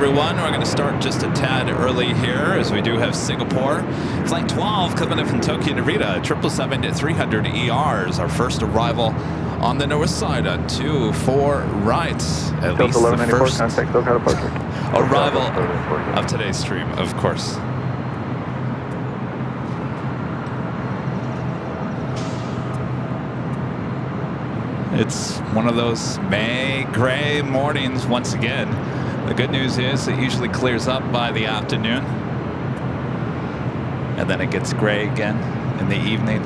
everyone. We're going to start just a tad early here as we do have Singapore. Flight 12 coming in from Tokyo Narita, 777-300 ERs. Our first arrival on the north side at 24 right. At least the first arrival of today's stream, of course. It's one of those May gray mornings once again. The good news is it usually clears up by the afternoon. And then it gets gray again in the evening.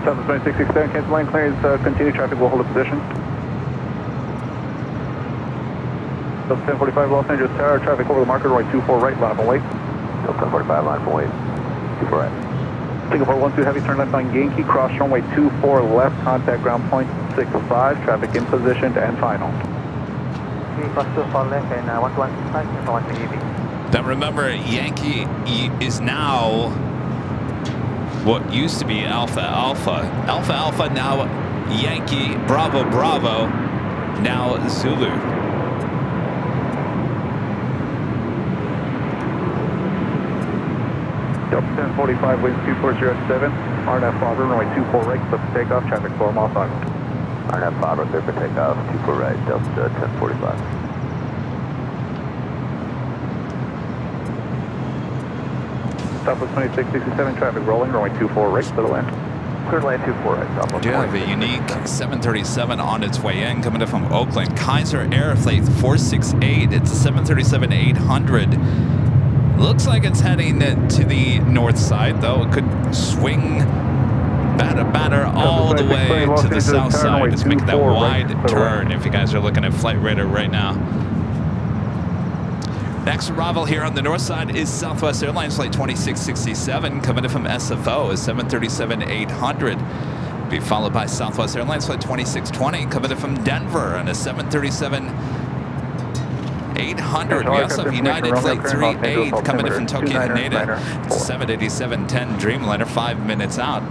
Southwest 2667, cancel line clearance, continue traffic will hold a position. Southwest 1045, Los Angeles Tower, traffic over the marker, runway 24 right, line up and wait. Southwest 1045, line up and wait, 24 right. Singapore 12 heavy, turn left on Yankee, cross runway 24 left, contact ground point 65, traffic in position and final. Then remember, Yankee is now what used to be Alpha Alpha. Alpha Alpha, now Yankee, Bravo Bravo, now Zulu. Delta 1045, winds 2407, RNF Father, runway 24 right, clear for takeoff, traffic 4 miles out. RNF Father, clear for takeoff, 24 right, Delta 1045. Southwest 2667, traffic rolling, runway 24 right, clear to land. Clear to land 24 right, Southwest. We do have a unique 737 on its way in, coming in from Oakland. Kaiser Air Flight 468. It's a 737-800. Looks like it's heading to the north side, though. It could swing batter all the way to the south side. It's making that wide turn if you guys are looking at Flight Radar right now. Next arrival here on the north side is Southwest Airlines Flight 2667, coming in from SFO, is 737-800. Be followed by Southwest Airlines Flight 2620, coming in from Denver, on a 737-800. We also have United Flight 38, coming in from Tokyo Haneda. It's a 787-10 Dreamliner, 5 minutes out.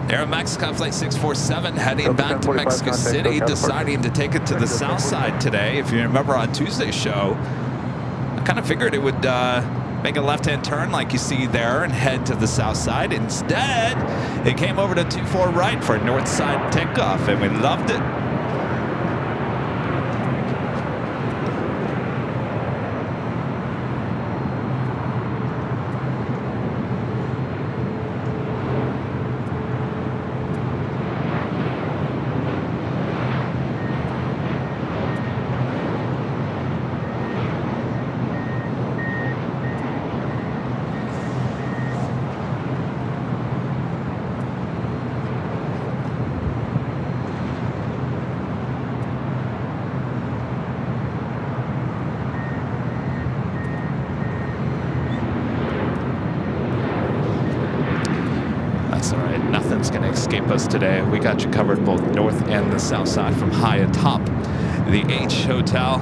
Air Mexico Flight 647 heading back to Mexico City, deciding to take it to the south side today. If you remember on Tuesday's show, I kind of figured it would make a left-hand turn like you see there and head to the south side. Instead, it came over to 24 right for a north side takeoff, and we loved it. Escape us today. We got you covered both north and the south side from high atop the H Hotel.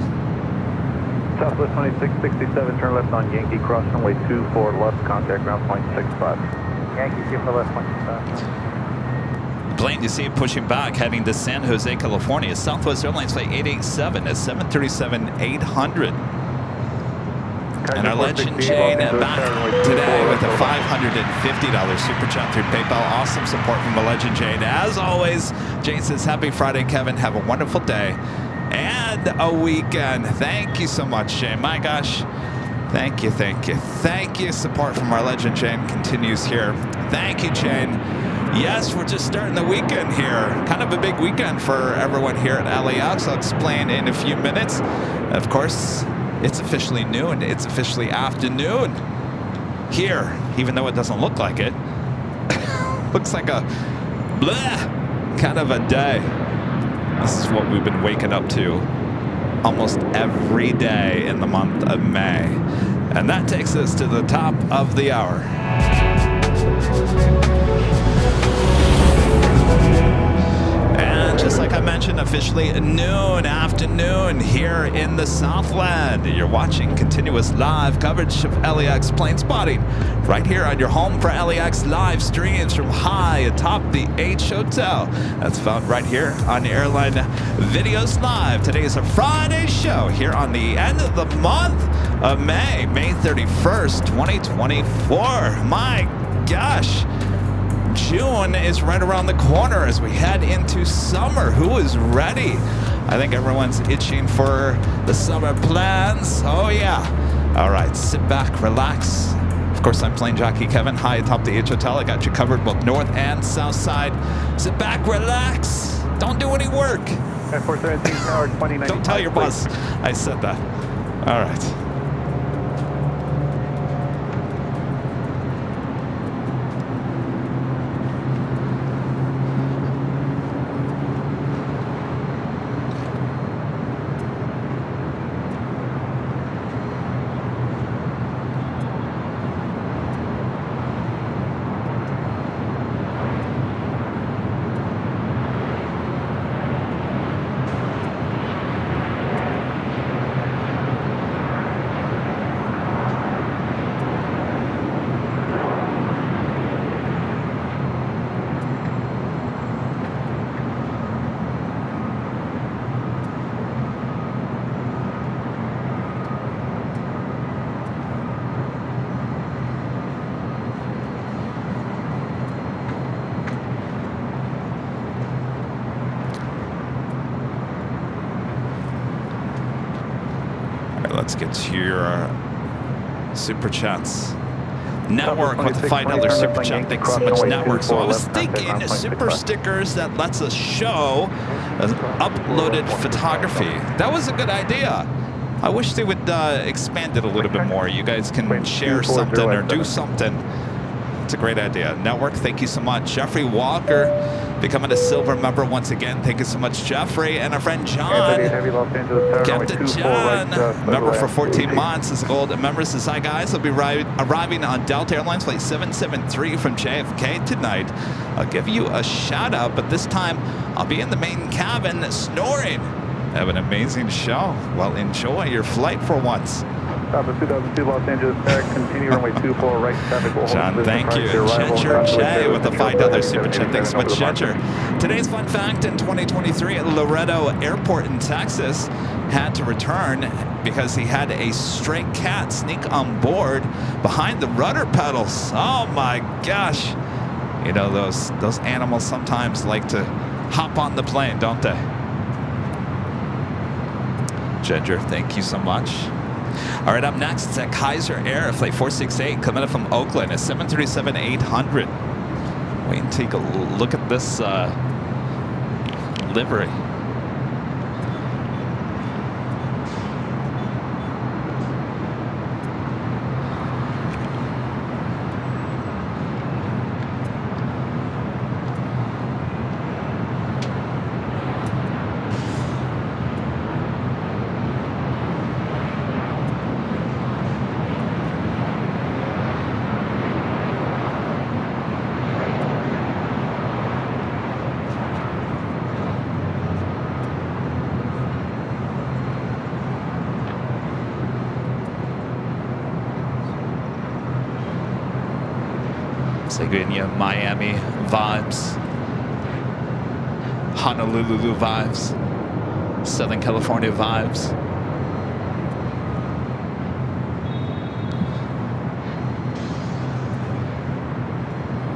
Southwest 2667, turn left on Yankee, cross runway 24 left, contact ground point 65. Yankee, keep the left point 65. Plane, you see it pushing back, heading to San Jose, California. Southwest Airlines Flight 887 at 737-800. And our legend Jane back today with a $550 super chat through PayPal. Awesome support from the legend Jane. As always, Jane says, happy Friday, Kevin. Have a wonderful day and a weekend. Thank you so much, Jane. My gosh. Thank you, thank you. Thank you. Support from our legend Jane continues here. Thank you, Jane. Yes, we're just starting the weekend here. Kind of a big weekend for everyone here at LAX. I'll explain in a few minutes. Of course, it's officially noon. It's officially afternoon here, even though it doesn't look like it. Looks like a bleh kind of a day. This is what we've been waking up to almost every day in the month of May. And that takes us to the top of the hour. And just like I mentioned, officially noon afternoon here in the Southland. You're watching continuous live coverage of LAX plane spotting right here on your home for LAX live streams from high atop the H Hotel. That's found right here on Airline Videos Live. Today is a Friday show here on the end of the month of May 31st, 2024. My gosh. June is right around the corner as we head into summer. Who is ready? I think everyone's itching for the summer plans. Oh yeah. All right, sit back, relax. Of course, I'm Plane Jockey Kevin, high atop the H Hotel. I got you covered both north and south side. Sit back, relax. Don't do any work. Don't tell your boss I said that. All right. Let's get to your super chats. Network with the $5 super chat. Thanks so much, Network. So I was thinking super stickers that lets us show uploaded photography. That was a good idea. I wish they would expand it a little bit more. You guys can share something or do something. It's a great idea. Network, thank you so much. Jeffrey Walker becoming a silver member once again. Thank you so much, Jeffrey. And our friend John. Captain John, member for 14 months, is a gold member. Says, hi guys, I'll be arriving on Delta Airlines flight 773 from JFK tonight. I'll give you a shout out, but this time I'll be in the main cabin snoring. Have an amazing show. Well, enjoy your flight for once. 2002 Los Angeles, continue runway 24 right traffic. John, thank you. Ginger J with the $5 super chat. Thanks so much, Ginger. Today's fun fact in 2023 at Laredo Airport in Texas had to return because he had a stray cat sneak on board behind the rudder pedals. Oh my gosh. You know, those animals sometimes like to hop on the plane, don't they? Ginger, thank you so much. All right, up next, it's at Kaiser Air, flight 468, coming up from Oakland, a 737-800. Wait and take a look at this livery. Saguna, Miami vibes, Honolulu vibes, Southern California vibes.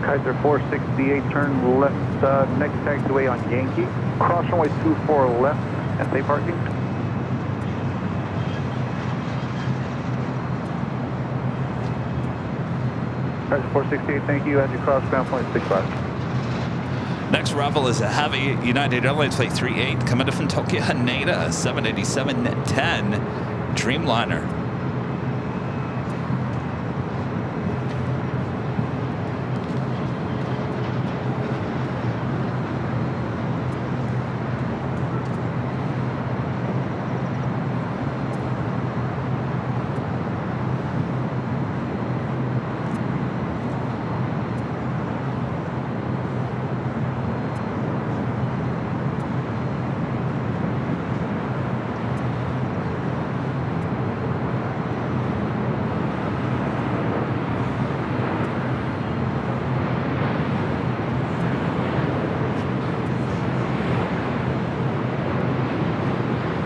Kaiser 468, turn left, next taxiway on Yankee. Cross runway 24 left, and safe parking. Kaiser 468, thank you. As you cross ground point 65. Next arrival is a heavy United Airlines flight 38 coming in from Tokyo Haneda, 787-10 Dreamliner.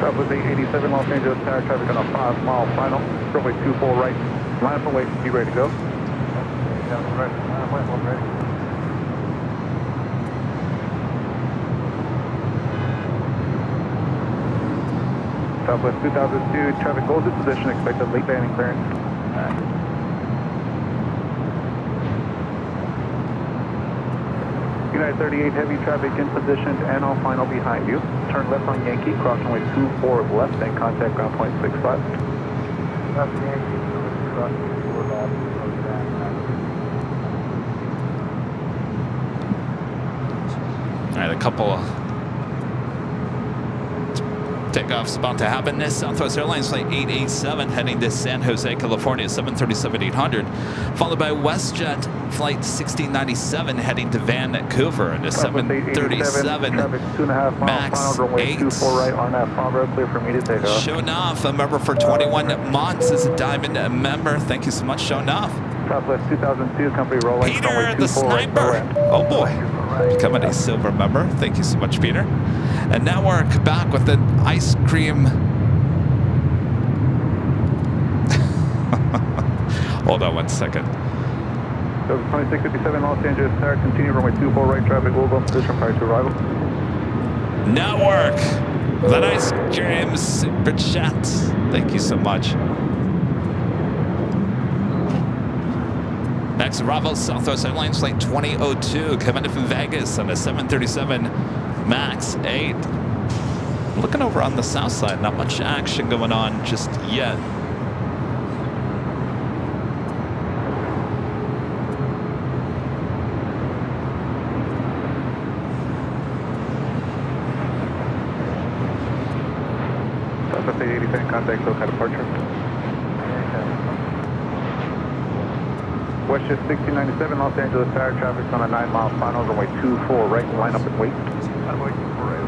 Southwest 887 Los Angeles Tower, traffic on a 5-mile final. Runway 24 right, line up and wait, be ready to go. Southwest 2002, traffic holds its position, expected late landing clearance. United 38, heavy traffic in position and on final behind you. Turn left on Yankee, cross runway 24 left, and contact ground point 65. Left Yankee, cross 24 left, All right, a couple takeoffs about to happen. This Southwest Airlines flight 887 heading to San Jose, California, 737-800, followed by WestJet flight 1697 heading to Vancouver, and a 737 MAX 8. Shonoff, a member for 21 months, is a diamond member. Thank you so much, Shonoff. Southwest 2002, company rolling. Peter, the sniper. Oh boy. Becoming a silver member. Thank you so much, Peter. And now we're back with an ice cream. Hold on one second. 2657 Los Angeles Tower, continue runway 24 right, traffic will go in position prior to arrival. Network. That ice cream super chat. Thank you so much. Next arrival, Southwest Airlines flight 2002, coming in from Vegas on a 737 MAX 8. Looking over on the south side, not much action going on just yet. Southwest 885, contact SoCal departure. WestJet 1697 Los Angeles Tower, traffic on a 9-mile final, runway 24 right, line up and wait. Runway 24 right,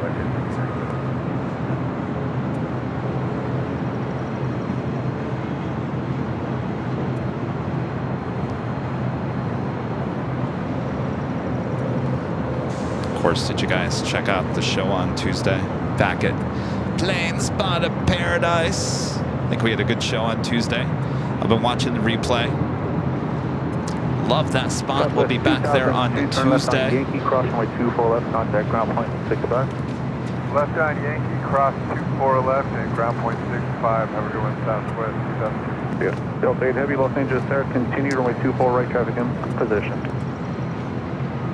Of course, did you guys check out the show on Tuesday? Back at Plane Spotting Paradise. I think we had a good show on Tuesday. I've been watching the replay. Love that spot. We'll be back there on Tuesday. Yankee, cross runway 24 left, contact ground point 65. Left on Yankee, cross 24 left, and ground point 65. Have a good one, Southwest 2002. Yeah. Delta 8 Heavy, Los Angeles Tower, continue runway 24 right, traffic in position.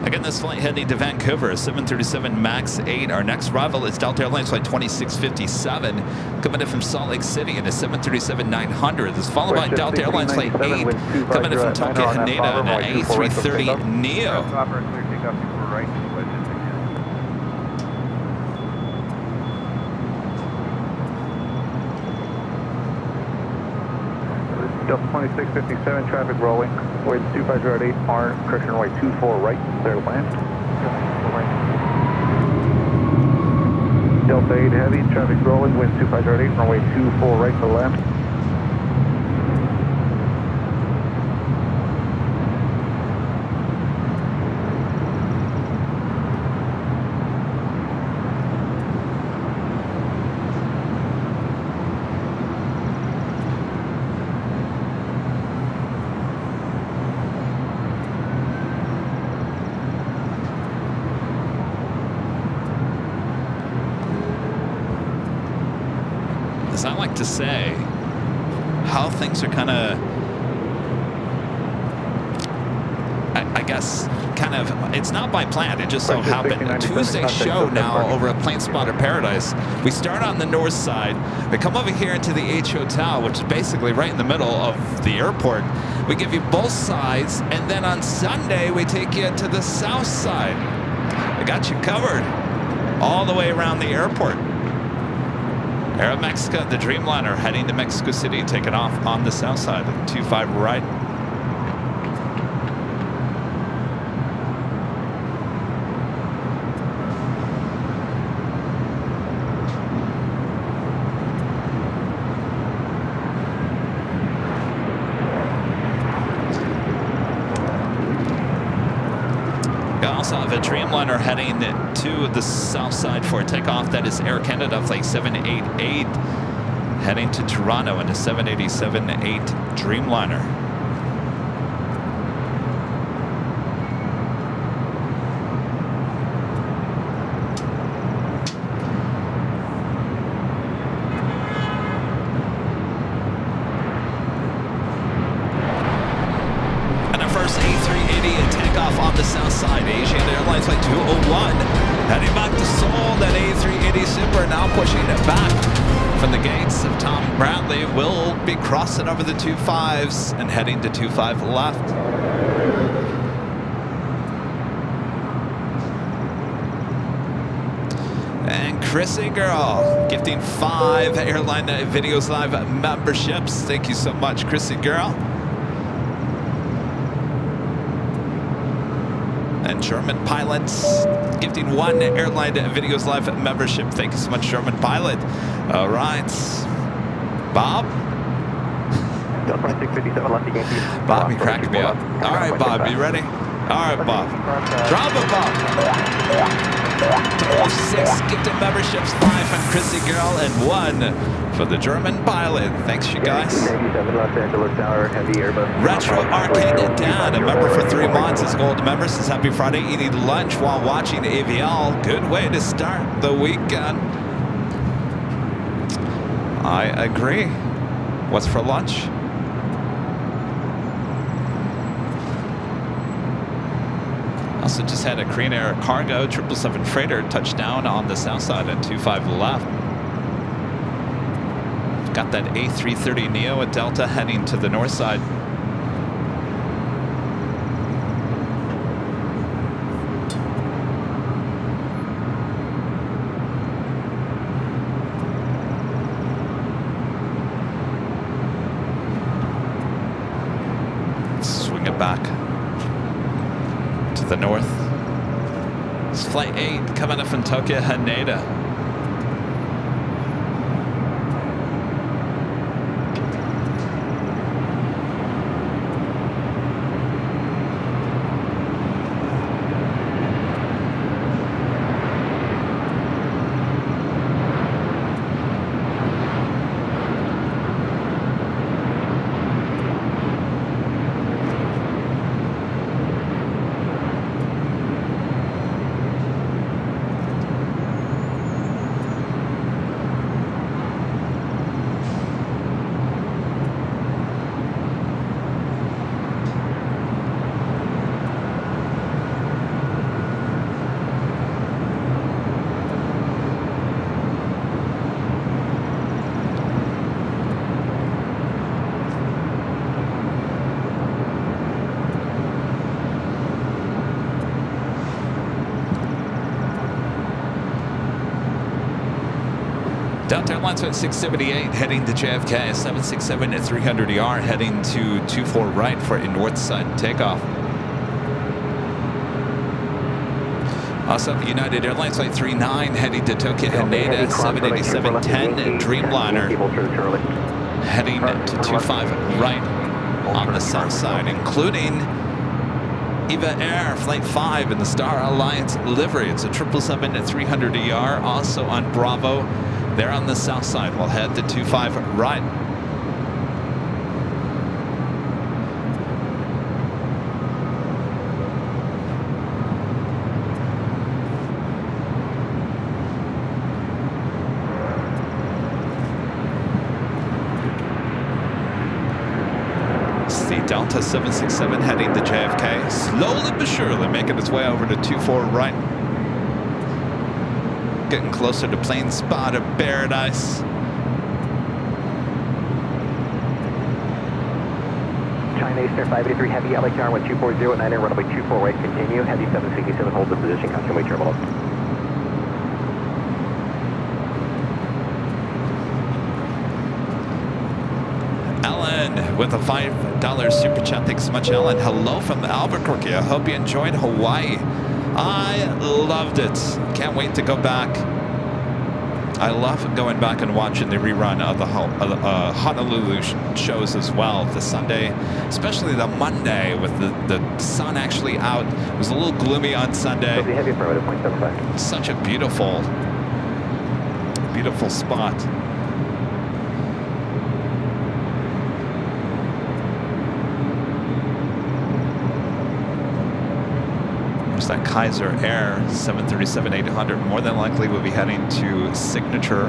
Again, this flight heading to Vancouver, 737 MAX 8. Our next arrival is Delta Airlines flight 2657, coming in from Salt Lake City in a 737-900. This is followed by Delta Airlines flight 8, coming in from Tokyo Haneda in an A330 Neo. Delta 2657, traffic rolling. Wait 2508, R, correction runway 24 right, clear to land. Delta 8 heavy, traffic rolling, wind 2508, runway 24 right to land. As I like to say, how things are kind of, I guess, kind of, it's not by plan, it just so happened. A Tuesday show now over at Plane Spotter Paradise. We start on the north side. We come over here into the H Hotel, which is basically right in the middle of the airport. We give you both sides, and then on Sunday, we take you to the south side. I got you covered all the way around the airport. Aeromexico, the Dreamliner, heading to Mexico City, taking off on the south side of 25 right. We also have have a Dreamliner heading to the south side for takeoff. That is Air Canada Flight 788 heading to Toronto in a 787-8 Dreamliner. Airline Flight 201 heading back to Seoul. That A380 Super now pushing it back from the gates of Tom Bradley. Will be crossing over the 25s and heading to 25 left. And Chrissy Girl gifting 5 Airline Videos Live memberships. Thank you so much, Chrissy Girl. And German Pilots gifting 1 Airline Videos Live membership. Thank you so much, German Pilot. All right. Bob? Bob, you cracking me up. All right, Bob, you ready? All right, Bob. Bravo, Bob. 6 gifted memberships, 5 from Chrissy Girl and 1 for the German Pilot. Thanks, you guys. Retro Arcade Dan, a member for 3 months, is gold member. Says happy Friday, eating lunch while watching AVL. Good way to start the weekend. I agree. What's for lunch? Also just had a Korean Air Cargo 777 freighter touchdown on the south side at 25 left. Got that A330 Neo at Delta heading to the north side. Swing it back to the north. It's Flight 8 coming up from Tokyo Haneda. Delta Airlines at 678 heading to JFK, 767 at 300ER heading to 24 right for a north side takeoff. Also, the United Airlines Flight 39 heading to Tokyo Haneda, 787-10 Dreamliner heading to 25 right on the south side, including Eva Air Flight 5 in the Star Alliance livery. It's a 777 at 300ER, also on Bravo. There on the south side. We'll head to 25 right. It's the Delta 767 heading to JFK. Slowly but surely making its way over to 24 right. Getting closer to plane spot of paradise. China Eastern 583 Heavy, LHR 1240 at 9 runway 24 right, continue. Heavy 767, hold the position, custom terminal. Ellen with a $5 super chat. Thanks so much, Ellen. Hello from Albuquerque. I hope you enjoyed Hawaii. I loved it. Can't wait to go back. I love going back and watching the rerun of the Honolulu shows as well. The Sunday, especially the Monday with the sun actually out. It was a little gloomy on Sunday. Heavy affirmative, 0.75. Such a beautiful, beautiful spot. That Kaiser Air 737-800 more than likely will be heading to Signature.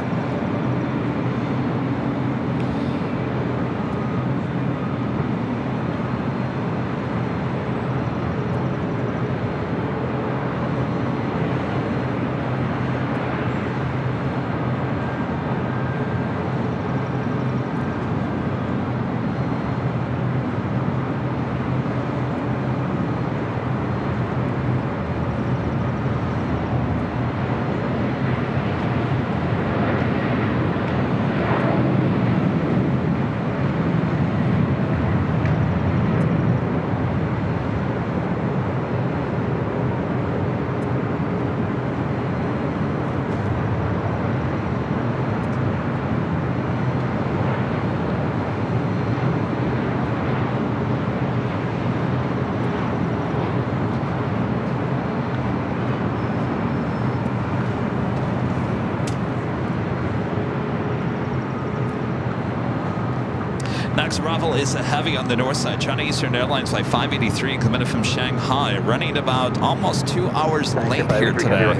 Next arrival is a heavy on the north side. China Eastern Airlines Flight 583 coming from Shanghai, running about almost 2 hours late here today.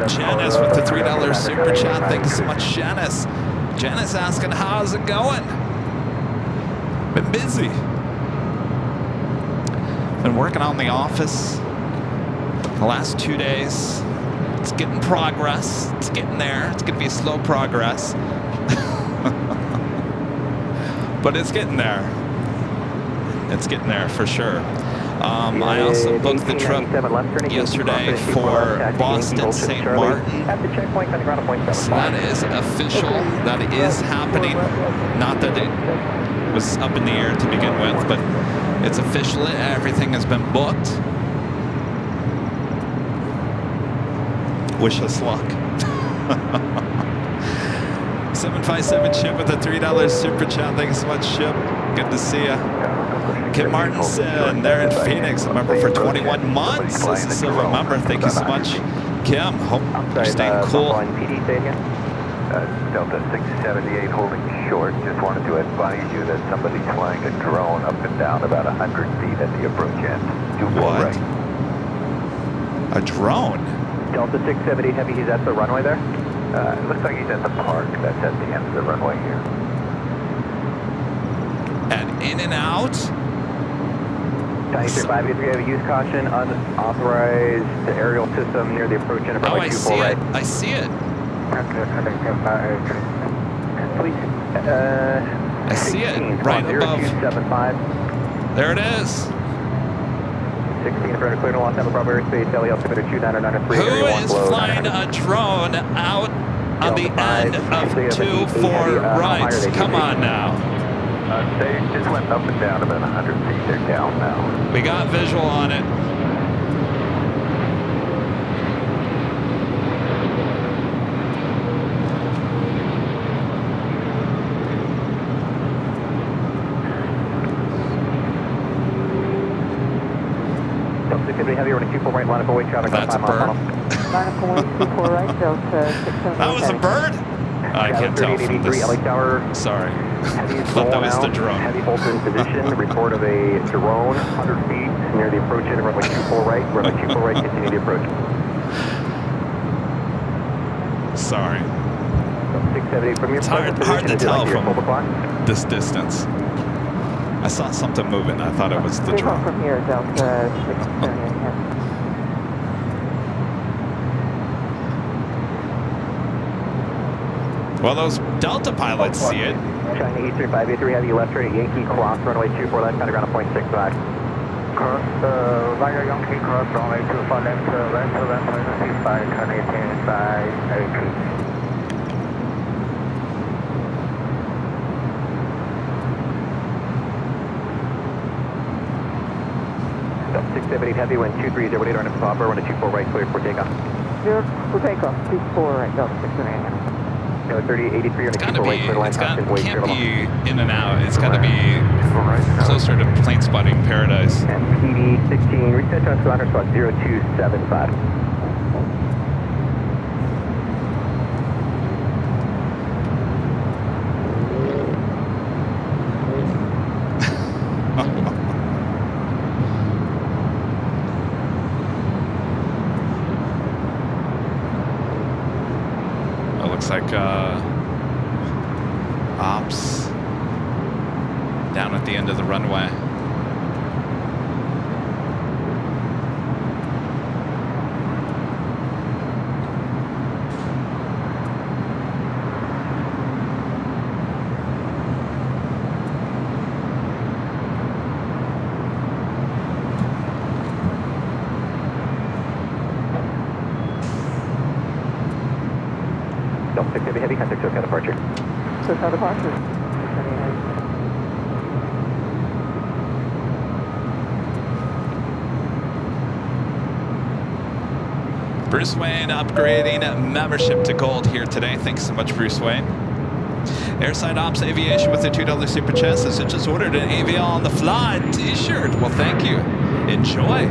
Janice with the $3 super chat. Thank you so much, Janice. Janice asking, how's it going? Been busy. Been working on the office the last 2 days. It's getting progress. It's getting there. It's going to be a slow progress. But it's getting there. It's getting there for sure. I also booked the trip yesterday for Boston St. Martin. So that is official. That is happening. Not that it was up in the air to begin with, but it's official. Everything has been booked. Wish us luck. 757 Chip with a $3 super chat. Thank you so much, Chip. Good to see you. Kim Martinson, there in Phoenix, a member for 21 months as a silver member. Thank you so much, Kim. Hope you're staying cool. Delta 678 holding short. Just wanted to advise you that somebody's flying a drone up and down about 100 feet at the approach end. What? Right. A drone? Delta 678 Heavy, he's at the runway there? It looks like he's at the park that's at the end of the runway here. And in and out? Chinese 583, have a use caution, unauthorized aerial system near the approach end of runway 24 right. I see it. Please, I see it right above. 0275. There it is. 16 for a clear to launch time above airspace, Delhi altimeter 2993. Who is flying a drone out on the end of 24 right? Come on now. They just went up and down about 100 feet. They're down now. We got visual on it. Heavy running 24 right, line up away traffic. That's a bird. That was a bird? I can't tell from this. Sorry. Thought that was the drone. Heavy bolted in position. Report of a drone 100 feet near the approach end of runway 24 right. Runway 24 right, continue the approach. Sorry. 678 from your it's hard to tell from this distance. I saw something moving. I thought it was the drone. From here, Delta 678. Well, those Delta pilots see it. China Eastern 583 Heavy left turn at Yankee cross runway 24 left, kind of ground 0.65. Cross, Roger Yankee cross runway 24 left, left 1.65, China Eastern 583. 678 Heavy, wind 230, running Papa, running 24 right, clear for takeoff. Zero for takeoff, 24 right, Delta 6 and No, 3083 on the Can't 24 right, clear line, constant wait, be clear in and out. It's got to be closer to plane spotting paradise. and PD 16, reset to squadron spot 0275. It looks like ops down at the end of the runway. Delta 6 heavy, contact SoCal departure. So how departure? Bruce Wayne upgrading membership to gold here today. Thanks so much, Bruce Wayne. Airside Ops Aviation with the $2 super chat says it just ordered an Avion on the fly t-shirt. Well, thank you. Enjoy.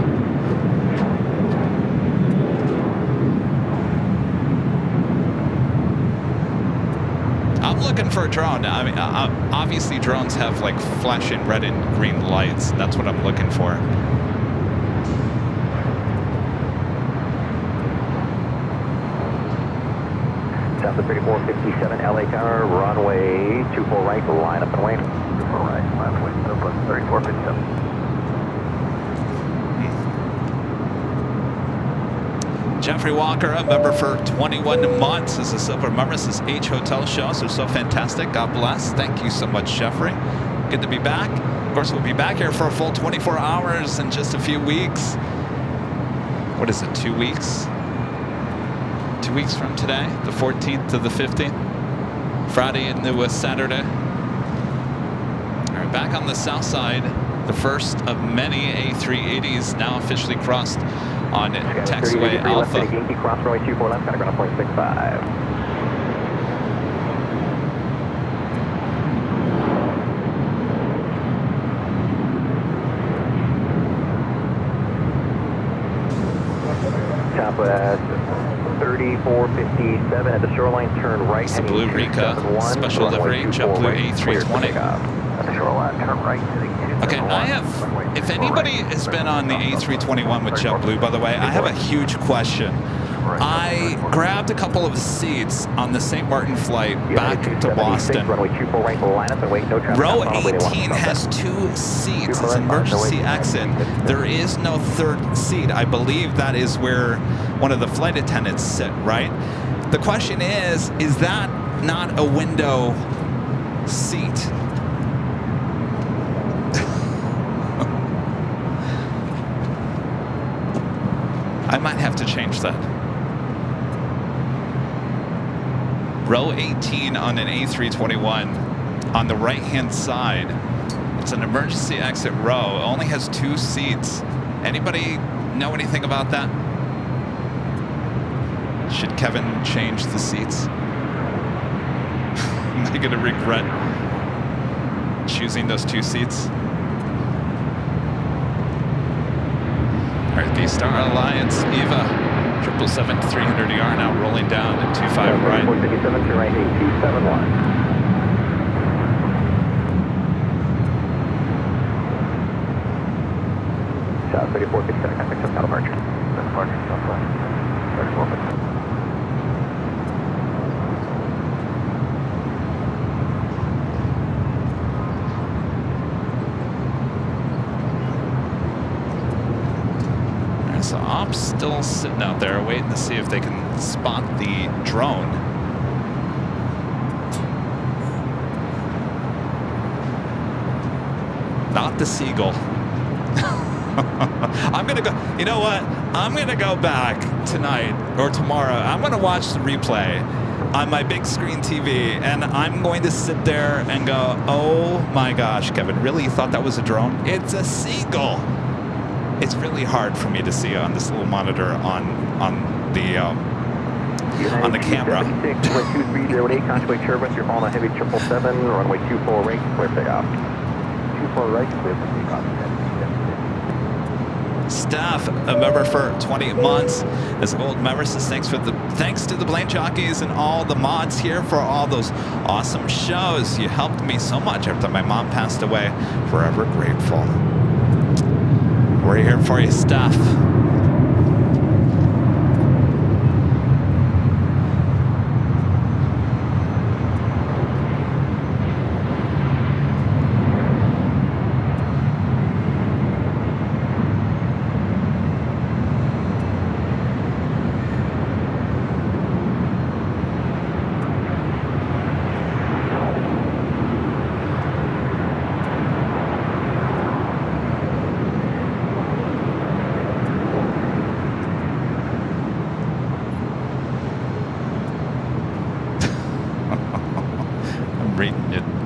I'm looking for a drone. I mean, obviously drones have like flashing red and green lights. That's what I'm looking for. South of 3457, LA Tower, runway 24 right, line up and wait. 24 right, line up and wait, Southwest 3457. Jeffrey Walker, a member for 21 months, is a silver member. This is H Hotel Shows are so fantastic. God bless. Thank you so much, Jeffrey. Good to be back. Of course, we'll be back here for a full 24 hours in just a few weeks. What is it, 2 weeks? 2 weeks from today, the 14th to the 15th. Friday into Saturday. All right, back on the south side, the first of many A380s now officially crossed on taxiway Alpha. Yankee cross runway 24 left, got a ground point 65. Southwest 3457 at the shoreline, turn right. It's the Blue Rika special livery, JetBlue A320. At the shoreline, turn right. Okay, I have, if anybody has been on the A321 with JetBlue, by the way, I have a huge question. I grabbed a couple of seats on the St. Martin flight back to Boston. Row 18 has 2 seats. It's an emergency exit. There is no third seat. I believe that is where one of the flight attendants sit, right? The question is that not a window seat? I might have to change that. Row 18 on an A321 on the right-hand side. It's an emergency exit row. It only has 2 seats. Anybody know anything about that? Should Kevin change the seats? Am I going to regret choosing those 2 seats? All right, V-Star Alliance, Eva, 777-300ER now rolling down at 25 right. 457 to right, 8271. South 3457, contact SoCal departure. Departure, Southwest 3457. So ops still sitting out there waiting to see if they can spot the drone. Not the Seagull. I'm gonna go, you know what? I'm gonna go back tonight or tomorrow. I'm gonna watch the replay on my big screen TV and I'm going to sit there and go, oh my gosh, Kevin, really? You thought that was a drone? It's a Seagull. It's really hard for me to see on this little monitor on on the camera. 76.2308, contact turbines, you're following a heavy 777, runway 24 right, clear takeoff. 24 right, clear for takeoff. Staff, a member for 20 months. As a gold member says thanks to the Plane Jockeys and all the mods here for all those awesome shows. You helped me so much after my mom passed away. Forever grateful. We're here for you, staff.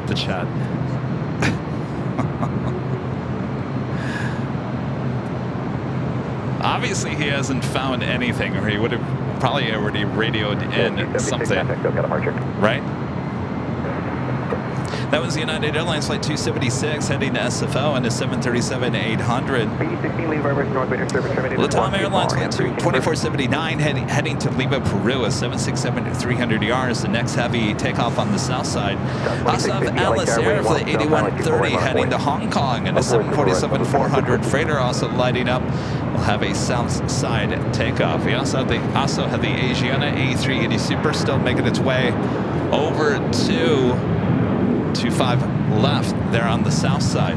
The chat. Obviously, he hasn't found anything, or he would have probably already radioed in something. Right? That was United Airlines Flight 276 heading to SFO and a 737-800. Latam Airlines Flight 2479 heading to Lima, Peru, a 767-300 yards. The next heavy takeoff on the south side. Also have Alice Air Flight 8130 heading to Hong Kong and a 747-400 freighter also lighting up. We'll have a south side takeoff. We also have the Asiana A380 Super still making its way over to 25 left there on the south side.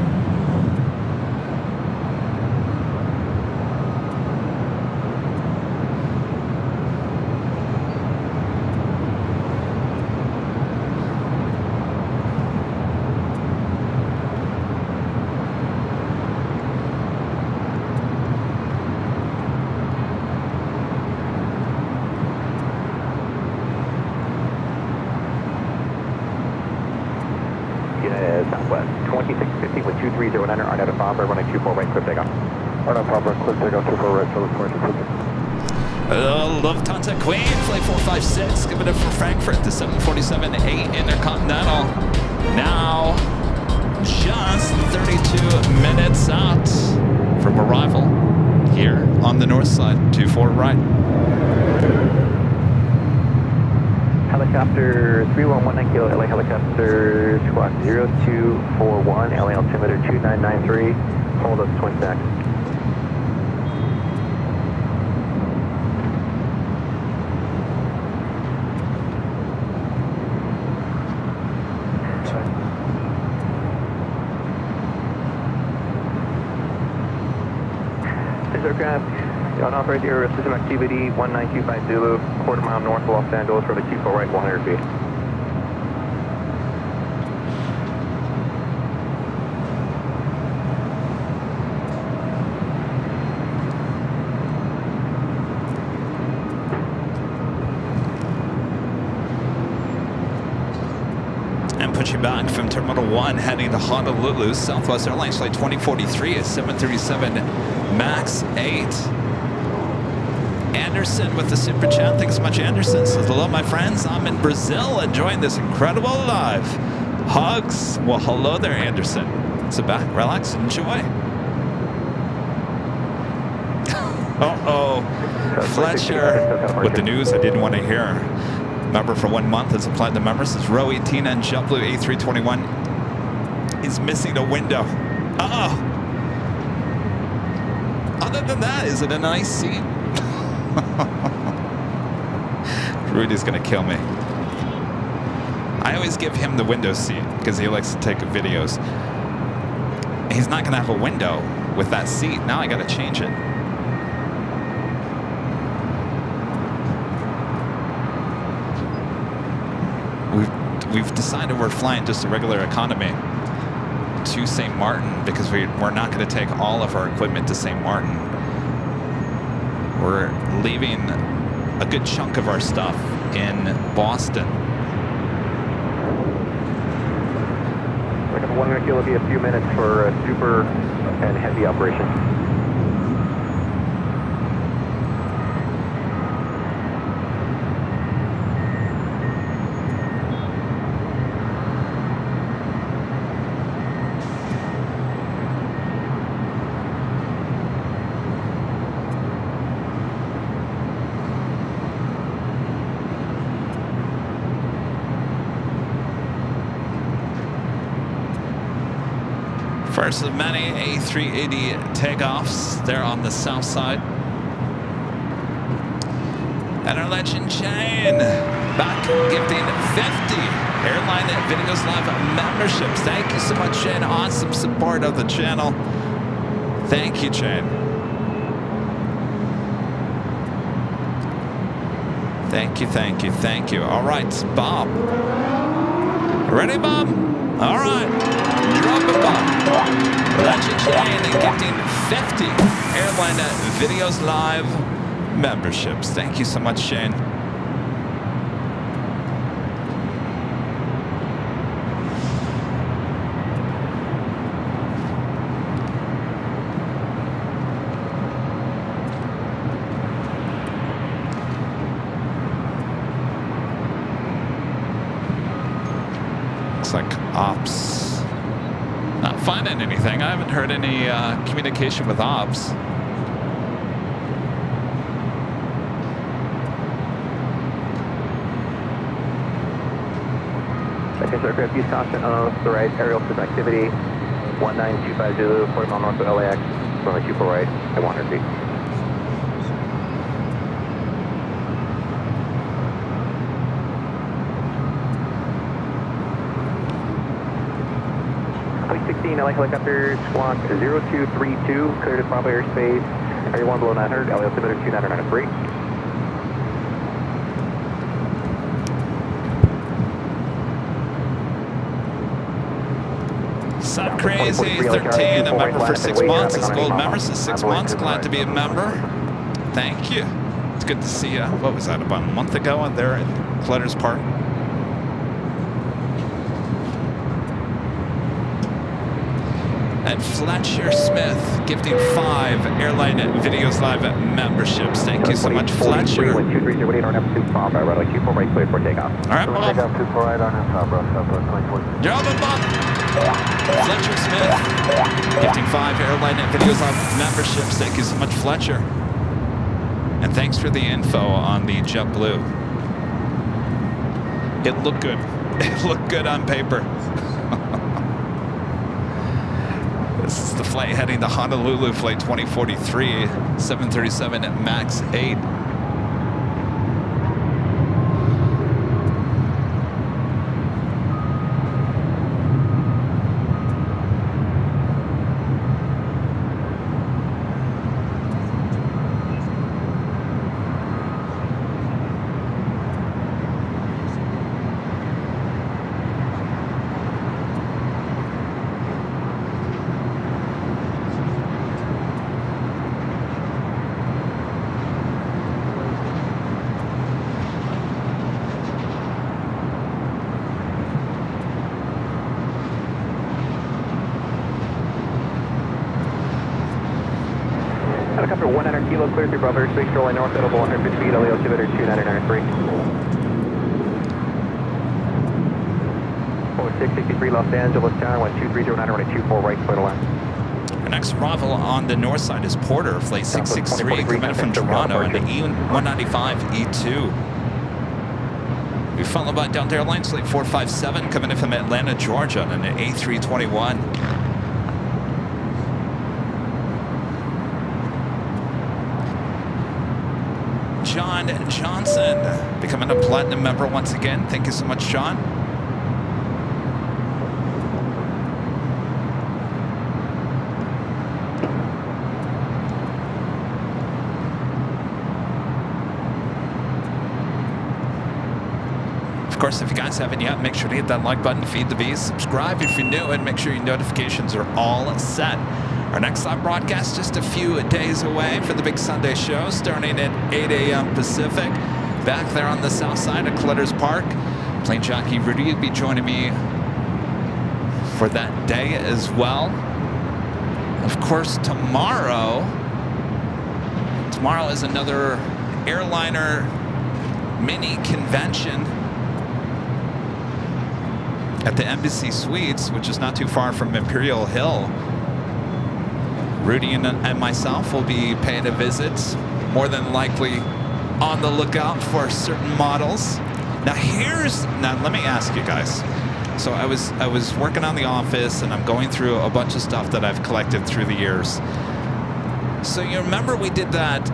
Southwest, 2650 with 2309 on atop, running 24 right, clear takeoff. Atop, clear takeoff, 24 right, so it's 26. Lufthansa Queen, Flight 456, giving it for Frankfurt, the 747-8 Intercontinental. Now, just 32 minutes out from arrival here on the north side, 24 right. Helicopter 3119 kilo, LA helicopter squawk 0241, LA altimeter 2993, hold up twin stack. This aircraft unauthorized aerial system activity 19250, quarter mile north of Los Angeles for the 24 right, 100 feet. And put you back from Terminal 1 heading to Honolulu. Southwest Airlines Flight 2043 is 737 MAX 8. Anderson with the super chat. Thanks so much, Anderson. Says, hello, my friends. I'm in Brazil enjoying this incredible live. Hugs. Well, hello there, Anderson. Sit back, relax, enjoy. Uh-oh. Fletcher with the news I didn't want to hear. Member for 1 month as a platinum member. Says, Row 18 and JetBlue A321 is missing a window. Uh-oh. Other than that, is it a nice seat? Rudy's gonna kill me. I always give him the window seat because he likes to take videos. He's not gonna have a window with that seat. Now I gotta change it. We've decided we're flying just a regular economy to St. Martin because we're not going to take all of our equipment to St. Martin. We're leaving a good chunk of our stuff in Boston. We're going to 100 kilo, be a few minutes for super and heavy operation. First of many A380 takeoffs there on the south side. And our legend Jane back gifting 50 Airline Videos Live memberships. Thank you so much, Jane. Awesome support of the channel. Thank you, Jane. Thank you, thank you, thank you. All right, Bob. Ready, Bob? All right. Drop it, Bob. Legend Jane gifting 50 Airline Videos Live memberships. Thank you so much, Shane. Looks like ops. Not finding anything. I haven't heard any communication with ops. Second aircraft, use caution on the right, aerial system activity, 19250, 40 mile north of LAX, runway 24 right, at 100 feet. Flight 16, LA helicopter, squawk 0232, cleared at Bravo airspace, area 1 below 900, LA altimeter 2993. Sub Crazy 13, a member for 6 months. Is gold member since 6 months. Glad to be a member. Thank you. It's good to see you. What was that, about a month ago there at Clutters Park? And Fletcher Smith gifting 5 Airline Videos Live memberships. Thank you so much, Fletcher. All right, Bob. Drop it, Bob. Fletcher Smith gifting 5 Airline Videos Live memberships. Thank you so much, Fletcher. And thanks for the info on the JetBlue. It looked good. It looked good on paper. This is the flight heading to Honolulu, flight 2043, 737 MAX 8. Helicopter 100 kilo, cleared through Bravo airspace, rolling north, edible 150 feet, LA altimeter 2993. 4663 Los Angeles, tower 12309, runway 24 right, clear to land. Our next arrival on the north side is Porter, flight 663, coming in from Toronto on the E195 E2. We followed by Delta Airlines, flight 457, coming in from Atlanta, Georgia on an A321. John Johnson becoming a platinum member once again. Thank you so much, John. Of course, if you guys haven't yet, make sure to hit that like button, feed the bees, subscribe if you're new, and make sure your notifications are all set. Our next live broadcast just a few days away for the big Sunday show, starting at 8 a.m. Pacific, back there on the south side of Clutters Park. Plane Jockey Rudy will be joining me for that day as well. Of course, tomorrow is another airliner mini convention at the Embassy Suites, which is not too far from Imperial Hill. Rudy and myself will be paying a visit, more than likely on the lookout for certain models. Now let me ask you guys. So I was working on the office, and I'm going through a bunch of stuff that I've collected through the years. So you remember we did that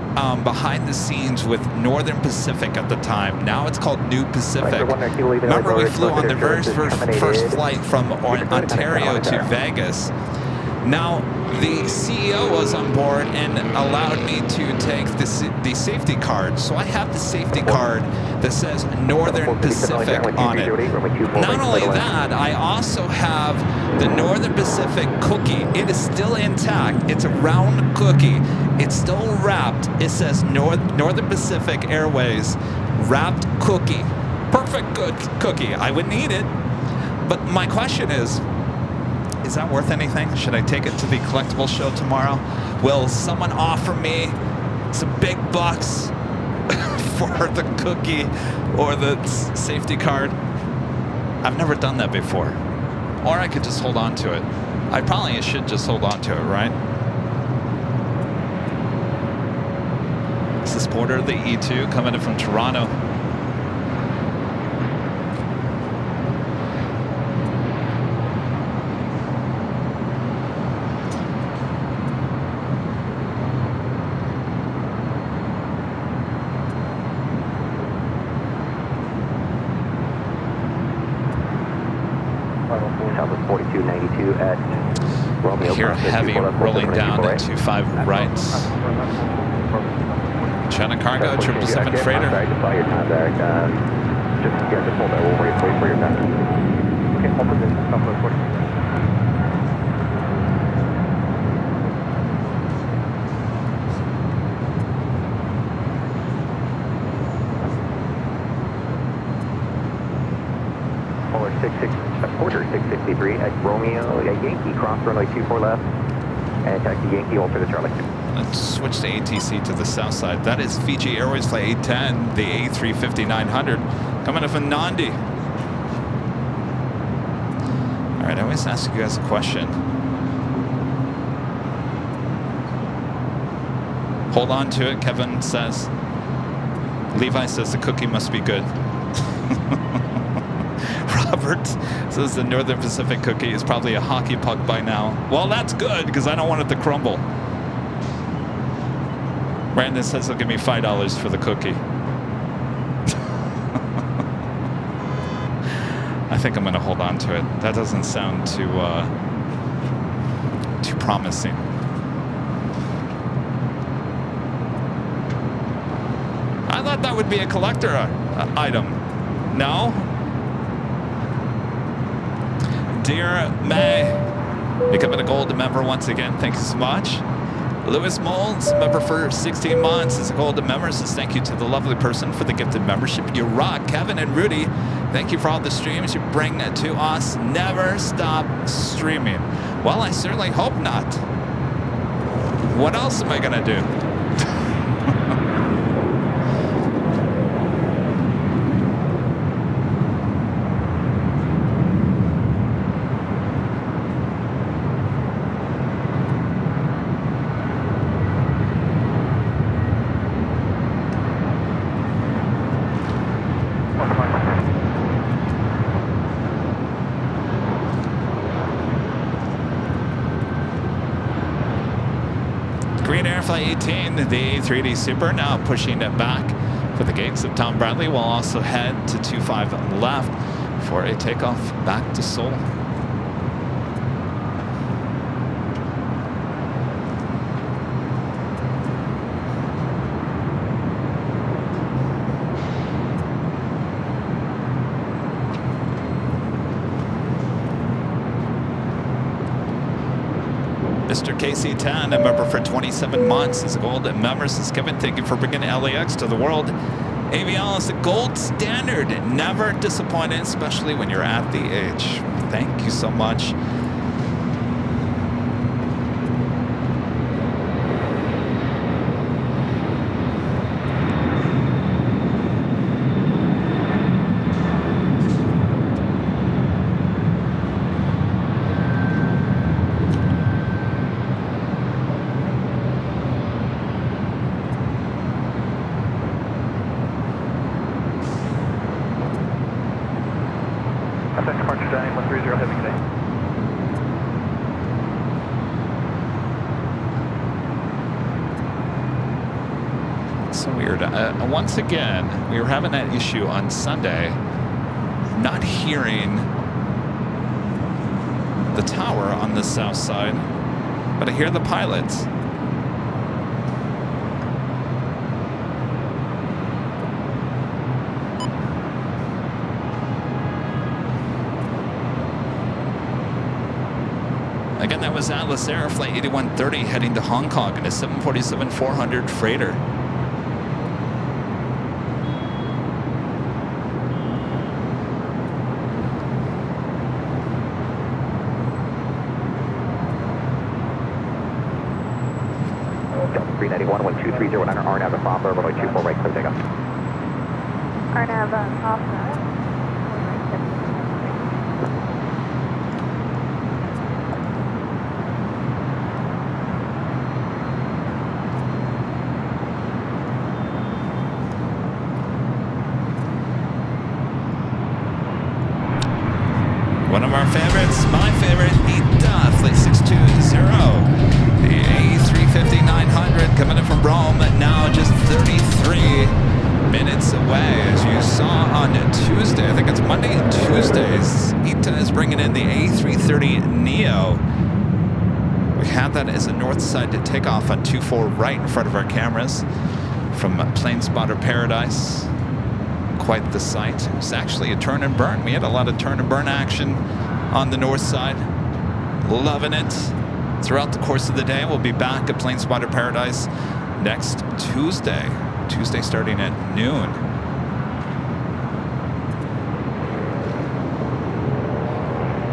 behind the scenes with Northern Pacific at the time. Now it's called New Pacific. Remember we flew on the very first flight from Ontario to Vegas. Now the CEO was on board and allowed me to take the safety card. So I have the safety card that says Northern Pacific on it. Not only that, I also have the Northern Pacific cookie. It is still intact. It's a round cookie. It's still wrapped. It says Northern Pacific Airways wrapped cookie. Perfect good cookie. I wouldn't eat it. But my question is that worth anything? Should I take it to the collectible show tomorrow? Will someone offer me some big bucks for the cookie or the safety card? I've never done that before. Or I could just hold on to it. I probably should just hold on to it, right? This is Porter, the E2, coming in from Toronto. At Romeo. I hear heavy rolling down at 25 right. China Cargo, 777 freighter. Sorry, just saw your contact. Just hold that. We'll wait for your contact. Okay, hold position. Southwest 42. Porter 663 at Romeo, Yankee, cross runway 24 left, and taxi Yankee, hold for the Charlie. Let's switch to ATC to the south side. That is Fiji Airways Flight 810, the A350-900, coming up from Nandi. All right, I always ask you guys a question. Hold on to it, Kevin says. Levi says the cookie must be good. Robert says the Northern Pacific cookie is probably a hockey puck by now. Well, that's good, because I don't want it to crumble. Brandon says he'll give me $5 for the cookie. I think I'm going to hold on to it. That doesn't sound too promising. I thought that would be a collector item. No? Dear May, becoming a gold member once again. Thank you so much. Lewis Molds, member for 16 months, is a gold member. Says thank you to the lovely person for the gifted membership. You rock. Kevin and Rudy, thank you for all the streams you bring to us. Never stop streaming. Well, I certainly hope not. What else am I going to do? Flight 18, the A380 Super, now pushing it back for the gates of Tom Bradley. We'll also head to 25 left for a takeoff back to Seoul. Mr. KC10, a member for 27 months, is a gold member. Says Kevin, thank you for bringing LAX to the world. Aviation is the gold standard. Never disappointed, especially when you're at the age. Thank you so much. Contact departure dining 130 heavy today. So weird. Once again, we were having that issue on Sunday, not hearing the tower on the south side, but I hear the pilots. Again, that was Atlas Air Flight 8130 heading to Hong Kong in a 747-400 freighter. Delta 391, 12309, RNAV to Fomber, runway 24 right, clear takeoff. RNAV off. One of our favorites, my favorite, Flight 620. The A350-900 coming in from Rome, now just 33 minutes away. As you saw on Tuesday, I think it's Monday and Tuesdays, ITA is bringing in the A330neo. We had that as a north side to take off on 24 right in front of our cameras from Plane Spotter Paradise. Quite the sight. It was actually a turn and burn. We had a lot of turn and burn action on the north side. Loving it. Throughout the course of the day, we'll be back at Plane Spotter Paradise next Tuesday. Tuesday starting at noon.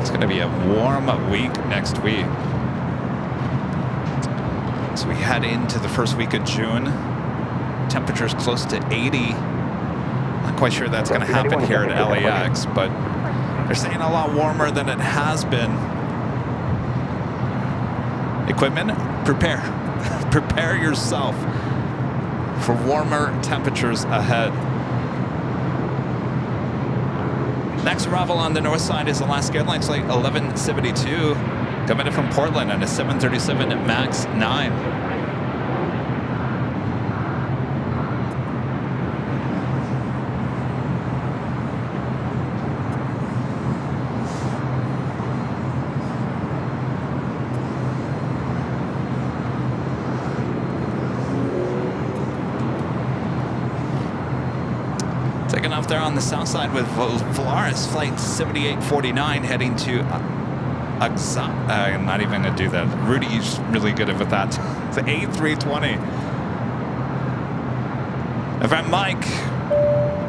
It's going to be a warm week next week. So we head into the first week of June. Temperatures close to 80. Not quite sure that's going to happen here at LAX, but they're saying a lot warmer than it has been. Equipment, prepare. Prepare yourself for warmer temperatures ahead. Next arrival on the north side is Alaska Airlines Flight 1172, coming in from Portland on a 737 MAX 9. Taking off there on the south side with Volaris Flight 7849 heading to I'm not even going to do that. Rudy's really good with that. It's the A320. In fact, Mike,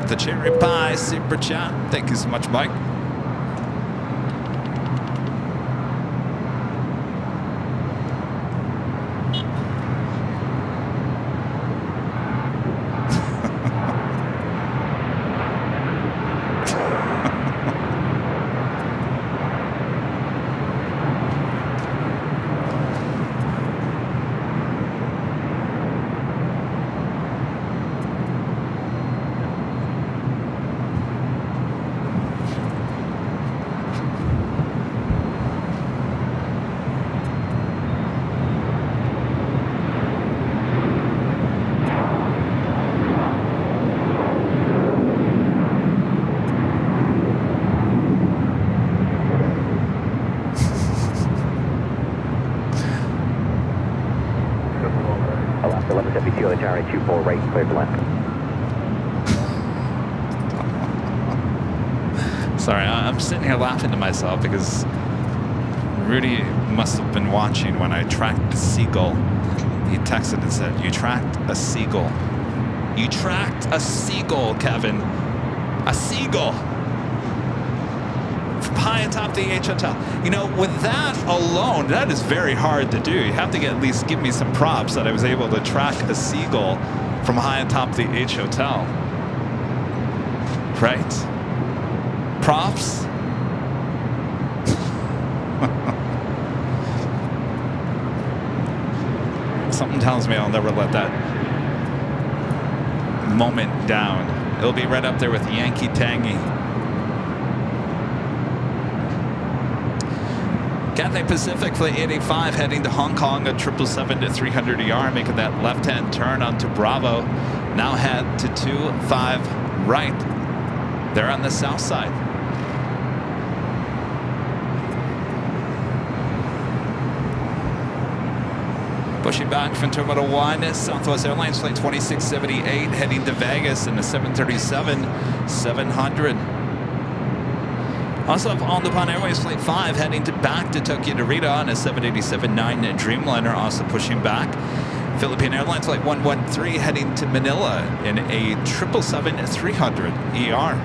the cherry pie super chat. Thank you so much, Mike. Alaska 1172 on the tower, 24 right, clear to land. Sorry, I'm sitting here laughing to myself because Rudy must have been watching when I tracked the seagull. He texted and said, "You tracked a seagull. You tracked a seagull, Kevin. A seagull." From high atop the H Hotel. You know, with that alone, that is very hard to do. You have to at least give me some props that I was able to track a seagull from high atop the H Hotel. Right? Props? Something tells me I'll never let that moment down. It'll be right up there with Yankee Tangy. Cathay Pacific Flight 885 heading to Hong Kong at 777-300ER, making that left-hand turn onto Bravo. Now head to 25 right. They're on the south side. Pushing back from Terminal 1, Southwest Airlines Flight 2678 heading to Vegas in the 737-700. Also, All Nippon Airways Flight 5 heading back to Tokyo Narita on a 787-9 Dreamliner, also pushing back. Philippine Airlines Flight 113 heading to Manila in a 777-300ER.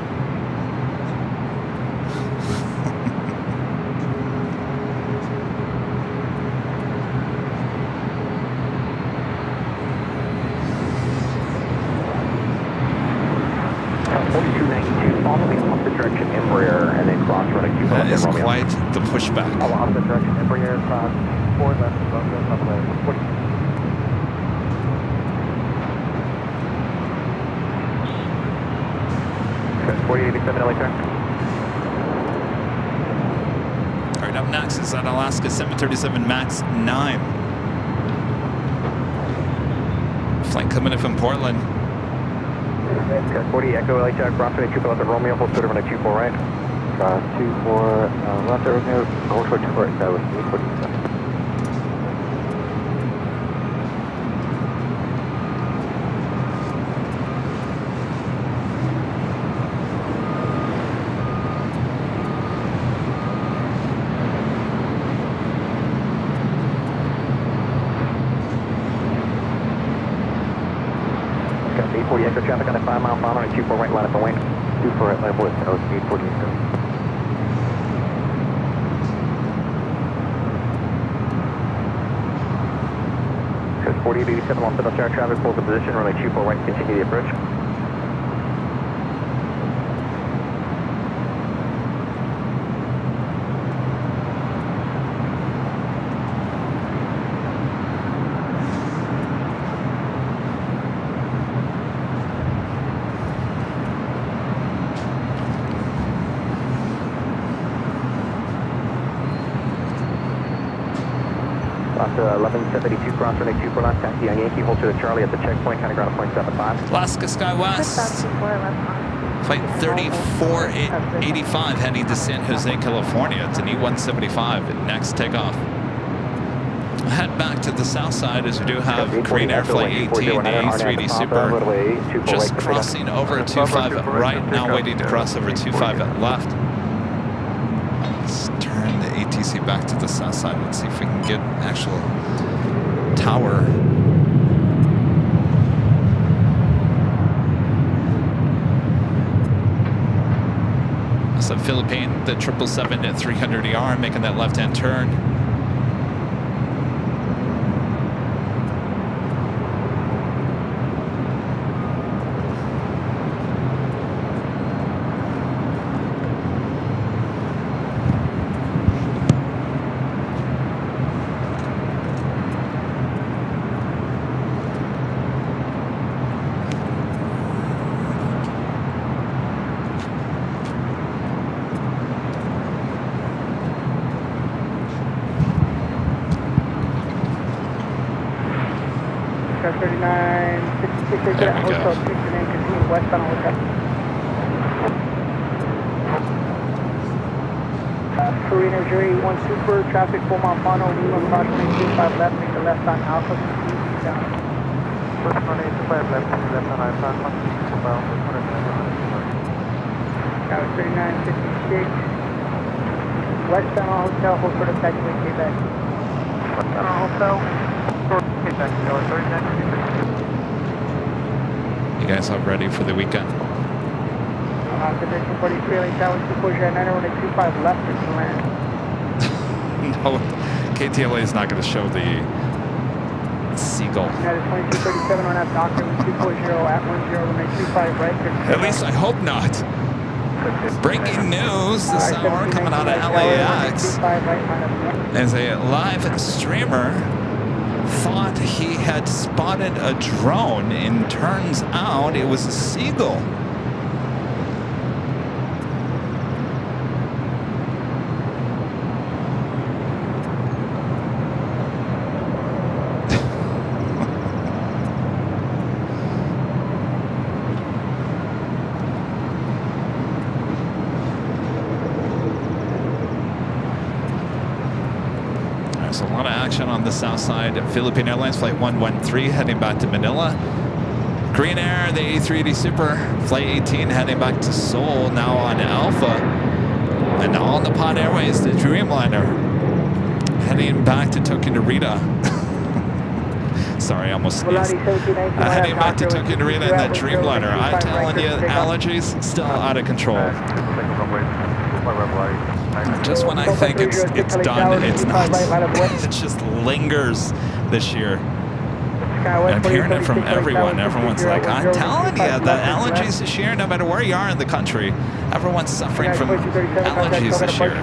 That is quite the pushback. Opposite direction, Embraer, cross 4 left, Romeo, 4087 LA turn. All right, up next is an Alaska 737 MAX 9. Flight coming in from Portland. 40 Echo LA check, cross 24 left at Romeo, hold short of 24 right. 24 left at Romeo, hold short 24 right, that was 847. Echo traffic on a 5 mile final on a 24 right line up the wing. 24 right line boys, that was 840 Echo. Because 4887 on Central Tower traffic, pulls the position, runway 24 right, continue the approach. After 1172 cross runway 24 left, taxi on Yankee, hold to the Charlie at the checkpoint, kind of ground 0.75. Alaska Skywest. Flight 3485 heading to San Jose, California. It's an E175. Next takeoff. Head back to the south side as we do have Green Air Flight 18, the A380 Super, just crossing over 25 right, now waiting to cross over 25 left. Let's turn the ATC back to the south side. Let's see if we can get actual tower. So Philippine, the 777-300ER, making that left-hand turn. There we go. Korean Air Jury 1 Super, traffic 4 mile final, Lima cross 25 left, make the left on Alpha, easy down. Push 185 left, left on Alpha, about 100. Tower 3956. Westbound Hotel, hold for the taxiway, Quebec. Westbound Hotel, Quebec, tower 3956. You guys all ready for the weekend? Position 43, LA Tower 240, 925 left is the land. No, KTLA is not going to show the seagull. United 2237 on that doctor with 240 at 10, 25 right. At least I hope not. Breaking news this hour coming out of LAX as a live streamer thought he had spotted a drone, and turns out it was a seagull. There's a lot of action on the south side. Philippine Airlines Flight 113 heading back to Manila. Green Air, the A380 Super, Flight 18 heading back to Seoul, now on Alpha. And all Nippon Airways, the Dreamliner, heading back to Tokyo Narita. Sorry, I almost sneezed. Heading back to Tokyo Narita in that Dreamliner. I'm telling you, allergies still out of control. Just when I think it's done, it's not. It just lingers this year. I'm hearing it from everyone. Everyone's like, I'm telling you, the allergies this year, no matter where you are in the country, everyone's suffering from allergies this year.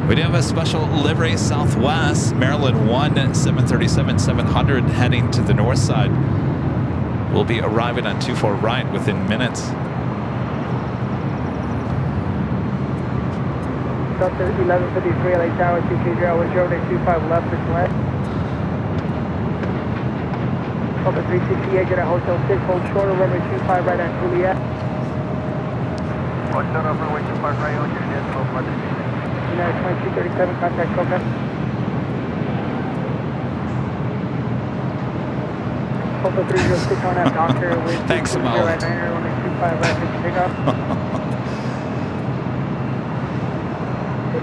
We do have a special livery Southwest, Maryland 1, 737-700 heading to the north side. We'll be arriving on 24 right within minutes. Delta 1153 LA Tower, 2K0, 025 left for select. Delta 360 exit at Hotel 6, hold short of runway 25 right at Juliet. One shut off runway 25 right on your net, 12 left. United 2237, contact Coca. Delta 306 on that doctor with Thanks, Mo. Right 9er, runway 25 right for pickup.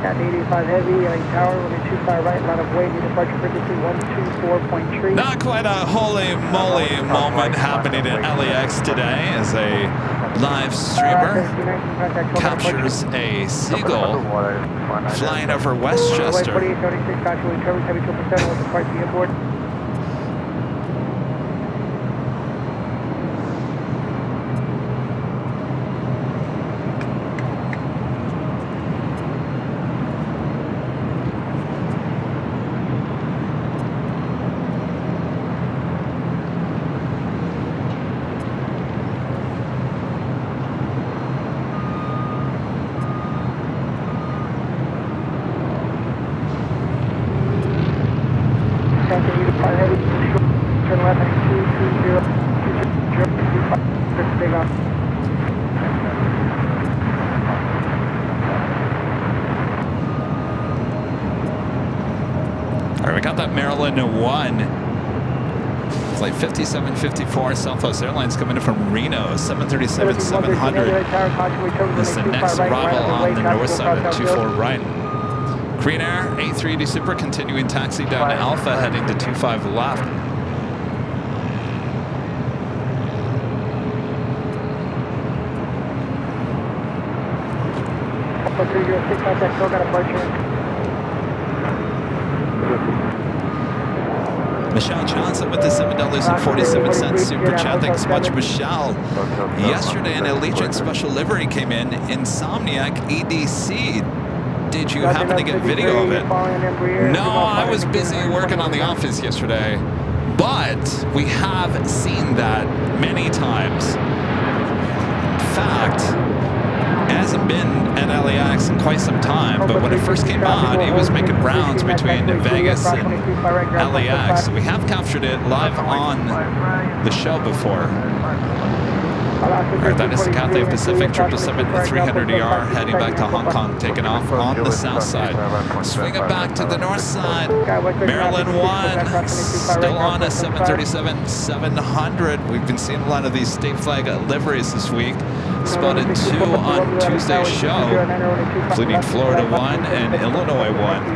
At 85 heavy, LA Tower, runway 25 right, line of way, new departure frequency 124.3. Not quite a holy moly moment happening at LAX today as a live streamer captures a seagull flying over Westchester. 4876, Dr. Lee Travers, heavy 777 with the parts to inboard. Flight 5754 Southwest Airlines coming in from Reno, 737-700. This is the next arrival on the north side at 24 right. Green Air, A380 Super continuing taxi down to Alpha, heading to 25 left. Michelle Johnson with the $7.47 super chat. Thanks so much, Michelle. Yesterday, an Allegiant special livery came in, Insomniac EDC. Did you happen to get video of it? No, I was busy working on the office yesterday, but we have seen that many times. In fact, it hasn't been at LAX in quite some time, but when it first came out, it was making rounds between Vegas and LAX. So we have captured it live on the show before. All right, that is the Cathay Pacific 777-300ER heading back to Hong Kong, taking off on the south side. Swinging back to the north side. Maryland 1, still on a 737-700. We've been seeing a lot of these state flag liveries this week. Spotted 2 on Tuesday's show, including Florida 1 and Illinois 1.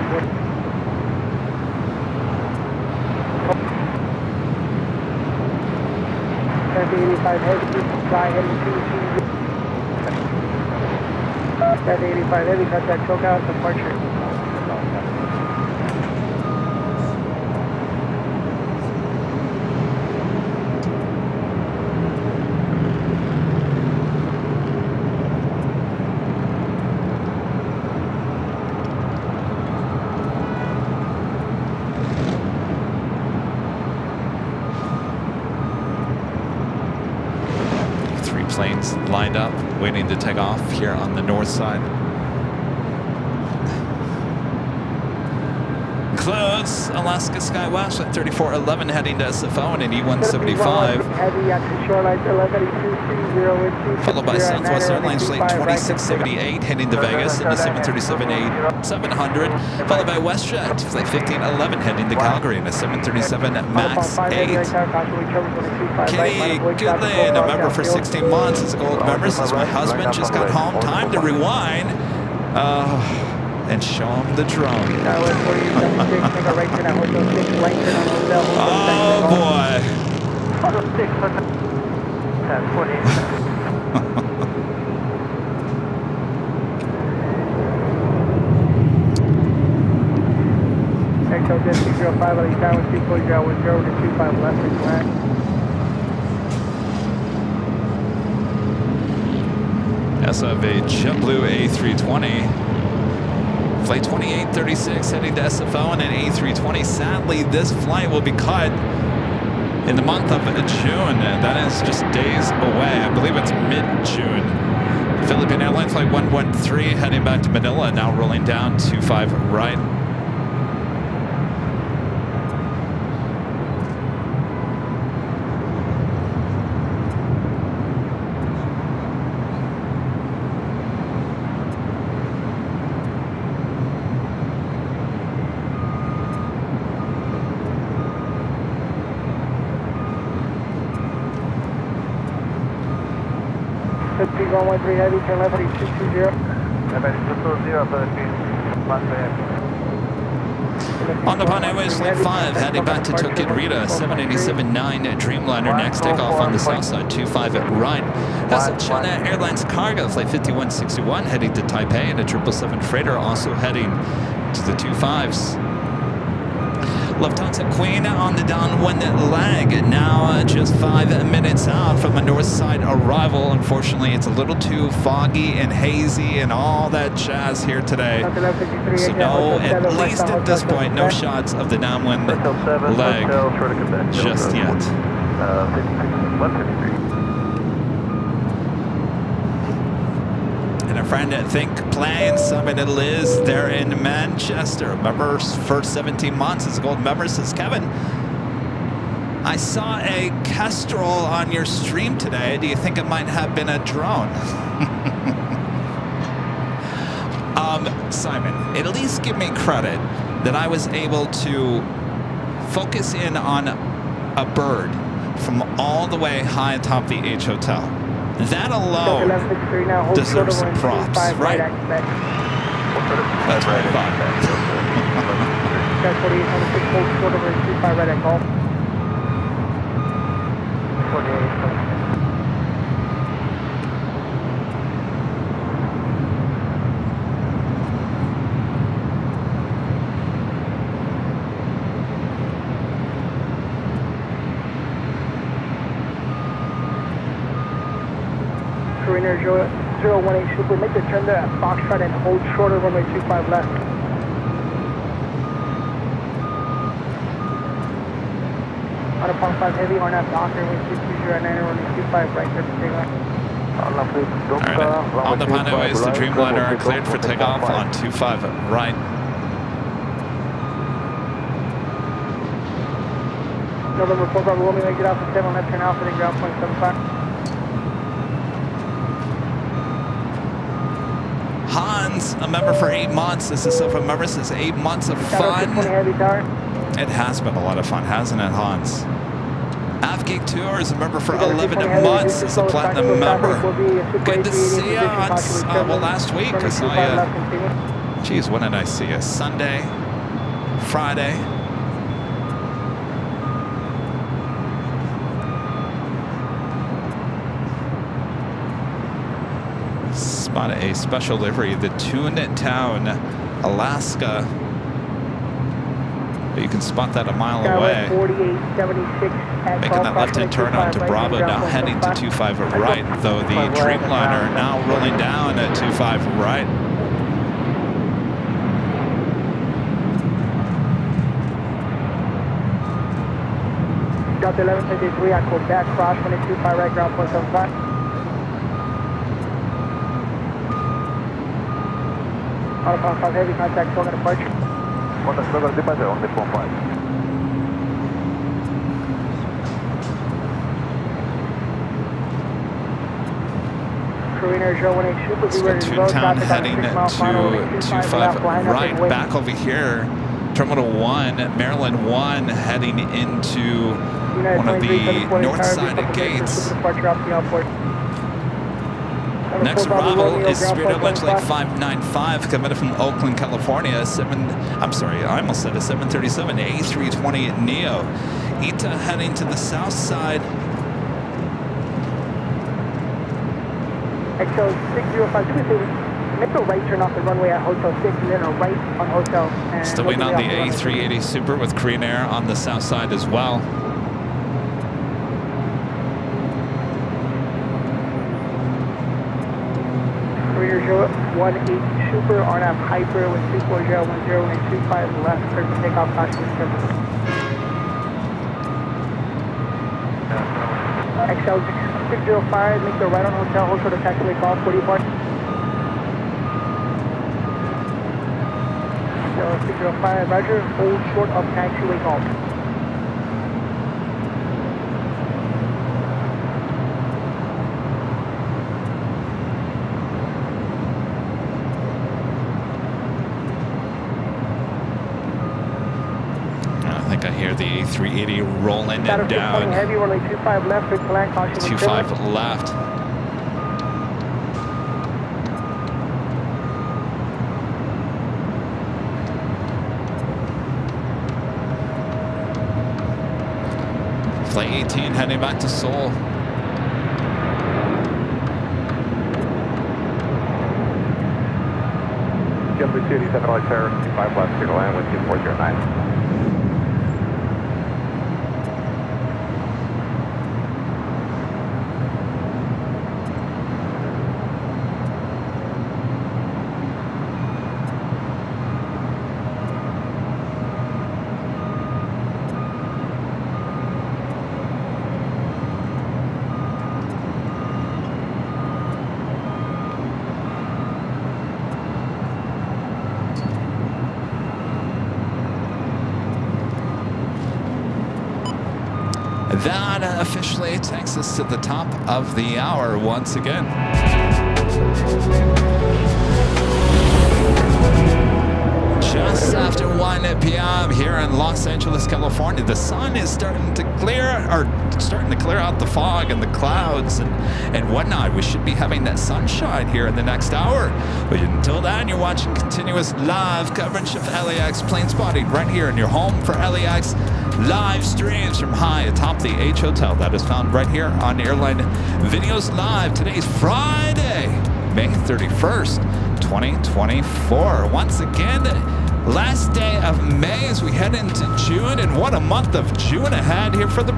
85 heavy, fly heading 2 85 heavy, contact choke out, departure. Planes lined up, waiting to take off here on the north side. close. Alaska Sky West at 3411 heading to SFO and an E175. Heavy at the shoreline 118230. Followed by Southwest Airlines Flight 2678 heading to Vegas in the 737-700. Followed by WestJet Flight 1511 heading to Calgary in the 737 MAX 8. Kitty Goodlin, a member for 16 months, is a gold member. Says my husband just got home. Time to rewind. And show him the drone. Oh boy. Echo 205 on the tower 240 to 25 left and correct. SF a JetBlue A320. Flight 2836 heading to SFO and an A320. Sadly, this flight will be cut in the month of June. That is just days away. I believe it's mid-June. Philippine Airlines Flight 113 heading back to Manila, now rolling down 25 right. Runway heavy, turn left at 220. On the Pan Airways Flight 5, heading back to Tokyo Rita, 787-9 Dreamliner, next takeoff on the south side, 25 at right. That's China Airlines Cargo, Flight 5161, heading to Taipei, and a 777 freighter also heading to the 25s. Lufthansa Queen on the downwind leg, now just 5 minutes out from a north side arrival. Unfortunately, it's a little too foggy and hazy and all that jazz here today. So no, at least at this point, no shots of the downwind leg just yet. And a friend at Think Plane Summit Liz there in Manchester. Members for 17 months as a gold member, says Kevin. I saw a kestrel on your stream today. Do you think it might have been a drone? Simon, at least give me credit that I was able to focus in on a bird from all the way high atop the H Hotel. That alone deserves some props, right? That's what I thought. Mariner 018 Super, make the turn to Foxtrot and hold shorter runway 25 left. On a Pong 5 heavy, on that Docker, wind 2209, runway 25 right there for takeoff. Alright, on the Pan Airways, the Dreamliner cleared for takeoff on 25 right. November 4 Bravo Romeo, exit Alpha 7 left turn Alpha, then ground point 75. Hans, a member for 8 months. This is from member says 8 months of fun. It has been a lot of fun, hasn't it, Hans? Avgeek Tours, a member for 11 months, is a platinum member. Good to see you on, well, last week I saw you. Geez, when did I see you? Sunday? Friday? Spotted a special livery, the Toontown, Alaska. But you can spot that a mile away. Making that left-hand turn onto Bravo, now heading to 25 right, though the Dreamliner now rolling down at 25 right. Delta 1153 on Quebec, cross 125 right, ground point 75. On a 5 heavy contact, 12 departure. Contact departure on 615. Korean Air 018 Super, Let's be go ready to go. Town Traffic on heading 6 mile final, to 25 25 left, line up right and wait. back over here. Terminal 1, Maryland 1 heading into one of the north side gates. Next arrival is Spirit Airlines Flight 595 coming in from Oakland, California. I almost said a 737 A320 Neo. ITA heading to the south side. XL 605, do me a favor, make a right turn off the runway at Hotel 6 and then a right on Hotel. And Still waiting on the A380 Super with Korean Air on the south side as well. Korean Air 018 Super, RNAV Hyper with 24010 and 25 left, clear for takeoff, caution is careful. XL 605, make the right on Hotel, hold short of taxiway call, 40 bar. XL 605, roger, hold short of taxiway call. I hear the A380 rolling Status and down. heavy, runway 25 left, big flag, caution. 25 left. Flight 18 heading back to Seoul. Jumping City, 7 Light Terror, 25 left, clear to land with 2409. That officially takes us to the top of the hour once again. Just after 1 p.m. here in Los Angeles, California, the sun is starting to clear out the fog and the clouds and whatnot. We should be having that sunshine here in the next hour. But until then, you're watching continuous live coverage of LAX plane spotting right here in your home for LAX live streams from high atop the H Hotel. That is found right here on Airline Videos Live. Today's Friday, May 31st, 2024. Once again, last day of May as we head into June, and what a month of June ahead here for the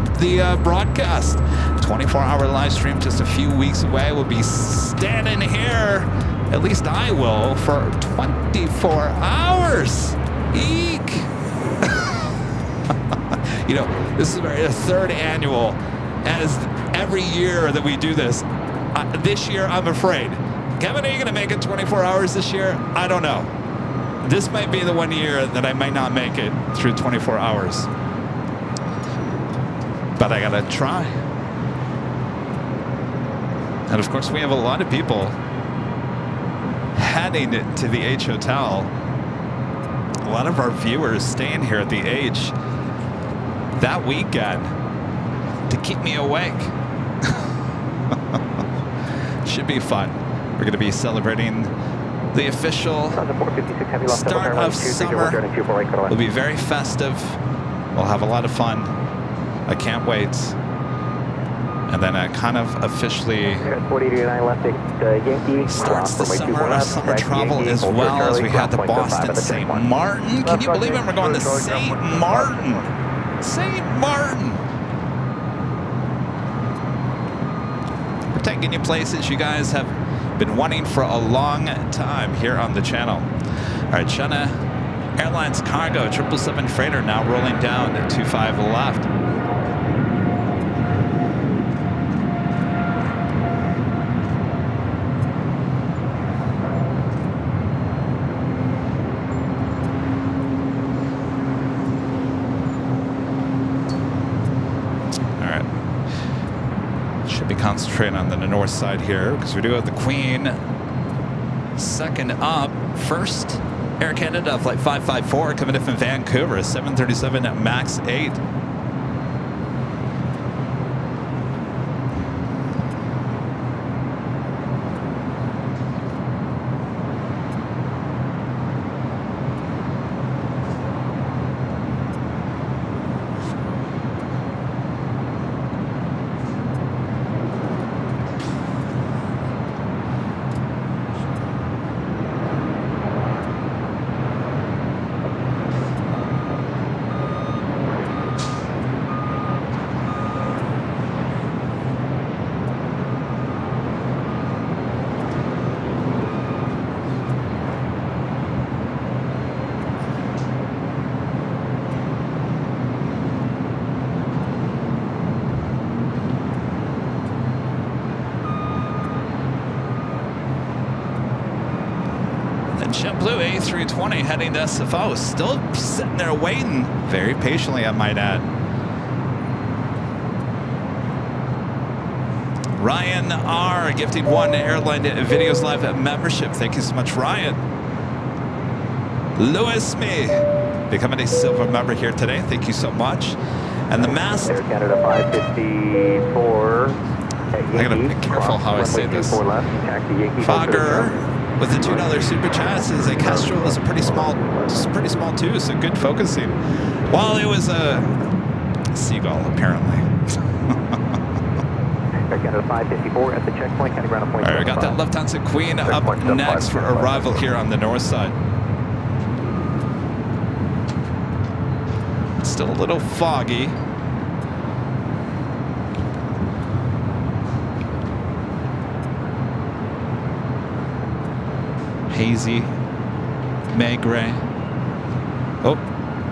broadcast. 24-hour live stream just a few weeks away. We'll be standing here, at least I will, for 24 hours. Eek! You know, this is our third annual, as every year that we do this. This year, I'm afraid. Kevin, are you going to make it 24 hours this year? I don't know. This might be the one year that I might not make it through 24 hours. But I got to try. And of course, we have a lot of people heading to the H Hotel. A lot of our viewers staying here at the H that weekend to keep me awake. Should be fun. We're going to be celebrating the official start of summer. It'll be very festive. We'll have a lot of fun. I can't wait. And then it kind of officially starts the summer of summer travel as well, as we had the Boston St. Martin. Can you believe it? We're going to St. Martin. St. Martin. We're taking you places you guys have been wanting for a long time here on the channel. All right, China Airlines Cargo 777 freighter now rolling down at 25 left. train on the north side here because we do have the Queen second up. First, Air Canada flight 554 coming in from Vancouver, 737 MAX 8. JetBlue A320 heading to SFO, still sitting there waiting very patiently, I might add. Ryan R. gifting 1 Airline Videos Live membership. Thank you so much, Ryan. Lewis Me becoming a silver member here today. Thank you so much. And the mast. Air Canada 554. I gotta be careful how I say this. Fogger with the $2 super chat says a Kestrel is a pretty small too, so good focusing. Well, it was a seagull apparently. Air Canada 554 at the checkpoint, county ground point. All right, we got that Lufthansa Queen up next for arrival here on the north side. It's still a little foggy. Hazy, May gray. Oh,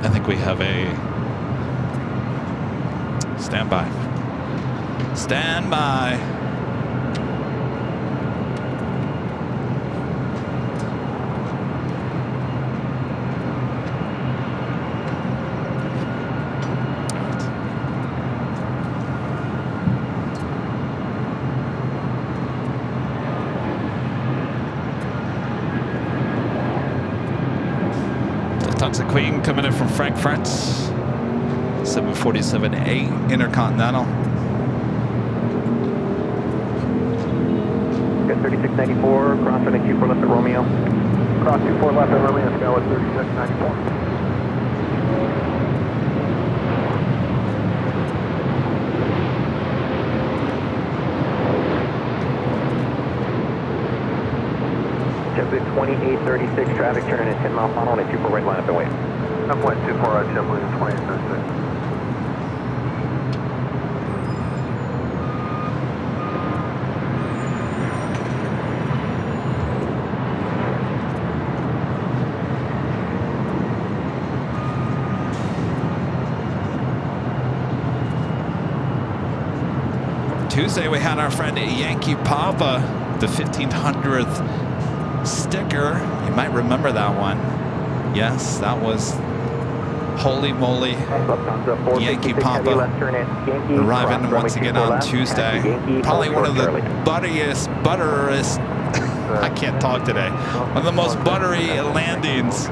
I think we have a standby. Standby. Lufthansa Queen coming in from Frankfurt. 747-8 Intercontinental. 3694, cross running 24 left at Romeo. Cross 24 left at Romeo, Skyline 3694. JetBlue 2836, traffic turning at 10 mile final on a 24 right line up and wait. 10.24 right, JetBlue 2836. Tuesday we had our friend Yankee Papa, the 1500th sticker. You might remember that one. Yes, that was holy moly. Yankee Papa arriving once again on Tuesday. Probably one of the butteriest, I can't talk today. One of the most buttery landings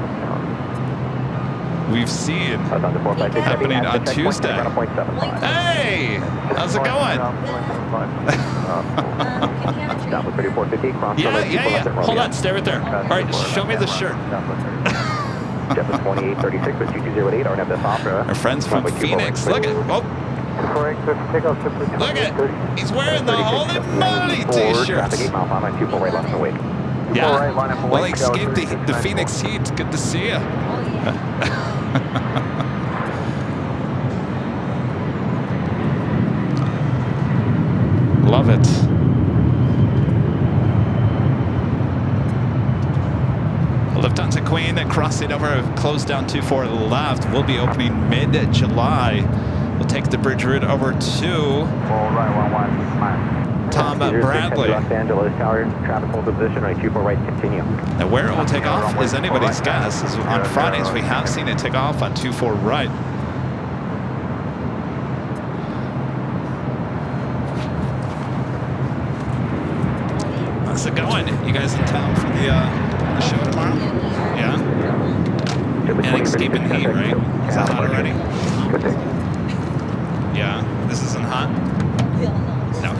we've seen happening on Tuesday. Hey, how's it going? Yeah. Hold on, stay right there. All right, show me the shirt. Our friends from Phoenix. Look at, look at, he's wearing the Holy Moly t-shirts. Yeah, well, he escaped the Phoenix heat. Good to see you. Love it. Lufthansa Queen crossing over, closed down 24 left. Will be opening mid-July. We'll take the bridge route over to Tom Bradley. Los Angeles Tower, traffic hold position on 24 right, continue. Now where it will take off is anybody's guess. On Fridays we have seen it take off on 24 right. How's it going? You guys in town for the show tomorrow? Yeah? And escaping heat, right? Is that hot already? Yeah? This isn't hot? No.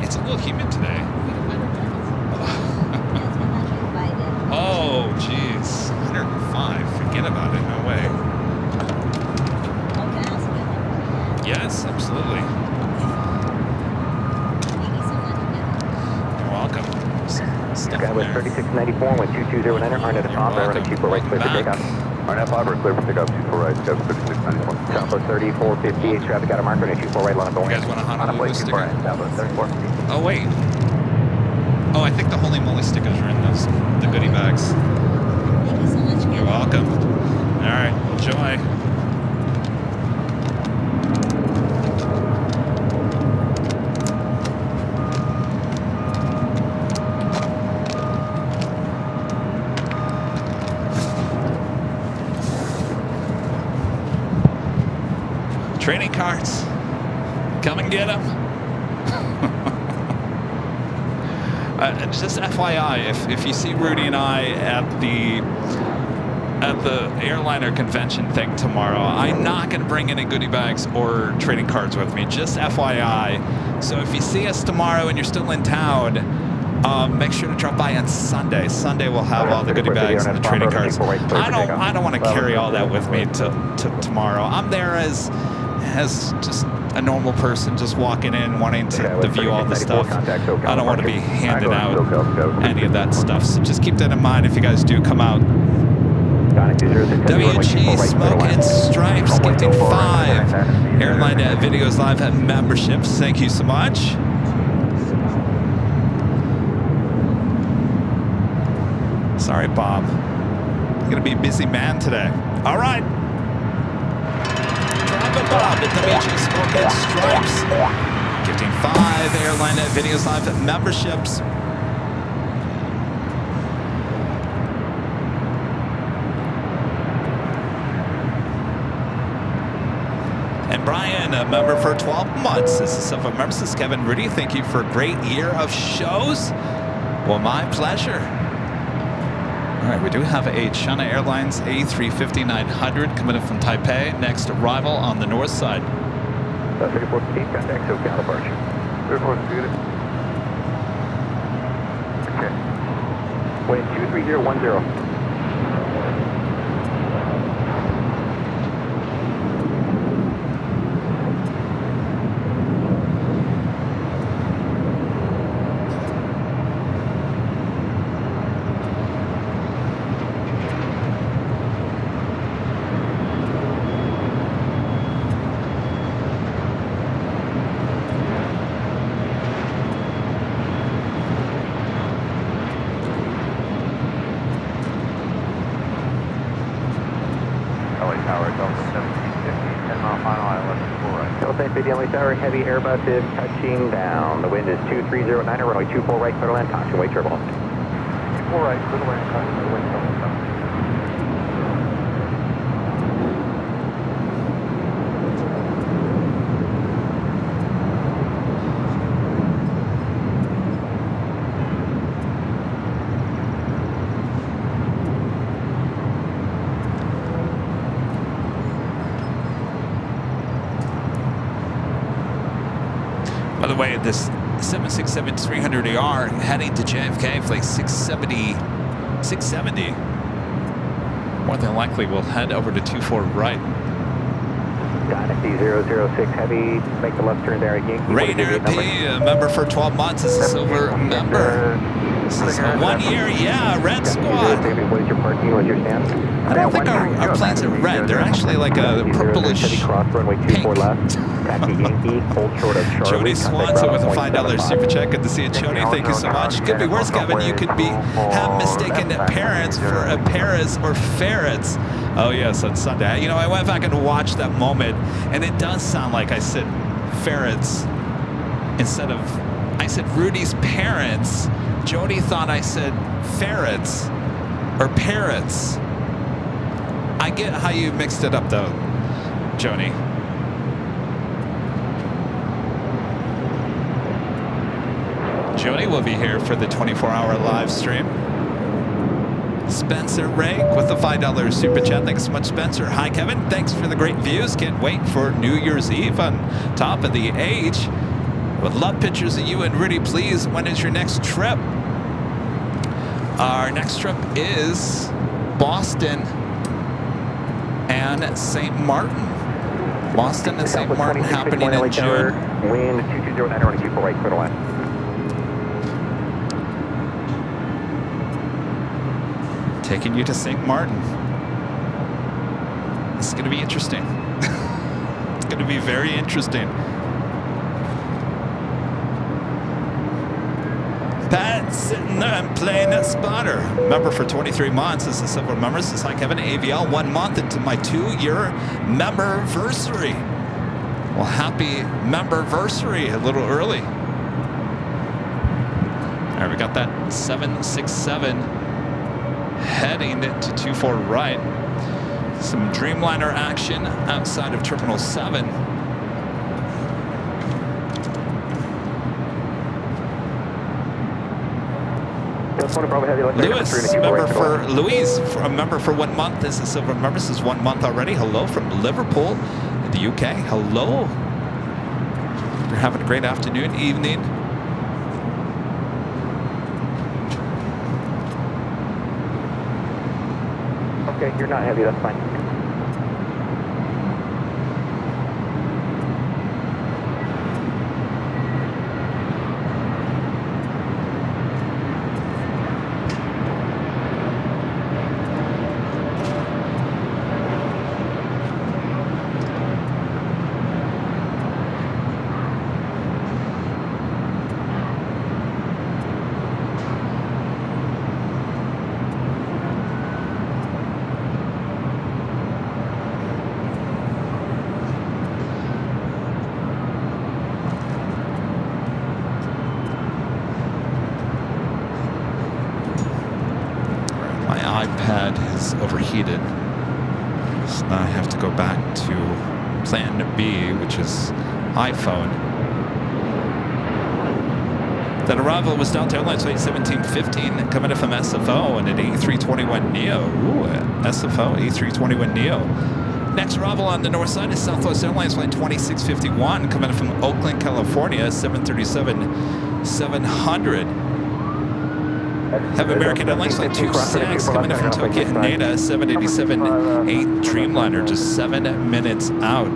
It's a little humid today. Oh, jeez. 105. Forget about it. No way. Yes, absolutely. You're welcome. Sky was 3694 with 2209, RNAV atop, runway 24 right, clear for takeoff. RNAV Opera, clear for takeoff, 24 right, Sky 3694. Southwest 3458, traffic out of marker, 24 right, line of You going. guys want a Honolulu sticker? Right, Southwest 34. Oh, wait. Oh, I think the Holy Moly stickers are in the goodie bags. Thank you so much, Kevin. You're welcome. All right, enjoy. Training carts. Come and get them. Just FYI, if you see Rudy and I at the airliner convention thing tomorrow, I'm not going to bring any goodie bags or trading cards with me. Just FYI. So if you see us tomorrow and you're still in town, make sure to drop by on Sunday. Sunday we'll have all the goodie bags and the trading cards. I don't want to carry all that with me to tomorrow. I'm there as just a normal person, just walking in, wanting to view all the stuff. I don't want to be handing out any of that stuff. So just keep that in mind if you guys do come out. WG Smoke and Stripes gifting 5 Airline Videos Live memberships. Thank you so much. Sorry, Bob. You're gonna be a busy man today. All right. Bob at WG Smoke and Stripes gifting 5 Airline Videos Live memberships. And Brian, a member for 12 months. This is some of members. This is Kevin. Rudy, thank you for a great year of shows. Well, my pleasure. All right, we do have a China Airlines A350-900 coming in from Taipei. Next arrival on the north side. 3415, contact SoCal departure. 3415. Okay. Wind 23010. Tower, heavy Airbus is touching down. The wind is 2309, runway 24 right, clear to land, caution, wait turbulence. 24 right, clear to land, caution, wait turbulence. By the way, this 767-300ER heading to JFK flight 670. More than likely, we'll head over to 24 right. Dynasty 006 heavy, make the left turn there at Yankee. Rainer P, a member for 12 months, is a silver member. This is 1 year, yeah, Red Squad. What is your parking? What's your stand? I don't think our planes are red. They're actually like a purplish pink. Jody Swanson with a $5 super check. Good to see you, Jody. Thank you so much. Could be worse, Kevin. You could have mistaken parents for a Paris or ferrets. Oh, yes, on Sunday. You know, I went back and watched that moment, and it does sound like I said ferrets instead of, I said Rudy's parents. Jody thought I said ferrets or parrots. I get how you mixed it up, though, Joni. Jody will be here for the 24-hour live stream. Spencer Rake with the $5 super chat. Thanks so much, Spencer. Hi, Kevin. Thanks for the great views. Can't wait for New Year's Eve on top of the H. Would love pictures of you and Rudy, please. When is your next trip? Our next trip is Boston and St. Martin. Boston and St. Martin happening in June. Wind 220 right, clear to land. Taking you to St. Martin. This is going to be interesting. It's going to be very interesting. Pat sitting there and playing a spotter. Member for 23 months. This is several members. This is Hi Kevin, AVL, 1 month into my 2-year memberversary. Well, happy memberversary a little early. All right, we got that 767 heading to 24 right. Some Dreamliner action outside of Terminal 7. Lewis, Louise, a member for 1 month. This is silver member. This is 1 month already. Hello from Liverpool, in the UK. Hello. You're having a great afternoon, evening. Okay, you're not heavy, that's fine. Overheated. So now I have to go back to Plan B, which is iPhone. That arrival was Delta Airlines flight 1715 coming in from SFO and an A321neo. Ooh, SFO A321neo. Next arrival on the north side is Southwest Airlines flight 2651 coming in from Oakland, California, 737-700. Have American Airlines flight 26 coming in from Tokyo Haneda, 787-8 Dreamliner, just 7 minutes out.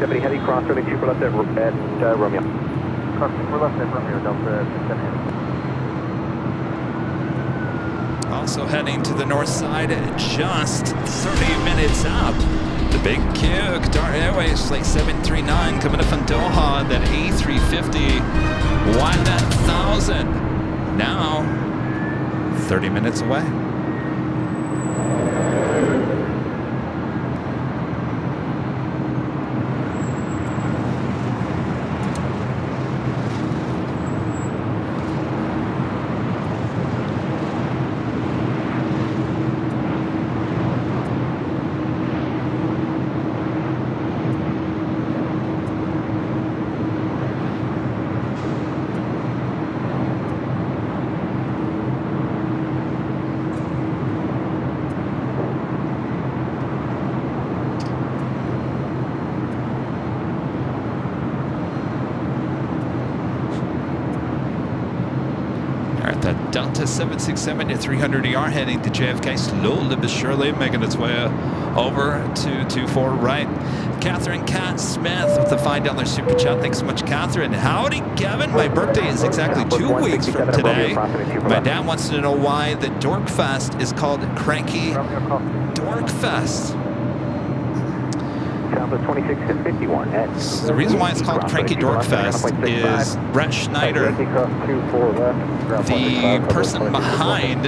Heavy cross running super left at Romeo. Cross super left at Romeo, Delta. Also heading to the north side, just 30 minutes up. The big Q, Qatar Airways flight 739 coming up from Doha, that A350 1000. Now 30 minutes away. Delta 767 to 300ER heading to JFK, slowly but surely making its way over to 24 right. Catherine Cat Smith with the $5 super chat. Thanks so much, Catherine. Howdy, Kevin. My birthday is exactly 2 weeks from today. My dad wants to know why the Dorkfest is called Cranky Dorkfest. Southwest 26 to 51. So the reason why it's called Cranky Dorkfest is Brett Schneider, the person behind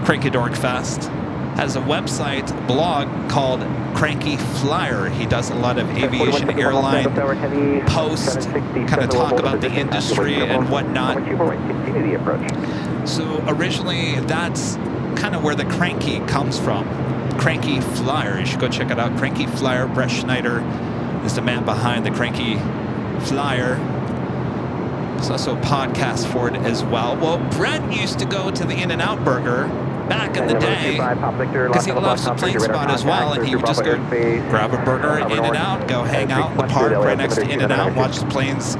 Cranky Dorkfest, has a website blog called Cranky Flyer. He does a lot of aviation airline posts, kind of talk about the industry and whatnot. So originally, that's kind of where the Cranky comes from. Cranky Flyer. You should go check it out. Cranky Flyer. Brett Schneider is the man behind the Cranky Flyer. There's also a podcast for it as well. Well, Brett used to go to the In-N-Out Burger back in the day because he loves the plane spot as well, and he would just go grab a burger at In-N-Out, go hang out in the park right next to In-N-Out, watch the planes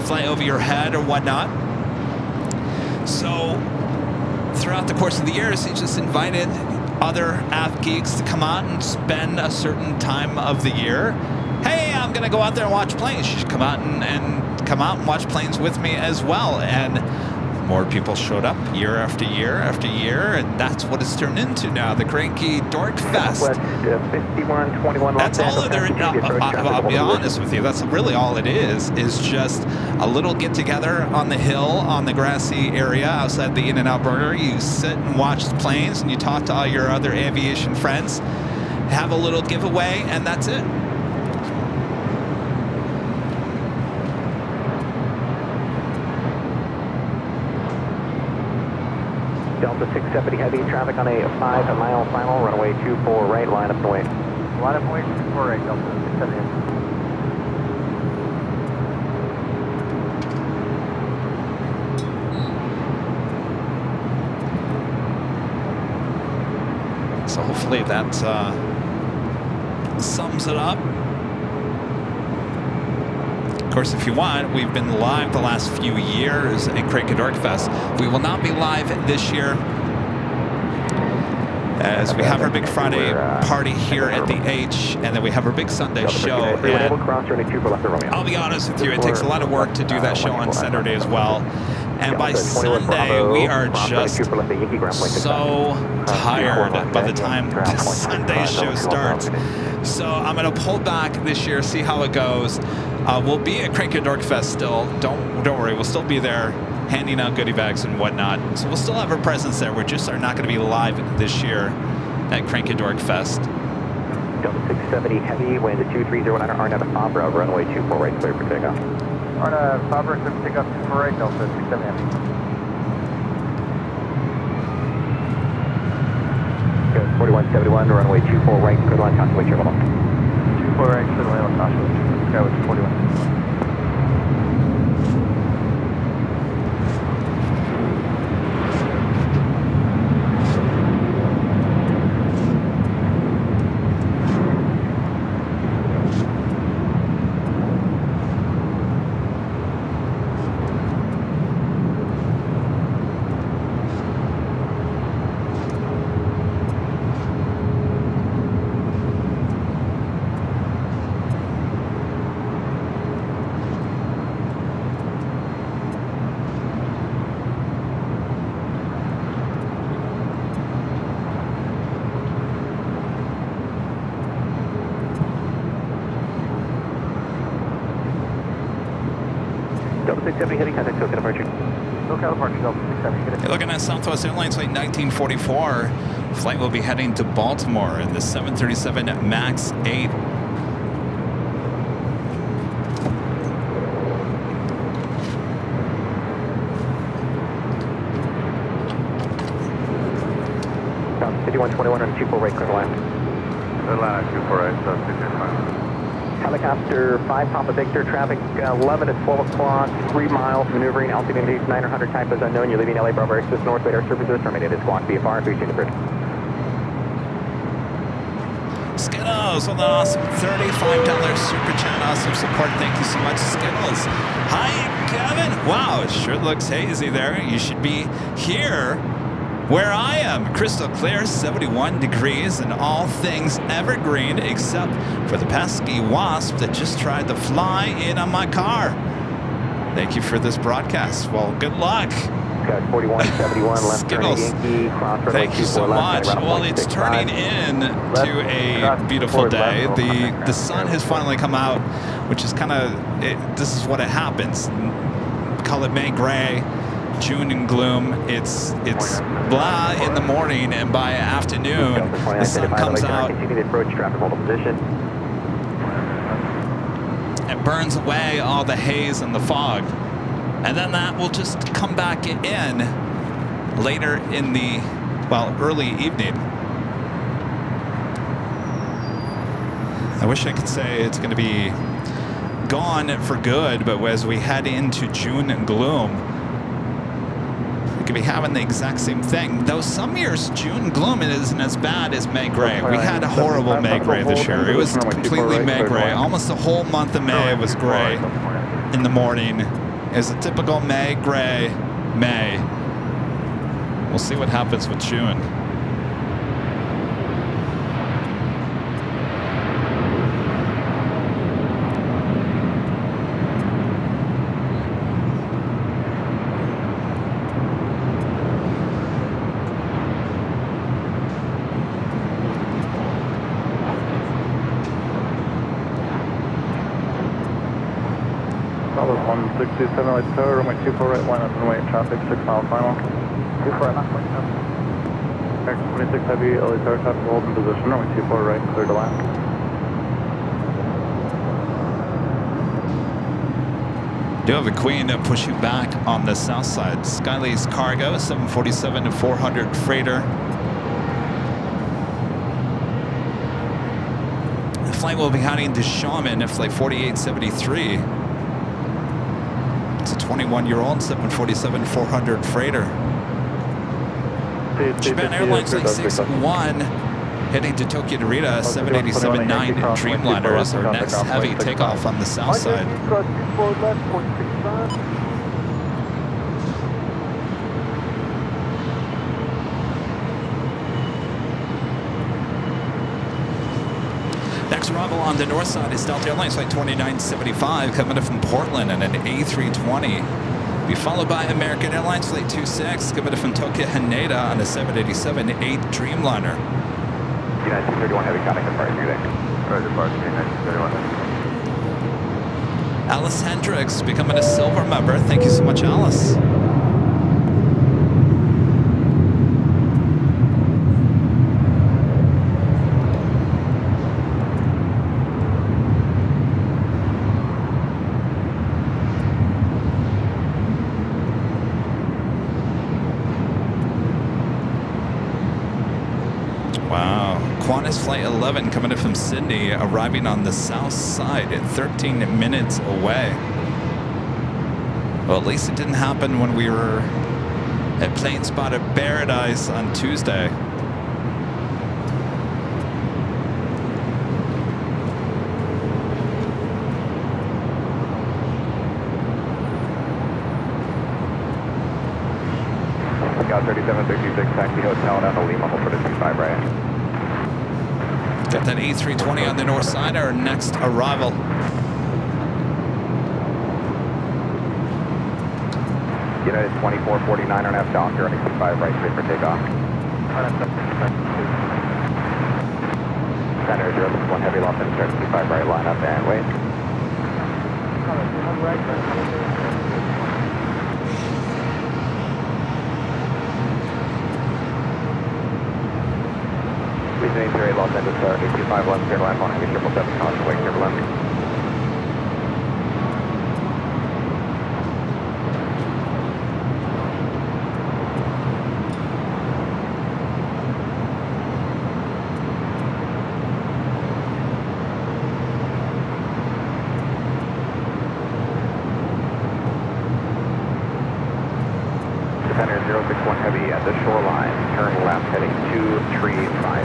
fly over your head or whatnot. So throughout the course of the years, he just invited other av geeks to come out and spend a certain time of the year. Hey, I'm gonna go out there and watch planes. You should come out and watch planes with me as well. And more people showed up year after year after year, and that's what it's turned into now, the Cranky Dorkfest. That's all there is. I'll be honest with you, that's really all it is just a little get-together on the hill, on the grassy area outside the In-N-Out Burger. You sit and watch the planes, and you talk to all your other aviation friends, have a little giveaway, and that's it. Delta 670 heavy, traffic on a 5-mile final, runway 24 right, line up and away. Line up and away, 24 right, Delta 670. So hopefully that sums it up. Of course, if you want, we've been live the last few years at Cranky Dorkfest. We will not be live this year as we have our big Friday party here at the H, and then we have our big Sunday show. And I'll be honest with you, it takes a lot of work to do that show on Saturday as well. And by Sunday, we are just so tired by the time the Sunday show starts. So I'm going to pull back this year, see how it goes. We'll be at Cranky Dorkfest still. Don't worry, we'll still be there handing out goodie bags and whatnot. So we'll still have our presence there. We just are not going to be live this year at Cranky Dorkfest. Delta 670 heavy, wind at 2309, RNAV Opera, runway 24 right, clear for takeoff. RNAV Opera, clear for takeoff, 24 right, Delta 670 heavy. Good, 4171, runway 24 right, clear line, contact travel. 24 right, clear line, contact. Sky with 41. Delta 670 heavy, contact SoCal departure. SoCal departure, Delta 670. You're looking at Southwest Airlines flight 1944. Flight will be heading to Baltimore in the 737 MAX 8. Down 5121 on 24 right, clear line. Atlanta 24 right, so 665. Helicopter 5 Papa Victor, traffic 11 at 12 o'clock, 3 miles, maneuvering, altitude 900, type is unknown. You're leaving LA Bravo Access North radar services, terminated squawk VFR, appreciate the bridge. Skittles with an awesome $35 super chat. Awesome support. Thank you so much, Skittles. Hi, Kevin. Wow, it sure looks hazy there. You should be here where I am. Crystal clear, 71 degrees, and all things evergreen except for the pesky wasp that just tried to fly in on my car. Thank you for this broadcast. Well, good luck. Got 4171 left Skittles. Yankee, cross runway Thank you so much. Well, it's turning in to a beautiful day. The sun has finally come out, which is kind of, this is what it happens. Call it May gray. June and gloom. It's blah in the morning, and by afternoon, the sun comes out. Continue to approach traffic, hold position. It burns away all the haze and the fog. And then that will just come back in later in the, well, early evening. I wish I could say it's going to be gone for good, but as we head into June and gloom, we could be having the exact same thing. Though some years, June gloom isn't as bad as May gray. We had a horrible May gray this year. It was completely May gray. Almost the whole month of May was gray in the morning. It was a typical May gray May. We'll see what happens with June. Solid 167 light tower, runway 24 right, line up runway traffic, 6 mile final. 24 right, left, 26 heavy, LA tower traffic, hold in position, runway 24 right, clear to land. Do have a Queen to push you back on the south side. Skylee's cargo, 747-400 freighter. The flight will be heading to Shaman at flight 4873. It's a 21-year-old 747-400 freighter. Japan Airlines Flight 61 heading to Tokyo Narita, 787-9 Dreamliner is our next heavy takeoff on the south side. Next arrival on the north side is Delta Airlines Flight 2975 coming in from Portland and an A320. Be followed by American Airlines Flight 26 coming in from Tokyo Haneda on a 787-8 Dreamliner. United 231 heavy contact departure today. Roger, departure, United 231. Alice Hendricks becoming a silver member. Thank you so much, Alice. Qantas Flight 11 coming in from Sydney, arriving on the south side at 13 minutes away. Well, at least it didn't happen when we were at Plane Spotted Paradise on Tuesday. Scout 3766, taxi hotel down to Lima, hold for the 25 right. Got that A320 on the north side, our next arrival. United 2449 on F down, running 25 right, clear for takeoff. Center 061 heavy Los Angeles, 25 right, line up and wait. Please maintain Los Angeles, 825 left, clear to land, 777, caution, wait, clear to land. Defender 061 heavy at the shoreline, turn left heading 235.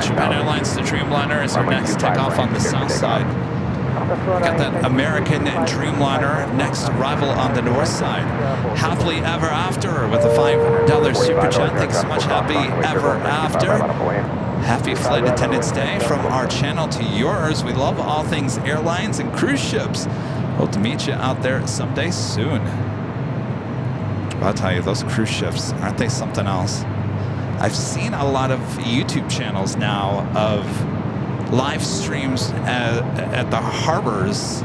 Japan Airlines, the Dreamliner is our next takeoff on the south side. Got that American Dreamliner next arrival on the north side. Happily ever after with a $5 super chat. Thanks so much, happy ever after. Happy Flight Attendants Day from our channel to yours. We love all things airlines and cruise ships. Hope to meet you out there someday soon. I'll tell you, those cruise ships, aren't they something else? I've seen a lot of YouTube channels now of live streams at the harbors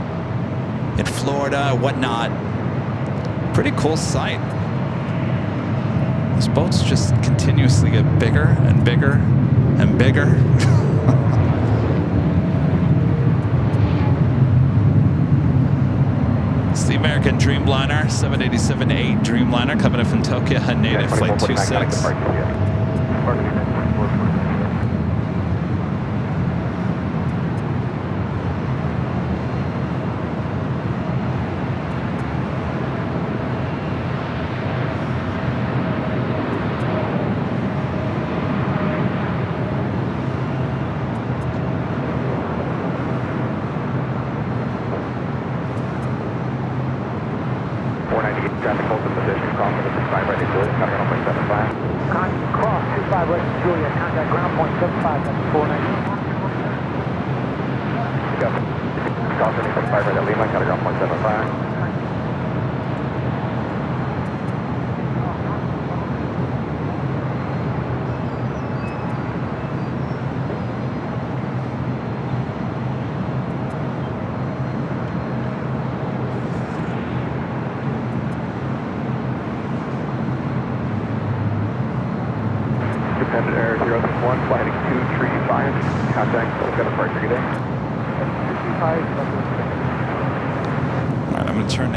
in Florida, whatnot, Pretty cool sight. These boats just continuously get bigger and bigger and bigger. It's the American Dreamliner, 787-8 Dreamliner coming in from Tokyo, Haneda, flight 26.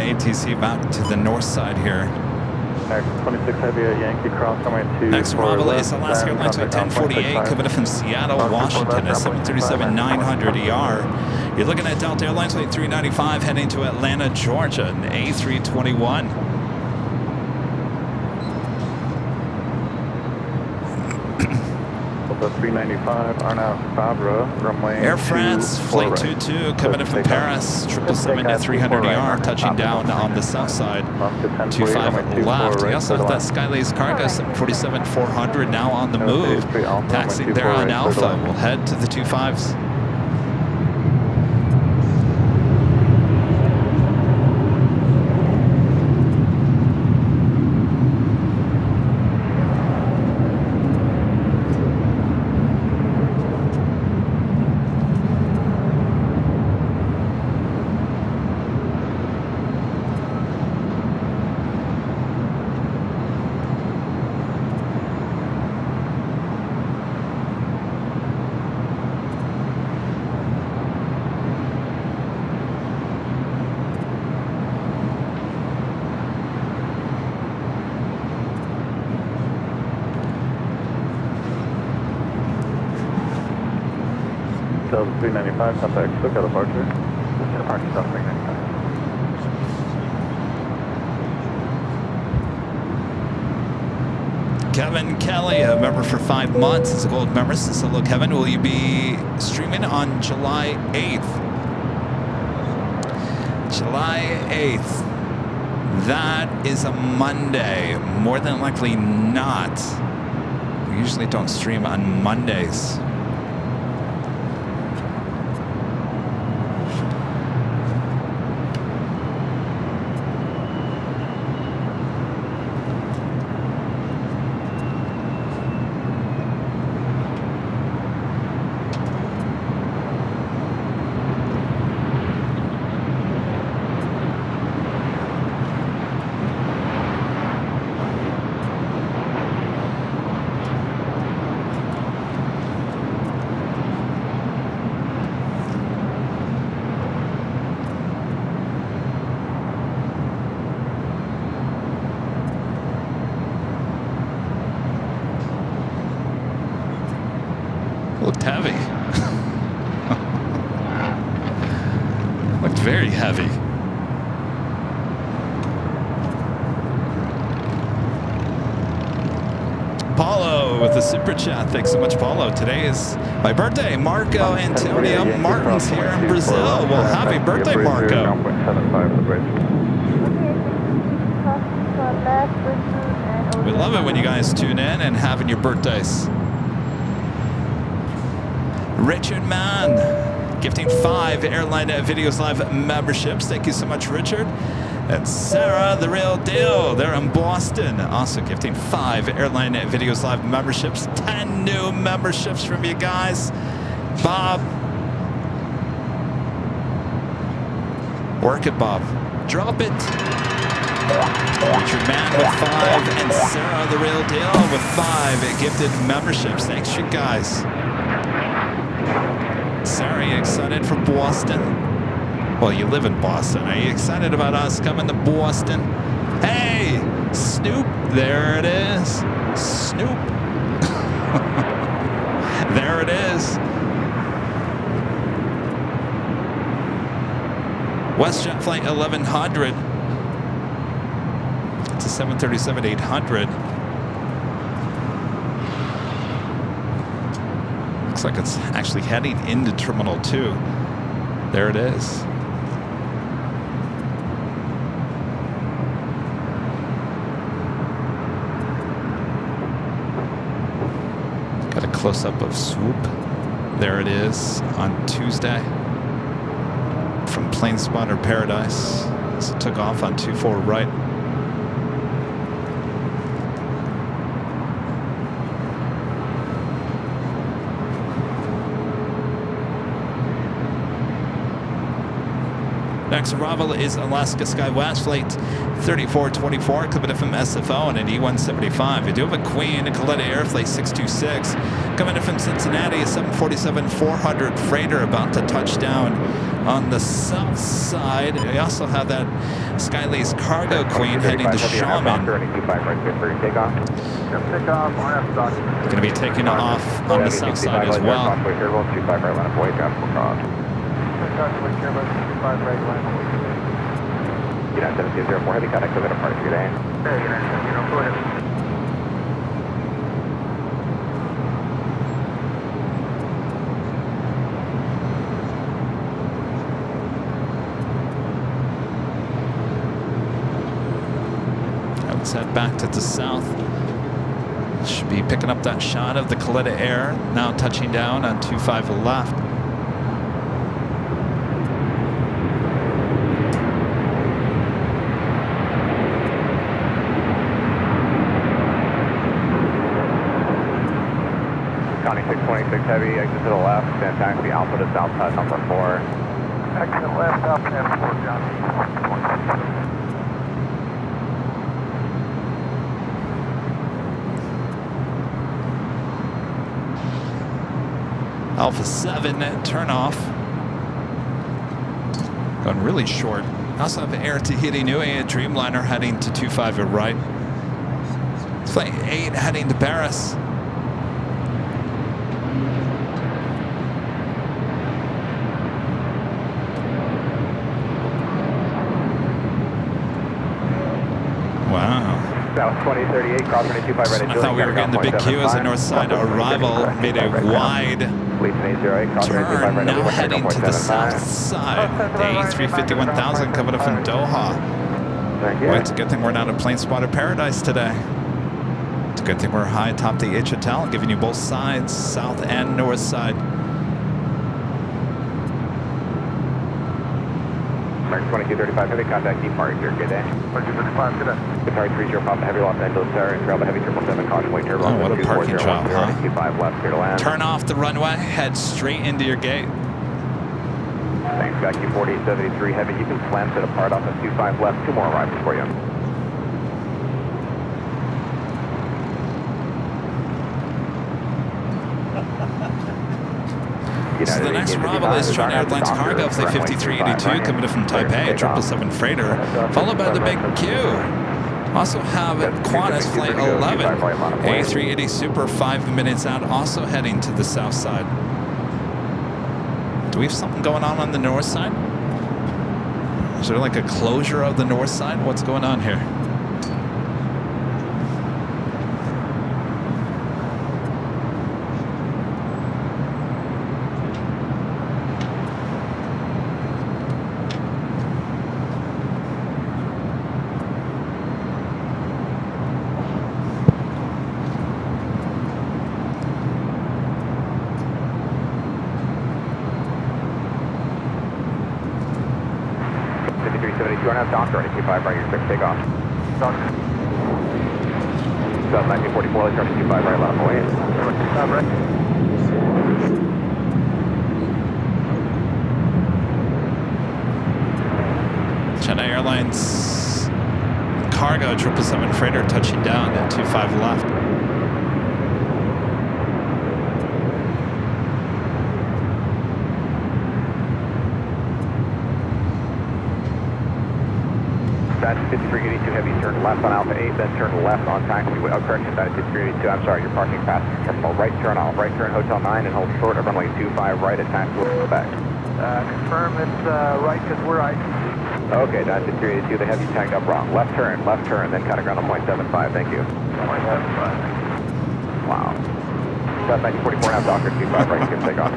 ATC back to the north side here. 26 Heavy at Yankee Cross, runway 2. Next arrival is Alaska Airlines flight 1048 coming in from Seattle, Washington at 737-900 ER. You're looking at Delta Airlines flight 395 heading to Atlanta, Georgia, an A321. Delta 395, Arnav Fabra, runway Air France flight 22 coming in from Paris, 777-300 ER, touching down on the south side, 25 left. We also have that Skylace Cargo 747-400 now on the move, taxiing there on Alpha. We'll head to the 25s. Delta 395, contact Stuka departure. Departure Delta 395. Kevin Kelly, a member for 5 months, is a gold member. Says, hello, Kevin. Will you be streaming on July 8th? July 8th. That is a Monday. More than likely not. We usually don't stream on Mondays. Looked heavy. Looked very heavy. Paulo with the super chat. Thanks so much, Paulo. Today is my birthday. Marco Antonio Martins here in Brazil. Well, happy birthday, Marco. We love it when you guys tune in and having your birthdays. Richard Mann, gifting 5 Airline Videos Live memberships. Thank you so much, Richard. And Sarah, the real deal, they're in Boston. Also gifting 5 Airline Videos Live memberships. 10 new memberships from you guys. Bob. Work it, Bob. Drop it. Richard Mann with 5, and Sarah the real deal with 5 gifted memberships. Thanks, you guys. Sarah, you excited for Boston? Well, you live in Boston. Are you excited about us coming to Boston? Hey, Snoop. There it is. Snoop. There it is. WestJet flight 1100. It's a 737-800. Looks like it's actually heading into Terminal 2. There it is. Got a close-up of Swoop. There it is on Tuesday from Plane Spotter Paradise. So it took off on 24 right. Next arrival is Alaska SkyWest Flight 3424, coming in from SFO and an E175. We do have a Queen, a Coletta Air Flight 626, coming in from Cincinnati, a 747-400 freighter about to touch down on the south side. We also have that Skylace Cargo Queen heading to Shaman. Going to be taking off on the south side as well. United 704 heavy contact with a departure today. Let's head back to the south. Should be picking up that shot of the Coletta Air, now touching down on 25 left. County 626 heavy, exit to the left, and taxi Alpha to south side number 4. Exit left, Alpha and 4, John. Alpha 7, turn off. Going really short. Also have Air Tahiti Nui, a Dreamliner heading to 25 at right. Flight 8 heading to Paris. Wow. South 2038, cross 25 right. I thought we were getting the big Q as the north side arrival. Made a wide turn, now heading to the south side. The A350-1000 coming up from Doha. Well, it's a good thing we're not at Plane Spotter Paradise today. It's a good thing we're high atop the H Hotel, giving you both sides, south and north side. 2235 heavy contact, departure, good day. 2235, good day. Guitar 30 Papa Heavy Los Angeles, Sarah, and Trail Heavy 777, caution weight turbo. Oh, what a parking job, huh? 25 left, clear to land. Turn off the runway, head straight into your gate. Thanks, got you 4873 heavy. You can slam to depart off of 25 left, 2 more arrivals for you. So the next arrival is China Airlines Cargo Flight 5382 coming in from Taipei, a 777 freighter, followed by the big Q. Also have Qantas Flight 11, A380 Super 5 minutes out, also heading to the south side. Do we have something going on the north side? Is there like a closure of the north side? What's going on here? Doctor, 25 right, your 6 takeoff. Doctor. South 1944, let's start 25 right, left away. 25 right. China Airlines cargo, 777 freighter touching down at 25 left. That's 5382 heavy, turn left on Alpha 8, then turn left on taxiway. Oh, correction, that is 5382. I'm sorry, you're parking past terminal. Right turn off, right turn Hotel 9 and hold short of runway 25 right at taxiway back. Confirm it's right because we're ITC. Okay, that's 5382. They have you tagged up wrong. Left turn, then cut ground on 0.75. Thank you. 0.75. Wow. That's 1944 now, Docker 25 right, good takeoff.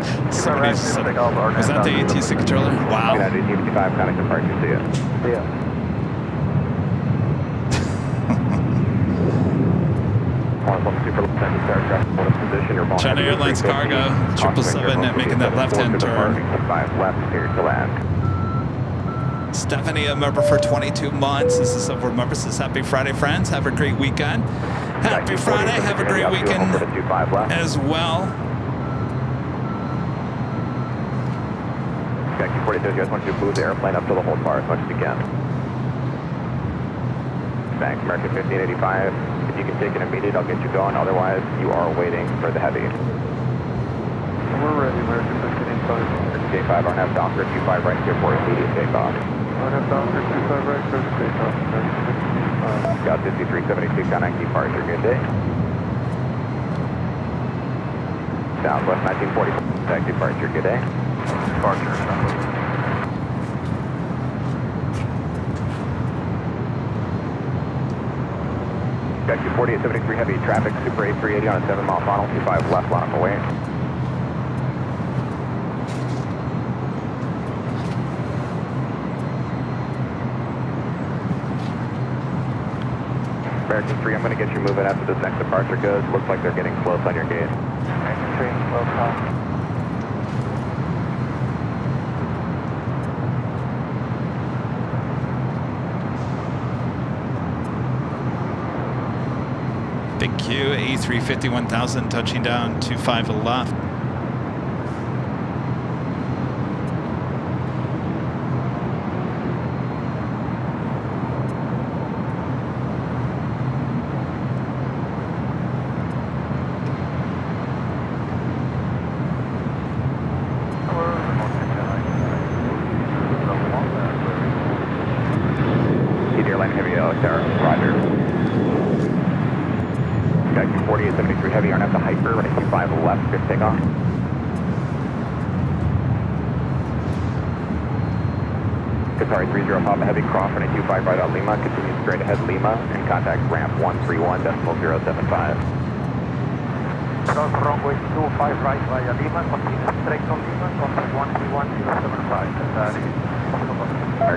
Was that the ATC controller? Wow. United 55, contact departure, see ya. See ya. China Airlines cargo, 777 making that left-hand turn. Stephanie, a member for 22 months. This is over members. This is Happy Friday, friends. Have a great weekend. Happy Friday. Have a great weekend as well. Jackie 42, I just want you to move the airplane up to the hold bar as much as you can. Thanks, American 1585. If you can take an immediate, I'll get you going. Otherwise, you are waiting for the heavy. We're ready, American 1585. J5, RNF Docker 25 right here for immediate takeoff. RNF Docker 25 right for takeoff. Got 5372, contact departure. Good day. Southwest 1940, contact departure. Good day. Departure. Jackie 4873 heavy traffic, Super 8380 on a 7-mile funnel, 25 left, line up away. American 3, I'm going to get you moving after this next departure goes. Looks like they're getting close on your gate. American 3, close call. Big Q, A350 1000 touching down 25 left. Airline heavy, Sarah, Roger. Jackie 4873 heavy, RNF to hyper, running 25 left, good takeoff. Qatari 30 Papa heavy, cross running 25 right on Lima, continue straight ahead Lima, and contact ramp 131.075. Cross runway 25 right via Lima, continue straight on Lima, contact 131.075.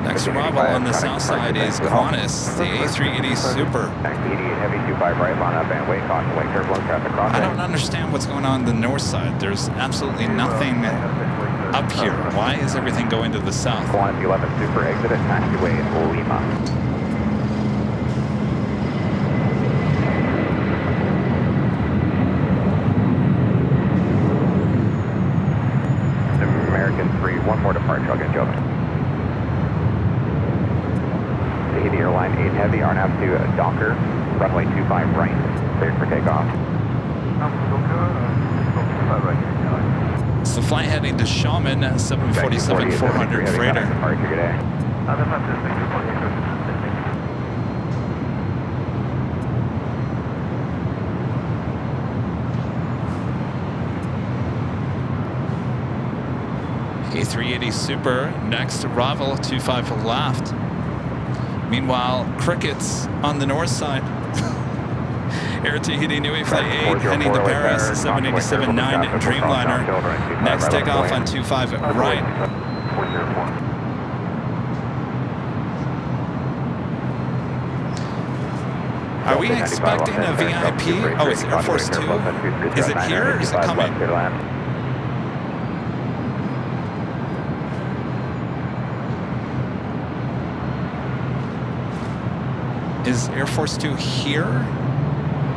Next arrival on the south side is Qantas, the A380 Super. 88 heavy, 25 right, line up and wait, caution, wait, turbulence, traffic crossing. I don't understand what's going on the north side. There's absolutely nothing up here. Why is everything going to the south? Qantas 11 Super, exit at taxiway in Lima. American 3, one more departure, I'll get you open. Tahiti Airline 8 heavy, RNAV to Docker, runway 25 right, cleared for takeoff. It's the flight heading to Shaman, 747-400 freighter. Departure, good day. A380 Super, next arrival, 25 left. Meanwhile, crickets on the north side. Air Tahiti Nui Flight 8 heading to Paris, 787-9 Dreamliner. Next takeoff on 25 right. Are we expecting a VIP? Oh, it's Air Force 2. Is it here or is it coming? Is Air Force 2 here?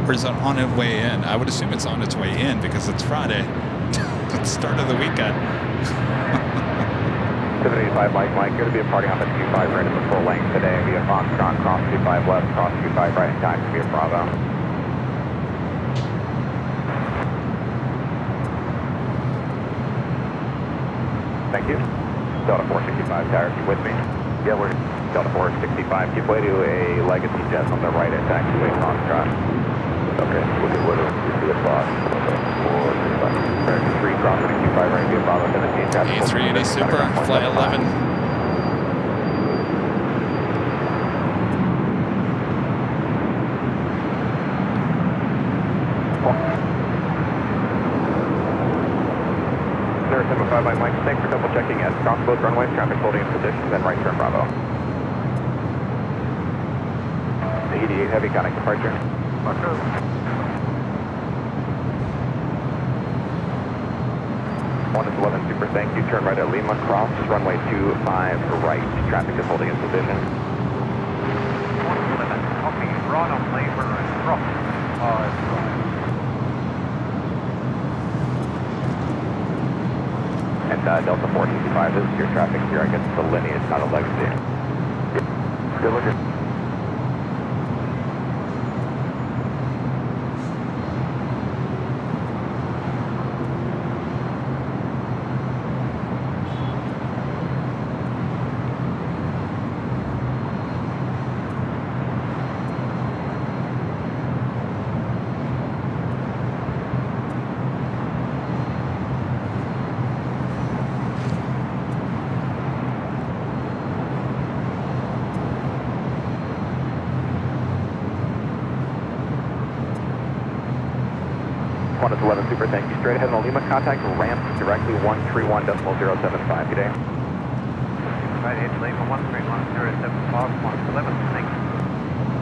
Or is it on its way in? I would assume it's on its way in because it's Friday. It's the start of the weekend. 785 Mike, going to be a party on the 25 right in the full length today via Foxtrot, cross 25 left, cross 25 right, and taxi via Bravo. Thank you. Delta 465 Tower, you with me? Yeah, we're Delta 465, keep way to a Legacy Jet on the right at taxiway Foxtrot. okay. What do we see the box? 3 cross 25 right via Bravo 17. A380 Super, flight 11. There, 75 by Mike. Thanks for double checking at cross both runways, traffic holding in position, then right turn Bravo. The 88 Heavy connect departure. One is 11 Super, thank you. Turn right at Lima, cross runway 25 right. Traffic is holding in position. 111, copy. Run on labor and cross 5 right. And Delta 465, this is your traffic here. I guess it's a lineage, not a legacy. Good looking. One is 11 Super, thank you. Straight ahead on Lima, contact ramp directly 131.075 today. Right, it's Lima 131.075, 111, thank you.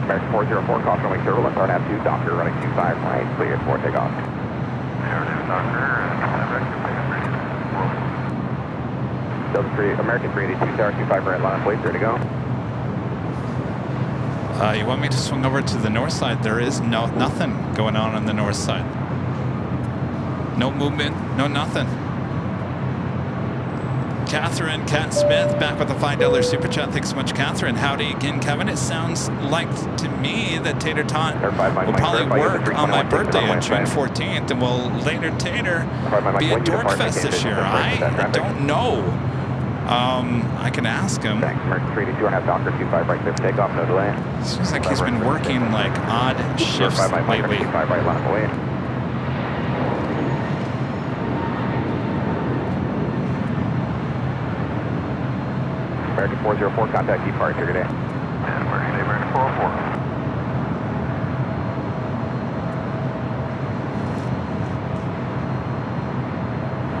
American 404, caution runway 0, left RNAV 2, Docker running 25 right, clear for takeoff. Airline Docker, Delta 3, American 382, Tower 25 right, line up, wait, ready to go. You want me to swing over to the north side? There is nothing going on the north side. No movement, no nothing. Catherine, Cat Smith, back with a $5 super chat. Thanks so much, Catherine. Howdy again, Kevin. It sounds like to me that Tater Tot will probably work on my birthday on June 14th, and will later Tater be at Dorkfest this year. I don't know. I can ask him. Thanks, American 382, and have Docker 25 right, clear for takeoff, no delay. Seems like he's been working like odd shifts lately. 25 right, line up, away. American 404, contact departure today. And we're in American 404.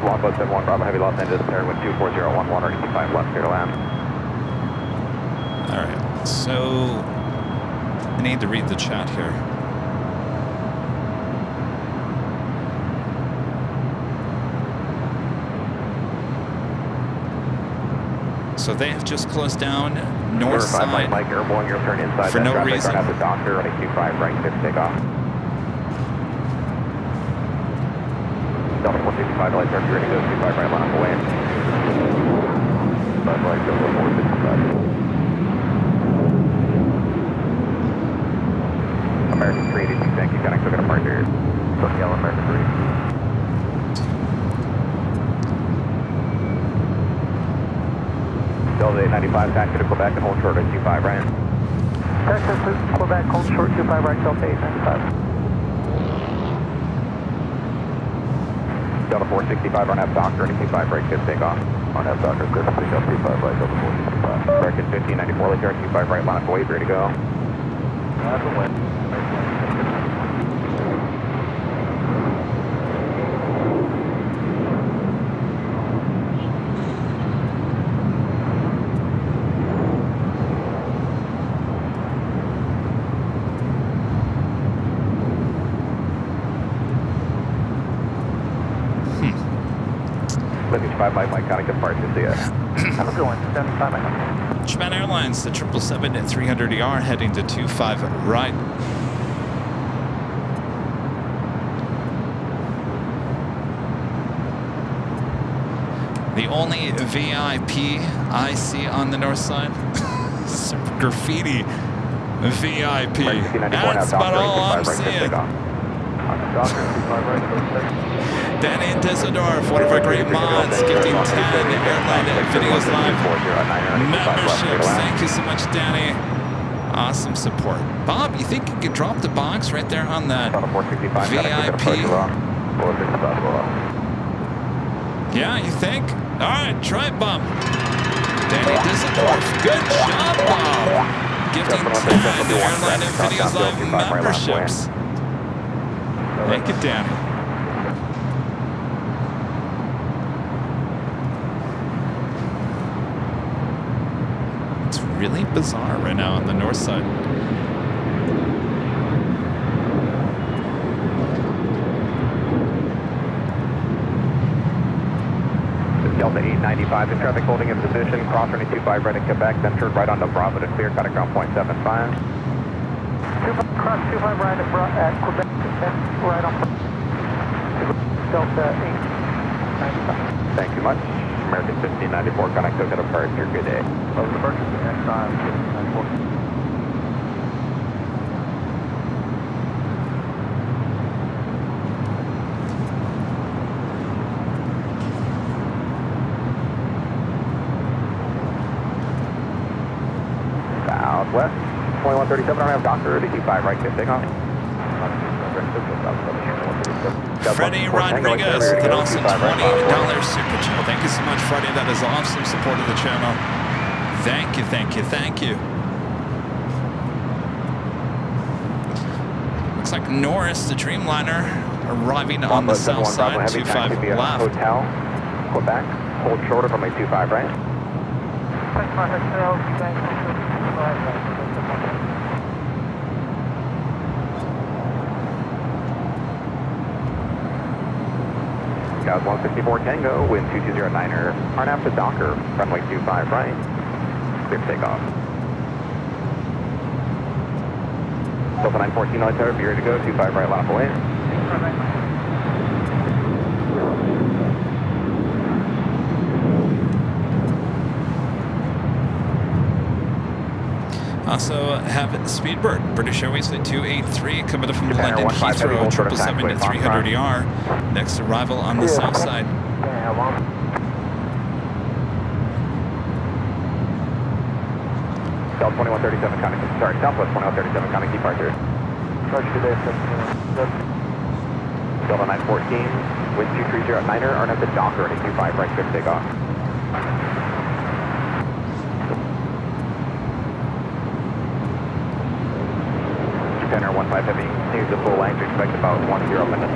Longboat 71, Bravo Heavy, Los Angeles, Airwind 24011, or 85 left, clear to land. All right, so I need to read the chat here. So they have just closed down north side Mike, airborne, you'll turn inside for no traffic, reason. At the Docker, running 25 right, clear to takeoff. Delta 465, light turn, ready to go, 25 right, line up, away. 5 right, Delta 465. American 382, thank you, connect to departure. South Yellow, American 382. Delta 895, taxi to Quebec and hold short at 25 right. Texas, Quebec, hold short 25 right, Delta 895. Delta 465 on F Docker, 25 right, good takeoff. On F Docker, good takeoff, 25 right, Delta 465. American 1594, late turn, 25 right, line up, wait, ready to go. That's a win. Living 5 by Mike, connect departure, see ya. Have a good one, 75 right. Japan Airlines, the 777 at 300ER heading to 25 right. The only VIP I see on the north side. Some graffiti VIP. That's about all I'm seeing. Danny in Düsseldorf, one of our great mods, gifting 10 Airline Videos Live memberships. Thank you so much, Danny. Awesome support. Bob, you think you can drop the box right there on that VIP? Yeah, you think? All right, try it, Bob. Danny Düsseldorf. Good job, Bob. Gifting 10 Airline Videos Live memberships. Thank you, Danny. It's really bizarre right now on the north side. Delta 895, the traffic holding in position, cross running 25 right at Quebec, then turn right onto Bravo to clear, cut at ground point 75. Cross 25 right at Quebec, then right on Delta 895. Thank you much. American 1594, connect to departure, good day. Over the purchase, next time, 1594. Southwest, 2137, I have Docker, 85 right, good takeoff. Freddie Rodriguez, an awesome $20 super chat. Thank you so much, Freddie. That is awesome support of the channel. Thank you, thank you, thank you. Looks like Norris, the Dreamliner, arriving on the south side, 25 left. Hotel, Quebec, hold short of runway 25 right. Gauss 164 Tango, wind 2209er, RNAV to Docker, runway 25 right, clear for takeoff. Delta 914 military, be ready to go, 25 right, lap away. Also have Speedbird, British Airways at 283, coming up from London Heathrow, 777 to 300ER. Next arrival on the south side. South 2137 connect, sorry, Southwest 2137 connect departure. Delta 914, wind 2309er, RNAV to Docker, 825 right, clear for takeoff. Japan Air 15 Heavy, use the full length, expect about 10 minutes.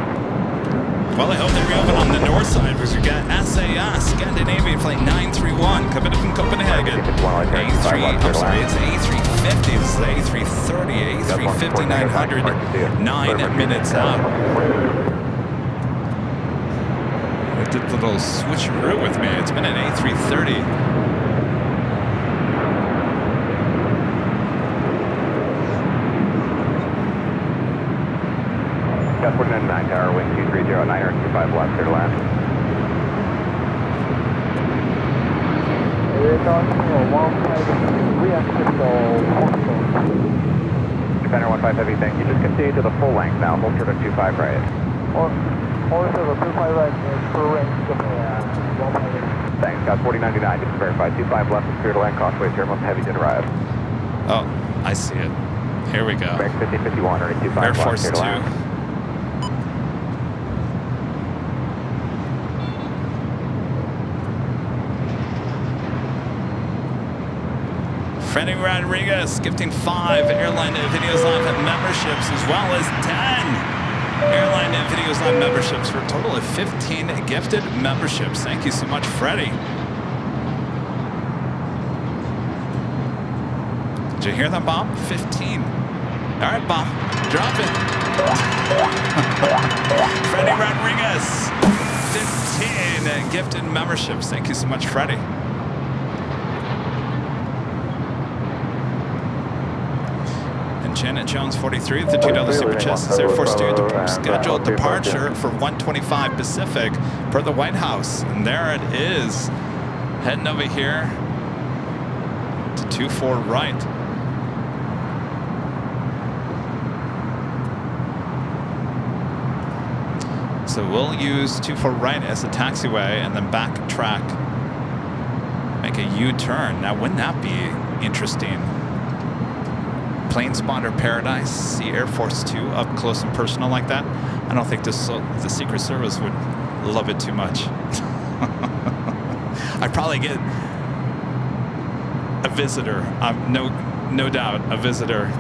Well, I hope they reopen on the north side because we've got SAS, Scandinavian Flight 931, coming up from Copenhagen. A3, I'm sorry, it's A350, this is the A330, A350 900, 9 minutes out. It did a little switcheroo with me. It's been an A330. Got 49 tower, wind 2309er, 25 left, clear to land. Japan Air 15 Heavy, thank you. Just continue to the full length now, hold short of 25 right. Also, the 25 right, full range, Thanks, got 4099, just verify. 25 left, clear to land, Causeway, Terminal Heavy did arrive. Oh, I see it. Here we go. American 1551, or 25 Air left, Force clear to 2. land. Freddie Rodriguez gifting 5 Airline Videos Live memberships as well as 10 Airline Videos Live memberships for a total of 15 gifted memberships. Thank you so much, Freddie. Did you hear that, Bob? 15. All right, Bob, drop it. Freddie Rodriguez, 15 gifted memberships. Thank you so much, Freddie. Janet Jones, 43, the $2 super chat says Air Force 2 scheduled departure for 1:25 Pacific per the White House. And there it is, heading over here to 24 right. So we'll use 24 right as a taxiway and then backtrack, make a U-turn. Now, wouldn't that be interesting? Plane spotter paradise, see Air Force 2 up close and personal like that. I don't think the Secret Service would love it too much. I'd probably get a visitor. No doubt, a visitor.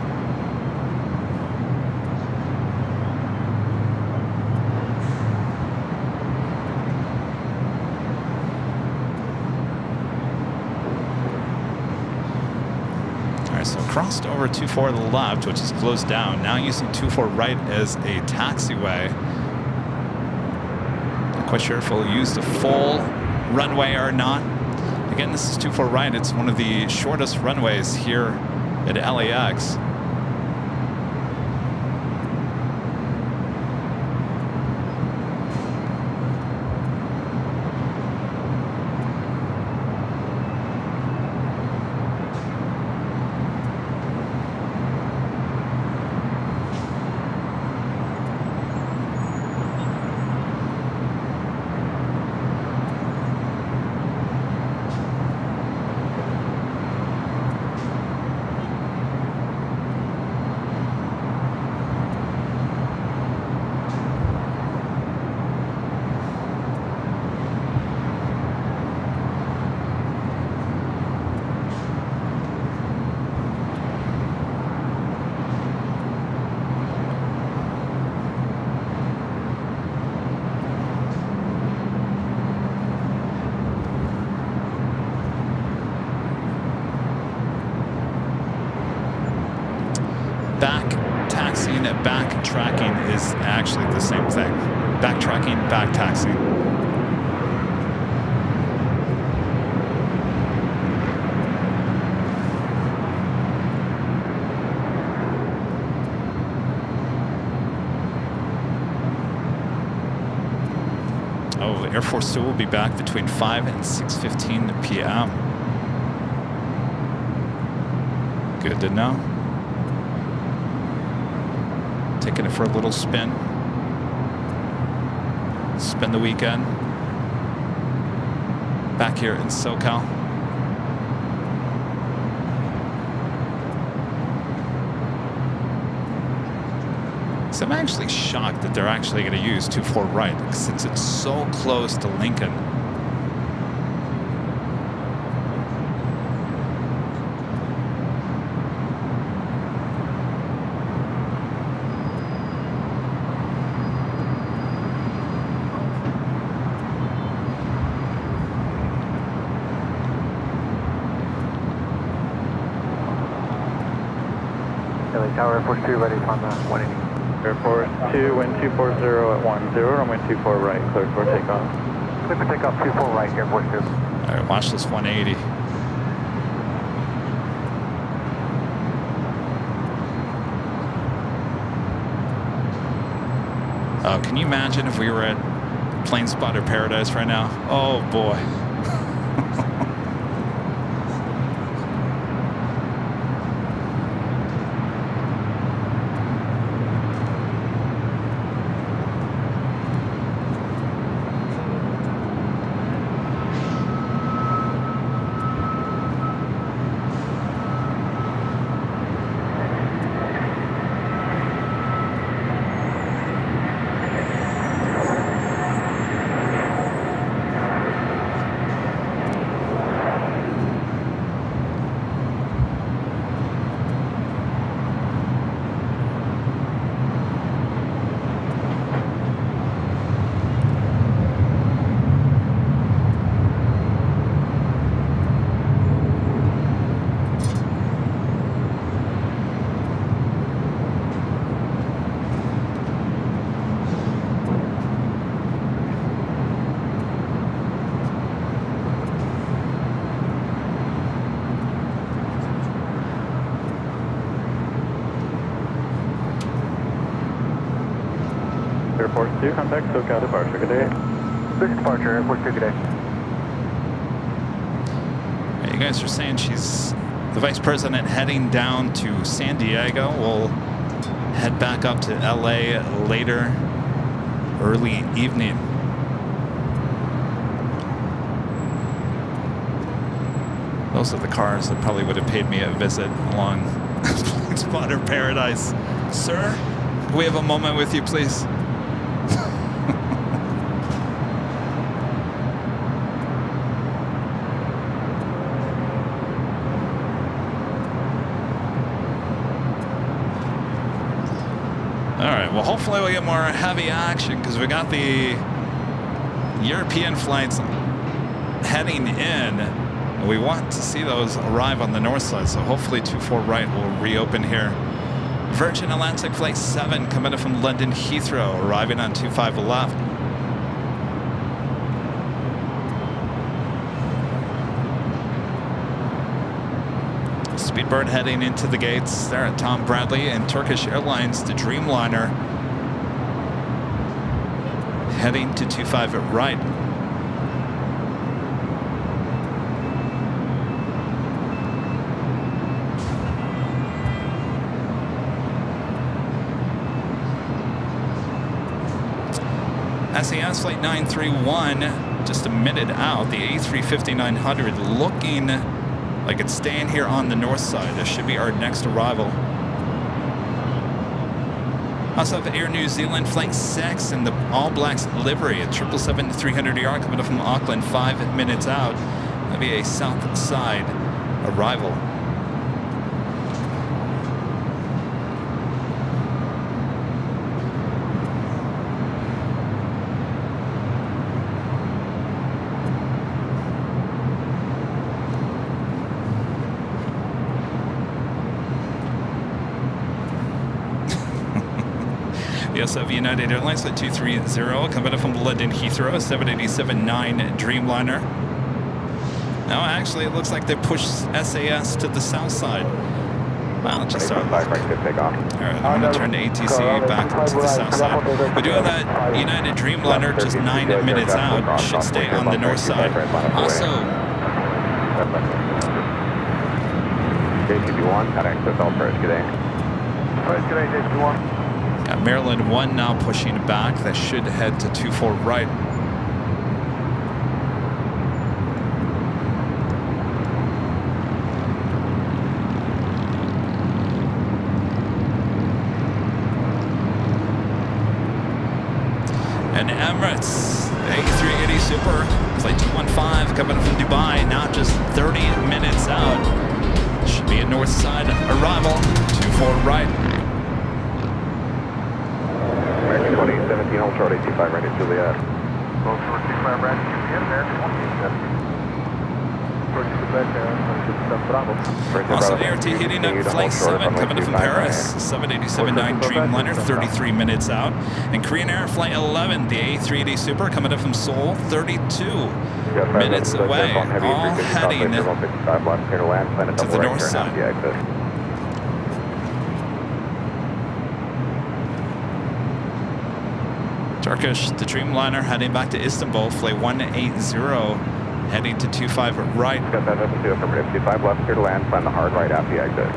So crossed over 24 to the left, which is closed down. Now using 24 right as a taxiway. Not quite sure if we'll use the full runway or not. Again, this is 24 right. It's one of the shortest runways here at LAX. Back-taxiing and back-tracking is actually the same thing. Back-tracking, back-taxiing. Oh, Air Force 2 will be back between 5 and 6:15 p.m. Good to know. Taking it for a little spin. Spend the weekend. Back here in SoCal. So I'm actually shocked that they're actually going to use 24 right since it's so close to Lincoln. Tower Air Force 2 ready on the 180. Air Force 2, wind 240 at 10, runway 24 right, clear for takeoff. Clear for takeoff, 24 right, Air Force 2. All right, watch this 180. Oh, can you imagine if we were at Plane Spotter Paradise right now? Oh boy. Air Force 2, contact SoCal departure, good day. Big departure, Air Force 2, good day. You guys are saying she's The Vice President heading down to San Diego. We'll head back up to LA later, early evening. Those are the cars that probably would have paid me a visit along Plane Spotter Paradise. Sir, can we have a moment with you, please? All right, well, hopefully we'll get more heavy action because we got the European flights heading in. And we want to see those arrive on the north side, so hopefully 24 right will reopen here. Virgin Atlantic Flight 7 coming in from London Heathrow, arriving on 25 left. Speedbird heading into the gates there at Tom Bradley, and Turkish Airlines, the Dreamliner, heading to 25 at right. SAS Flight 931, just a minute out. The A350-900 looking like it's staying here on the north side. This should be our next arrival. Also have Air New Zealand Flight 6 in the All Blacks livery at 777-300ER coming up from Auckland, 5 minutes out. That'll be a south side arrival. We also have United Airlines Flight 230 coming up from London Heathrow, 787-9 Dreamliner. Now, actually, it looks like they pushed SAS to the south side. Well, just our luck. All right, I'm going to turn the ATC back to the south side. We do have that United Dreamliner just 9 minutes out. Should stay on the north side. Also, JTB1, had access all first. Good day. First, good day, JTB1. got Maryland 1 now pushing back. That should head to 24 right. And Emirates, A380 Super, flight 215 coming from Dubai, now just 30 minutes out. Should be a north side arrival, 24 right. American 2017, hold short 85 right at Juliet. Hold short 25 right at Juliet, American 187. Also, ART hitting up Flight 7 coming in from Paris, 787-9 Dreamliner, 33 minutes out. And Korean Air Flight 11, the A380 Super coming in from Seoul, 32 minutes away, all heading to the north side. Turkish, the Dreamliner heading back to Istanbul, Flight 180. Heading to 25 right. Got that up to affirmative. 25 left, clear to land, find the hard right after the exit.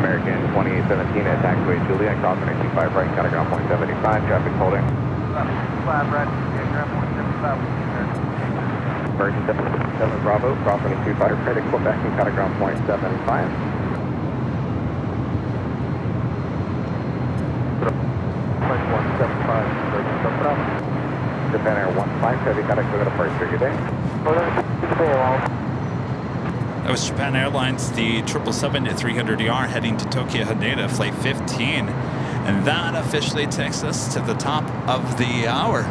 American 2817 at taxiway Juliet, crossing 25 right, got a ground point 75, traffic holding. 5 right, ground point 75. American 7 Bravo, crossing 25 right, at Quebec, and got a ground point 75. Japan Air 15, heavy contact with a departure. Good day. That was Japan Airlines, the 777-300ER heading to Tokyo Haneda, Flight 15. And that officially takes us to the top of the hour.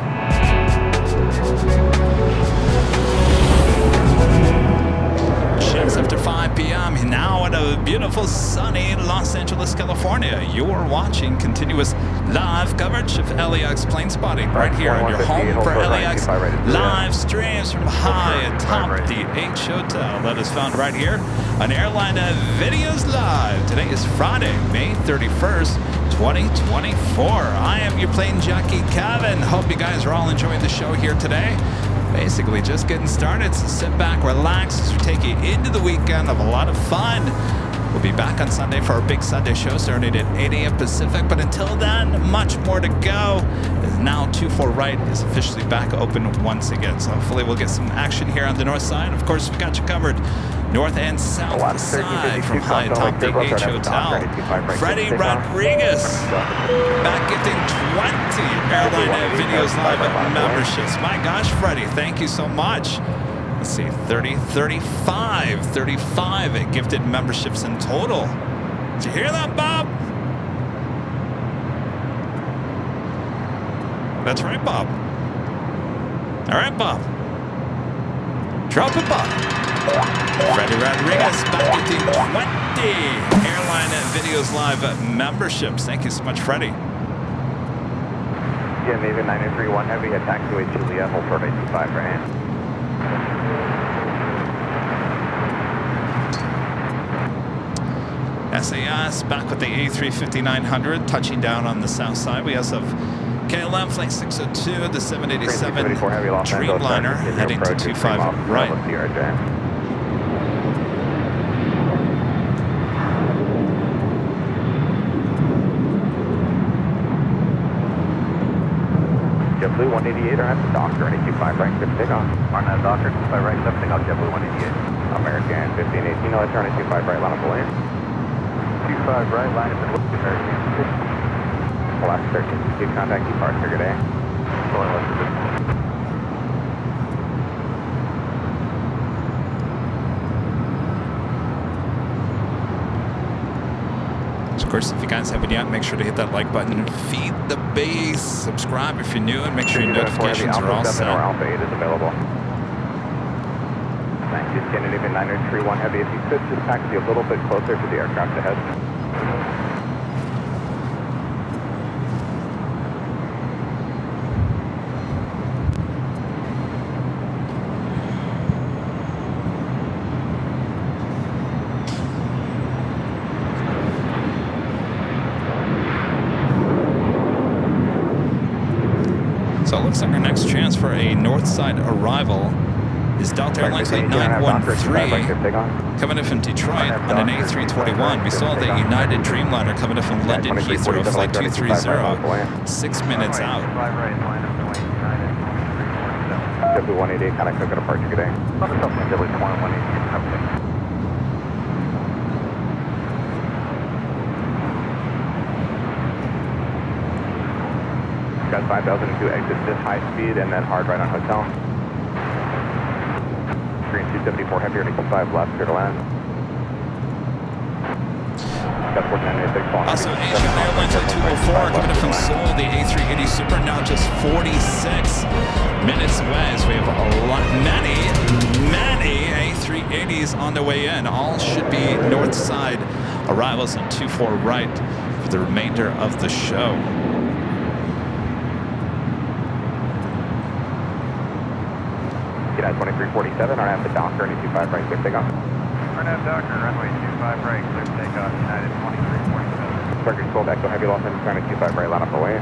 Just after 5 p.m. now at a beautiful sunny Los Angeles, California. You're watching continuous live coverage of LAX plane spotting right here on your home for LAX live streams from high atop the H Hotel that is found right here on Airline Videos Live. Today is Friday, May 31st, 2024. I am your plane jockey, Kevin. Hope you guys are all enjoying the show here today. Basically, just getting started, so sit back, relax as we take you into the weekend of a lot of fun. We'll be back on Sunday for our big Sunday show starting at 8 a.m. Pacific, but until then, much more to go. As now 24 Right is officially back open once again, so hopefully we'll get some action here on the north side. Of course, we got you covered north and south side from high atop the H Hotel. Freddie Rodriguez back gifting 20 Airline Videos Live memberships. My gosh, Freddie, thank you so much. Let's see, 30, 35 gifted memberships in total. Did you hear that, Bob? That's right, Bob. All right, Bob. Drop it, Bob. Freddie Rodriguez back gifting 20 Airline Videos Live memberships. Thank you so much, Freddie. Yeah, Navy 931 Heavy at taxiway Juliet, hold short 825 for hand. SAS back with the A350-900 touching down on the south side. We also have KLM Flight 602, the 787 Dreamliner heading to 25 right. JetBlue 188 or at the Docker, 825 right, good takeoff. On that Docker, 25 right, lifting off JetBlue 188. American 1518, no, turn 25 right, line up away. 25 right, line up and look at American. Last 13, keep contact, keep our trigger day. Going left to Of course, if you guys haven't yet, make sure to hit that like button and feed the base. Subscribe if you're new and make sure your notifications are all set. Alpha 8 is available. 19 Scandinavian 931 Heavy, if you could just taxi a little bit closer to the aircraft ahead. So it looks like our next chance for a north side arrival is Delta Airlines Flight 913 coming in from Detroit on an A321. We still have the United Dreamliner coming in from London Heathrow, Flight 230, 6 minutes out. JetBlue 188, kind of cook it apart today. JetBlue 188. Got 5002 exit this high speed and then hard right on hotel. Green 274 heavier to 5 left, clear to land. Got 4986 falling. Also, Asian Airlines Flight 204 coming in from Seoul, the A380 Super, now just 46 minutes away. So we have many A380s on the way in. All should be north side arrivals on 24 right for the remainder of the show. At 2347, RNAV to Docker, 25 right, clear takeoff. RNAV Docker, runway 25 right, clear takeoff, United 2347. Circuit control back to heavy loss and turn 25 right, line up away.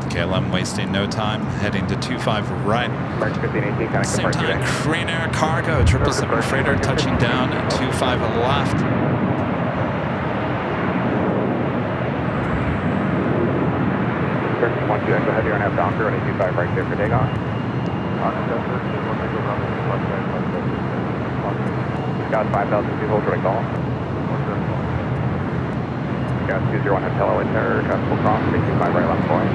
KLM wasting no time, heading to 25 right. March 1518, kind of Same time, Crane Air Cargo, 777 freighter touching down at 25 left. Circuit 12 Echo Heavy RNAV Docker, 25 right, clear for takeoff. Got 5002, hold direct call. Got 201 Hotel LA Terror, full cross, 25 right, left point.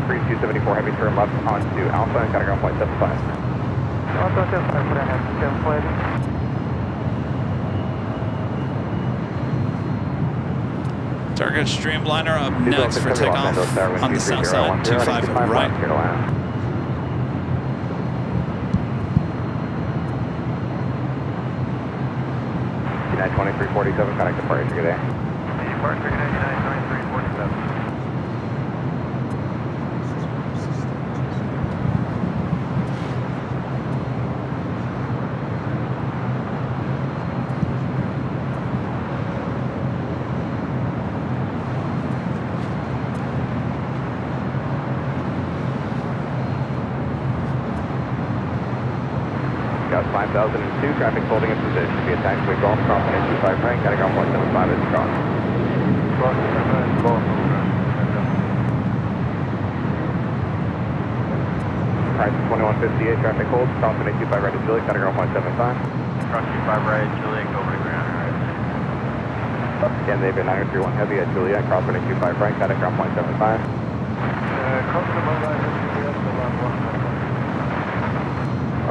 Green 274 heavy turn left onto Alpha and gotta go 0.75. Alpha 75 for that, 740. Target Streamliner up next for takeoff on the south side, 25 right. 292347, connect departure, good day. Departure 992347. Got 5002, traffic holding in position. Via taxiway golf, crossing 825 right, Catagon 175 is crossed. Price 2158, traffic holds, crossing 825 right to Juliet, Catagon 175. Cross 25 right, Juliet, over to ground, right. Again, they've been 931 heavy at Juliet, crossing 825 right, Catagon 175. Cross the mobile, Juliet, the left one.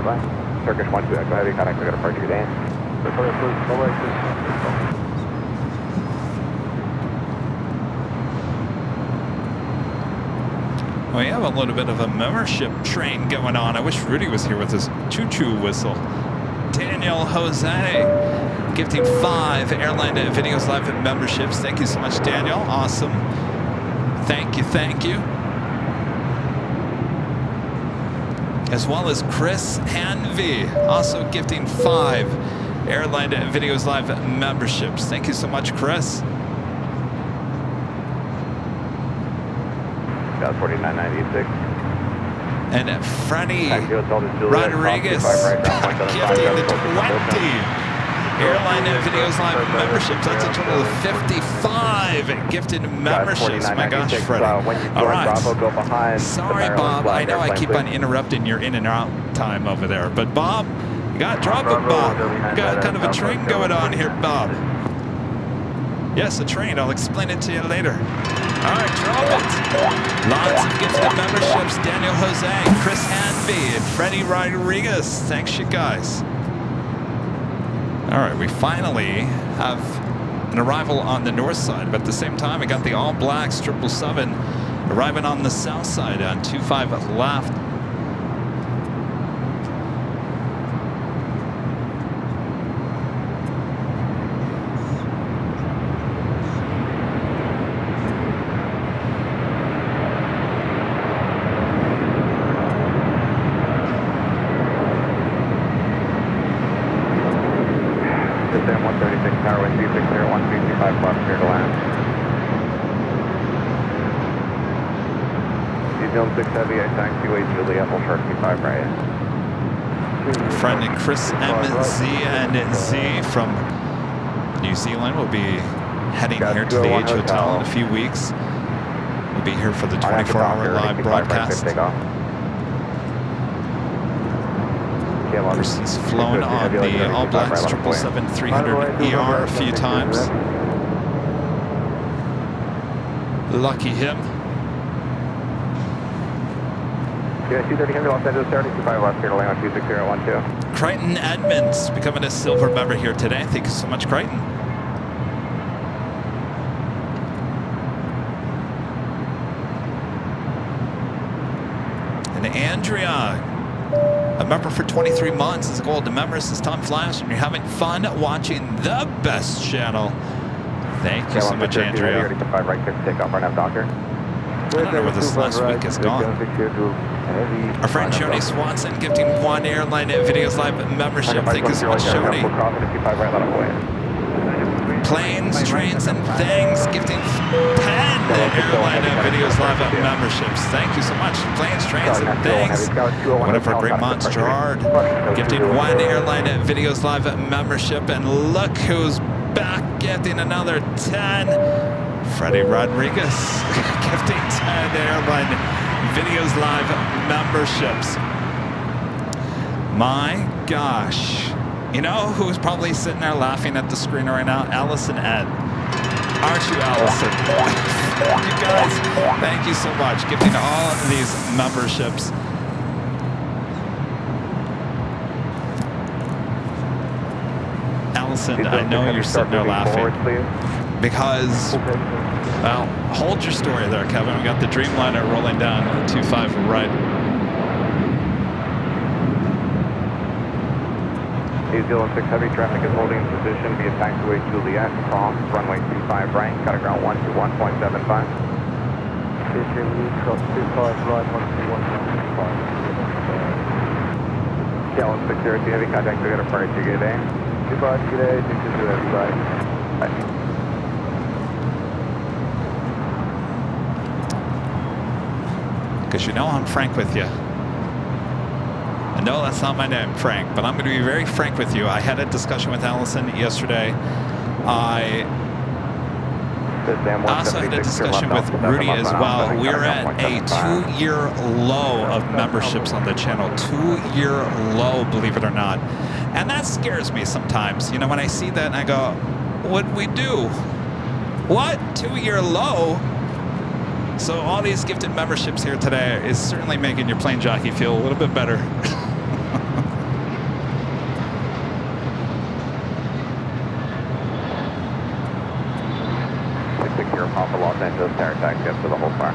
Bye-bye. Turkish 12, Echo Heavy, contact with departure, good day. We have a little bit of a membership train going on. I wish Rudy was here with his choo-choo whistle. Daniel Jose gifting 5 Airline Videos Live memberships. Thank you so much, Daniel. Awesome. Thank you, thank you. As well as Chris Hanvey, also gifting 5 Airline Videos Live memberships. Thank you so much, Chris. Got 4996. And Freddie Rodriguez gifting the 20 Airline Videos Live memberships. That's a total of 55 gifted memberships. My gosh, Freddie. All right. Sorry, Bob. I know I keep on interrupting your in and out time over there. But Bob, you got to drop it, Bob. You got kind of a train going on here, Bob. Yes, a train. I'll explain it to you later. All right, drop it. Lots of gifted memberships. Daniel Jose, Chris Hanvey, and Freddie Rodriguez. Thanks, you guys. All right, we finally have an arrival on the north side, but at the same time, we got the All Blacks 777 arriving on the south side on 25 left. Heavy, I taxiway Juliet, will shark 25 right. Friend and Chris MZ and Z from New Zealand will be heading here to the H Hotel in a few weeks. We'll be here for the 24-hour live broadcast. Chris's flown on the All Blacks 777-300 ER a few times. Lucky him. Yeah, 230 Heavy, Los Angeles, 25 left here to land on 26012. Crichton Edmonds becoming a silver member here today. Thank you so much, Crichton. And Andrea, a member for 23 months, is a gold member. This is Tom Flash, and you're having fun watching the best channel. Thank you so much, Andrea. Right, take off right now, Doctor. I don't know where this last week has gone. Our friend Joni Swanson gifting 1 Airline Videos Live membership. Thank you so much, Joni. Planes, Trains, and Things gifting 10 Airline Videos Live memberships. Thank you so much. Planes, Trains, and Things. One of our great mods, Gerard, gifting 1 Airline Videos Live membership. And look who's back gifting another 10. Freddie Rodriguez gifting 10 Airline Videos Live memberships. My gosh. You know who's probably sitting there laughing at the screen right now? Allison Ed. Aren't you, Allison? You guys, thank you so much. Gifting all of these memberships. Allison, I know you're sitting there laughing. Because, well, hold your story there, Kevin. We got the Dreamliner rolling down 25 right. AZ-06 heavy traffic is holding in position via taxiway Juliet, cross runway 25 right, got a ground 1 to 1.75. Yeah, 160 heavy contact, we got a party to get in. Goodbye, good day, 622 everybody. Bye. Because you know I'm frank with you. And no, that's not my name, Frank, but I'm going to be very frank with you. I had a discussion with Allison yesterday. I also had a discussion with Rudy as well. We're at a 2-year low of memberships on the channel. 2-year low, believe it or not. And that scares me sometimes. You know, when I see that and I go, what'd we do? What? 2-year low? So all these gifted memberships here today is certainly making your plane jockey feel a little bit better. Secure Papa Los Angeles Tower taxi up to the whole car.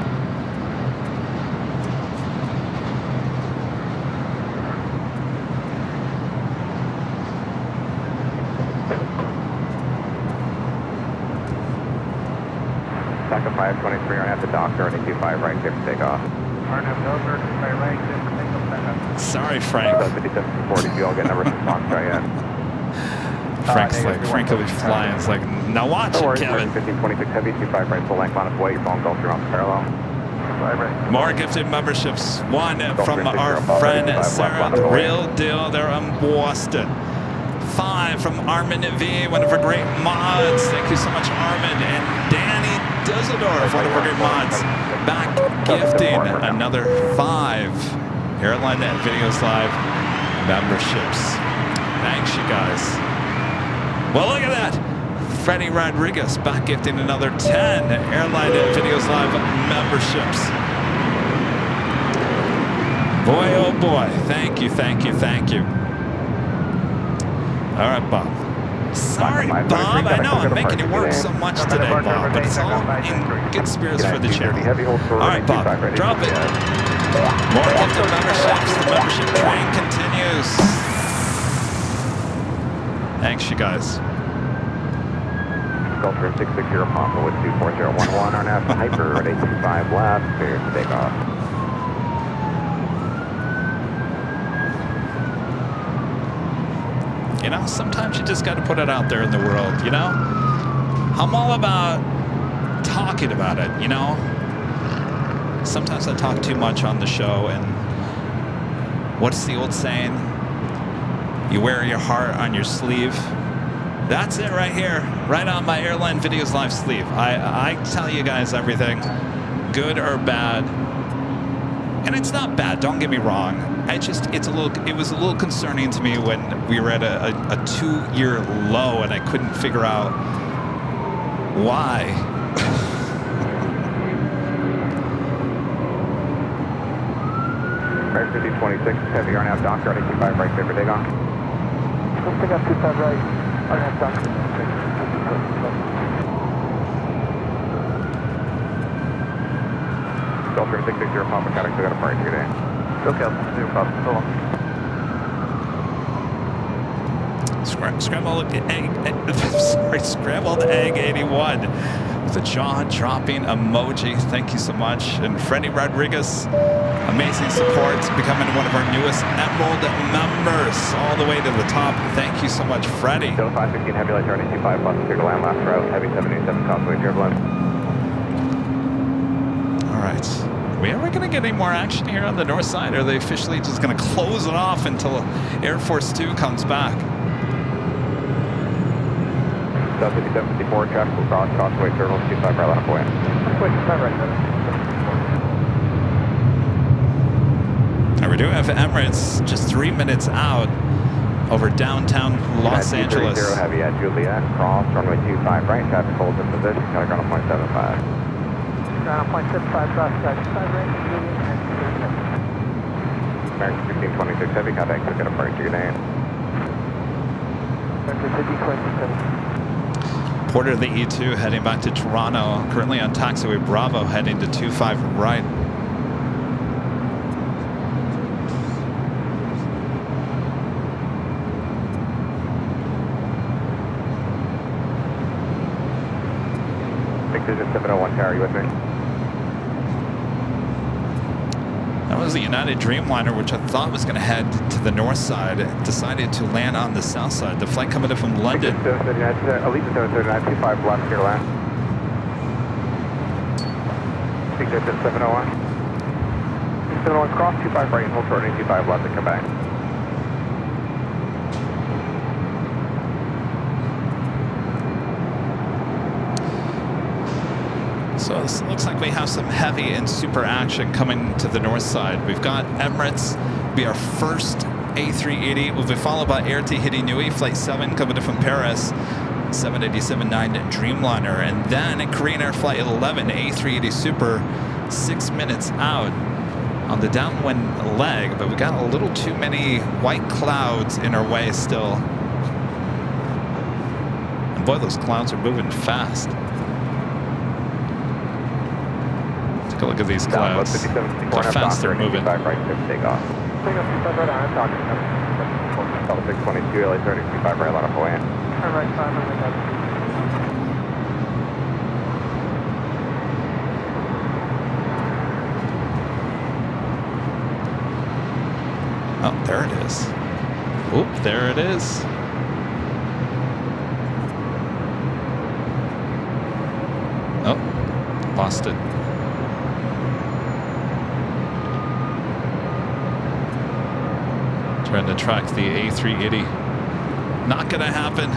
Taco 523 are at the dock, turning 25 right, clear for takeoff. Sorry, Frank. 5740, if you all get numbers from Foxtrot yet. Frank's like, Frank will be flying. It's like, now watch No it, worries, Kevin. 1526 heavy, 25 right, full length on its way, your phone goes through on parallel. More gifted memberships. One from our friend Sarah, the real deal. They're in Boston. 5 from Armin V, one of our great mods. Thank you so much, Armin. And Danny Dusseldorf, one of our great mods. Back gifting another 5 Airline Videos Live memberships. Thanks, you guys. Well, look at that. Freddie Rodriguez back gifting another 10 Airline Videos Live memberships. Boy, oh boy. Thank you, thank you, thank you. All right, Bob. Sorry, Bob. I know I'm making you work so much today, Bob, but it's all in good spirits for the channel. All right, Bob, drop it. More gifted memberships. The membership train continues. Thanks, you guys. Gulfstream 660 Papa with 24011 are now to Hyper at 825 left, clear to take off. You know, sometimes you just got to put it out there in the world, you know? I'm all about talking about it, you know? Sometimes I talk too much on the show, and what's the old saying? You wear your heart on your sleeve. That's it right here, right on my Airline Videos Live sleeve. I tell you guys everything, good or bad. And it's not bad, don't get me wrong. It was a little concerning to me when we were at a 2-year low and I couldn't figure out why. Right 5026, heavy are now dock, running 25 right, clear for takeoff. Let's pick up 25 right. I have dock. Gulfstream 660 Papa, got a party today. Okay, no problem. So long. Scrambled egg 81 with a jaw-dropping emoji. Thank you so much. And Freddie Rodriguez, amazing support, becoming one of our newest Emerald members all the way to the top. Thank you so much, Freddie. Delta 515 heavy light turning 25 bus clear to land last route, heavy 787 Causeway turbulence. All right. Are we ever going to get any more action here on the north side? Or are they officially just going to close it off until Air Force 2 comes back? Delta 5754, traffic will cross Causeway turbulence 25 right left away. Now we do have Emirates just 3 minutes out over downtown Los Angeles. 230 heavy at Juliet, cross runway 25 right, traffic holds in position, got a ground 0.75. Ground 0.75, cross 5 right, American 1626 heavy, contact, took it apart to your name. Porter of the E2 heading back to Toronto, currently on taxiway Bravo, heading to 25 right. Precision 701 Tower, you with me? That was the United Dreamliner, which I thought was going to head to the north side. It decided to land on the south side. The flight coming in from London. Allegiant 73925 left, clear land. Ignition 701. 701, cross 25 right and hold short, 25 left and come back. So this looks like we have some heavy and super action coming to the north side. We've got Emirates be our first A380. We'll be followed by Air Tahiti Nui, Flight 7 coming in from Paris, 787-9 Dreamliner. And then Korean Air Flight 11, A380 Super, 6 minutes out on the downwind leg. But we got a little too many white clouds in our way still. And boy, those clouds are moving fast. Take a look at these clouds. How fast they're moving. Right, take off. Take up 25 right on, talking. Delta 622, LA 3025 right, line up away. Turn right 5 on the left. Oh, there it is. Oop, there it is. Oh, lost it. Trying to track the A380. Not gonna happen.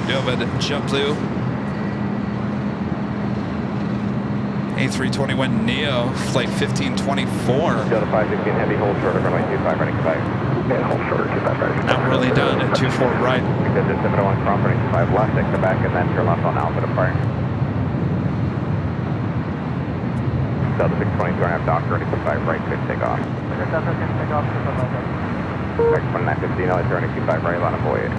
You have a JetBlue A321 Neo, flight 1524. Delta 516 heavy, hold short of runway 25, running back. Yeah, hold short, 25 right. Not really done at 24 right. Ignition 701, cross running 25 left, exit back, and then turn left on Alpha departing. Delta 622, I have Docker, ready for 5 right, good take off. Delta can take off to the left. Next one, 915, LA 3025 right, line of void.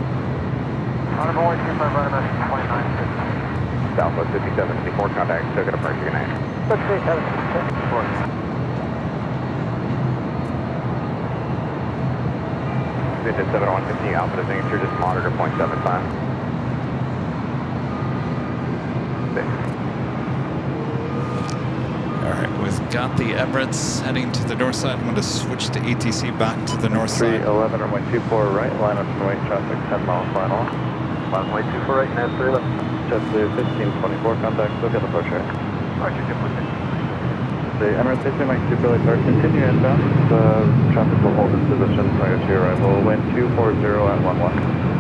On a board, 25 right, about 29. Southwest 5764, contact, still good approach, good night. Let's see, 7. Ignition 701, continue Alpha to signature, just monitor 0.75. 6. All right, we've got the Emirates heading to the north side. I'm going to switch to ATC back to the north side. 311 runway 24 right, line up and wait traffic 10 miles final. Runway 24 right, net 311. JetBlue 1524, contact, still get approach right. Roger, JetBlue. The Emirates AC Mike 2 Billy Park, continue inbound. The traffic will hold its position prior to your arrival. Wind 240 at 11.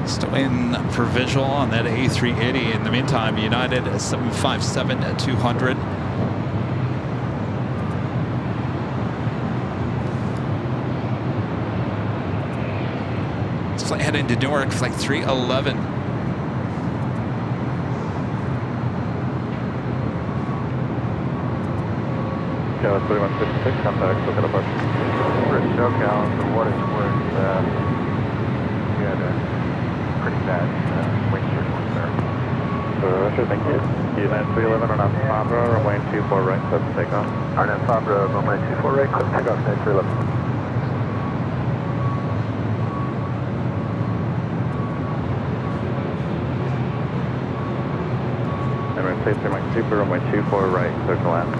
Still in for visual on that A380. In the meantime, United 757 at 200. This flight heading to Newark, flight 311. Yeah, that's 3156, contact, still get approach. For SoCal, for what it's worth, we had a pretty bad wind turbulence there. Sure, thank you. United 311 on Fabra, runway 24 right, clip takeoff. Arnhem Fabra, runway 24 right, clip takeoff, United 311. Emirates AC Mike Super, runway 24 right, clear to land.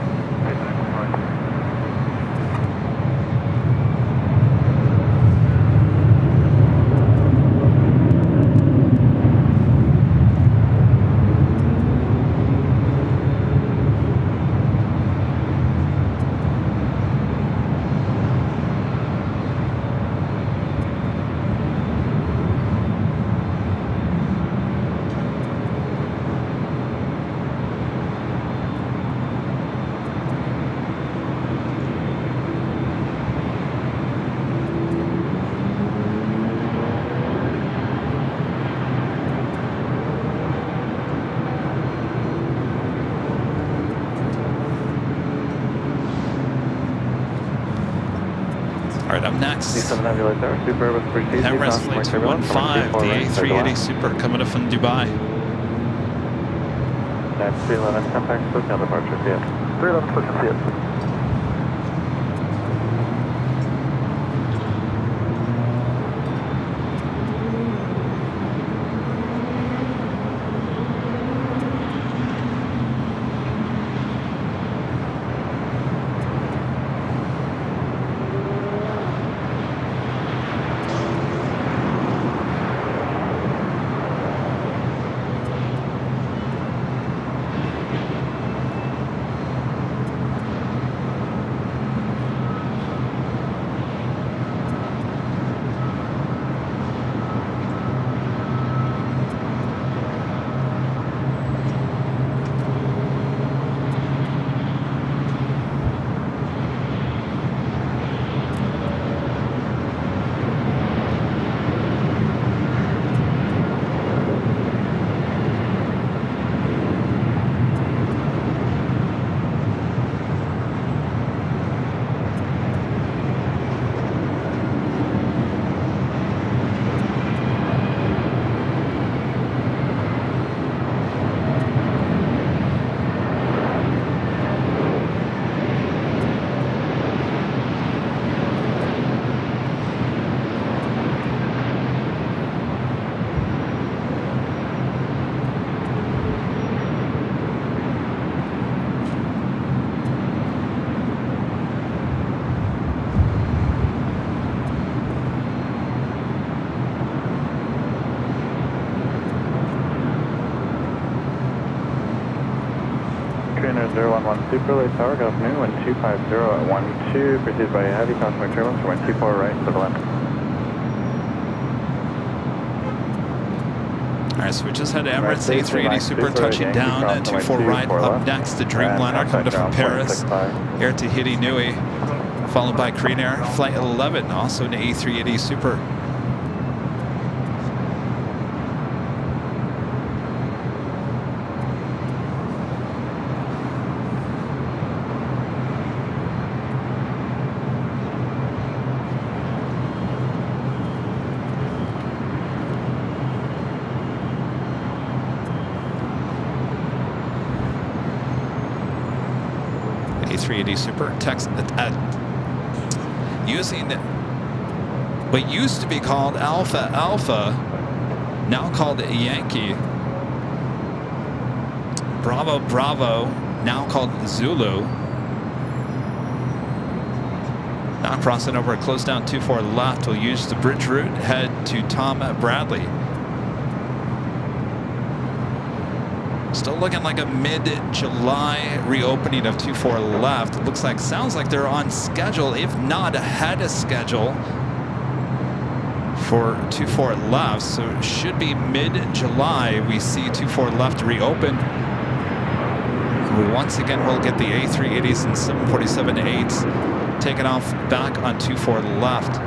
next. D7 Ambulance Tower, Super with 3 Emirates Flight 215, the A380 Super coming up from Dubai. That's 311, contact SoCal departure, see it. 311, push and see it. Trainer 011 Super, late tower, good afternoon, 1250 at 12, preceded by a heavy cosmic turbulence for 124 right to the left. All right, so we just had Emirates A380 Super touching down at 24 right. Up next, the Dreamliner coming up from Paris, Air Tahiti Nui, followed by Korean Air Flight 11, also an A380 Super. A380 Super using what used to be called Alpha Alpha, now called Yankee. Bravo Bravo, now called Zulu. Now crossing over, close down 24 left. We'll use the bridge route, head to Tom Bradley. Still looking like a mid-July reopening of 24 left. It looks like, sounds like they're on schedule, if not ahead of schedule for 24 left. So it should be mid-July we see 24 left reopen. We once again will get the A380s and 747-8s taken off back on 24 left.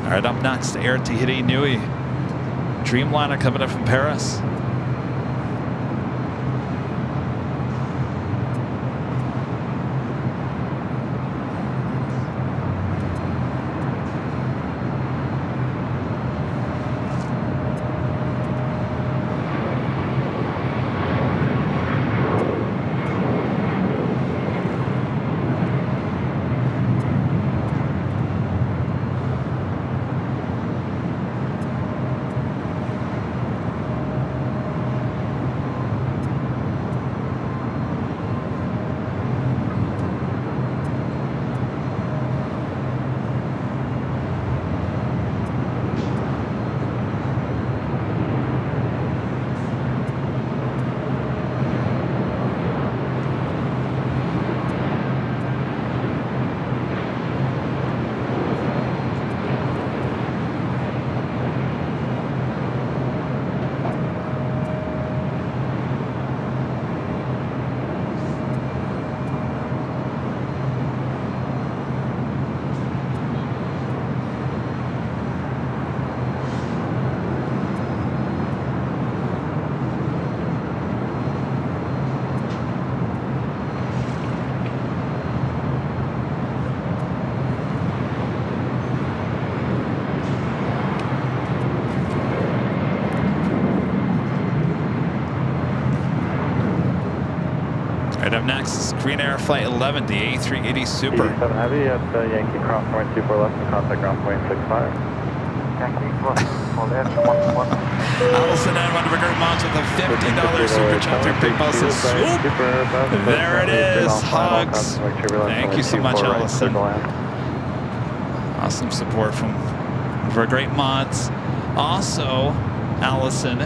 All right, up next, Air Tahiti Nui. Dreamliner coming up from Paris. next is Green Air Flight 11, the A380 Super. 87 Heavy at Yankee Cross point 24 left and contact ground point 65. Yankee Cross hold in 11. Allison and one of our great moms with a $50 super chat through Big Boss says, swoop! There it is, hugs. Thank you so much, Allison. Awesome support from one of our great mods. Also, Allison,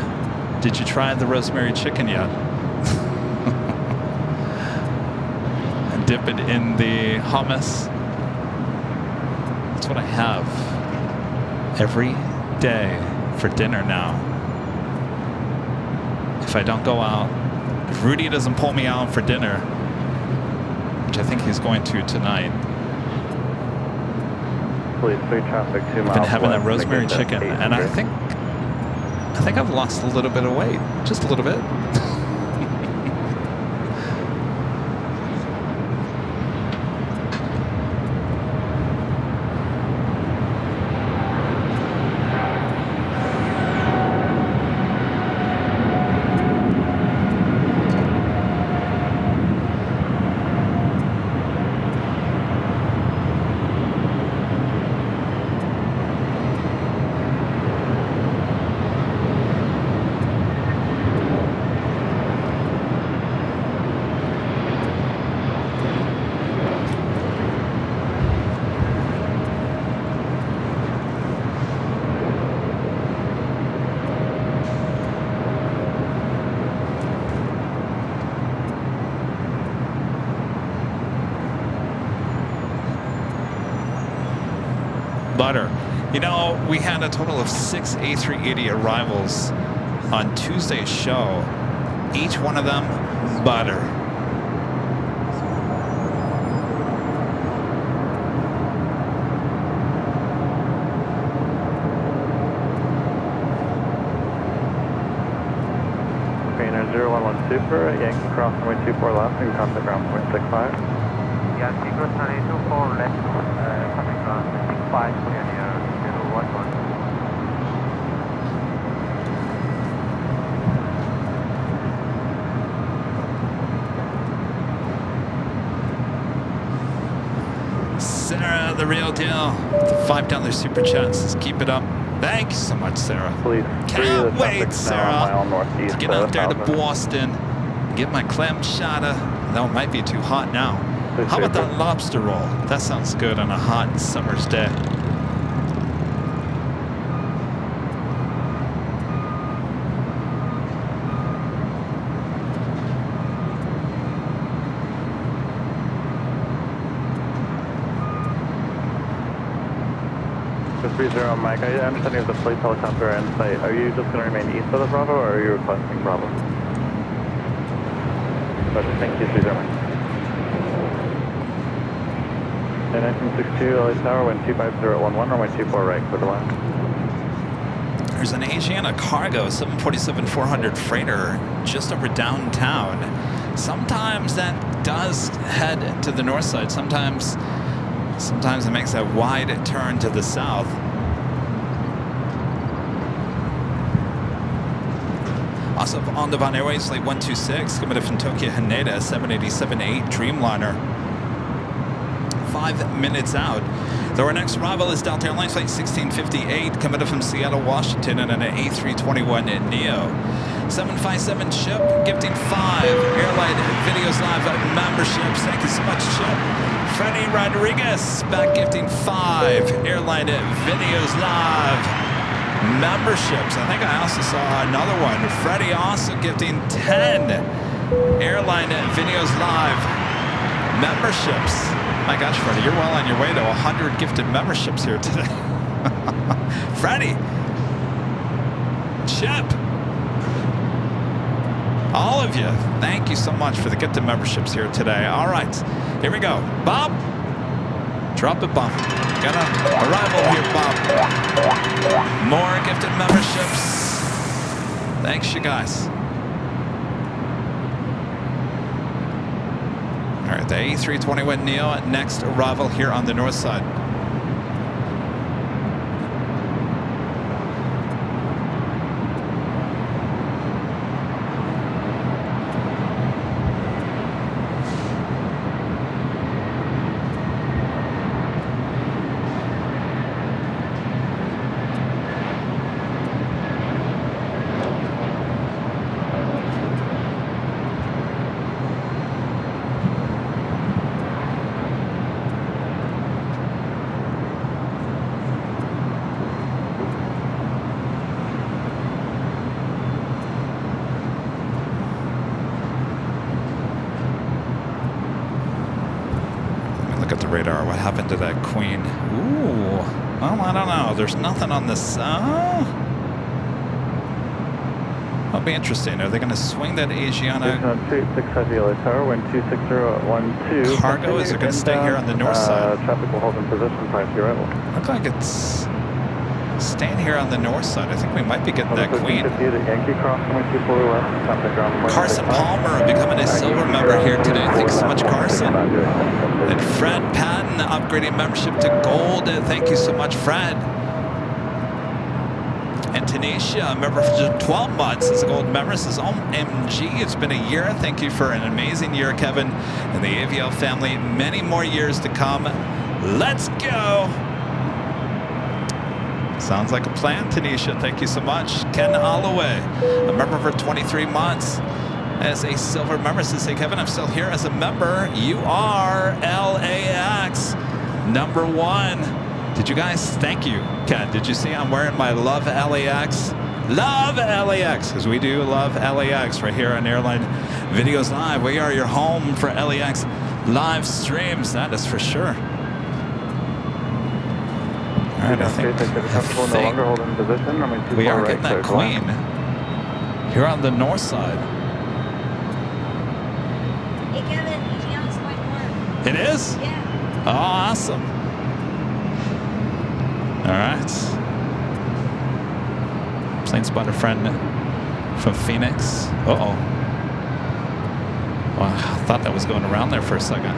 did you try the rosemary chicken yet? And dip it in the hummus. That's what I have every day for dinner now. If I don't go out, if Rudy doesn't pull me out for dinner, which I think he's going to tonight, I've been having that rosemary chicken, and I think I've lost a little bit of weight, just a little bit. Butter. You know, we had a total of 6 A380 arrivals on Tuesday's show. Each one of them, butter. Trainer 011 Super, Yankee Cross runway 24 left and contact ground point 65. Yankee Cross runway 24 left, contact ground 65, clear near 011. Sarah, the real deal. The $5 super chat says keep it up. Thank you so much, Sarah. Please. Can't wait, Sarah, to get out there to 1000. Boston, get my clam chowder. No, it might be too hot now. How about that lobster roll? That sounds good on a hot summer's day. Just 30 Mike, I understand you have the police helicopter in sight. Are you just going to remain east of the Bravo, or are you requesting Bravo? Roger, thank you, 30 Mike. 1962 LA Tower, wind 25011, runway 24 right, clear to land. There's an Asiana Cargo 747-400 freighter just over downtown. Sometimes that does head to the north side. Sometimes it makes that wide turn to the south. Also on the Von Airways, Flight 126, coming from Tokyo Haneda, 787-8 Dreamliner. 5 minutes out. Though our next arrival is Delta Airlines Flight 1658, coming from Seattle, Washington, and an A321neo. 757 Chip, gifting 5 Airline Videos Live memberships. Thank you so much, Chip. Freddie Rodriguez, back gifting 5 Airline Videos Live memberships. I think I also saw another one. Freddie also gifting 10 Airline Videos Live memberships. My gosh, Freddie, you're well on your way to 100 gifted memberships here today. Freddie, Chip, all of you, thank you so much for the gifted memberships here today. All right, here we go. Bob, drop it, Bob. Got an arrival here, Bob. More gifted memberships. Thanks, you guys. All right, the A321neo, next arrival here on the north side. at the radar. What happened to that Queen? Ooh. Well, I don't know. There's nothing on this. That'll be interesting. Are they going to swing that Asiana cargo? Is it going to stay here on the north side? Traffic will hold in position prior to your arrival. Looks like it's staying here on the north side. I think we might be getting that Queen. Carson Palmer becoming a silver member here today. Thanks so much, Carson. And Fred Patton upgrading membership to gold. Thank you so much, Fred. And Tanisha, a member for 12 months as a gold member, says, OMG, it's been a year. Thank you for an amazing year, Kevin, and the AVL family. Many more years to come. Let's go. Sounds like a plan, Tanisha. Thank you so much. Ken Holloway, a member for 23 months as a silver member, says, hey, Kevin, I'm still here as a member. You are LAX #1. Did you guys? Thank you, Ken. Did you see I'm wearing my Love LAX? Love LAX, because we do love LAX right here on Airline Videos Live. We are your home for LAX live streams, that is for sure. All right, I think we are getting that Queen here on the north side. Hey Kevin, Asiana's quite warm. It is? Yeah. Oh, awesome. All right. Plane spotter friend from Phoenix. Uh-oh. Well, I thought that was going around there for a second.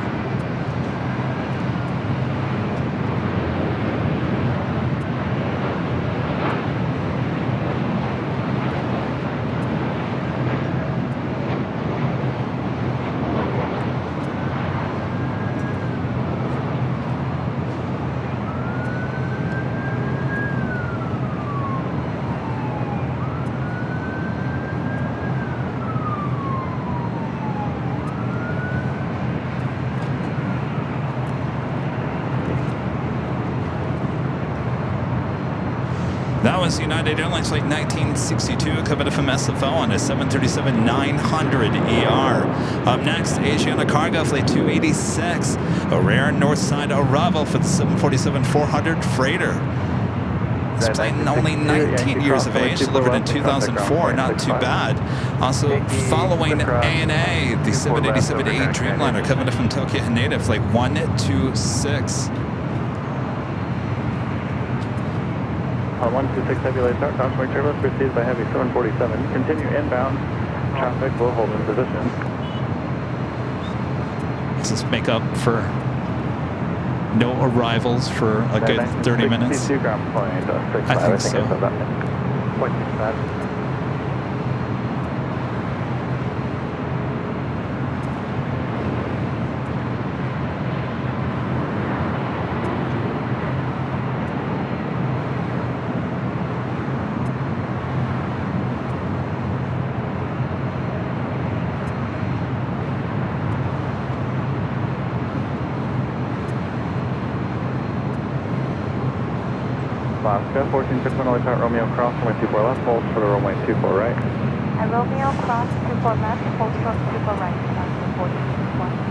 That was United Airlines Flight 1962 coming from SFO on a 737-900 ER. Up next, Asiana Cargo Flight 286, a rare north side arrival for the 747-400 freighter. This plane only 19 years of age, delivered in 2004, not too bad. Also following ANA, the 787-8 Dreamliner coming from Tokyo Haneda, Flight 126. 126 heavy light start, crossway turbulence received by heavy 747. Continue inbound. Traffic will hold in position. Does this make up for no arrivals for a good 30 minutes? I think so. Alaska, 1461 Light Romeo cross, runway 24 left, hold for the runway 24 right. Romeo cross 24 left, hold short 24 right, 1461.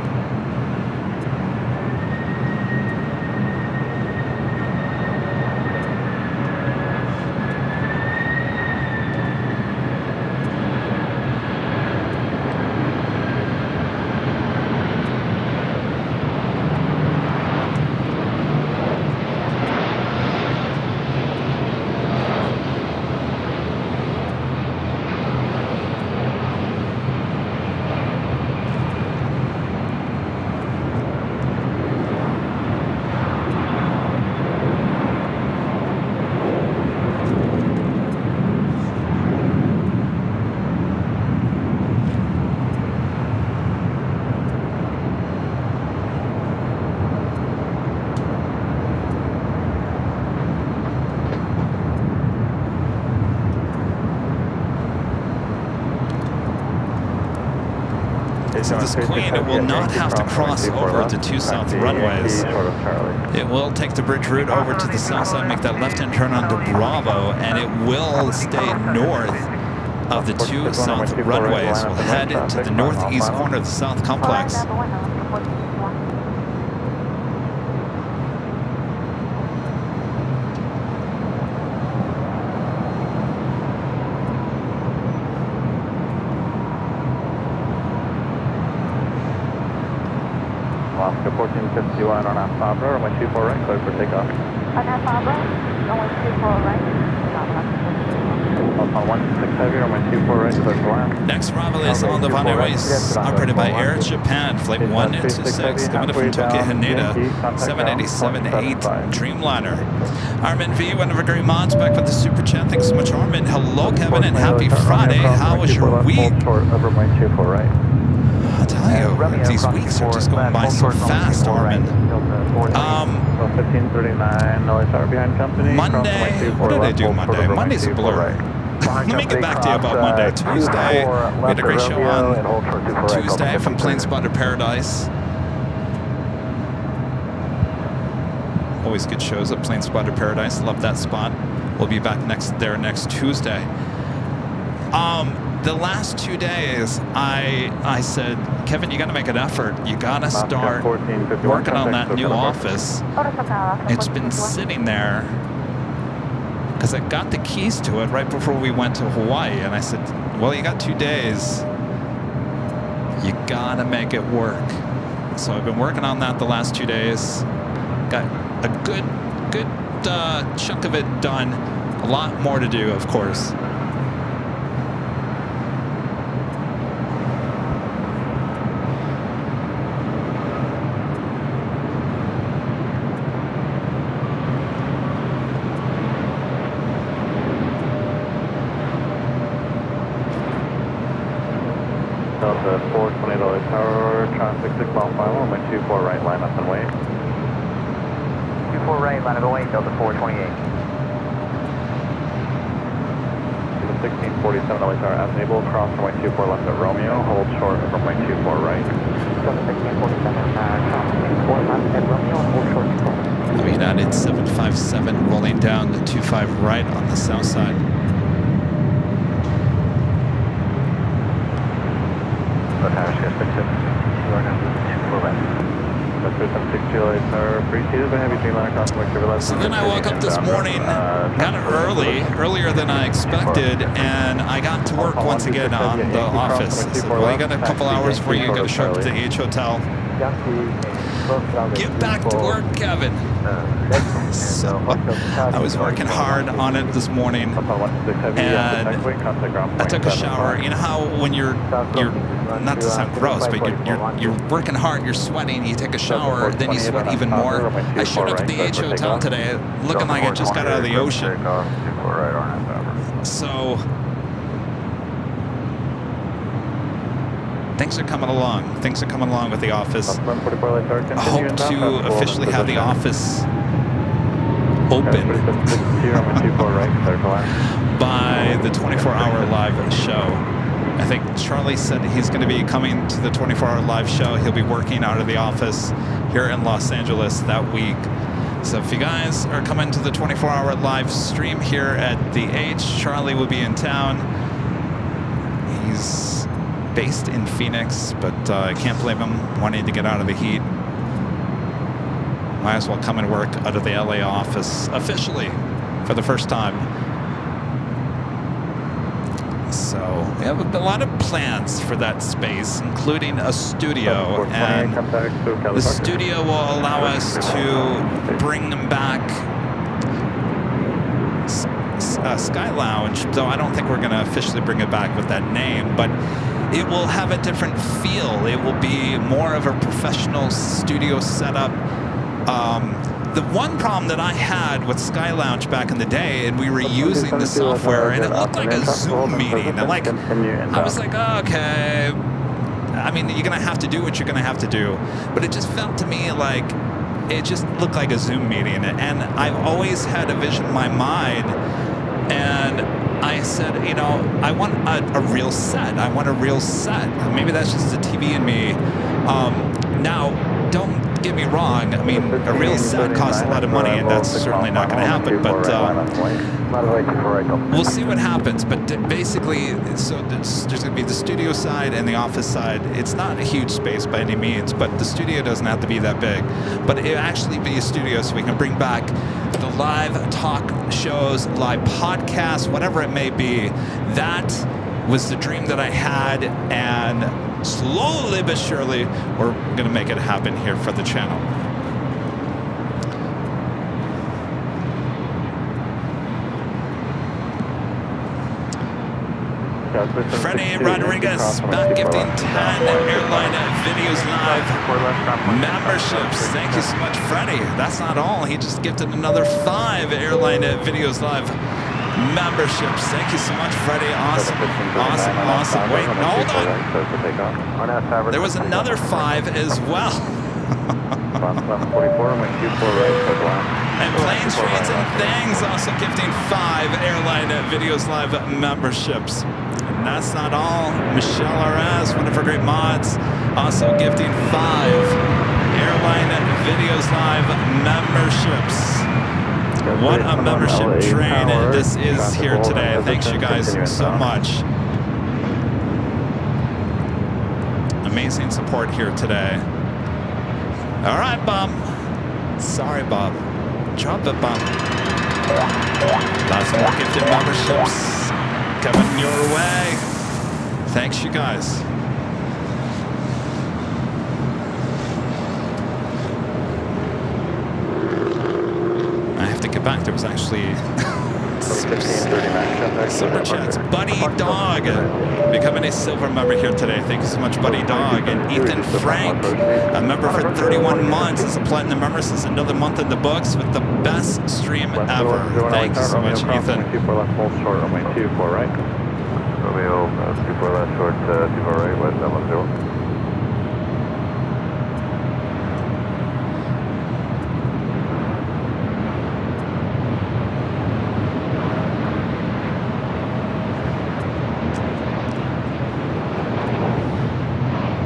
So this Queen will not have to cross over the two south runways. It will take the bridge route over to the south side, make that left-hand turn onto Bravo, and it will stay north of the two south runways. We'll head to the northeast corner of the south complex. Alaska 1451 on Alphabra, runway 24 right, clear for takeoff. On Alphabra, runway 24 right. On 16 heavy, runway 24 right, clear for land. Next arrival is on the Van Airways, operated by Air Japan, flight 126, coming from Tokyo Haneda, 787-8 Dreamliner. Armin V, one of our great mods, back with the super chat. Thanks so much, Armin. Hello, Kevin, and happy Friday. How was your week? I'll tell you, these weeks are just going by so fast, Armin. 1539, noise tower behind company. Monday, what did I do Monday? Monday's a blur. Let me get back to you about Monday. Tuesday, we had a great show on Tuesday from Plane Spotter Paradise. Always good shows at Plane Spotter Paradise. Love that spot. We'll be back next Tuesday. The last 2 days, I said, Kevin, you got to make an effort. You got to start working on that new office. It's been sitting there because I got the keys to it right before we went to Hawaii. And I said, well, you got 2 days. You got to make it work. So I've been working on that the last 2 days. Got a good chunk of it done. A lot more to do, of course. Delta 420 tower, traffic 6 mile final, runway 24 right, line up and wait. 24 right, line up and wait, Delta 428. 1647 tower, as enabled, cross runway 24 left at Romeo, hold short of runway 24 right. Delta 1647, cross 24 left at Romeo and hold short. United 757 rolling down the 25 right on the south side. So then I woke up this morning kind of earlier than I expected, and I got to work once again on the office. I said, well, you got a couple hours before you got to show up at the H Hotel. Get back to work, Kevin. So I was working hard on it this morning, and I took a shower. You know how when you're not to sound gross, but you're working hard, you're sweating, you take a shower, then you sweat even more. I showed up at the H Hotel today looking like I just got out of the ocean. So things are coming along. Things are coming along with the office. I hope to officially have the office open by the 24-hour live show. I think Charlie said he's going to be coming to the 24-hour live show. He'll be working out of the office here in Los Angeles that week. So if you guys are coming to the 24-hour live stream here at the H, Charlie will be in town. He's based in Phoenix, but I can't blame him wanting to get out of the heat. Might as well come and work out of the LA office officially for the first time. So we have a lot of plans for that space, including a studio, and the studio will allow us to bring back Sky Lounge, though I don't think we're going to officially bring it back with that name, but it will have a different feel. It will be more of a professional studio setup. The one problem that I had with Sky Lounge back in the day, and we were using the software, and it looked like a Zoom meeting. And like, I was like, oh, okay. I mean, you're going to have to do what you're going to have to do. But it just felt to me like it just looked like a Zoom meeting. And I've always had a vision in my mind. And I said, you know, I want a real set. I want a real set. Maybe that's just the TV in me. Now, don't get me wrong. I mean, a real set costs a lot of money, and that's certainly not going to happen. But we'll see what happens. But basically, so there's going to be the studio side and the office side. It's not a huge space by any means, but the studio doesn't have to be that big. But it'll actually be a studio, so we can bring back the live talk shows, live podcasts, whatever it may be. That was the dream that I had, and slowly but surely, we're going to make it happen here for the channel. Freddie Rodriguez back gifting 10 Airline Videos Live memberships. Thank you so much, Freddie. That's not all. He just gifted another 5 Airline Videos Live memberships. Thank you so much, Freddie. Awesome. Awesome. Awesome. Wait, no, hold on. There was another 5 as well. And Planes, Trains, and Things also gifting 5 Airline Videos Live memberships. And that's not all. Michelle R.S., one of our great mods, also gifting 5 Airline Videos Live memberships. What a membership train this is here today. Thanks you guys so much. Amazing support here today. All right, Bob. Sorry, Bob. Drop it, Bob. Lots more gifted memberships coming your way. Thanks, you guys. I have to get back. There was actually Super chats. Buddy Dog becoming a silver member here today. Thank you so much, Buddy Dog. And Ethan Frank, a member for 31 months, is a platinum member since another month in the books with the best stream ever. Thank you so much, Ethan. 24 left, hold short, runway 24 right. Romeo, 24 left, short, 24 right, west, 10.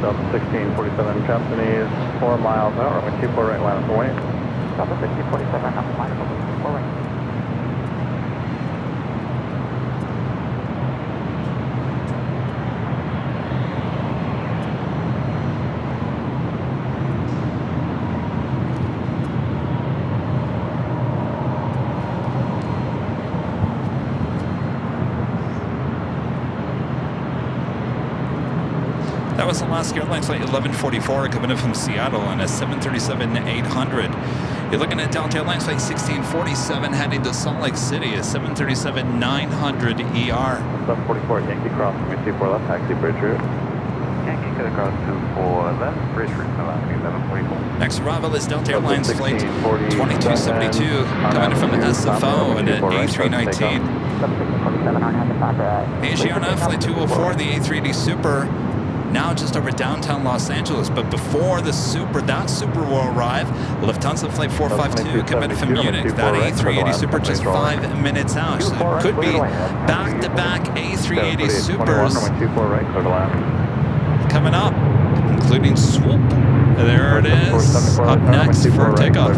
Delta 1647 Japanese, 4 miles out, runway 24 right, line up and wait. Delta 1647, up line up, 24 right. That was Alaska Airlines flight 1144 coming in from Seattle on a 737-800. You're looking at Delta Airlines flight 1647 heading to Salt Lake City, a 737-900 ER. 744 Yankee cross, 24 left, taxi bridge route. Yankee could cross 24 left, bridge route, Alaska 1144. Next arrival is Delta Airlines flight 2272 coming in from SFO and an A319. Asiana flight 204, the A380 Super. Now just over downtown Los Angeles, but before the that Super will arrive, Lufthansa flight 452 coming from Munich. That A380 Super just 5 minutes out. So it could be back-to-back A380 Supers coming up, including Swoop. There it is, up next for takeoff.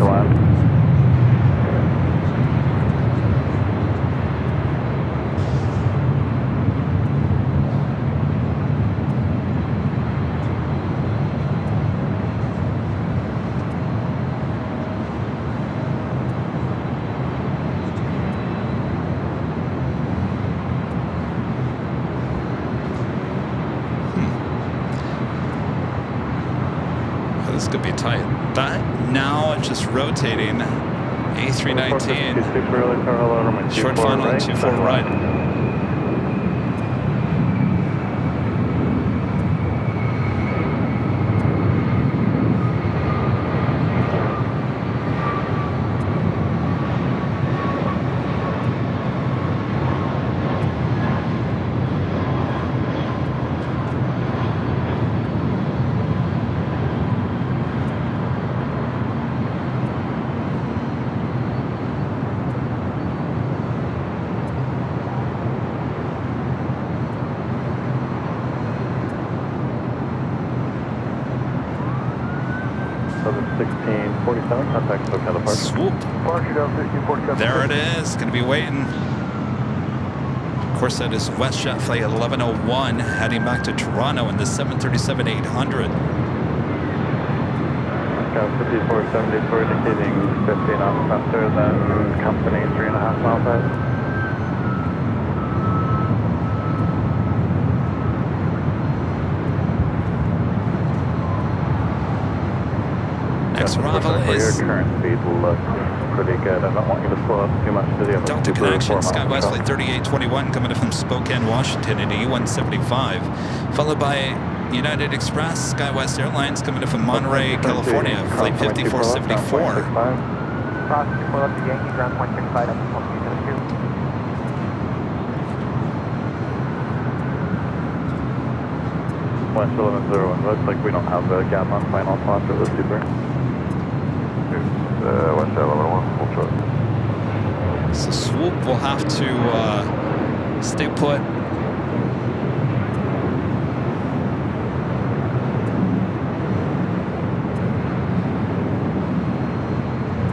This could be tight. That now just rotating A319. Short final and 24 right. Swoop. There it is. Going to be waiting. Of course, that is WestJet flight 1101 heading back to Toronto in the 737-800. 5474 indicating 50 knots faster than company, 3.5 miles out. next arrival your is current speed looks pretty good. I don't want you to slow up too much because you have Delta a super Connection, 4 Sky miles Westflight 3821 coming in from Spokane, Washington at E175, followed by United Express, SkyWest Airlines coming in from Monterey, California, Flight 5474. Cross 24 left to Yankee, ground point 65, up to 2. West 1101, looks like we don't have the gap on final thought for the super. West 1101, full short. So Swoop will have to stay put.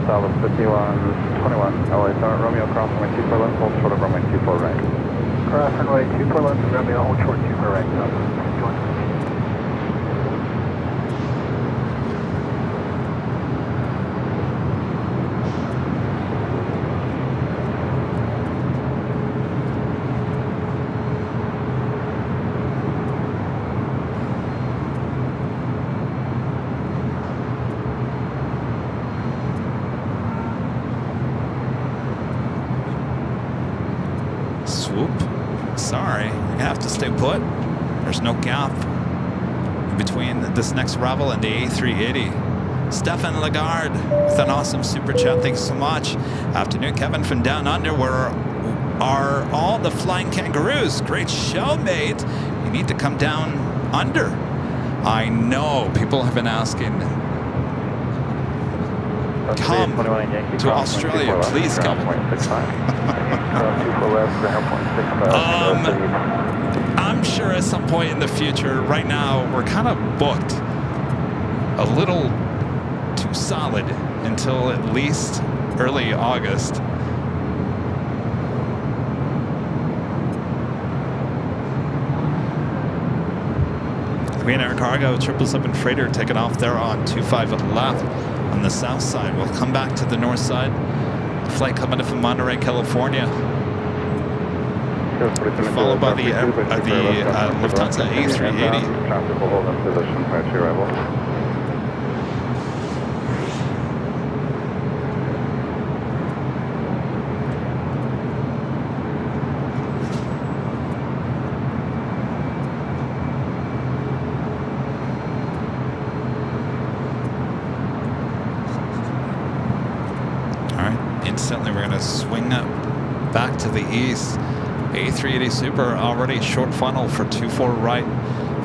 South 5121, LA Tower, Romeo cross runway 24 left, hold short of runway 24 right. Cross runway 24 left, Romeo, hold short 24 right. Swoop. Sorry, you're gonna have to stay put. There's no gap in between this next arrival and the A380. Stefan Lagarde with an awesome super chat. Thanks so much. Afternoon, Kevin from Down Under. Where are all the flying kangaroos? Great show, mate. You need to come down under. I know people have been asking. Come to Australia, please, Kevin. I'm sure at some point in the future. Right now, we're kind of booked a little too solid until at least early August. Queen Air Cargo 777 freighter taking off there on 25 left on the south side. We'll come back to the north side. Flight coming in from Monterey, California. Followed by the Lufthansa A380. Traffic will hold in position prior to arrival. Instantly, we're going to swing up back to the east. A380 Super already short funnel for 24 right.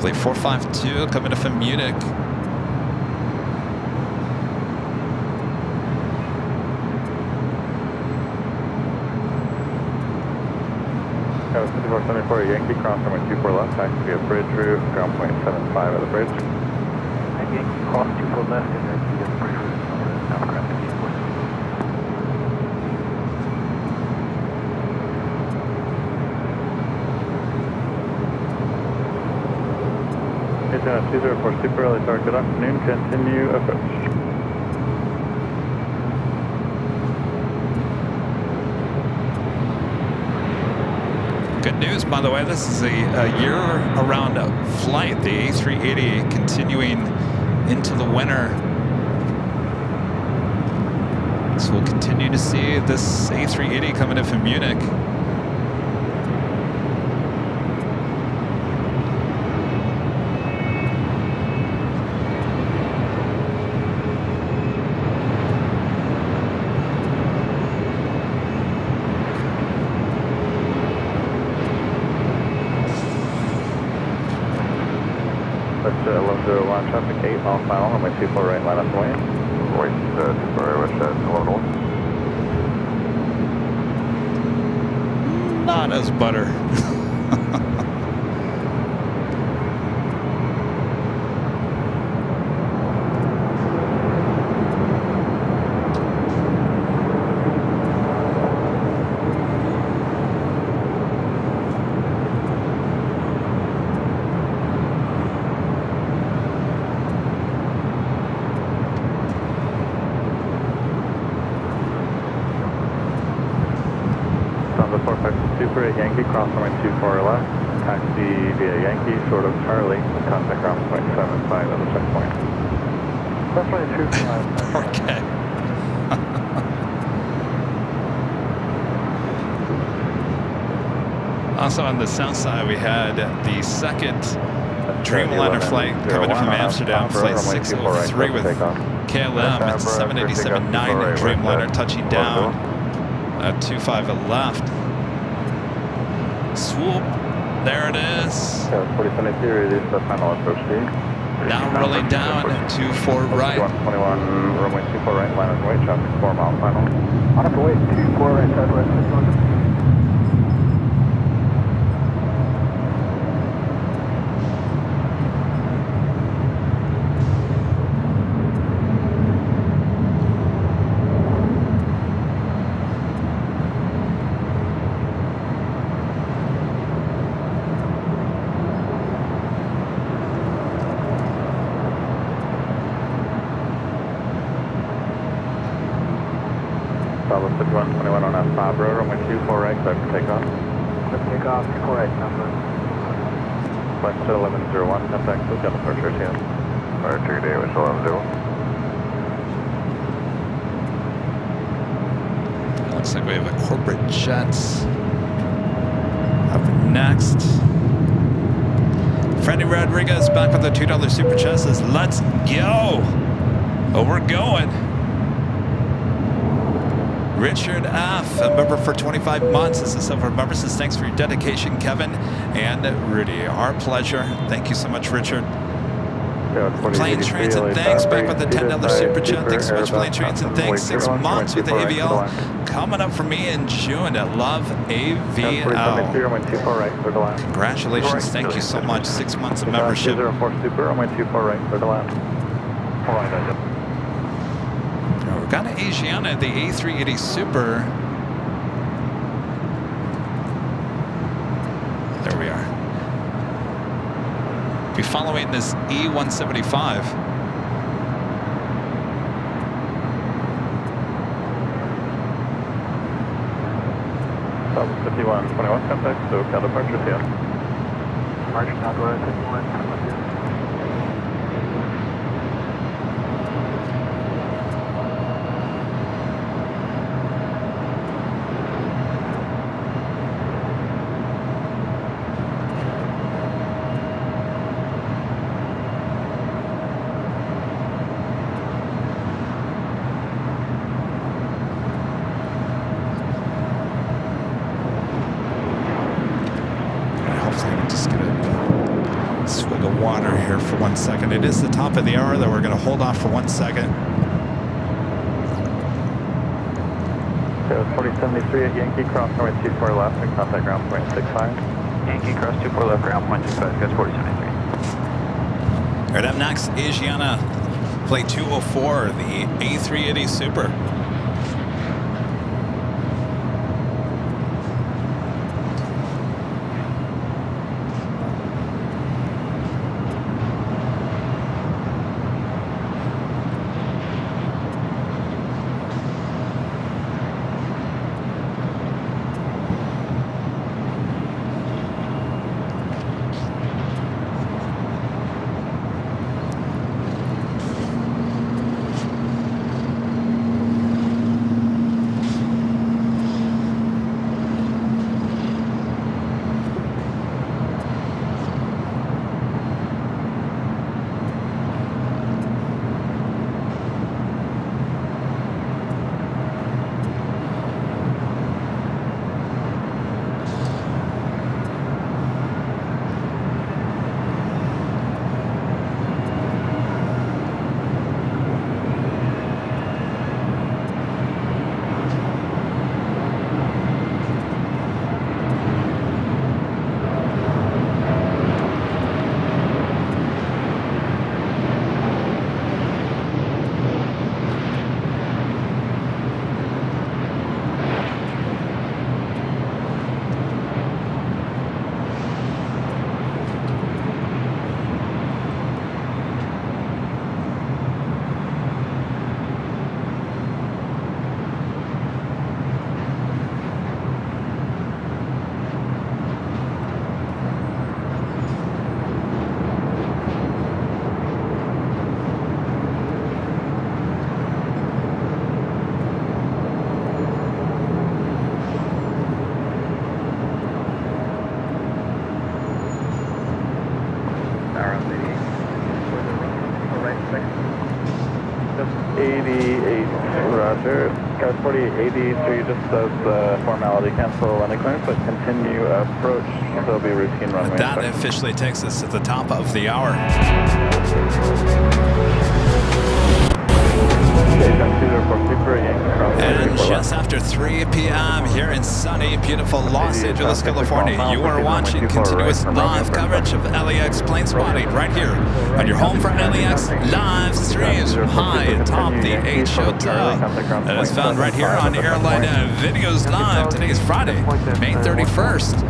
Flight 452 coming in from Munich. Kevin 5474 Yankee, cross runway 24 left, taxi via bridge route, ground point 75 at the bridge. Yankee, cross 24 left, and then the bridge route, now ground 24. Agent 204 Super Early Tower, good afternoon, continue approach. Good news, by the way, this is a year-around flight. The A380 continuing into the winter. So we'll continue to see this A380 coming in from Munich. West 1101, traffic 8 mile final, runway 24 right, line up away. Wait, 24 right, West 1101. Not as butter. Super at Yankee, cross runway 24 left, taxi via Yankee, short of Charlie, contact ground point 75 at the checkpoint. Runway 25. Okay. Also on the south side, we had the second Dreamliner flight coming in from Amsterdam, flight 603 with KLM. It's 787-9 Dreamliner touching down at 25 left. Swoop, there it is. Now rolling down, 24 right. 21, runway 24 right, line of way, traffic 4 mile final. On up the way, 24 right, southwest, 61. Bravo 21 on atop, runway 24 right, clear for takeoff. Clear for takeoff, 24 right, southwest. Flight 1101, contact, we've got departure here. Departure day was 11-0. Looks like we have a corporate jets up next. Freddie Rodriguez back with the $2 super chat says, let's go. Oh, we're going. Richard F., a member for 25 months. This is Silver member says, thanks for your dedication, Kevin and Rudy. Our pleasure. Thank you so much, Richard. Plane Trains and Thanks back with the $10 super chat. Thanks so much, Plane Trains and Thanks. 6 months with the AVL. Coming up for me in June at Love AVL. Congratulations. Thank you so much. 6 months of membership. 04 Super, runway 24 right, clear to land. We've got an Asiana, the A380 Super. There we are. Be following this E175. South 51, 21 contact, so cal departure here. March southwest 51, For 1 second. It is the top of the hour, though we're going to hold off for 1 second. 4073 at Yankee, cross runway 24 left and contact ground point 65. Yankee, cross 24 left, ground point 65, guys 4073. All right, up next, Asiana, flight 204, the A380 Super. 48, roger. Car 4883 just does the formality cancel landing clearance, but continue approach. There'll be routine runway. That officially takes us to the top of the hour. And just after 3 p.m. here in sunny, beautiful Los Angeles, California, you are watching continuous live coverage of LAX plane spotting right here on your home for LAX live streams from high atop the H Hotel. That is found right here on Airline Videos Live. Today is Friday, May 31st,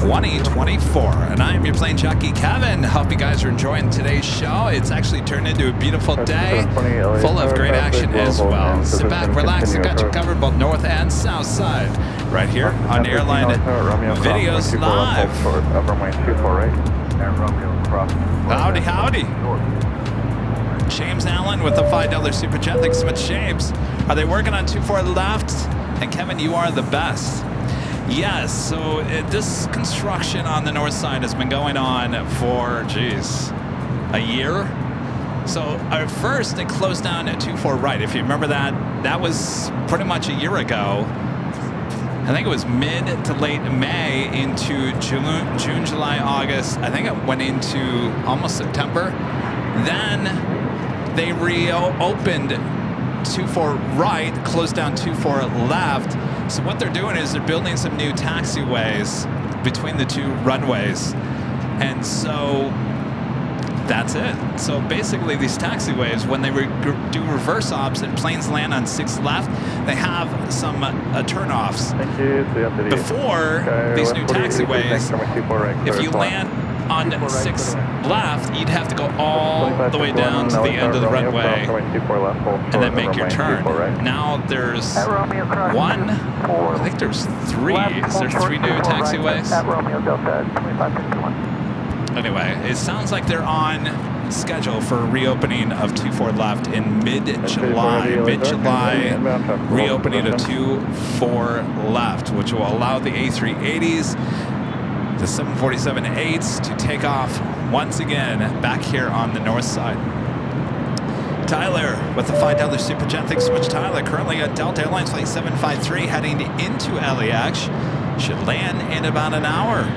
2024. And I am your plane jockey, Kevin. Hope you guys are enjoying today's show. It's actually turned into a beautiful day, full of great action as well. Sit back, relax, I got you covered both north and south side. Right here on Airline Videos Live. Howdy, howdy. James Allen with the $5 super chat. Thanks so much, James. Are they working on 24 left? And Kevin, you are the best. Yes, so this construction on the north side has been going on for, geez, a year. So at first they closed down at 24 right. If you remember that was pretty much a year ago. I think it was mid to late May into June, July, August. I think it went into almost September. Then they reopened 24 right, closed down 24 left. So what they're doing is they're building some new taxiways between the two runways. And so that's it. So basically these taxiways, when they do reverse ops and planes land on 6 left, they have some turnoffs. Thank you. Before these new taxiways, if you land on 6 left, you'd have to go all the way down to the end of the runway and then make your turn. Now there's one, I think there's 3. Is there 3 new taxiways? Anyway, it sounds like they're on schedule for reopening of 24 left in mid-July. Mid-July reopening of 24 left, which will allow the A380s, the 747-8s to take off once again back here on the north side. Tyler with the $5 super chat. Thanks so much, Tyler. Currently at Delta Airlines flight 753 heading into LAX. Should land in about an hour.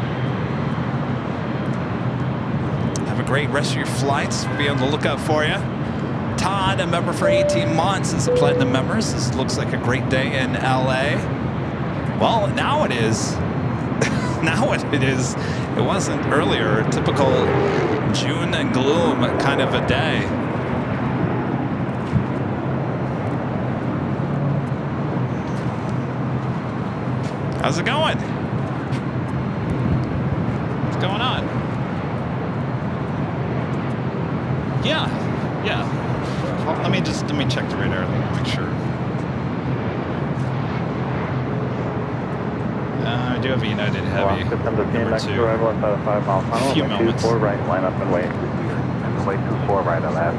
Have a great rest of your flights. We'll be on the lookout for you. Todd, a member for 18 months, is a platinum member. This looks like a great day in LA. Well, now it is. Now it is. It wasn't earlier. Typical June and gloom kind of a day. How's it going? What's going on? Yeah. Well, let me check the radar. Make sure. I do have a United Heavy. Number 2. Arrival inside of 5 mile final. A few moments. 24 right, line up and wait. And wait 24 right on that.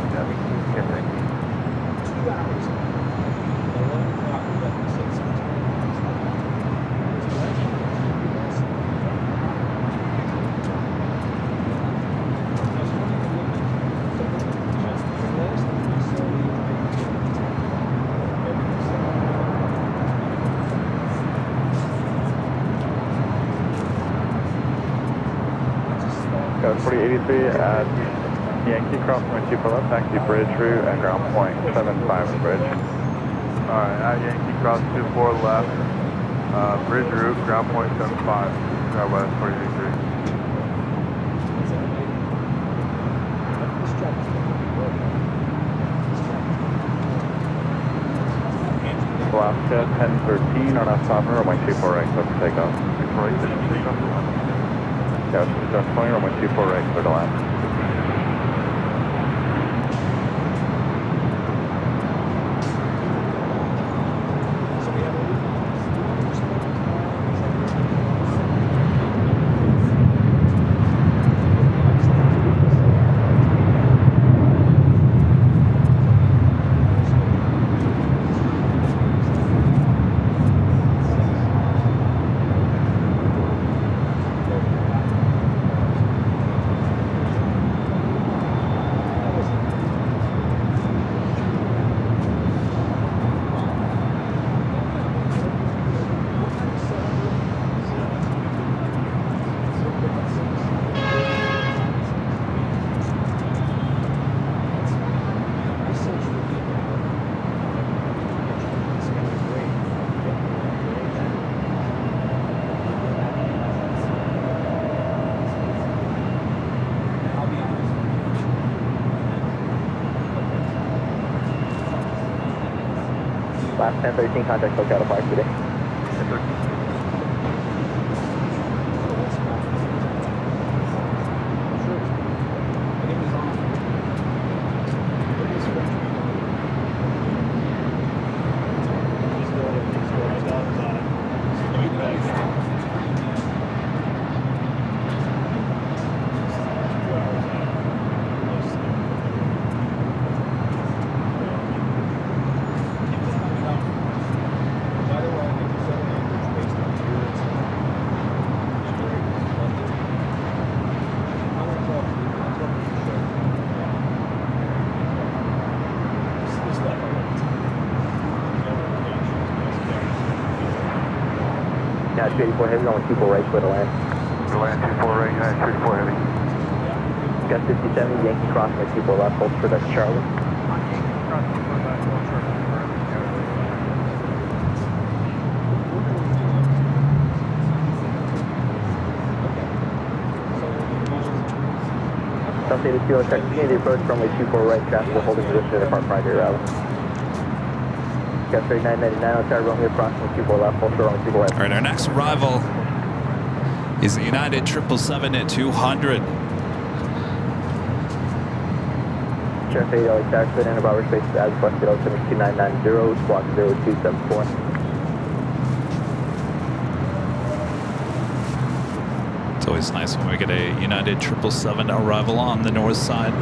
Code 4083 at Yankee, cross point 2 for left, taxi bridge route at ground point 75 bridge. Alright, at Yankee, cross 24 left, bridge route, ground point 75, West 4083. Alaska 1013 on atop runway 24 right, clear for takeoff. Just 20, runway 24 right, clear to land. Last 1013, contact SoCal Park today. Now 284 heavy, only 24 right, clear to land. The land 24 right, United 34 heavy. Got 57, Yankee crossing at 24 left, hold for that's Charlie. Updated fuel check, continue the approach runway 24 right, traffic will holding position at the park primary rally. Got 3999 on target, runway approximately 24 left, hold for runway 24 right. All right, our next arrival is the United 777 at 200. Sheriff 8 LAX taxi, and Robert Space as requested 072 squawk 0274. It's always nice when we get a United 777 arrival on the north side.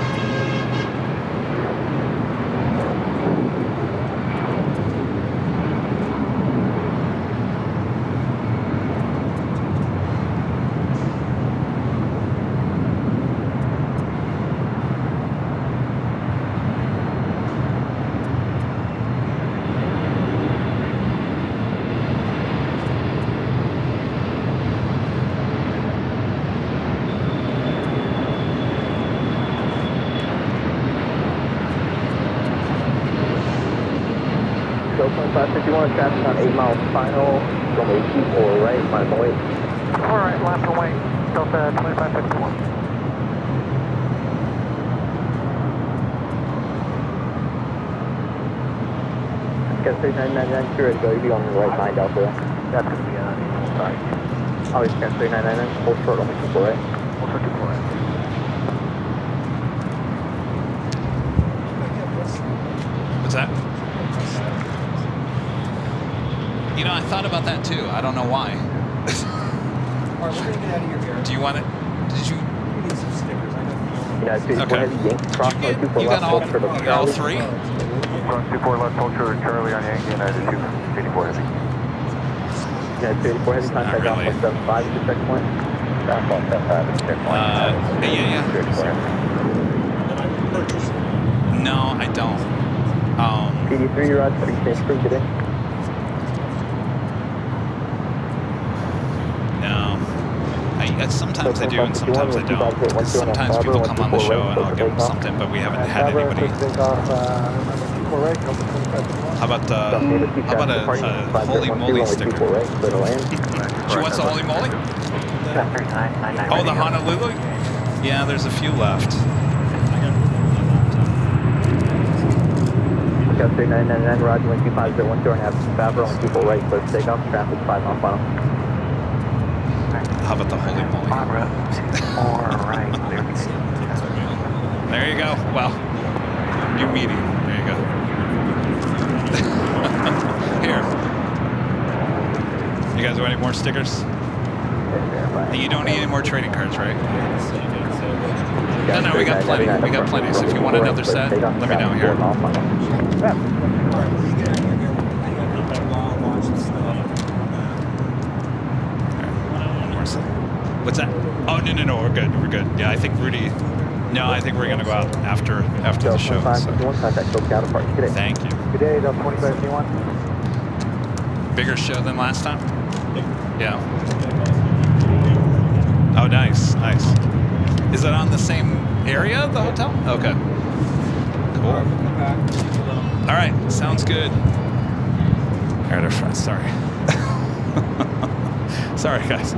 So 2551 traffic on 8 miles final, runway 24 right, minus 08. Alright, last runway, Delta 2551. Got 3999, sure, go, you'll be on the right line, Delta. That's going to be on the side. Always got 3999, hold short, runway 24 right. Hold short 24 right. What's that? You know, I thought about that too. I don't know why. All right, we're gonna get out of your hair. Do you want it? Did you? We need some stickers. I know. United States Okay. heavy, Yankee cross, You runway 24 got left, all, hold short, you got all three? Run 24 left, hold short, Charlie on Yankee, United 284 heavy. United 284 heavy, contact Not off really. 175 at the checkpoint. Back off 75 at the checkpoint. Yeah. And I purchased. No, I don't. PD3, you're on 3 change crew today. No. Sometimes I do and sometimes I don't. Because sometimes people come on the show and I'll give them something, but we haven't had anybody. How about a holy moly sticker? She wants a holy moly? Oh, the Honolulu? Yeah, there's a few left. Got 3999, Roger, 12501, and have Favreau on 24 right, clear to take off, traffic 5 mile final. How about the holy moly? Right, There you go. Well, new meeting. There you go. Here. You guys want any more stickers? And you don't need any more trading cards, right? No, we got plenty. We got plenty. So if you want another set, let me know here. All right, when you get out of your hair, I got that while watching stuff. One more set. What's that? Oh, no. We're good. We're good. Yeah, I think Rudy. No, I think we're going to go out after the show. So. Thank you. Good day, Delta 2551. Bigger show than last time? Yeah. Oh, nice. Is it on the same area, the hotel? Okay. Cool. All right, sounds good. All right, our friends, sorry. Sorry, guys.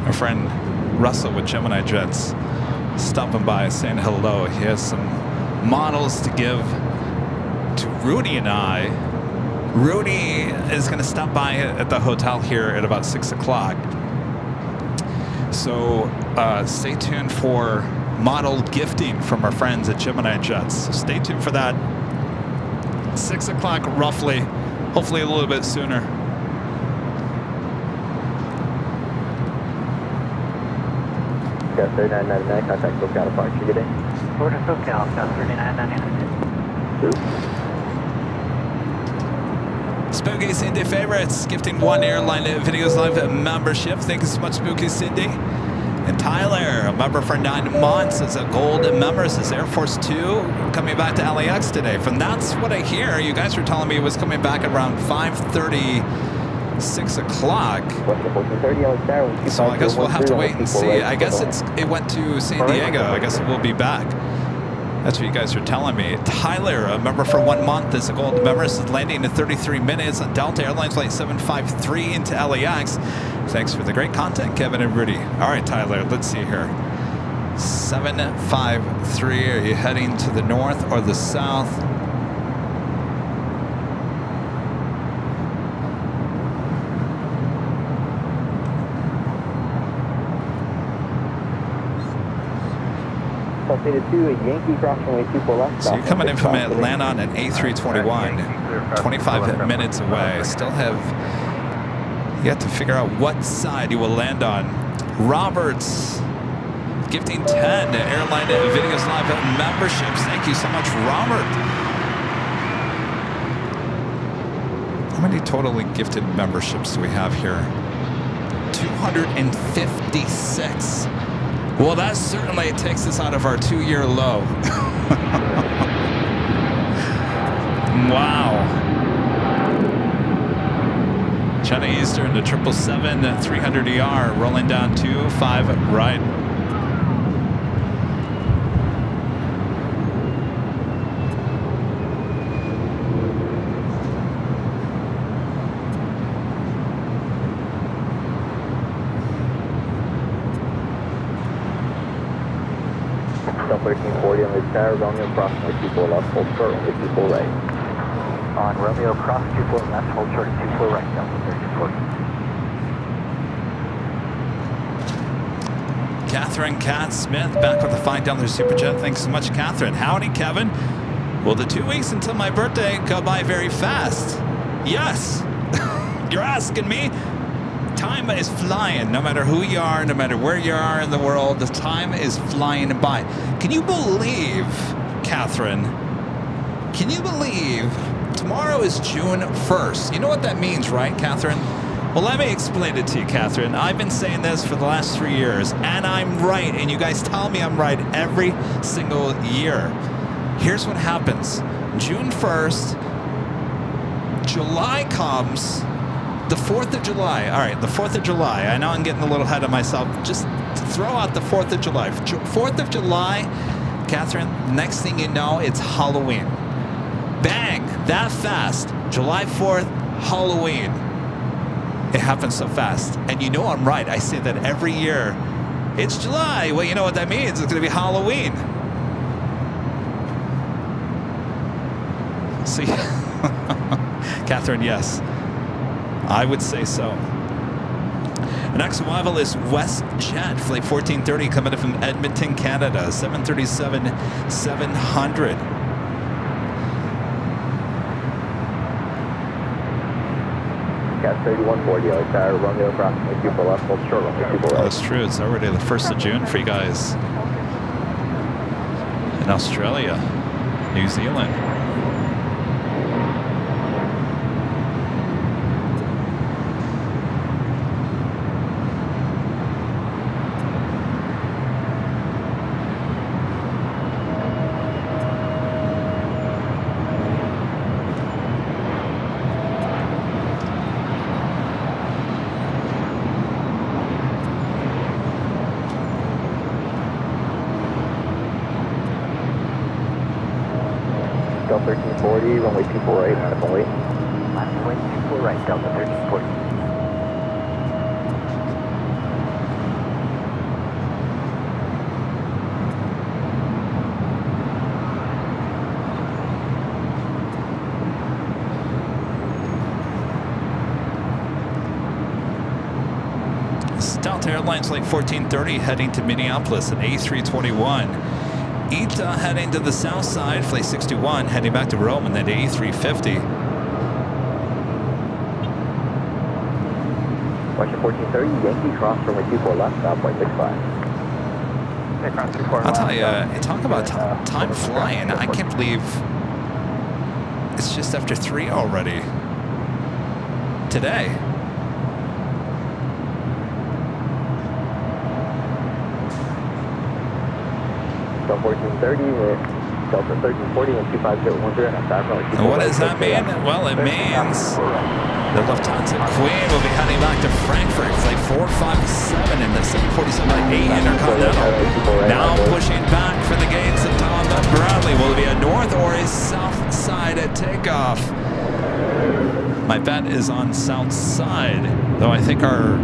Our friend Russell with Gemini Jets stopping by saying hello. He has some models to give to Rudy and I. Rudy is going to stop by at the hotel here at about 6 o'clock. So stay tuned for modeled gifting from our friends at Gemini Jets. So stay tuned for that. 6 o'clock roughly, hopefully a little bit sooner. Got 3999, contact SoCal departure, good day. Order SoCal, got 3999. Spooky Cindy favorites, gifting one Airline Videos Live membership. Thank you so much, Spooky Cindy. And Tyler, a member for 9 months, is a gold member. Says Air Force 2 coming back to LAX today. From that's what I hear. You guys were telling me it was coming back at around 5:30, 6 o'clock. So I guess we'll have to wait and see. I guess it went to San Diego. I guess it will be back. That's what you guys are telling me. Tyler, a member for 1 month, is a gold member. This is landing in 33 minutes on Delta Airlines Flight 753 into LAX. Thanks for the great content, Kevin and Rudy. All right, Tyler, let's see here. 753, are you heading to the north or the south? So you're coming in from Atlanta on an A321, 25 minutes away. Still have yet to figure out what side you will land on. Roberts, gifting 10 Airline Videos Live memberships. Thank you so much, Robert. How many totally gifted memberships do we have here? 256. Well, that certainly takes us out of our 2-year low. Wow. China Eastern to 777, 300 ER, rolling down 25 right. Delta 1340 on the tower, Romeo approximately 24 left, hold short, only 24 right. On Romeo, cross 24 left, hold short, 24 right, Delta 1340. Catherine Cat Smith back with a $5 super chat. Thanks so much, Catherine. Howdy, Kevin. Will the 2 weeks until my birthday go by very fast? Yes. You're asking me? Time is flying. No matter who you are, no matter where you are in the world, the time is flying by. Can you believe, Catherine? Can you believe tomorrow is June 1st? You know what that means, right, Catherine? Well, let me explain it to you, Catherine. I've been saying this for the last 3 years, and I'm right, and you guys tell me I'm right every single year. Here's what happens. June 1st, July comes, the 4th of July. All right, the 4th of July. I know I'm getting a little ahead of myself. Just throw out the 4th of July. 4th of July, Catherine, next thing you know, it's Halloween. Bang, that fast. July 4th, Halloween. It happens so fast. And you know I'm right. I say that every year. It's July. Well, you know what that means. It's going to be Halloween. See? Catherine, yes. I would say so. The next arrival is WestJet, flight 1430, coming in from Edmonton, Canada, 737-700. Got 3140, tower, Romeo approximately 24 left, hold short, Romeo 24 right. That's true. It's already the 1st of June for you guys in Australia, New Zealand. Delta 1340, runway 24 right, runway. Runway 24 right, Delta 1340. Delta Airlines Flight 1430 heading to Minneapolis at A321. ETA heading to the south side, Flight 61 heading back to Rome and then A350. Western 1430, Yankee, cross runway 24 left, 9.65. I'll tell you, talk about time flying. I can't believe it's just after 3 already. Today. Delta 1430 with Delta 1340 and 25013 and And what does that mean? Well, it means the Lufthansa Queen will be heading back to Frankfurt, flight 457 in the 747-8 Intercontinental. Now pushing back for the gates of Tom Bradley. Will it be a north or a south side at takeoff? My bet is on south side, though I think our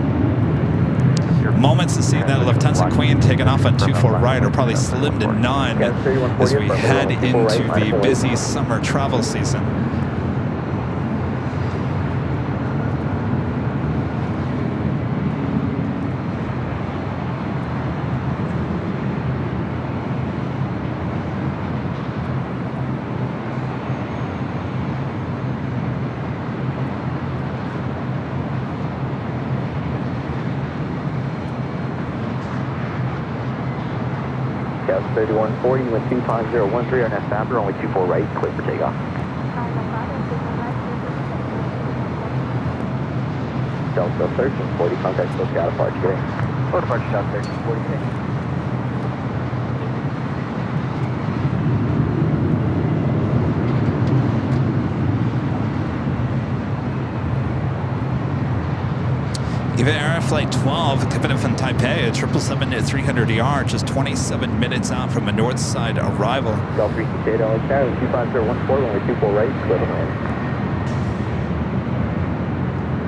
moments to see that Lufthansa Queen taking off on 24 right are probably slim to none as we head into the busy summer travel season. Delta 3140 with 25013 on S-Founder, only 24 right, clear for takeoff. Delta 1340, contact still scout departure. Or departure Delta 1340. EVA Air Flight 12, Kevin from Taipei at 777-300ER, just 27 minutes out from a north side arrival. Delta 368 LAX, 25014, only 24 right, clear to land.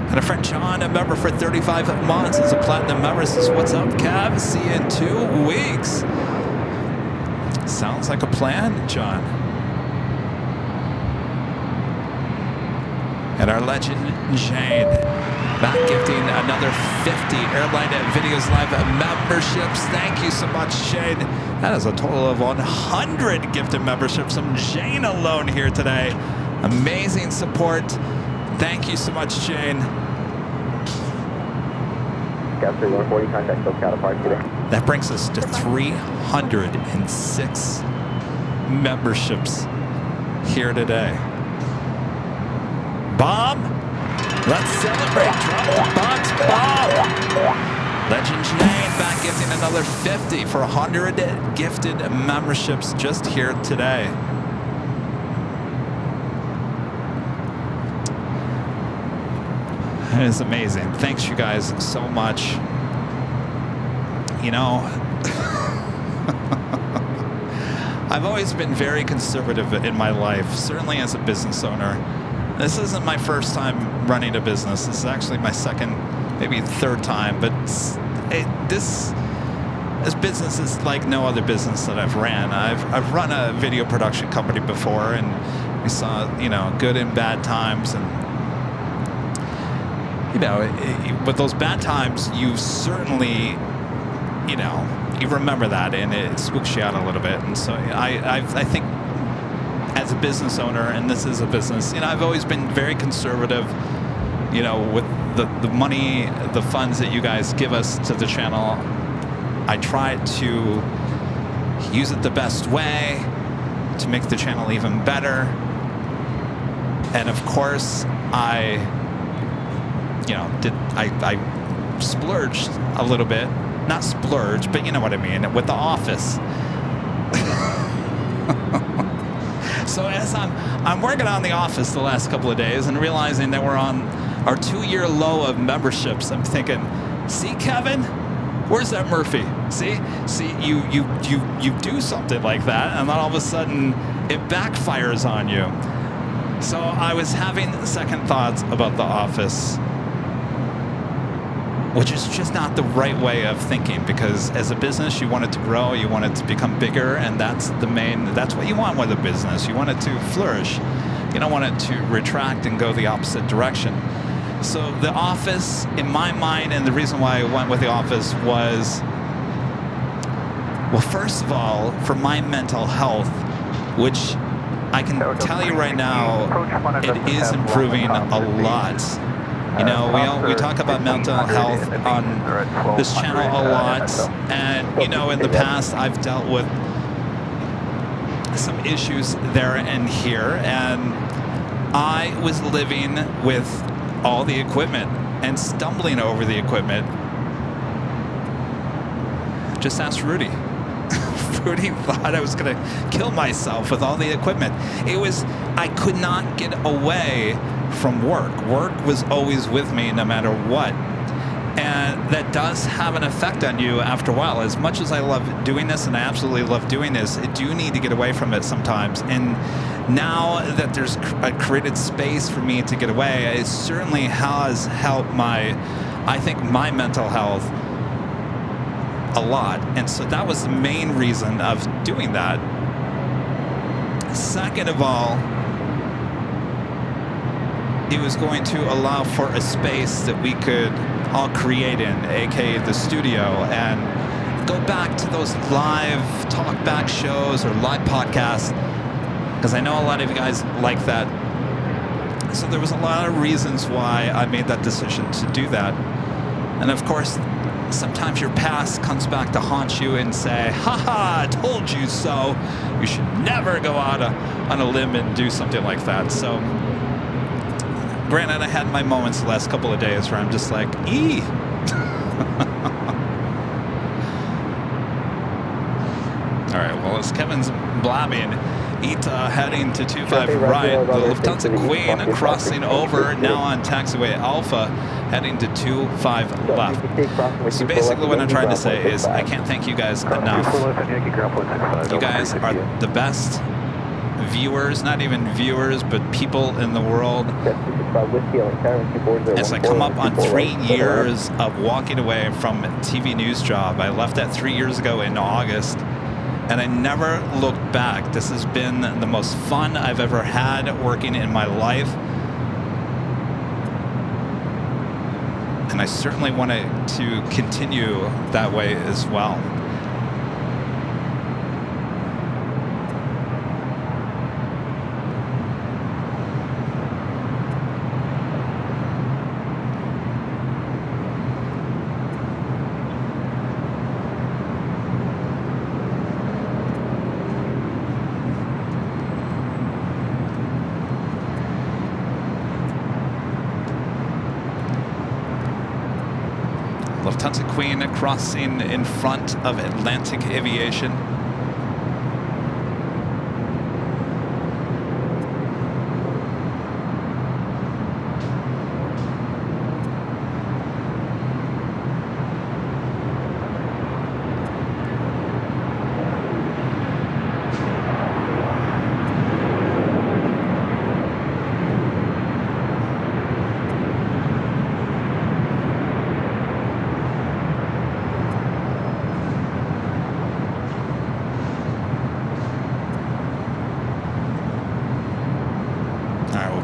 And a friend John, a member for 35 months, is a platinum member, says, "What's up, Kev? See you in 2 weeks." Sounds like a plan, John. And our legend, Jane, back gifting another 50 Airline Videos Live memberships. Thank you so much, Jane. That is a total of 100 gifted memberships from Jane alone here today. Amazing support. Thank you so much, Jane. Scout 3140, contact still scout departure today. That brings us to 306 memberships here today. Bob, let's celebrate. Drop the box, Bob. Legend Jane back gifting another 50 for 100 gifted memberships just here today. It is amazing. Thanks, you guys, so much. You know, I've always been very conservative in my life, certainly as a business owner. This isn't my first time running a business. This is actually my second, maybe third time, but this business is like no other business that I've ran. I've run a video production company before, and we saw, you know, good and bad times, and you know, with those bad times, you certainly, you know, you remember that, and it spooks you out a little bit. And so I think as a business owner, and this is a business, you know, I've always been very conservative, you know, with the money, the funds that you guys give us to the channel. I try to use it the best way to make the channel even better. And of course, I splurged a little bit. Not splurged, but you know what I mean, with the office. So as I'm working on the office the last couple of days and realizing that we're on our 2-year low of memberships, I'm thinking, see, Kevin, where's that Murphy? See, you do something like that, and then all of a sudden it backfires on you. So I was having second thoughts about the office, which is just not the right way of thinking, because as a business, you want it to grow, you want it to become bigger, and that's what you want with a business. You want it to flourish. You don't want it to retract and go the opposite direction. So the office, in my mind, and the reason why I went with the office was, well, first of all, for my mental health, which I can tell you right now, it is improving a lot. You know, we talk about mental health on this channel a lot, and you know, in the past I've dealt with some issues there and here, and I was living with all the equipment and stumbling over the equipment. Just ask Rudy. Rudy thought I was going to kill myself with all the equipment. I could not get away from work. Work was always with me no matter what. And that does have an effect on you after a while. As much as I love doing this, and I absolutely love doing this, I do need to get away from it sometimes. And now that there's a created space for me to get away, it certainly has helped my mental health a lot. And so that was the main reason of doing that. Second of all, it was going to allow for a space that we could all create in, aka the studio, and go back to those live talkback shows or live podcasts, because I know a lot of you guys like that. So there was a lot of reasons why I made that decision to do that. And of course, sometimes your past comes back to haunt you and say, haha, I told you so. You should never go out on a limb and do something like that. So granted, I had my moments the last couple of days where I'm just like, ee. All right, well, as Kevin's blabbing, ETA heading to 25 right, the Lufthansa Queen crossing over, now on taxiway Alpha, heading to 25 left. So basically what I'm trying to say is I can't thank you guys enough. You guys are the best viewers, not even viewers, but people in the world. As I come up on 3 years of walking away from a TV news job, I left that 3 years ago in August, and I never looked back. This has been the most fun I've ever had working in my life. And I certainly want to continue that way as well. Lufthansa Queen crossing in front of Atlantic Aviation.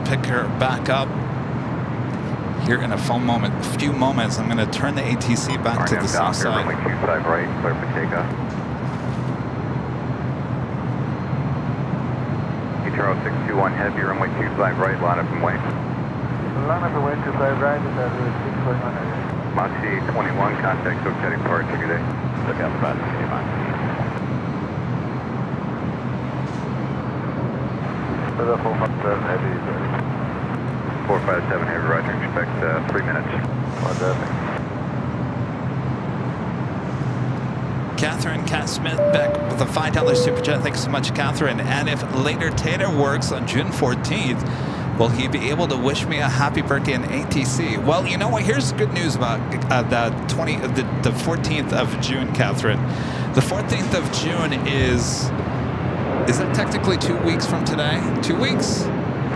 Pick her back up here in a few moments. I'm going to turn the ATC back to the south side. Runway 25 right, clear for takeoff. Etero 621 heavy, runway 25 right, line up and wait. Line up and wait, 25 right, and that's 621. Moxie 21, contact Oak Park, take your day. Look out for that, Moxie. For the 457 heavy, 457 heavy, roger, expect 3 minutes. Catherine Cat Smith back with a $5 super chat. Thanks so much, Catherine. And if later Tater works on June 14th, will he be able to wish me a happy birthday in ATC? Well, you know what? Here's good news about the 14th of June, Catherine. The 14th of June is that technically 2 weeks from today? 2 weeks?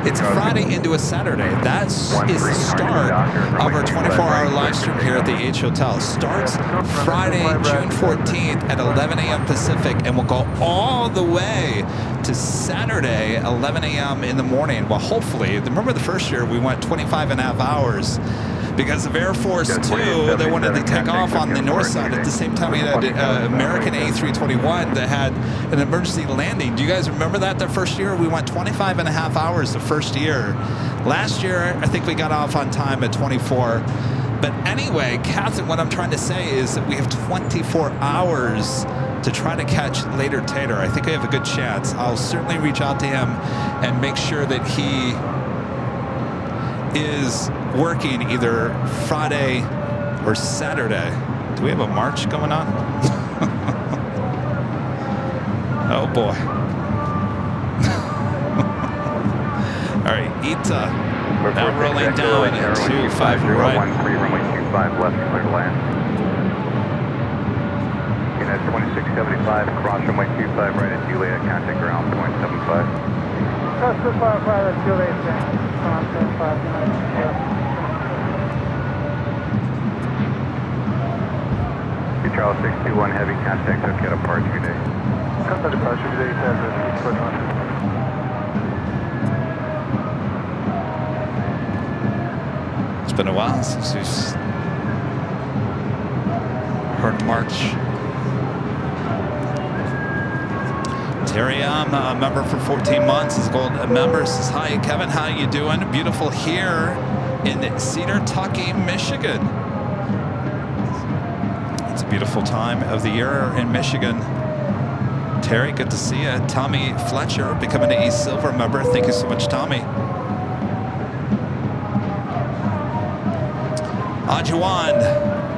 It's a Friday into a Saturday. That is the start of our 24-hour live stream here at the H Hotel. Starts Friday, June 14th at 11 a.m. Pacific, and will go all the way to Saturday, 11 a.m. in the morning. Well, hopefully, remember the first year we went 25 and a half hours. Because of Air Force 2, they wanted to take off on the north side. At the same time, we had American A321 that had an emergency landing. Do you guys remember that? The first year, we went 25 and a half hours the first year. Last year, I think we got off on time at 24. But anyway, Catherine, what I'm trying to say is that we have 24 hours to try to catch Later Tater. I think we have a good chance. I'll certainly reach out to him and make sure that he is working either Friday or Saturday. Do we have a march going on? Oh boy. All right, Ita now rolling down at 25 right. runway 25 left, clear to land. Unit 2675, cross runway 25 right at Juliet, contact ground, 0.75. Cross 25 right at Juliet, Charles 621 heavy contact, okay, departure day. Contact departure day, It's been a while since we've heard March. Terry, I'm a member for 14 months. Is gold member. Says, hi, Kevin, how you doing? Beautiful here in Cedar Tucky, Michigan. It's a beautiful time of the year in Michigan. Terry, good to see you. Tommy Fletcher becoming a silver member. Thank you so much, Tommy. Ajuan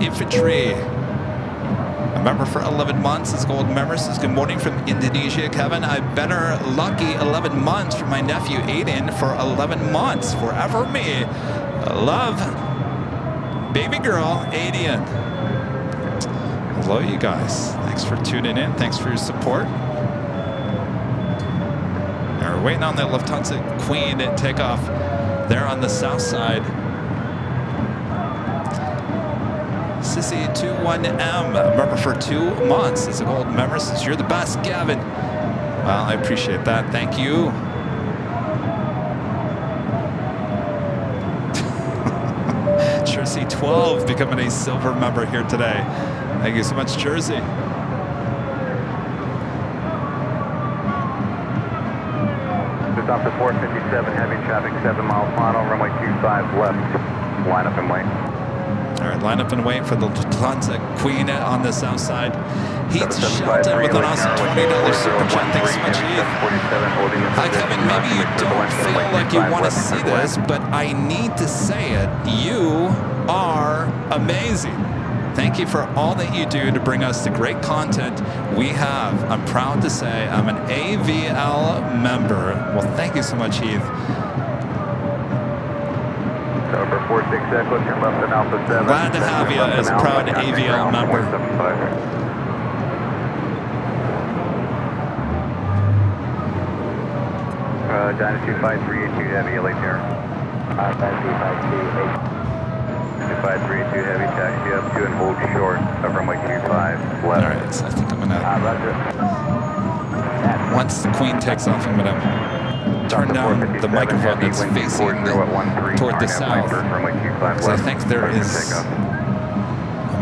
Infantry, a member for 11 months. Is gold member. Says, good morning from Indonesia, Kevin. I better lucky 11 months for my nephew Aiden for 11 months. Forever me. Love, baby girl, Aiden. Hello, you guys. Thanks for tuning in. Thanks for your support. Now we're waiting on the Lufthansa Queen to take off there on the south side. Sissy 21M, member for 2 months. It's a gold member. Says, you're the best, Gavin. Well, I appreciate that. Thank you. Jersey 12 becoming a silver member here today. Thank you so much, Jersey. Just off the 457, heavy traffic, 7 mile final, runway 25 left. Line up and wait. All right, line up and wait for the Lufthansa Queen on the south side. Heath Shelton with an awesome $20 super chat. Thanks so much, Heath. Hi, Kevin. Maybe you don't feel like you want to see this, but I need to say it. You are amazing. Thank you for all that you do to bring us the great content we have. I'm proud to say I'm an AVL member. Well, thank you so much, Heath. Number 46 Echo, turn left and Alpha 7. Glad to have you as a proud AVL member. Dynasty 5382 heavy, LA Terror. Dynasty 5382 heavy, taxi up to and hold short of runway 25 left. All right, so I think I'm gonna. Once the Queen takes off, I'm gonna turn down the microphone that's facing toward the south. So I think there is a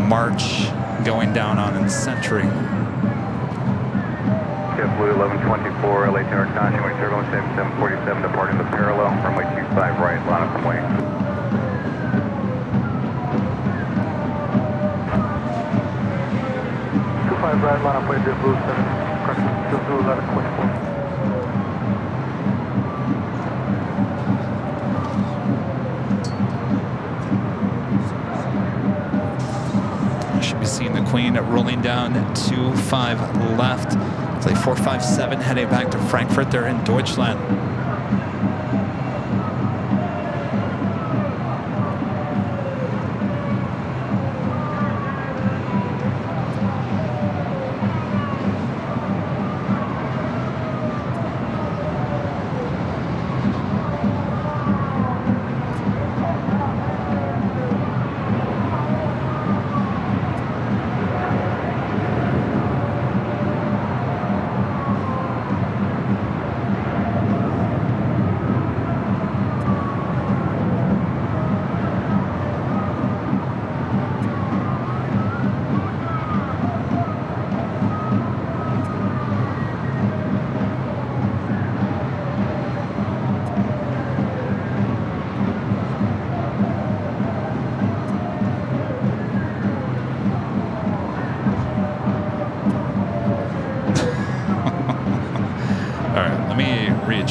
march going down on Century. JetBlue 1124, LA Tower caution, way turbulence 747 departing the parallel, runway 25 right, line up and wait. Right, line up, wait, JetBlue 1124. Should be seeing the Queen rolling down 25 left. It's like 457 heading back to Frankfurt. They're in Deutschland.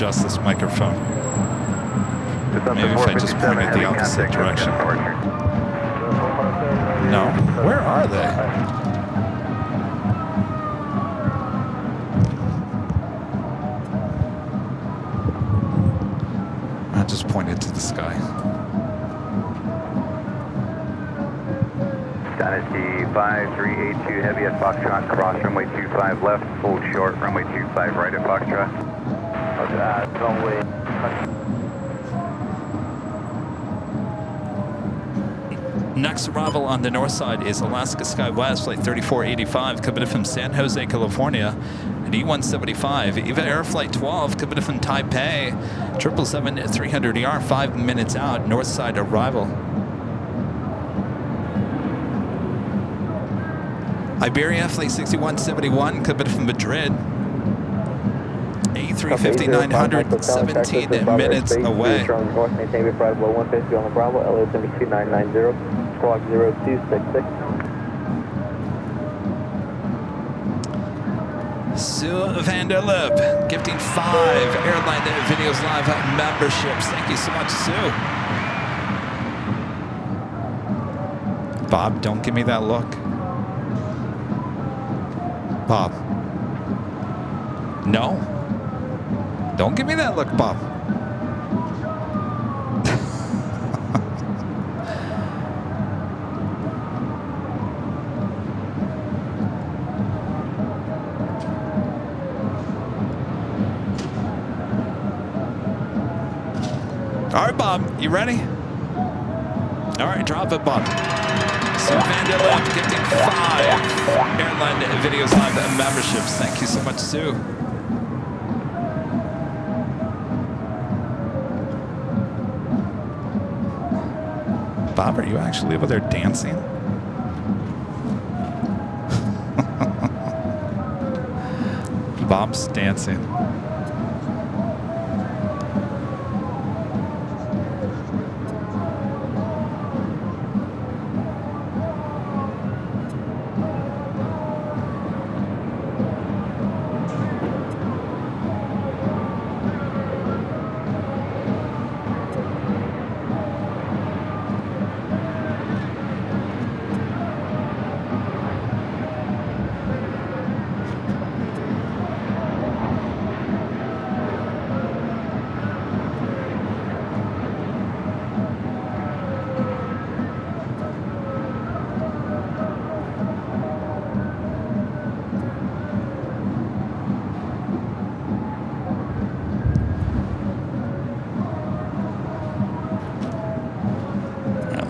readjust this microphone. Maybe if I just point it the opposite direction. No. Where are they? I'll just point it to the sky. Dynasty 5382 heavy at Foxtrot, cross runway 25 left, hold short, runway 25 right at Foxtrot. Runway. Next arrival on the north side is Alaska SkyWest Flight 3485, coming in from San Jose, California, at E175. EVA Air Flight 12, coming in from Taipei, 777-300ER, 5 minutes out, north side arrival. Iberia Flight 6171, coming in from Madrid, A350-900, 17 minutes away. Maintain private low 150 on the Bravo, LA 72990, squawk 0266. Sue Vanderlip gifting 5 Airline Videos Live memberships. Thank you so much, Sue. Bob, don't give me that look. Bob. No. Don't give me that look, Bob. All right, Bob, you ready? All right, drop it, Bob. Sue Vanderlip gifting 5 Airline Videos Live memberships. Thank you so much, Sue. Bob, are you actually over there dancing? Bob's dancing.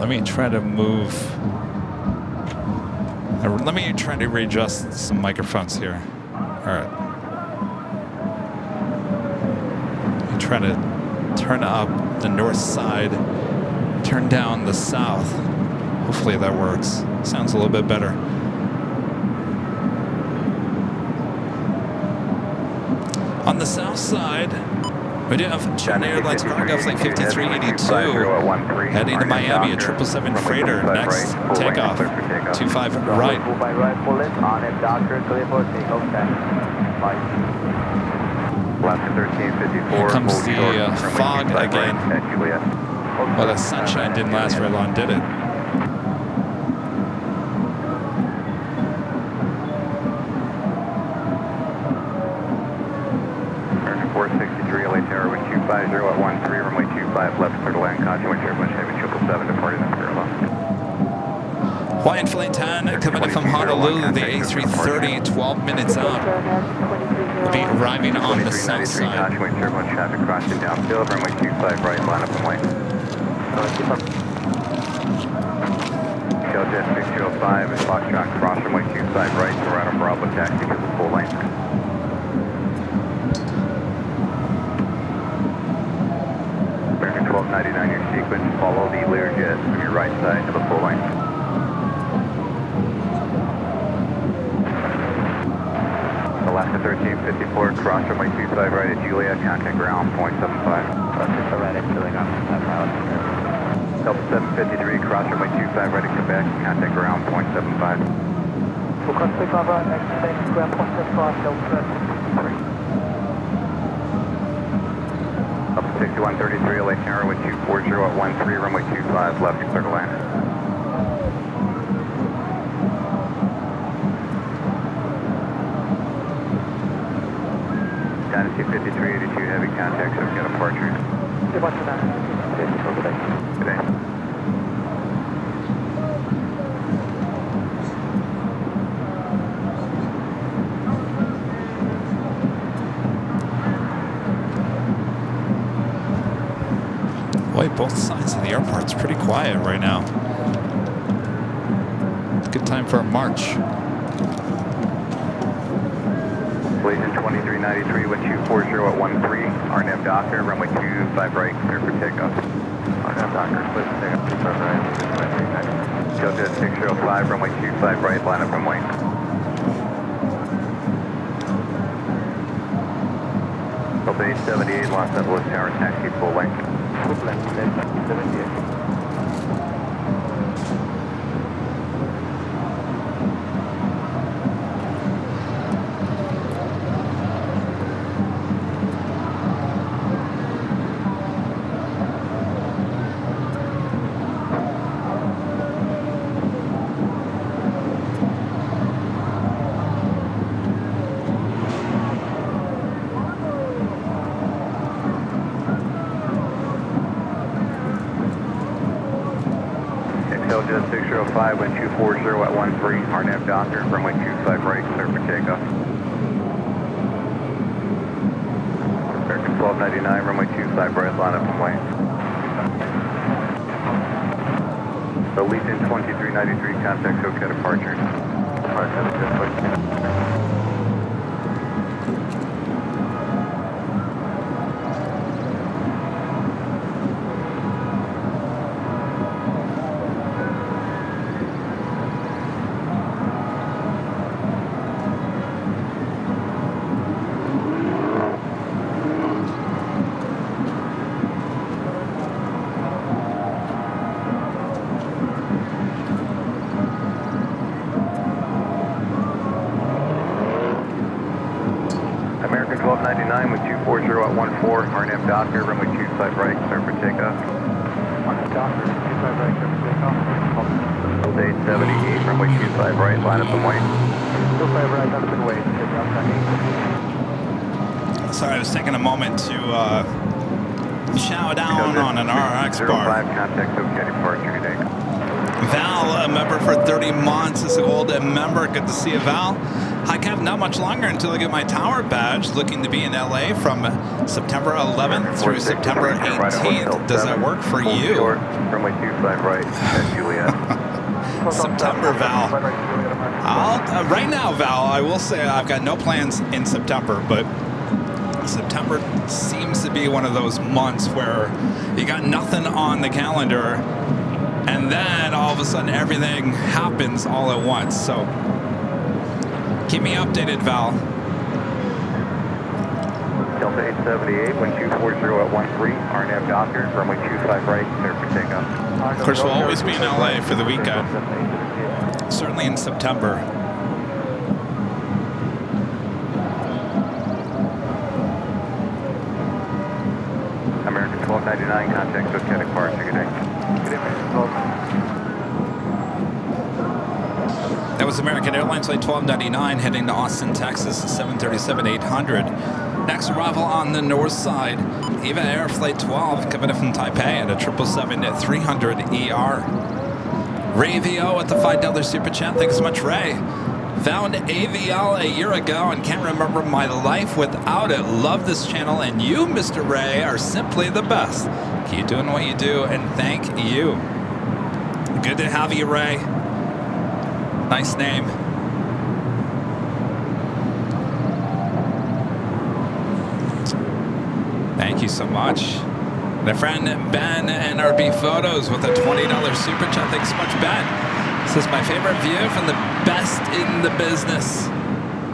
Let me try to move. Let me try to readjust some microphones here. All right. Let me try to turn up the north side, turn down the south. Hopefully that works. Sounds a little bit better. On the south side, we do have China Airlines cargo flight 5382 heading to Miami, a 777 freighter. Next takeoff, 25 right. Here comes the fog again. Well, the sunshine didn't last very long, did it? at 13, runway 25 left, clear to land, caution, wind shear, Heavy 777, departing at 0 left. Hawaiian Flight 10 coming in from Honolulu, the A330, 12 minutes out. Will be arriving on the south side. Caution, wind shear, traffic crossing downfield, runway 25 right, line up and wait. Delta 6205 and Foxtrot, cross runway 25 right, Toronto Bravo, taxi to the full length. American 1299, your sequence, follow the Learjet from your right side to the full length. Alaska 1354, cross runway 25 right at Juliet, contact ground, 0.75. Alaska right at Juliet, Delta 753, cross runway 25 right at Quebec, contact ground, 0.75. We'll contact ground, next ground, 0.75, Delta 753. 6133, LA Tower with 240 at 13, runway 25, left, clear to land. Dynasty 5382, heavy contact, so get departure. Good day. Boy, both sides of the airport's pretty quiet right now. Good time for a march. Blazing 2393 with 240 at 13, RNAV Docker, runway 25 right, clear for takeoff. RNAV Docker, clear for takeoff, 25 right, Delta 605, runway 25 right, line up runway. Delta 878, Los Angeles Tower, taxi full length. Full length, 78. Delta 605, wind 240 at 13, RNAV Docker, runway 25 right, clear for takeoff. American 1299, runway 25 right, line up runway. The Legion 2393, contact SoCal departure. American 1299 with 240 at 14, RNAV Docker, runway 25 right, clear for takeoff. Docker, 25 right, clear for takeoff. Delta 878, runway 25 right, line up and wait. 25 right, line up and wait. Sorry, I was taking a moment to chow down on an RX bar. 05, contact SoCal departure today. Val, a member for 30 months, is a golden member. Good to see you, Val. Hi, Kev. Not much longer until I get my tower badge. Looking to be in LA from September 11th through September 18th. Does that work for you? Runway 25 right, at Juliet. September, Val. Right now, Val, I will say I've got no plans in September, but September seems to be one of those months where you got nothing on the calendar, and then all of a sudden everything happens all at once. So keep me updated, Val. Delta 878, wind 240 at 13, RNAV Docker, runway 25 right, clear for takeoff. Of course, we'll always be in LA for the weekend. Certainly in September. American 1299, contact SoCal departure, good day. Good day, That was American Airlines Flight 1299 heading to Austin, Texas, 737-800. Next arrival on the north side, Eva Air Flight 12 coming in from Taipei at a 777-300ER. Ray VO at the $5 super chat. Thanks so much, Ray. Found AVL a year ago and can't remember my life without it. Love this channel, and you, Mr. Ray, are simply the best. Keep doing what you do, and thank you. Good to have you, Ray. Nice name. Thank you so much. My friend Ben NRB Photos with a $20 super chat. Thanks so much, Ben. This is my favorite view from the best in the business.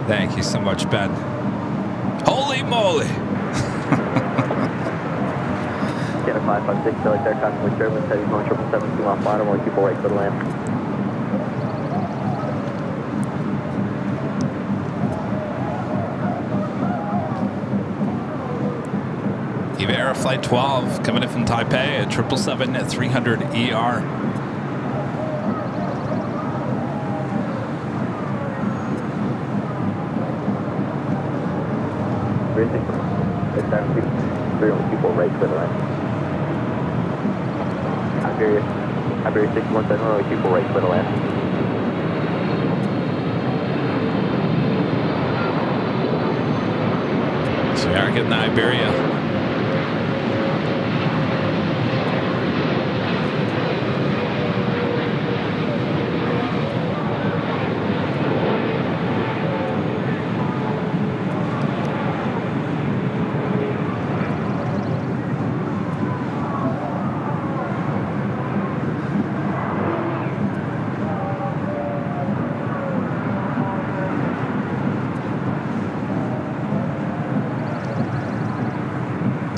Thank you so much, Ben. Holy moly. Canada 556, Philly, Air Customer Service, heavy going 777, off bottom, 1 people right for the land. Air Flight 12 coming in from Taipei at 777-300ER. It's actually 3people right to the left. Iberia 617, only people right to the left. So we are getting Iberia.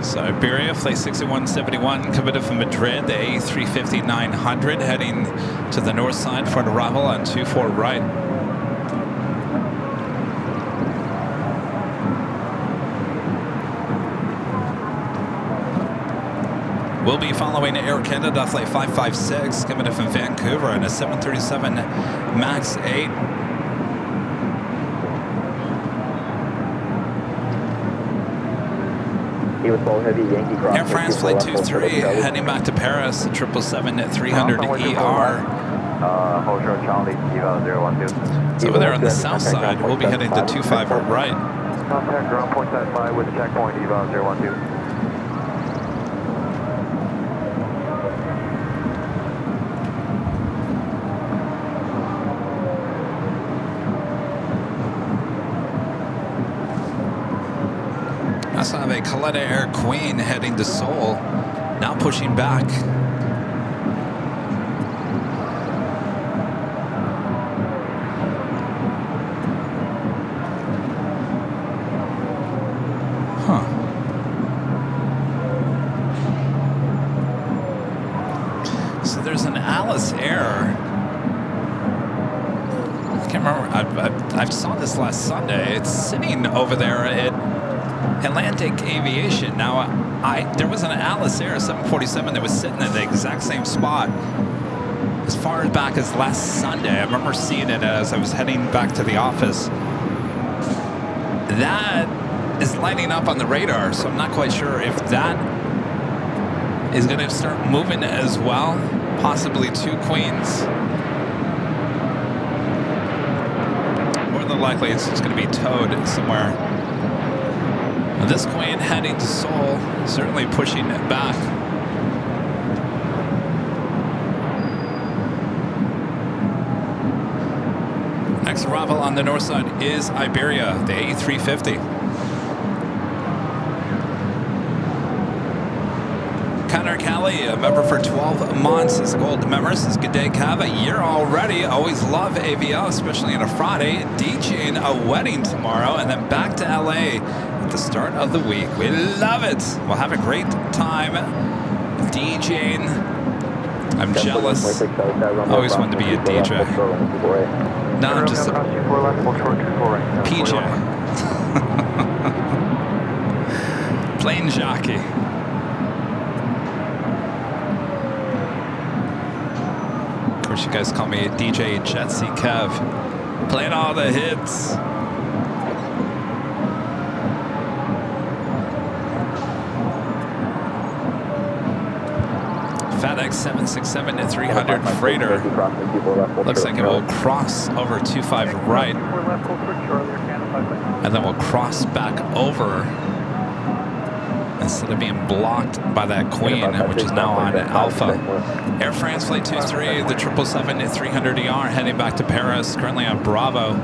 So Iberia, flight 6171, coming in from Madrid, the A350-900, heading to the north side for an arrival on 24 right. We'll be following Air Canada flight 556, coming in from Vancouver, and a 737 MAX 8. Air France Flight 23 heading back to Paris, 777-300ER. Hold short Charlie, eval 012. It's over there on the south side. We'll be heading to 25 right. Contact ground point 75 with checkpoint eval 012. I also have a Collectibles Air Queen heading to Seoul, now pushing back. Huh. So there's an Alice Air. I can't remember. I saw this last Sunday. It's sitting over there at Atlantic Aviation. Now, there was an Alice Air 747 that was sitting in the exact same spot as far back as last Sunday. I remember seeing it as I was heading back to the office. That is lighting up on the radar, so I'm not quite sure if that is going to start moving as well. Possibly two Queens. More than likely, it's just going to be towed somewhere. This Queen heading to Seoul, certainly pushing it back. Next arrival on the north side is Iberia, the A350. Connor Kelly, a member for 12 months, is gold member. Says, good day, Cav. A year already. Always love AVL, especially on a Friday. DJing a wedding tomorrow, and then back to LA at the start of the week. We love it. We'll have a great time DJing. I'm jealous. Always wanted to be a DJ. No, I'm just a PJ. Plane jockey. Of course, you guys call me DJ Jetsy Kev. Playing all the hits. FedEx 767-300 freighter. Looks like it will cross over 25 right. And then we'll cross back over instead of being blocked by that Queen, which is now on Alpha. Air France Flight 23, the 777-300ER heading back to Paris, currently on Bravo.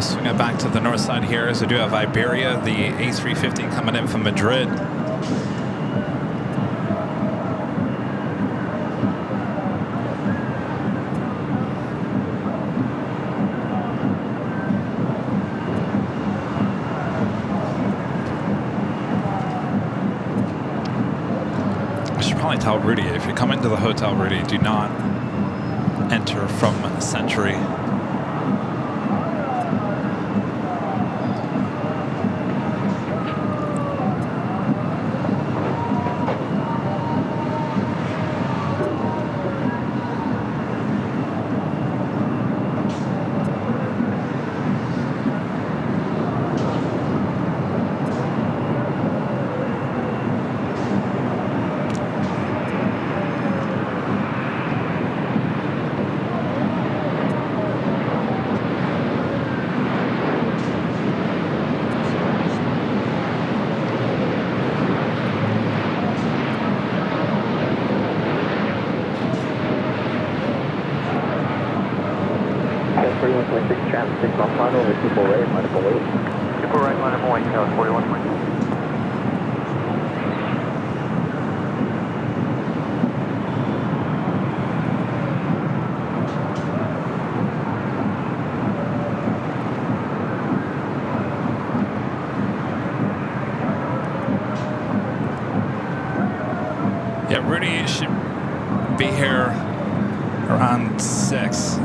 Swing it back to the north side here as we do have Iberia, the A350 coming in from Madrid. Hotel Rudy. If you come into the Hotel Rudy, do not enter from Century. Yeah, Rudy should be here around 6.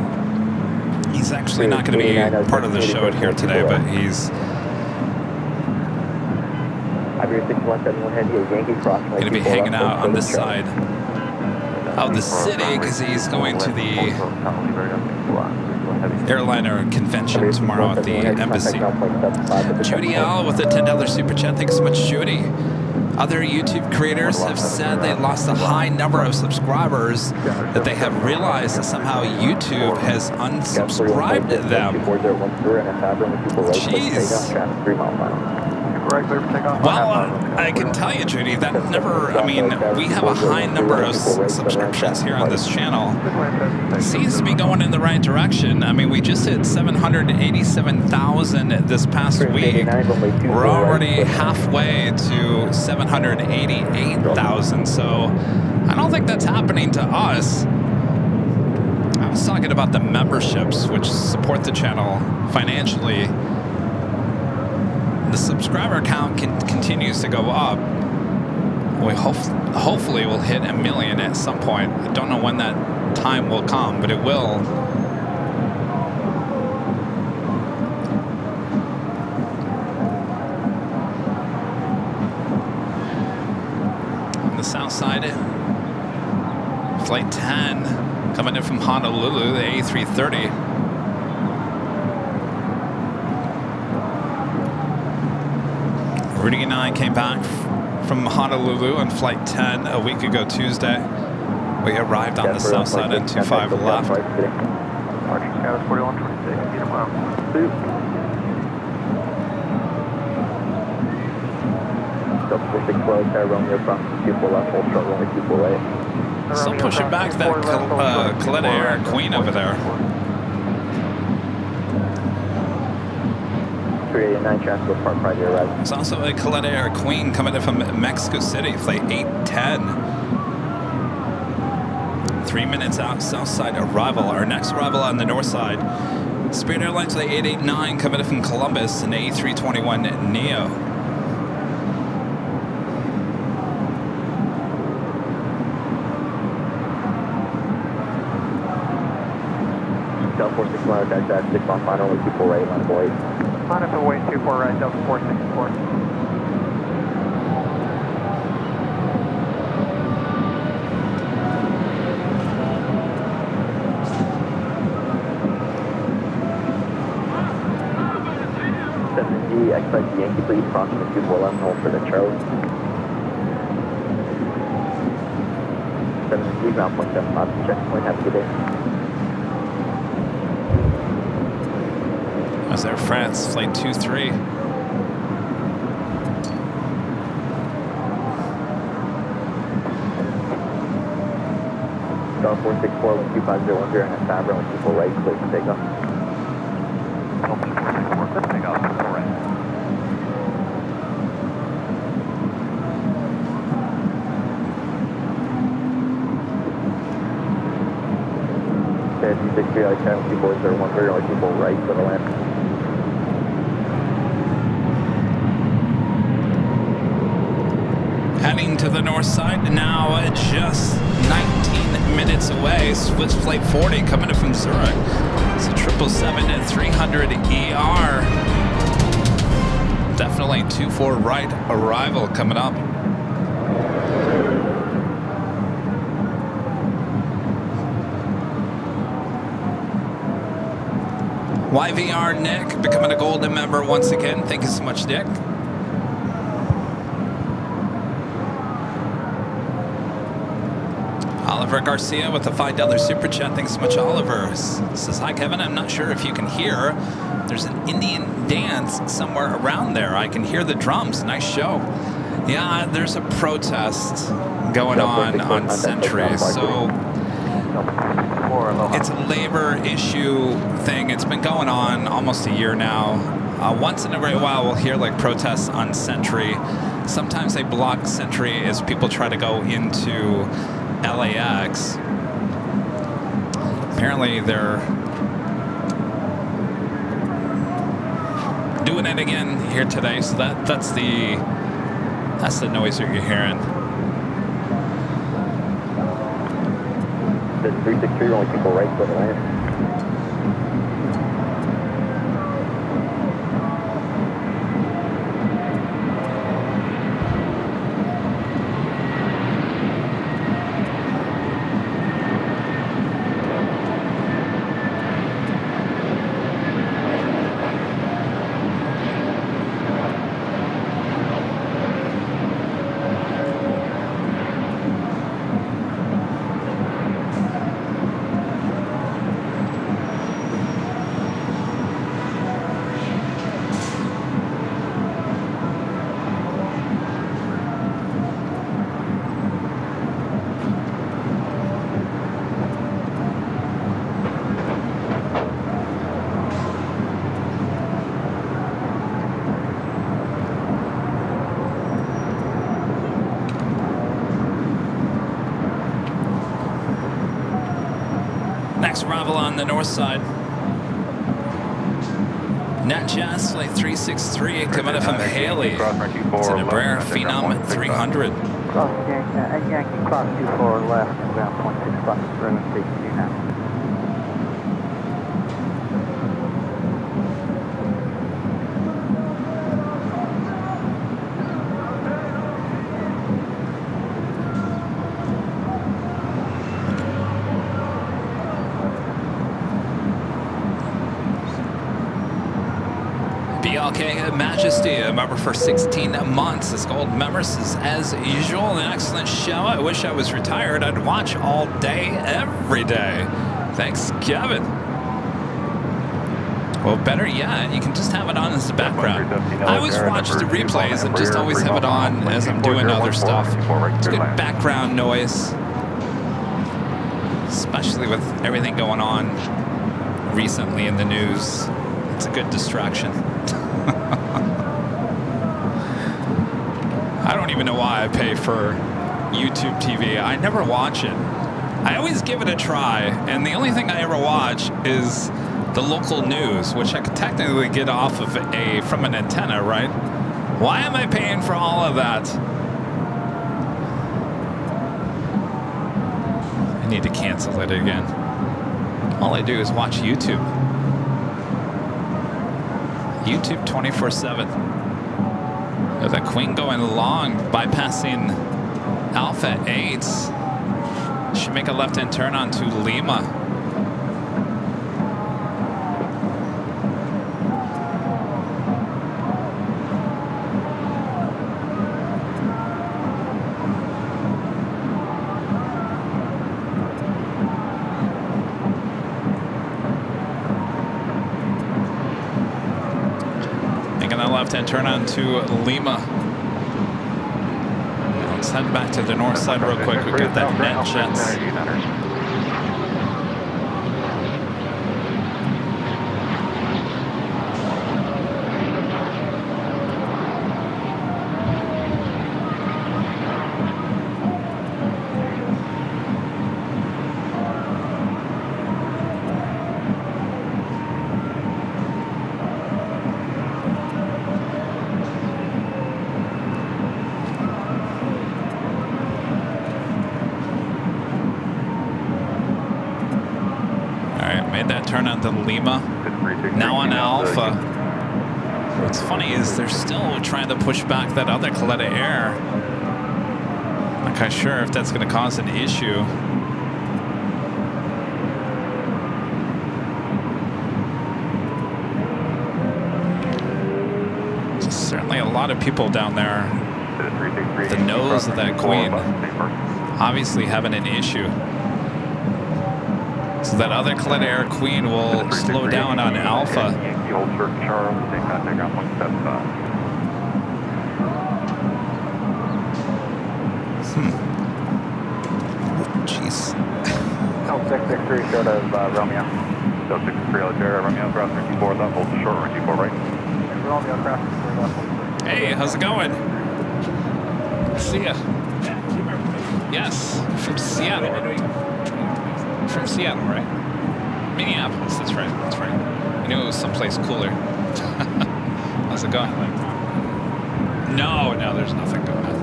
He's actually not going to be part of the show here today, but he's going to be hanging out on this side of the city because he's going to the airliner convention tomorrow at the embassy. Judy L with the $10 super chat. Thanks so much, Judy. Other YouTube creators have said they lost a high number of subscribers, that they have realized that somehow YouTube has unsubscribed them. Jeez. Well, I can tell you, Judy, that never, I mean, we have a high number of subscriptions here on this channel. It seems to be going in the right direction. I mean, we just hit 787,000 this past week. We're already halfway to 788,000, so I don't think that's happening to us. I was talking about the memberships, which support the channel financially. The subscriber count continues to go up. We hopefully we'll hit 1 million at some point. I don't know when that time will come, but it will. On the south side, Flight 10 coming in from Honolulu, the A330. Rudy and I came back from Honolulu on Flight 10 a week ago Tuesday. We arrived on the south side at 25 left. Still pushing back that Collectibles Queen over there. 389 Transport Park Friday arrival. There's also a Collectibles Queen coming in from Mexico City, flight 810. 3 minutes out, south side arrival. Our next arrival on the north side, Spirit Airlines flight 889 coming in from Columbus, an A321 Neo. Delta 461, dash 6 on final, only 24 right, line of void. On up the way, 24 right, Delta 464. Expect Yankee, please, approximate 2411, hold for the Charlie. 7G, ground point 75, checkpoint, have a good day. As Air France, flight 23. Star 464, 12510, and Sabra, 124 right, clear for takeoff. Delta 464, clear for takeoff, 4 right. Okay, 263, I 10, 240, 24 right for the land. Heading to to the north side. Now just 19 minutes away. Swiss Flight 40 coming in from Zurich. It's a 777-300 ER. Definitely 2-4 right arrival coming up. YVR Nick becoming a golden member once again. Thank you so much, Nick. Oliver Garcia with a $5 super chat. Thanks so much, Oliver. Says, hi, Kevin. I'm not sure if you can hear. There's an Indian dance somewhere around there. I can hear the drums. Nice show. Yeah, there's a protest going on Sentry. So it's a labor issue thing. It's been going on almost a year now. Once in a great while, we'll hear like protests on Sentry. Sometimes they block Sentry as people try to go into LAX. Apparently they're doing it again here today, so that's the noise that you're hearing. The 363 only people right for the land. Arrival on the north side. Nat Jazz Flight 363 coming in from Haley. It's an Embraer Phenom 300. Yankee cross 24 left and ground 0.65 room 3 now. Okay, Majesty, a member for 16 months. This gold member says, as usual, an excellent show. I wish I was retired. I'd watch all day, every day. Thanks, Kevin. Well, better yet, you can just have it on as the background. I always watch the replays and just always have it on as I'm doing other stuff. It's good background noise, especially with everything going on recently in the news. It's a good distraction. I don't even know why I pay for YouTube TV. I never watch it. I always give it a try, and the only thing I ever watch is the local news, which I could technically get off of from an antenna, right? Why am I paying for all of that? I need to cancel it again. All I do is watch YouTube. YouTube 24/7. The Queen going long, bypassing Alpha 8. Should make a left-hand turn onto Lima. Left-hand turn on to Lima. Let's head back to the north side real quick. We've got that Nat Jets. made that turn onto Lima. Now on Alpha. What's funny is they're still trying to push back that other collet of air. Not quite sure if that's going to cause an issue. Certainly a lot of people down there. The nose of that Queen obviously having an issue. So that other collet air Queen will slow down on Alpha. Jeez. Delta 663 short of Romeo. Delta 663 Altair, Romeo, cross 34 left, hold short, 24 right. Romeo, cross 34 left. Hey, how's it going? See ya. Yes, from Seattle. From Seattle, right? Minneapolis, that's right, that's right. I knew it was someplace cooler. How's it going? No, there's nothing going on.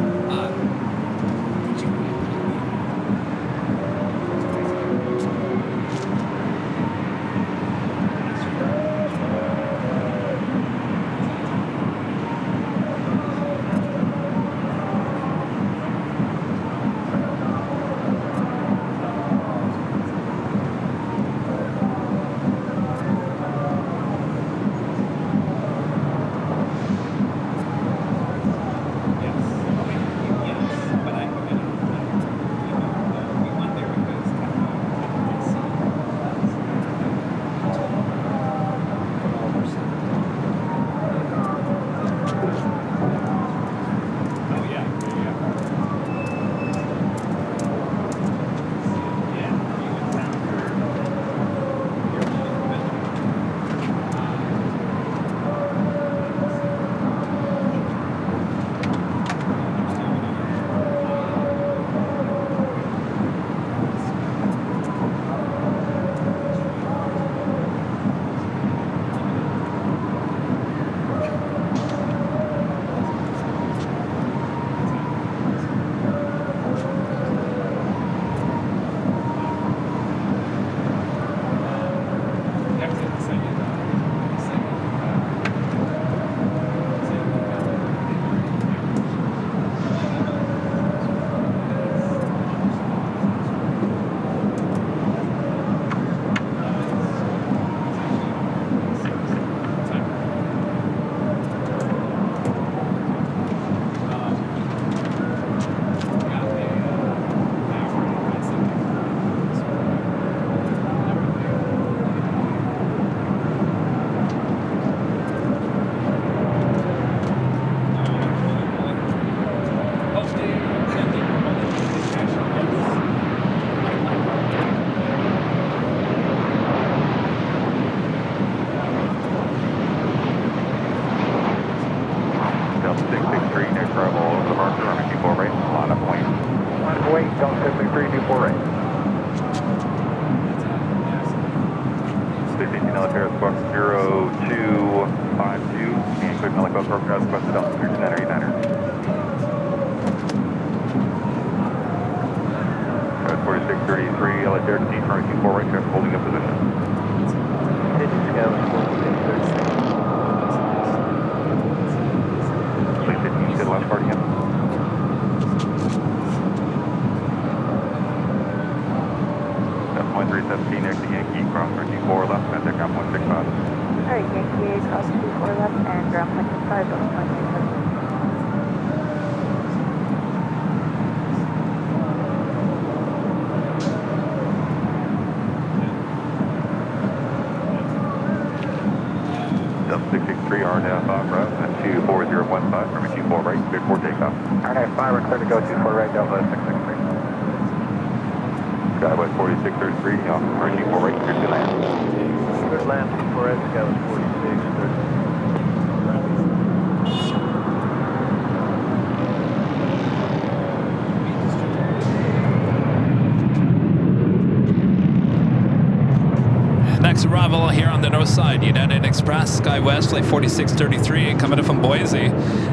Next arrival here on the north side, United Express, SkyWest, flight 4633, coming in from Boise,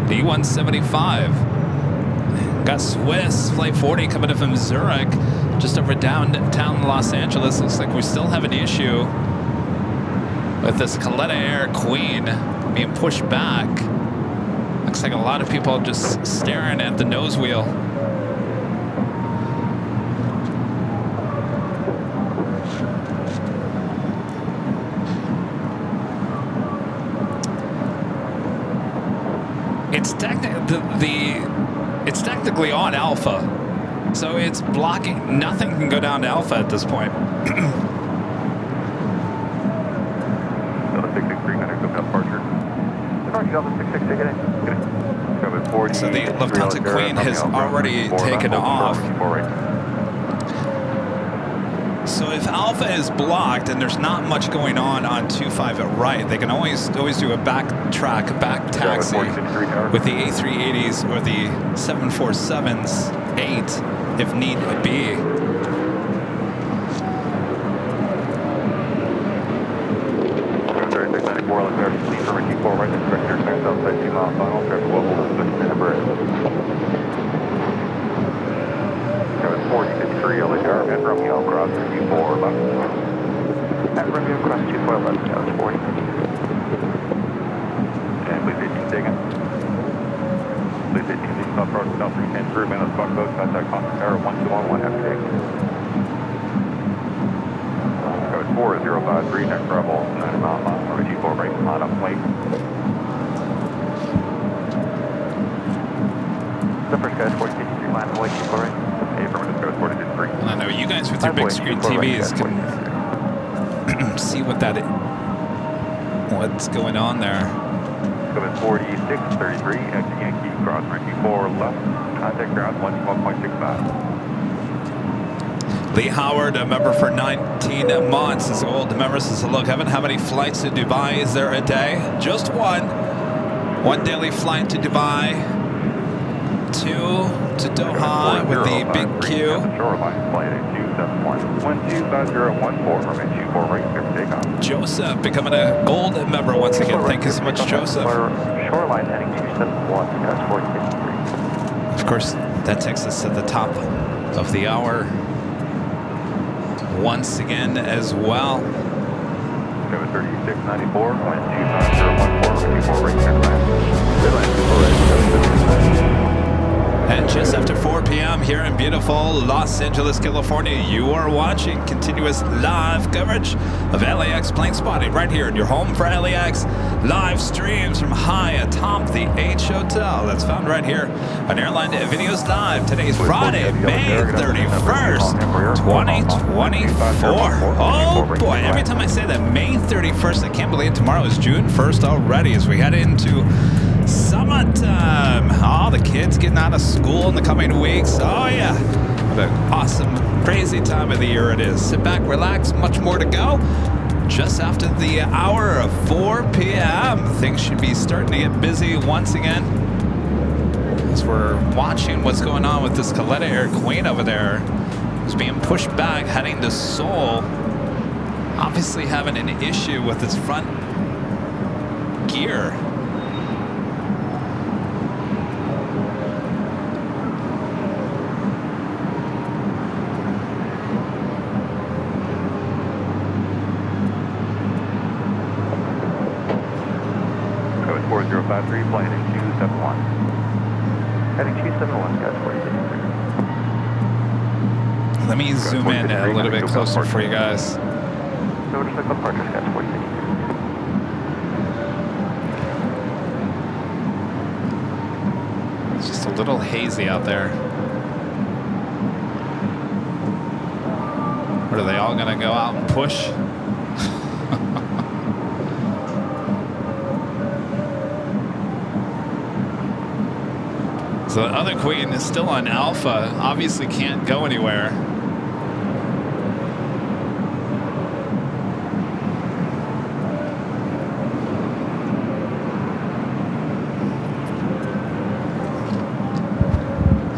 D175. Got Swiss, flight 40, coming in from Zurich, just over downtown Los Angeles. Looks like we still have an issue with this Coletta Air Queen being pushed back. Looks like a lot of people just staring at the nose wheel. It's it's technically on Alpha, so it's blocking. Nothing can go down to Alpha at this point. So the Lufthansa Queen has already taken off. So if Alpha is blocked and there's not much going on 25 at right, they can always do a back taxi with the A380s or the 747s 8 if need be. I know you guys with your big screen TVs can see what's going on there. 4633, exit Yankee, cross runway 4 left, contact ground 11.65. Lee Howard, a member for 19 months, is old member, says, hello, Kevin. How many flights to Dubai is there a day? Just one. One daily flight to Dubai, 2 to Doha with the big Q. Shoreline, flight 125014, right, clear for takeoff. Joseph becoming a gold member once again. Thank you so much, Joseph. Shoreline heading 271, that's 453. Of course, that takes us to the top of the hour once again as well. 3694, wind 25014, right, clear And just after 4 p.m. here in beautiful Los Angeles, California, you are watching continuous live coverage of LAX plane spotting right here in your home for LAX. Live streams from high atop the H Hotel. That's found right here on Airline Videos Live. Today's Friday, May 31st, 2024. Oh boy, every time I say that, May 31st, I can't believe tomorrow is June 1st already as we head into summertime. All the kids getting out of school in the coming weeks. Oh yeah, what an awesome, crazy time of the year it is. Sit back, relax, much more to go. Just after the hour of 4 p.m. Things should be starting to get busy once again as we're watching what's going on with this Coletta Air Queen over there. It's being pushed back, heading to Seoul. Obviously having an issue with its front gear. Code 4053, flight 271. Heading 271, guys, 46. Let me zoom in a little bit closer for you guys. Motorcycle departure, guys, 46. It's just a little hazy out there. What, are they all gonna go out and push? So the other Queen is still on Alpha, obviously can't go anywhere.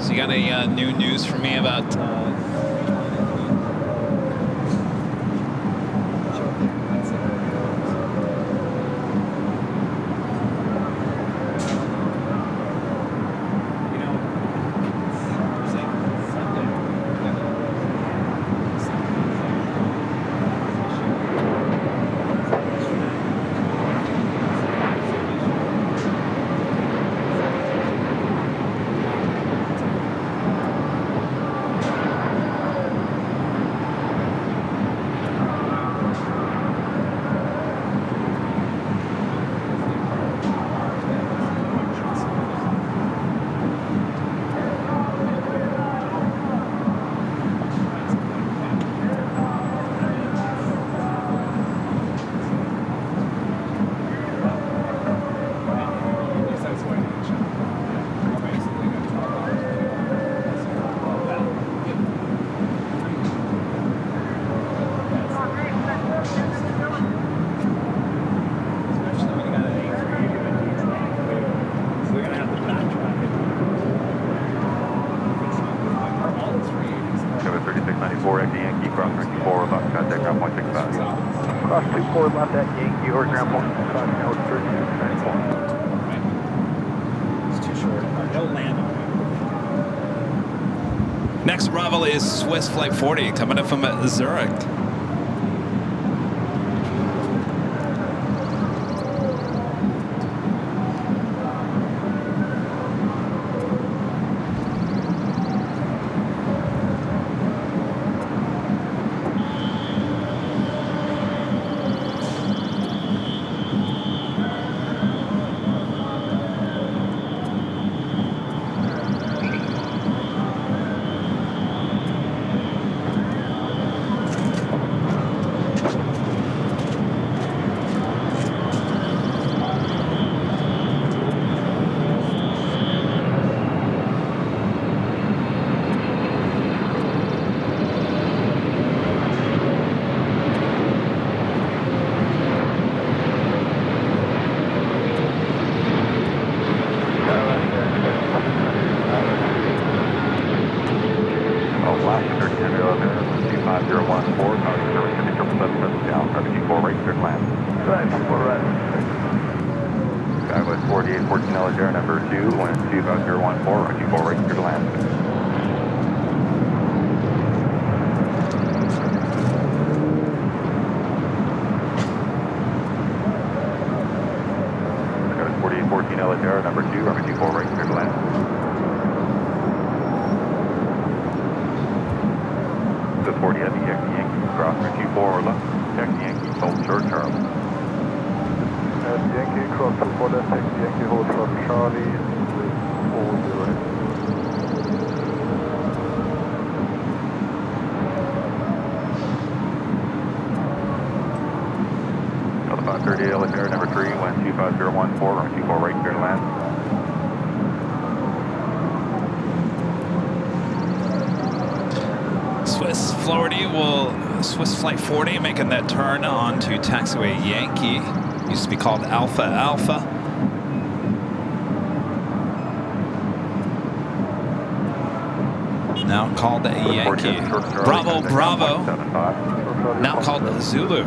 So you got any new news for me about Yankee, cross 24 left, contact ground point 65. Cross 24 left at Yankee or ground point 65, now it's 3694. It's too short. They'll land on it. Next arrival is Swiss Flight 40 coming in from Zurich. Swiss Flight 40 making that turn onto taxiway Yankee. Used to be called Alpha Alpha. Now called Yankee. Bravo Bravo. Now called Zulu.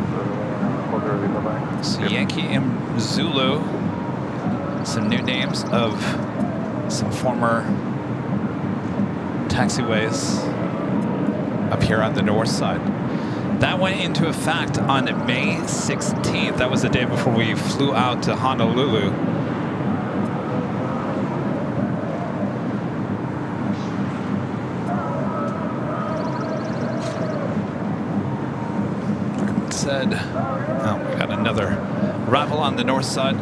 So Yankee and Zulu. Some new names of some former taxiways up here on the north side. That went into effect on May 16th. That was the day before we flew out to Honolulu. It said, oh, we got another arrival on the north side.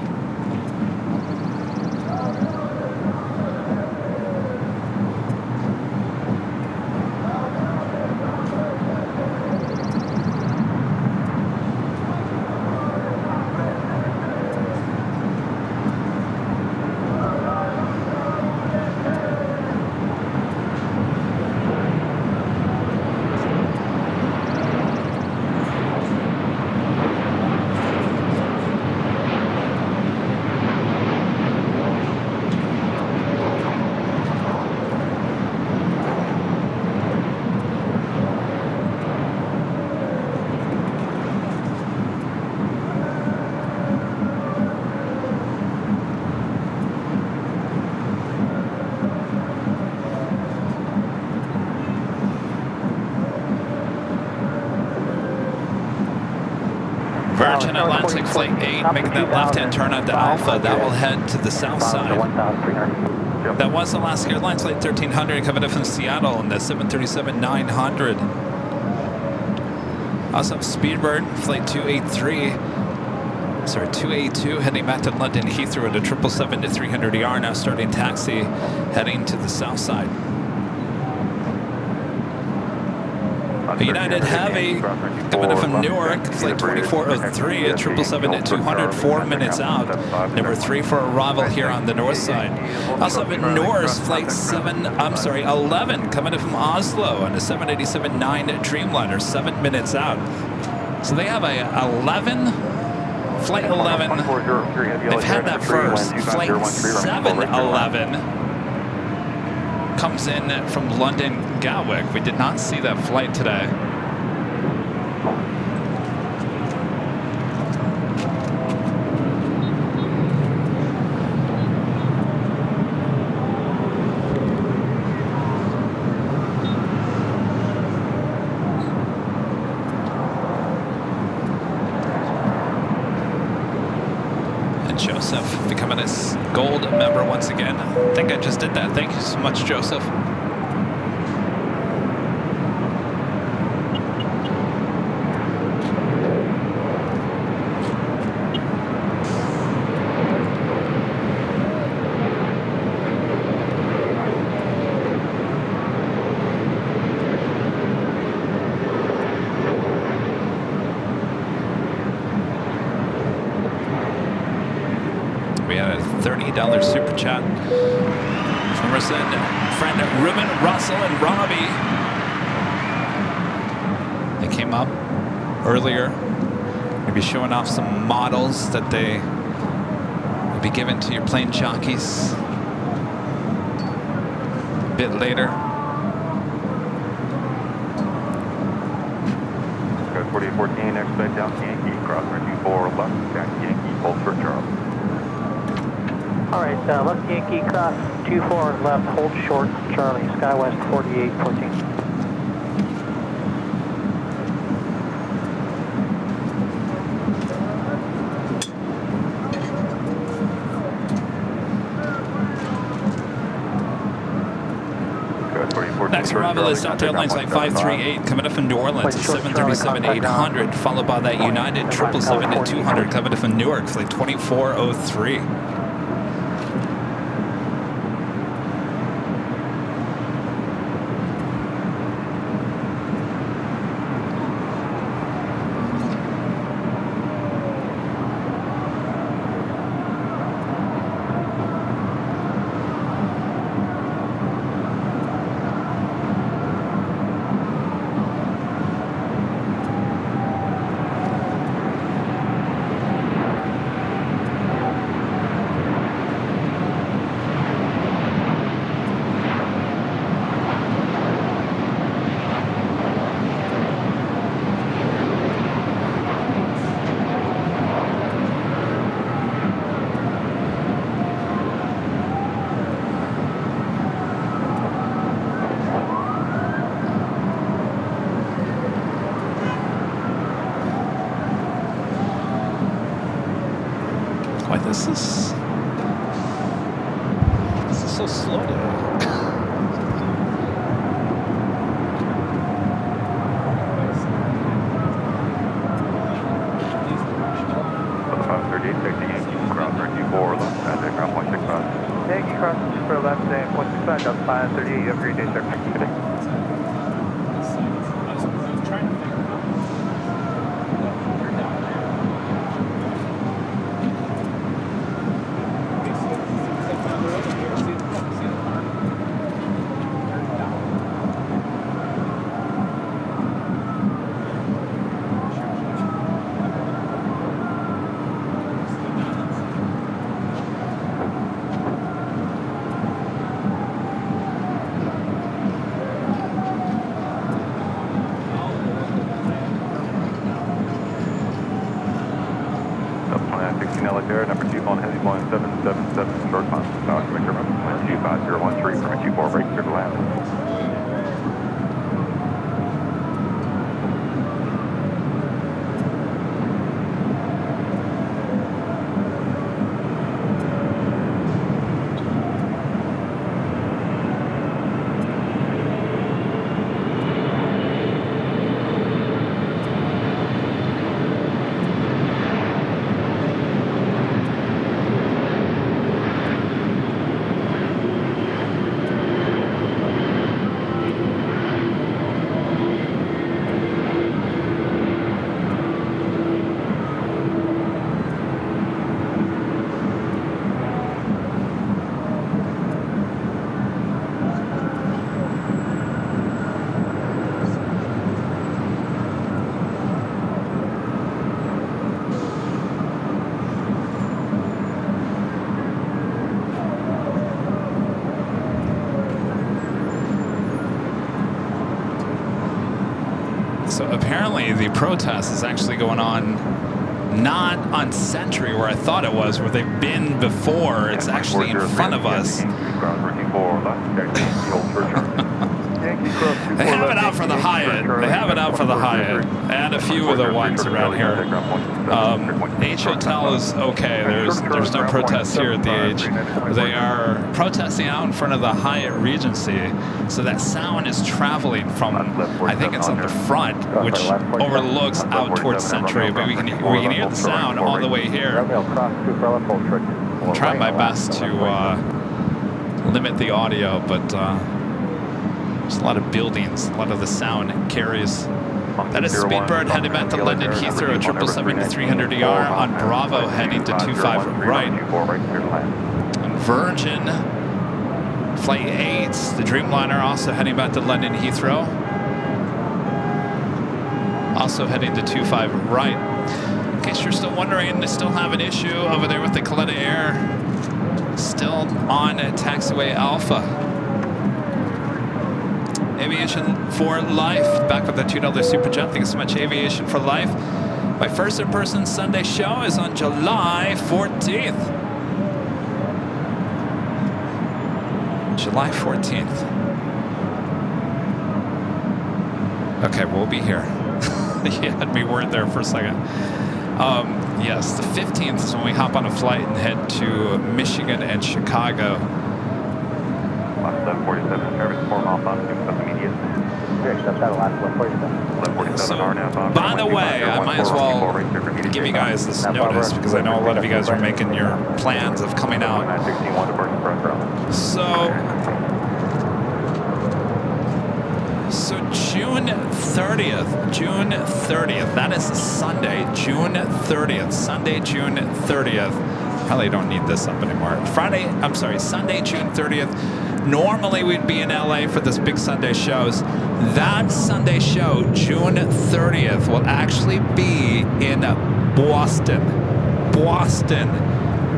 Virgin Atlantic Flight 8 making that left-hand turn onto Alpha. That will head to the south side. That was Alaska Airlines Flight 1300 coming up from Seattle in the 737-900. Also Speedbird Flight 282 heading back to London Heathrow at a 777-300ER, now starting taxi heading to the south side. United Heavy coming in from Newark, flight 2403 at 777-200, 4 minutes out. Number 3 for arrival here on the north side. Also up at Norse, flight 11 coming in from Oslo on a 787-9 Dreamliner, 7 minutes out. So they have a 11, flight 11. They've had that first. Flight 711 comes in from London Gatwick. We did not see that flight today. Joseph becoming a gold member once again. I think I just did that. Thank you so much, Joseph. We had a $30 super chat from our friend Ruben, Russell, and Robbie. They came up earlier, maybe showing off some models that they will be given to your plane jockeys a bit later. Go 4814, expect down Yankee, cross runway 24 left, down Yankee, hold for Charles. All right, left Yankee, cross 24 left, hold short, Charlie, SkyWest 4814. Next arrival is Delta Airlines Flight 538 coming up from New Orleans at 737-800, followed by that United 777-200 coming up from Newark, Flight 2403. This is so slow today. Yankee cross for left, saying 0.65, up 538, you have a great day, sir. Number 2 on heavy flying 777 short climb. South Victor, 25013, permit 24, break clear to land. So apparently the protest is actually going on not on Sentry where I thought it was, where they've been Yankee before. It's actually in front of us. Yankee They have it out for the Hyatt. They have it out for the Hyatt. And a few of the ones around here. H Hotel is okay. There's no protests here at the H. They are protesting out in front of the Hyatt Regency. So that sound is traveling from, I think it's on the front, which overlooks out towards Century. But we can hear the sound all the way here. I'm trying my best to limit the audio, but there's a lot of buildings, a lot of the sound carries. That is Speedbird heading back to London Heathrow, 777-300ER on Bravo heading to 25 right. And Virgin Flight 8, the Dreamliner also heading back to London Heathrow. Also heading to 25 right. In case you're still wondering, they still have an issue over there with the Coletta Air. Still on taxiway Alpha. Aviation for Life, back with the $2 Super Jet. Thanks so much, Aviation for Life. My first in-person Sunday show is on July 14th. July 14th. Okay, we'll be here. You had me worried there for a second. Yes, the 15th is when we hop on a flight and head to Michigan and Chicago. 747, service 4 miles on, immediate. So, by the way, I might as well give you guys this notice because I know a lot of you guys are making your plans of coming out. So June 30th, that is Sunday, June 30th, Sunday, June 30th. Probably don't need this up anymore. Sunday, June 30th. Normally we'd be in LA for this big Sunday shows. That Sunday show, June 30th, will actually be in Boston.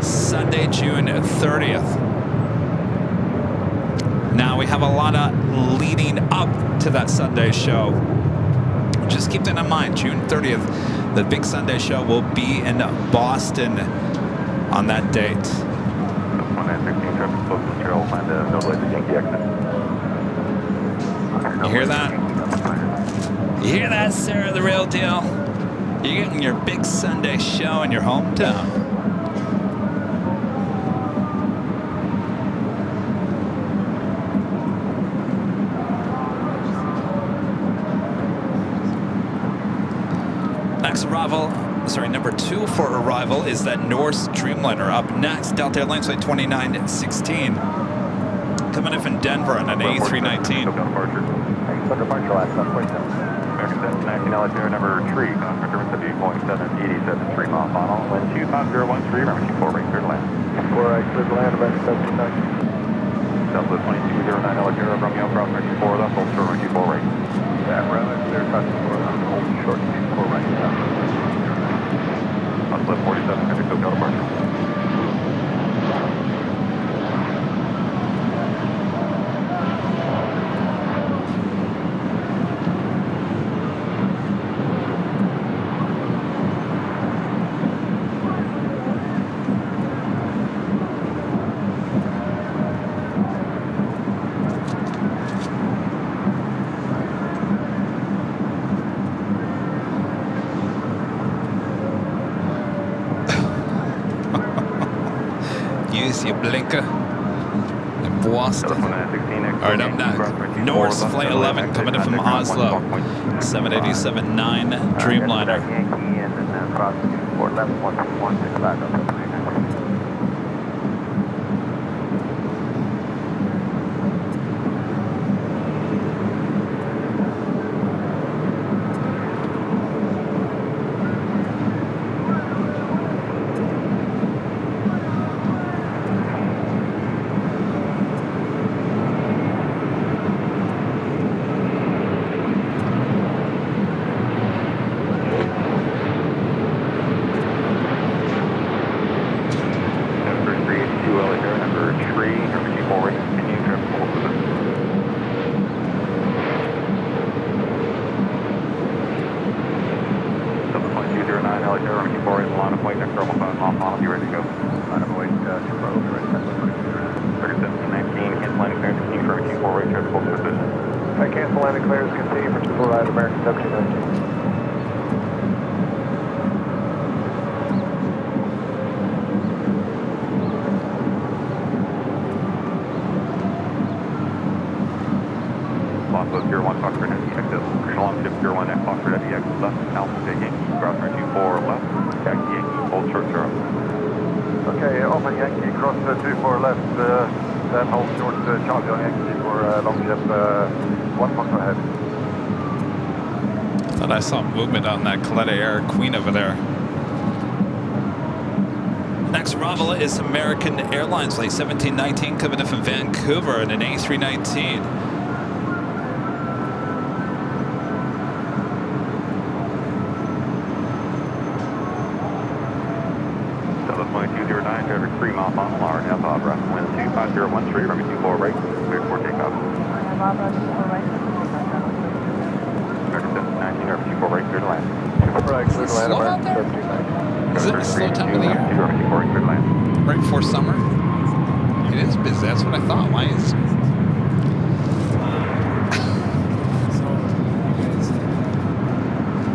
Sunday, June 30th. Now we have a lot of leading up to that Sunday show. Just keep that in mind. June 30th, the big Sunday show will be in Boston on that date. You hear that? You hear that, Sarah, the real deal? You're getting your big Sunday show in your hometown. Number 2 for arrival is that Norse Dreamliner. Up next, Delta Airlines Flight 2916. Coming in from Denver on an A319. American 19 number 3, confirm 78.7, 3 miles final. Wind 25013, runway 24 right, clear to land. 4 right, clear to land, about 79. Southwest 2209, Allegero, Romeo, cross runway 24 left, hold short, runway 24 right. Yeah, runway clear, cross 24 left, hold short, 24 right. Left 47, Pacific Hotel departure. You blinker in Boston. All right, up next, Norse Flight 11 coming in from Oslo, 787-9 Dreamliner. Circuit 1719, cancel landing clearance, confirm Q4 right, traffic hold position. I cancel landing clears, continue for 2 right, American 1719. Longboat 01 Foxtrot Heavy exit. Longship 01 at Foxtrot Heavy exit left. Alpha Yankee, crosswind 24 left. Taxi Yankee, hold short Charlie. Okay, Alpha Yankee, cross 24 left, then hold short Charlie on Yankee for Longship 1 Foxtrot ahead. Thought I saw movement on that Collectibles Queen over there. Next arrival is American Airlines flight 1719 coming in from Vancouver in an A319. 209, traffic 3 mile final hour, atop, wind 25013, runway 24 right, clear for takeoff. American 1719, runway 24 right, clear to land. Right, clear to land, Slow out American there? 1719. Is it a slow time of the year? Runway 24 right, clear to land. Right before summer? It is busy. That's what I thought. Why is...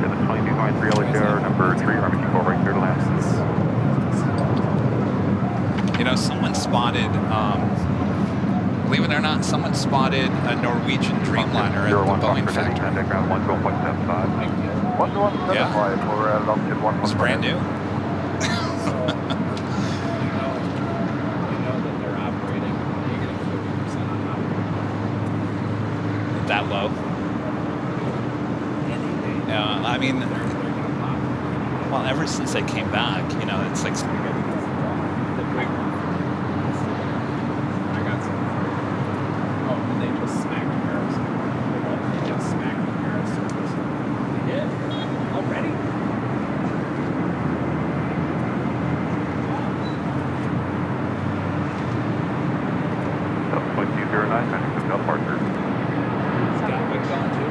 The 22.3 LHR, number 3, runway 24 right, clear to land. You know, someone spotted, believe it or not, someone spotted a Norwegian Dreamliner at the Boeing factory. Contact ground 1.75. 1175 Yeah. for Longship 1 It's brand new. You know that they're operating -50% on operating. That low. Yeah, I mean, well, ever since they came back, you know, it's like... The big one. I got some. Oh, and they just smacked the Harrison. They just smacked the Harrison. They did? Already? Delta 209, contact with Delta Parker. Got Wick on too.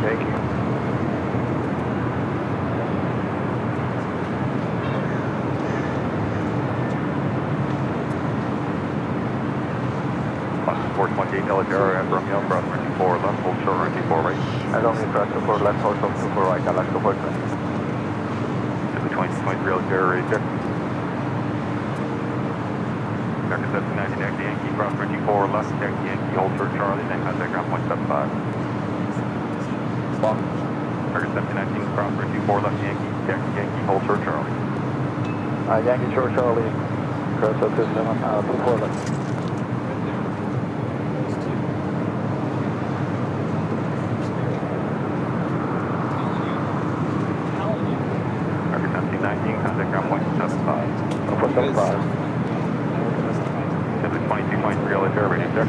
Thank you. Boston 428 LHR at Romeo, cross runway 24 left, hold short runway 24 right. I don't need trust 24 left, hold short 24 right, Alaska 420. To the 2023 LHR right there. American 1719, taxi Yankee, cross runway 24 left, taxi Yankee, hold short Charlie, then contact ground 175. American 1719, cross runway 24 left, Yankee, taxi Yankee, hold short Charlie. Yankee short Charlie, cross up to 24 left. American 1719, contact ground 175. 175. To the 22.3 LHR radio check.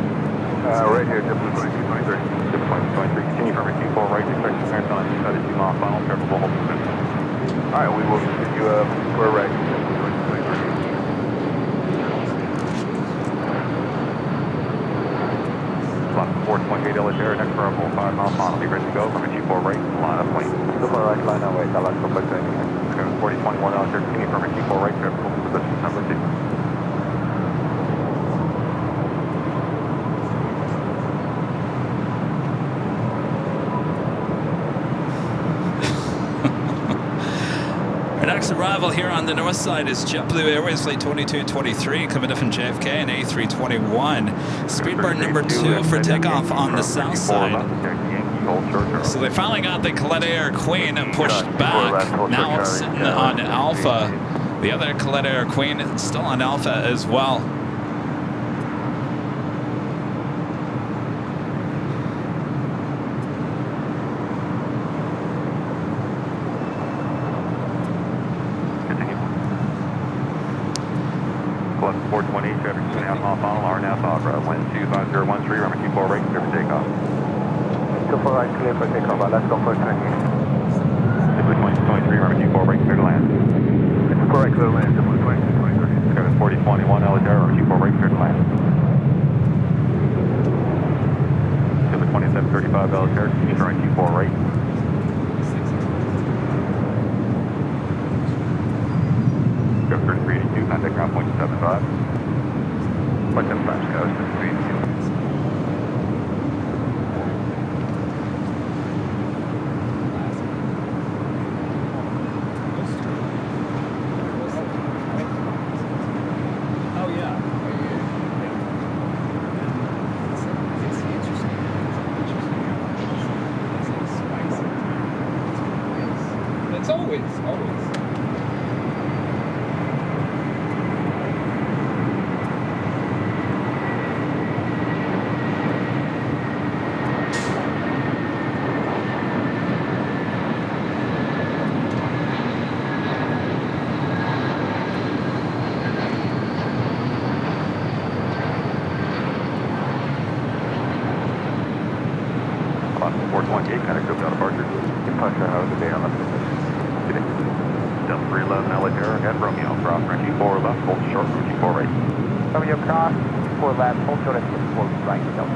Right here, JetBlue 2223. To the 2023, continue from 24 right, expect clearance on inside of 2 mile final, careful hold position. Alright, we will continue for right, JetBlue 2223. Lot 4.8 LHR, next variable 5 mile final, be ready to go from 24 right, line up plane. Super right, line up right, Alaska 420. 4021 LHR, continue from 24 right, careful position number 2. Our next arrival here on the north side is JetBlue Airways Flight 2223 coming in from JFK and A321. Speedbird number 2 for takeoff on the south side. So they finally got the Collectibles Queen pushed back. Now it's sitting on Alpha. The other Collectibles Queen is still on Alpha as well. Plus 428 traffic 2.5 mile final, RNAV Opera, wind 25013, runway 24 right, clear for takeoff. 24 right, clear for takeoff. Let's go for 20. Simply 2023, runway 24 right, clear to land. It's correct, clear to land, simply 2223. Kevin 4021, LAX, runway 24 right, clear to land. Simply 2735, LAX, runway 24 right. Kevin 3382, contact ground point 75. Point 75, Sky West 3382. Oh yeah. It's always. Boston 428, contact Oakdale departure. Departure, how was the day on left position? Delta 311, LAX, at Romeo, cross, runway 4 left, hold short, runway 4 right. Romeo cross, 4 left, hold short at 4 right, Delta.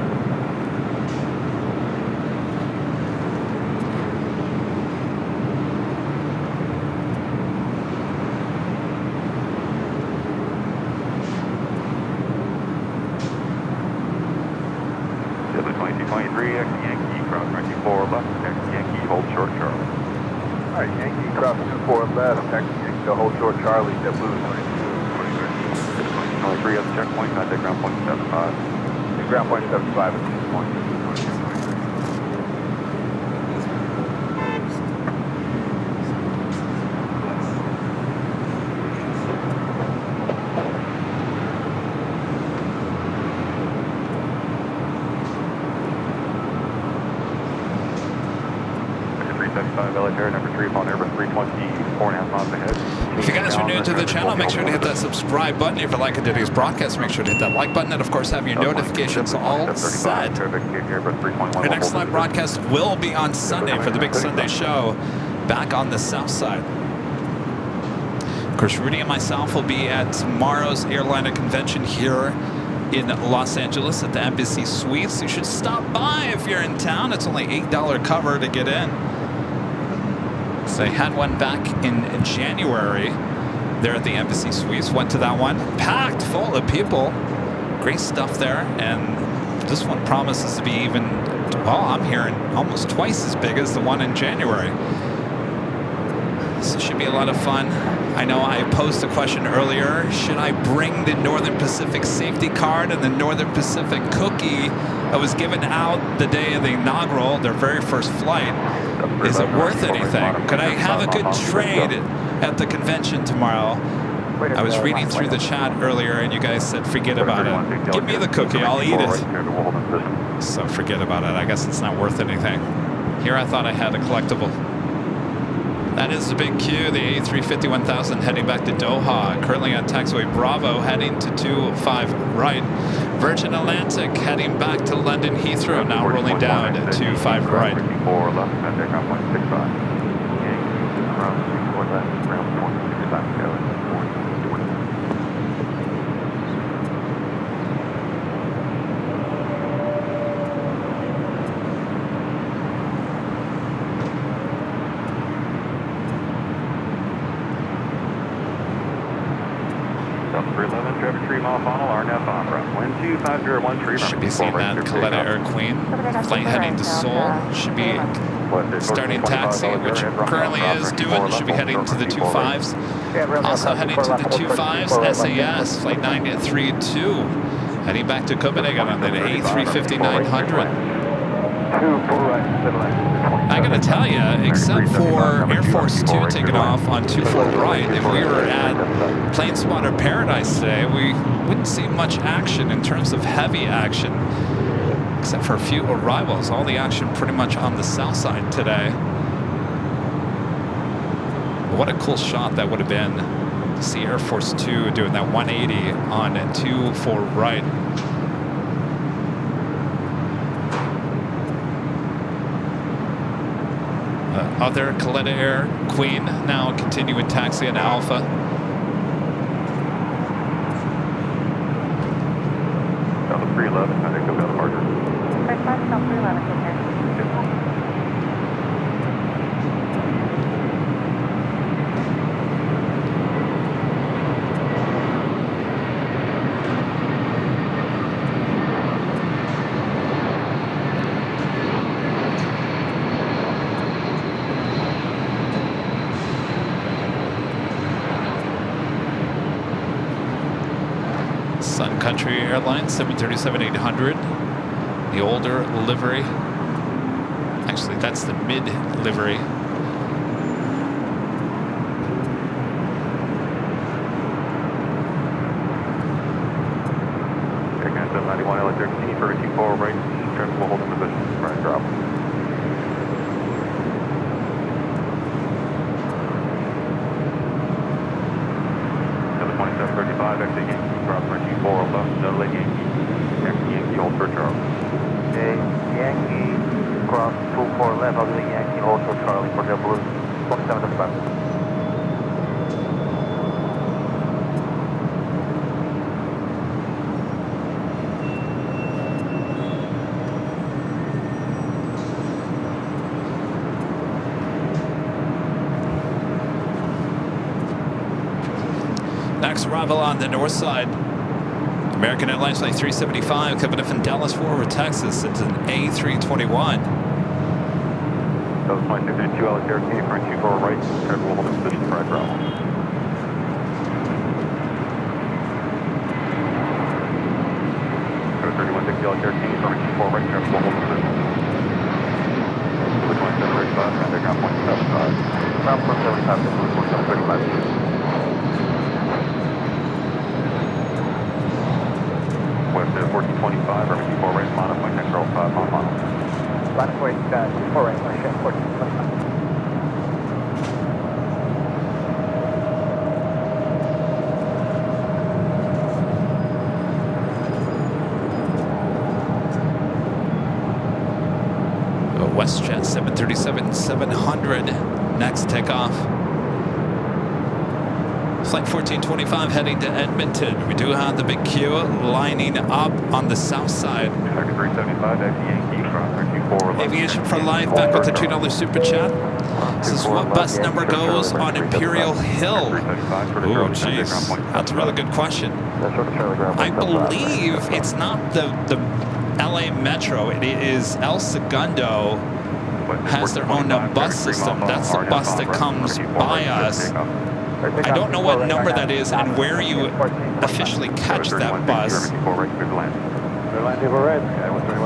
Delta 2223, X Yankee, cross, runway 4 left, X Yankee, hold short, Charlie. All right, Yankee cross 24 left, taxi Yankee to hold short Charlie, JetBlue 23 at the checkpoint, contact ground point 75. 2223. Ground point 75 at this point. 2223. Number 3 upon Airbus 320, 4.5 miles ahead. If you guys are new to the channel, make sure to hit that subscribe button. If you're liking today's broadcast, make sure to hit that like button. And of course, have your notifications all set. Our next live broadcast will be on Sunday for the big Sunday show back on the south side. Of course, Rudy and myself will be at tomorrow's Airline convention here in Los Angeles at the Embassy Suites. You should stop by if you're in town. It's only $8 cover to get in. So I had one back in January there at the Embassy Suites. Went to that one, packed full of people. Great stuff there. And this one promises to be even, well, I'm hearing almost twice as big as the one in January. So it should be a lot of fun. I know I posed a question earlier. Should I bring the Northern Pacific safety card and the Northern Pacific cookie that was given out the day of the inaugural, their very first flight? Is it worth anything? Could I have a good trade at the convention tomorrow? I was reading through the chat earlier and you guys said forget about it. Give me the cookie, I'll eat it. So forget about it. I guess it's not worth anything. Here I thought I had a collectible. That is the big Q, the A350-1000 heading back to Doha. Currently on taxiway Bravo, heading to 25 right. Virgin Atlantic heading back to London Heathrow, now rolling down to 25 right. 4 left, contact ground point 65. Yankee, ground 4 left, ground point 65, Trevor 3 mile final, RNAV Opera. Wind 25013. Should be seeing that Coletta Air Queen. Flight heading to Seoul. Should be starting taxi, which currently is doing. Should be heading to the 25s. Also heading to the 25s, SAS, flight 932. Heading back to Copenhagen on the A350-900. I gotta tell you, except for Air Force 2 taking off on 24 right, if we were at Plane Spotter Paradise today, we wouldn't see much action in terms of heavy action, except for a few arrivals. All the action pretty much on the south side today. What a cool shot that would have been See Air Force 2 doing that 180 on 24 right. Other Coletta Air Queen now continuing taxi in Alpha. Down to 311, I think they'll go to Harder. First class, down 311, take care. Sun Country Airlines 737-800, the older livery. Actually, that's the mid livery. Again, 791, LA13 for 24 right, trim will hold in position, right drop. Exit Yankee, drop for 24 left, no late Yankee, Yankee, hold for Charlie. Okay, Yankee, cross 24 left, I'll do the Yankee, hold for Charlie, for the blue, 27 to 5. Next arrival on the north side, American Airlines Flight 375 coming in from Dallas, Fort Worth, Texas. It's an A321. That was flight 232, LA13 for 24 right, trim will hold in position, right drop. Go 3160, LA13 for 24 right, trim will hold in position. 2735, contact ground point 75. Ground point 75, this is 2735. West 1425, or 24 right, mono, point control 5 on mono. Line of 24 right, 1425. WestJet 737-700, next takeoff. Flight 1425 heading to Edmonton. We do have the big queue lining up on the south side. 375, Yankee, cross 24 left. Aviation for life, back with the $2 super chat. This is what bus number goes on Imperial Hill. Oh, jeez. That's a really good question. I believe it's not the LA Metro. It is El Segundo has their own bus system. That's the bus that comes by us. I don't know what number that is and where you officially catch that bus.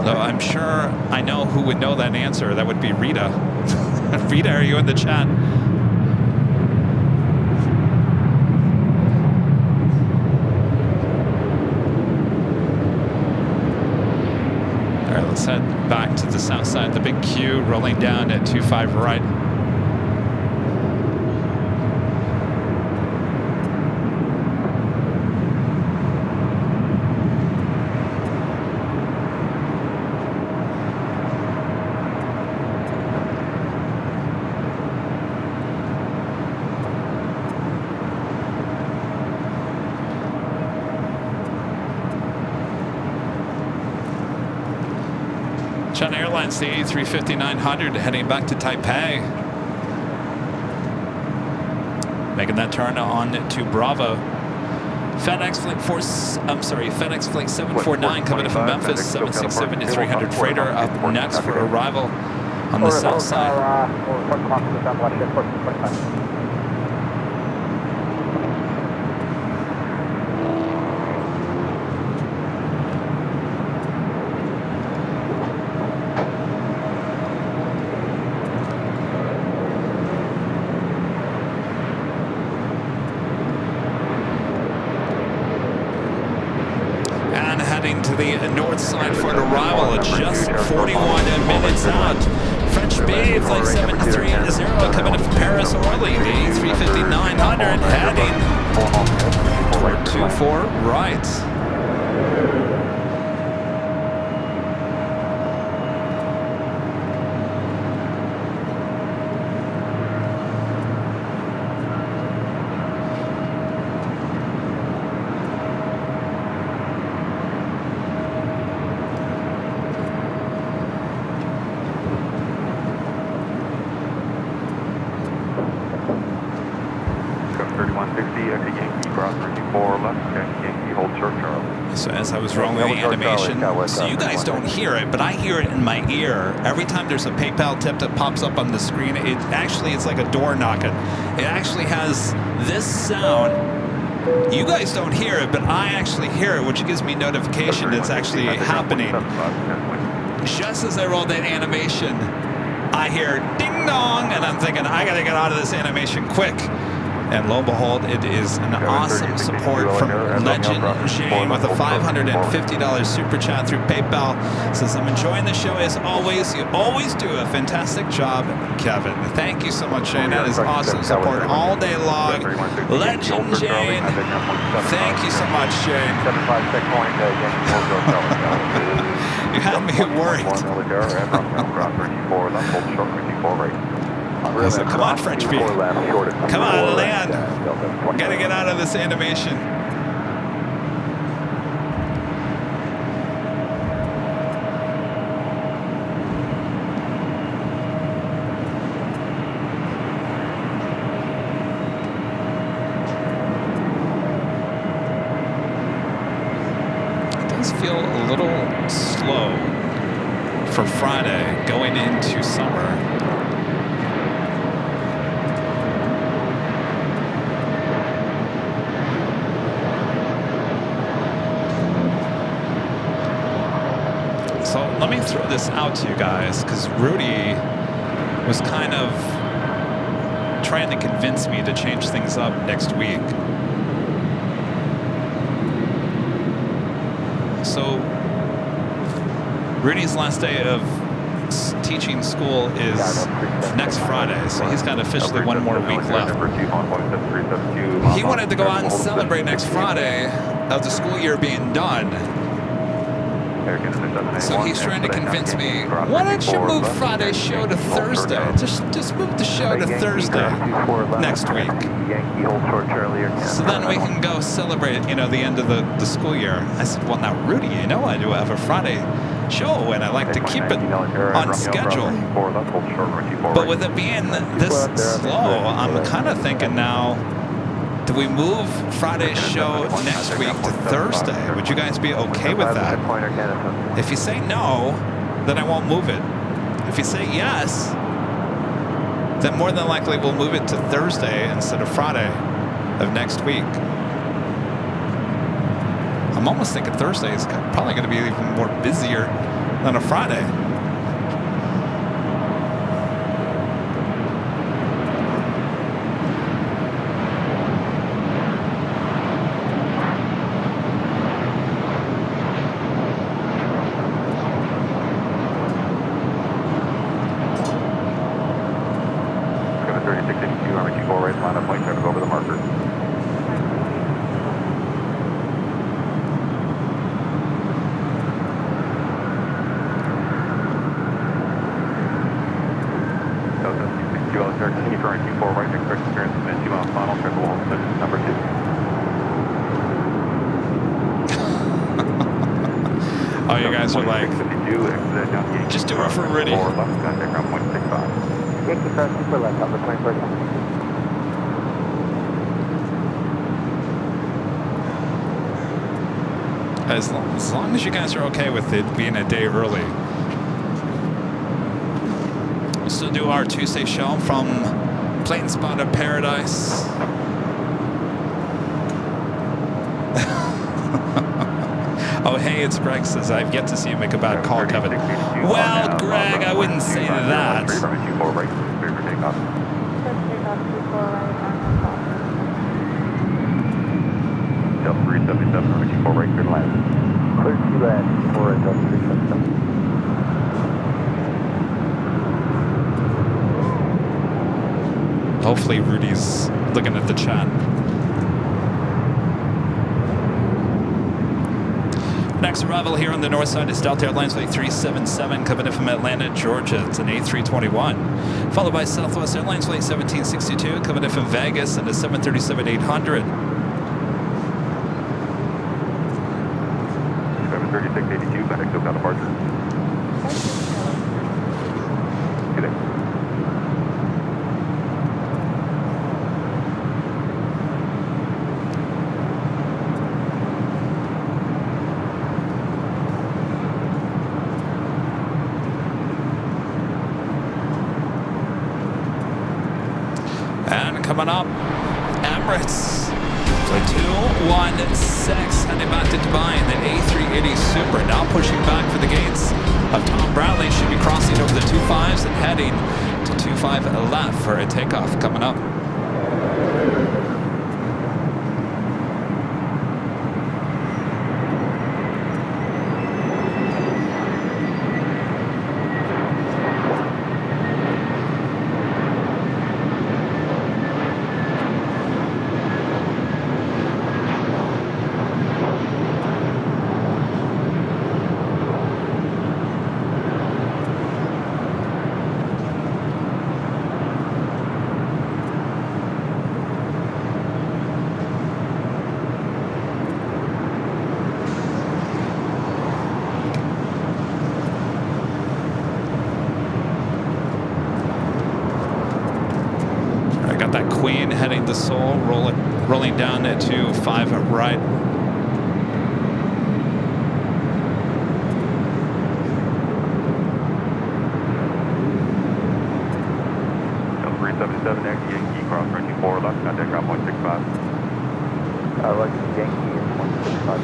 Though I'm sure I know who would know that answer. That would be Rita. Rita, are you in the chat? All right, let's head back to the south side. The big queue rolling down at 25 right. China Airlines, the A350-900 heading back to Taipei. Making that turn on to Bravo. FedEx Flight 749 coming in from Memphis, 767-300 freighter up next for arrival on the south side. To the north side for an arrival at just 41 minutes out. French speed, flight 730 coming in from Paris Orly, the 350-900 heading for 24 right. So as I was rolling the animation, so you guys don't hear it, but I hear it in my ear. Every time there's a PayPal tip that pops up on the screen, it actually, it's like a door knocking. It actually has this sound. You guys don't hear it, but I actually hear it, which gives me notification it's actually happening. Just as I roll that animation, I hear ding dong, and I'm thinking, I gotta get out of this animation quick. And lo and behold, it is an awesome support from Legend Jane with a $550 super chat through PayPal. Says, I'm enjoying the show as always. You always do a fantastic job, Kevin. Thank you so much, Shane. That is awesome support all day long. Legend Jane. Thank you so much, Shane. You had me worried. So come on, French Pete. Come on, land. Gotta get out of this animation. It does feel a little slow for Friday going into summer. So let me throw this out to you guys, because Rudy was kind of trying to convince me to change things up next week. So Rudy's last day of teaching school is next Friday, so he's got officially one more week left. He wanted to go out and celebrate next Friday of the school year being done. So he's trying to convince me, why don't you move Friday's show to Thursday? Just move the show to Thursday next week. So then we can go celebrate, you know, the end of the school year. I said, well, now, Rudy, you know I do have a Friday show, and I like to keep it on schedule. But with it being this slow, I'm kind of thinking now, do we move Friday's show next week to Thursday? Would you guys be okay with that? If you say no, then I won't move it. If you say yes, then more than likely we'll move it to Thursday instead of Friday of next week. I'm almost thinking Thursday is probably going to be even more busier than a Friday. Oh, you guys are like, just do it for Rudy. As long as you guys are okay with it being a day early. We'll still do our Tuesday show from Plane Spotting Paradise. Oh, hey, it's Greg says, I've yet to see you make a bad call, Kevin. Well, Greg, I wouldn't say that. Delta 377, Richie 4 right, clear to land. Clear to land, 4 at Delta 377. Hopefully Rudy's looking at the chat. Next arrival here on the north side is Delta Airlines Flight 377 coming in from Atlanta, Georgia. It's an A321. Followed by Southwest Airlines Flight 1762 coming in from Vegas and a 737-800. 736-82, back to SoCal departure. Good day. And coming up, Emirates. Flight 216 heading back to Dubai in the A380 Super. Now pushing back for the gates of Tom Bradley. Should be crossing over the 25s and heading to 25 left for a takeoff coming up. That Queen heading to Seoul, rolling down to 5 right. L377 Yankee, cross runway 4 left, contact ground point 65. Like Yankee and 165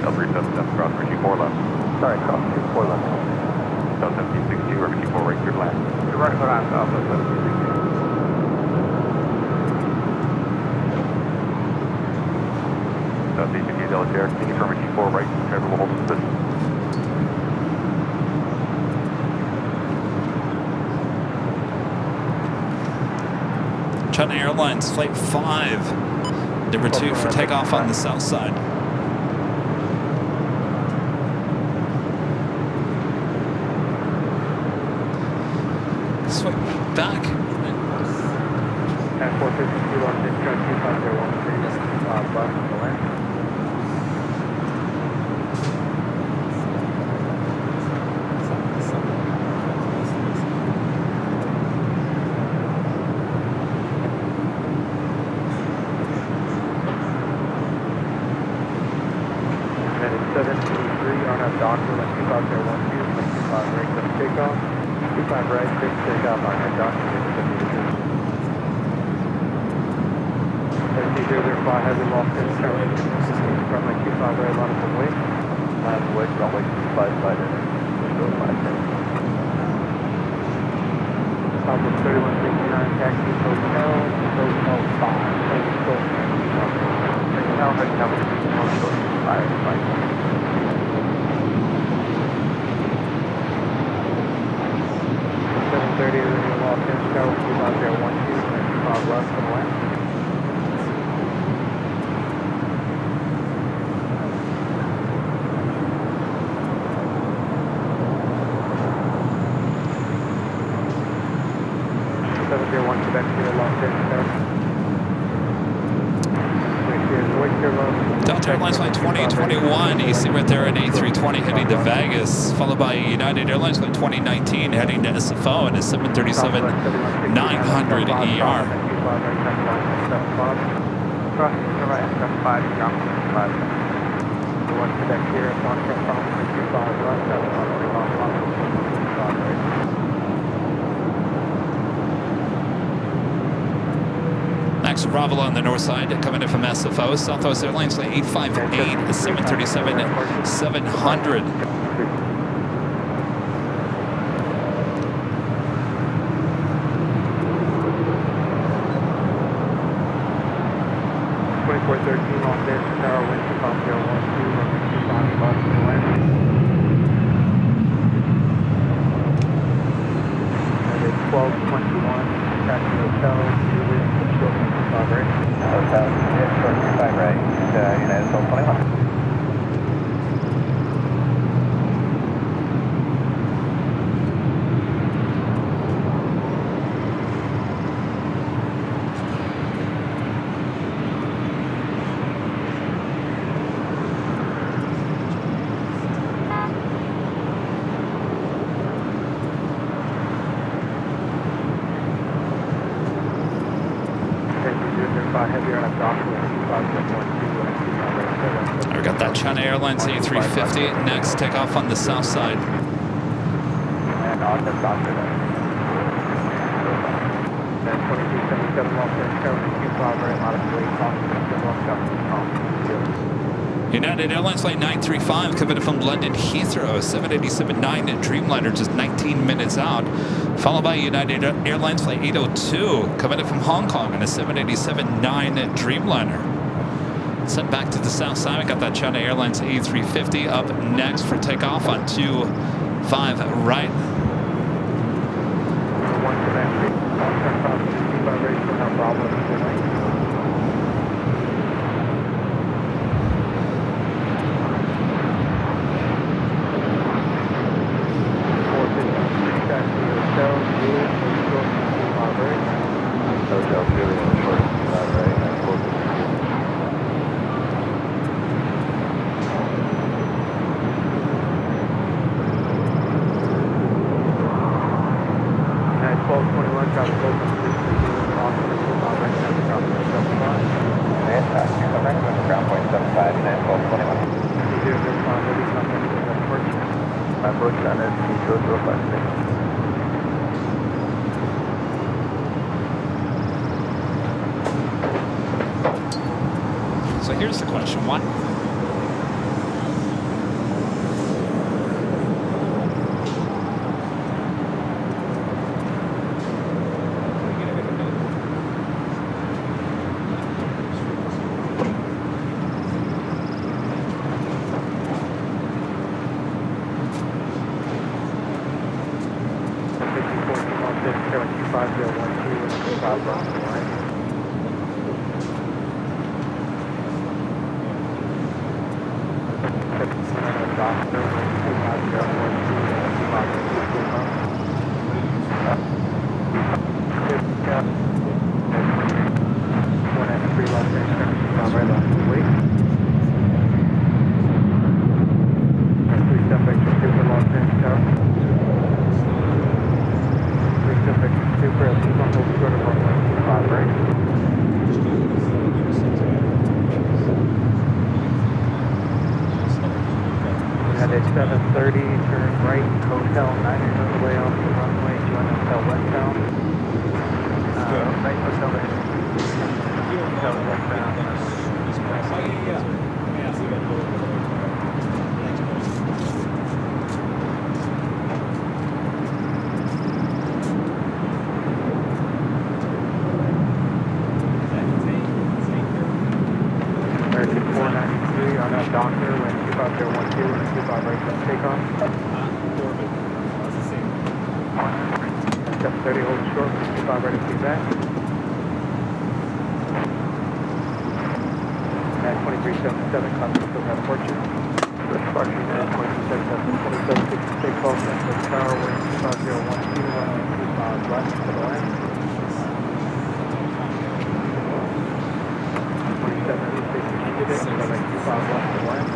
L377 cross runway 4 left. Sorry, cross 24 left. South 1762, runway 4 right, clear to land. You're right foot on south, 1762. Southeast Delta Air, continue from runway 4 right, driver will hold the position. China Airlines Flight 5, number 2 for takeoff on the south side. Swing back. And 452 on discount 2501 bus on the land. And it's 783 on our doctor, like 25 there 12, like 25 right, so takeoff. 25 right, 6 takeoff on our doctor, 673. 005 has been lost in Charlie. From like 25 right, line up and wait. Line up and wait, runway 25 slide in. Window 5 Southwest 3169, taxi hotel, hotel 5. Hotel 730 is lost in Charlie, 25 left and west. Delta Airlines Flight 2021, you see right there an A320 heading to Vegas, followed by United Airlines Flight 2019 heading to SFO and a 737-900 ER. Next arrival on the north side coming in from SFO, Southwest Airlines Flight 858, a 737-700. 2413 Los Angeles Tower, wind 25012, runway 25 Boston landing. And it's 1221, taxi hotel. heavier on a doctor with 25.12. I got that China Airlines A350. Next, take off on the south side. And on the doctor then. Then 2377 Los Angeles, 25 right, modestly, United Airlines flight 935 coming from London Heathrow, 787-9 Dreamliner, just 19 minutes out. Followed by United Airlines flight 802 coming in from Hong Kong in a 787-9 Dreamliner. Sent back to the south side, we got that China Airlines A350 up next for takeoff on 25 right. One connect, So here's the question, what? At 7:30, turn right, Hotel 9 on the way off the runway, join Hotel westbound. Right, Hotel westbound. American 493 on that doctor, when 25012 and 25 right left takeoff. 730 hold short, 25 ready to feedback. At 2377, contact still have fortune. Departure at 2277, 2760 takeoff, Central Tower, wind 25012, 25 left to the land. 2760 today, 25 left to the land.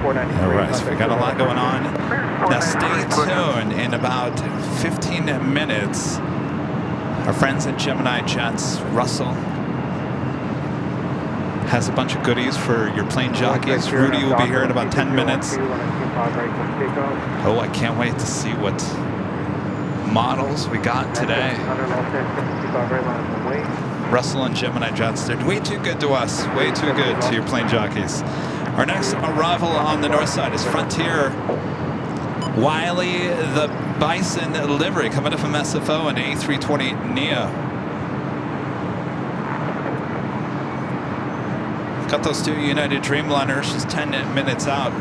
All right, so we got a lot going on. Now stay tuned. In about 15 minutes, our friends at Gemini Jets, Russell, has a bunch of goodies for your plane jockeys. Rudy will be here in about 10 minutes. Oh, I can't wait to see what models we got today. Russell and Gemini Jets, they're way too good to us, way too good to your plane jockeys. Our next arrival on the north side is Frontier Wiley the Bison livery coming up from SFO and A320neo. Got those two United Dreamliners just 10 minutes out.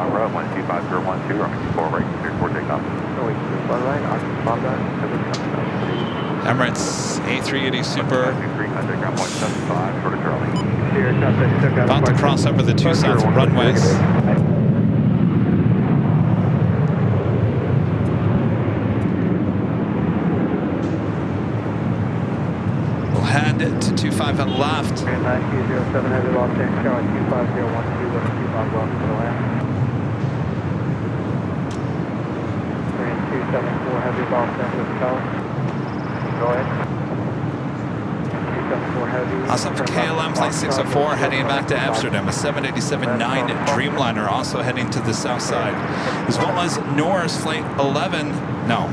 on route, 125.012, runway 24 right, clear for takeoff. Emirates A380 Super. 23, contact ground point 75, short of Charlie. About to cross over the 2 south runways. We'll head to 25 and left. 9207 heavy Los Angeles, Charlie 25012, left 25 left to the left. 274 heavy Los Angeles, Charlie. Go ahead. 274 heavy. Also for KLM Flight 604 heading back to Amsterdam. A 787-9 Dreamliner also heading to the south side. As well as Norse Flight 11. No.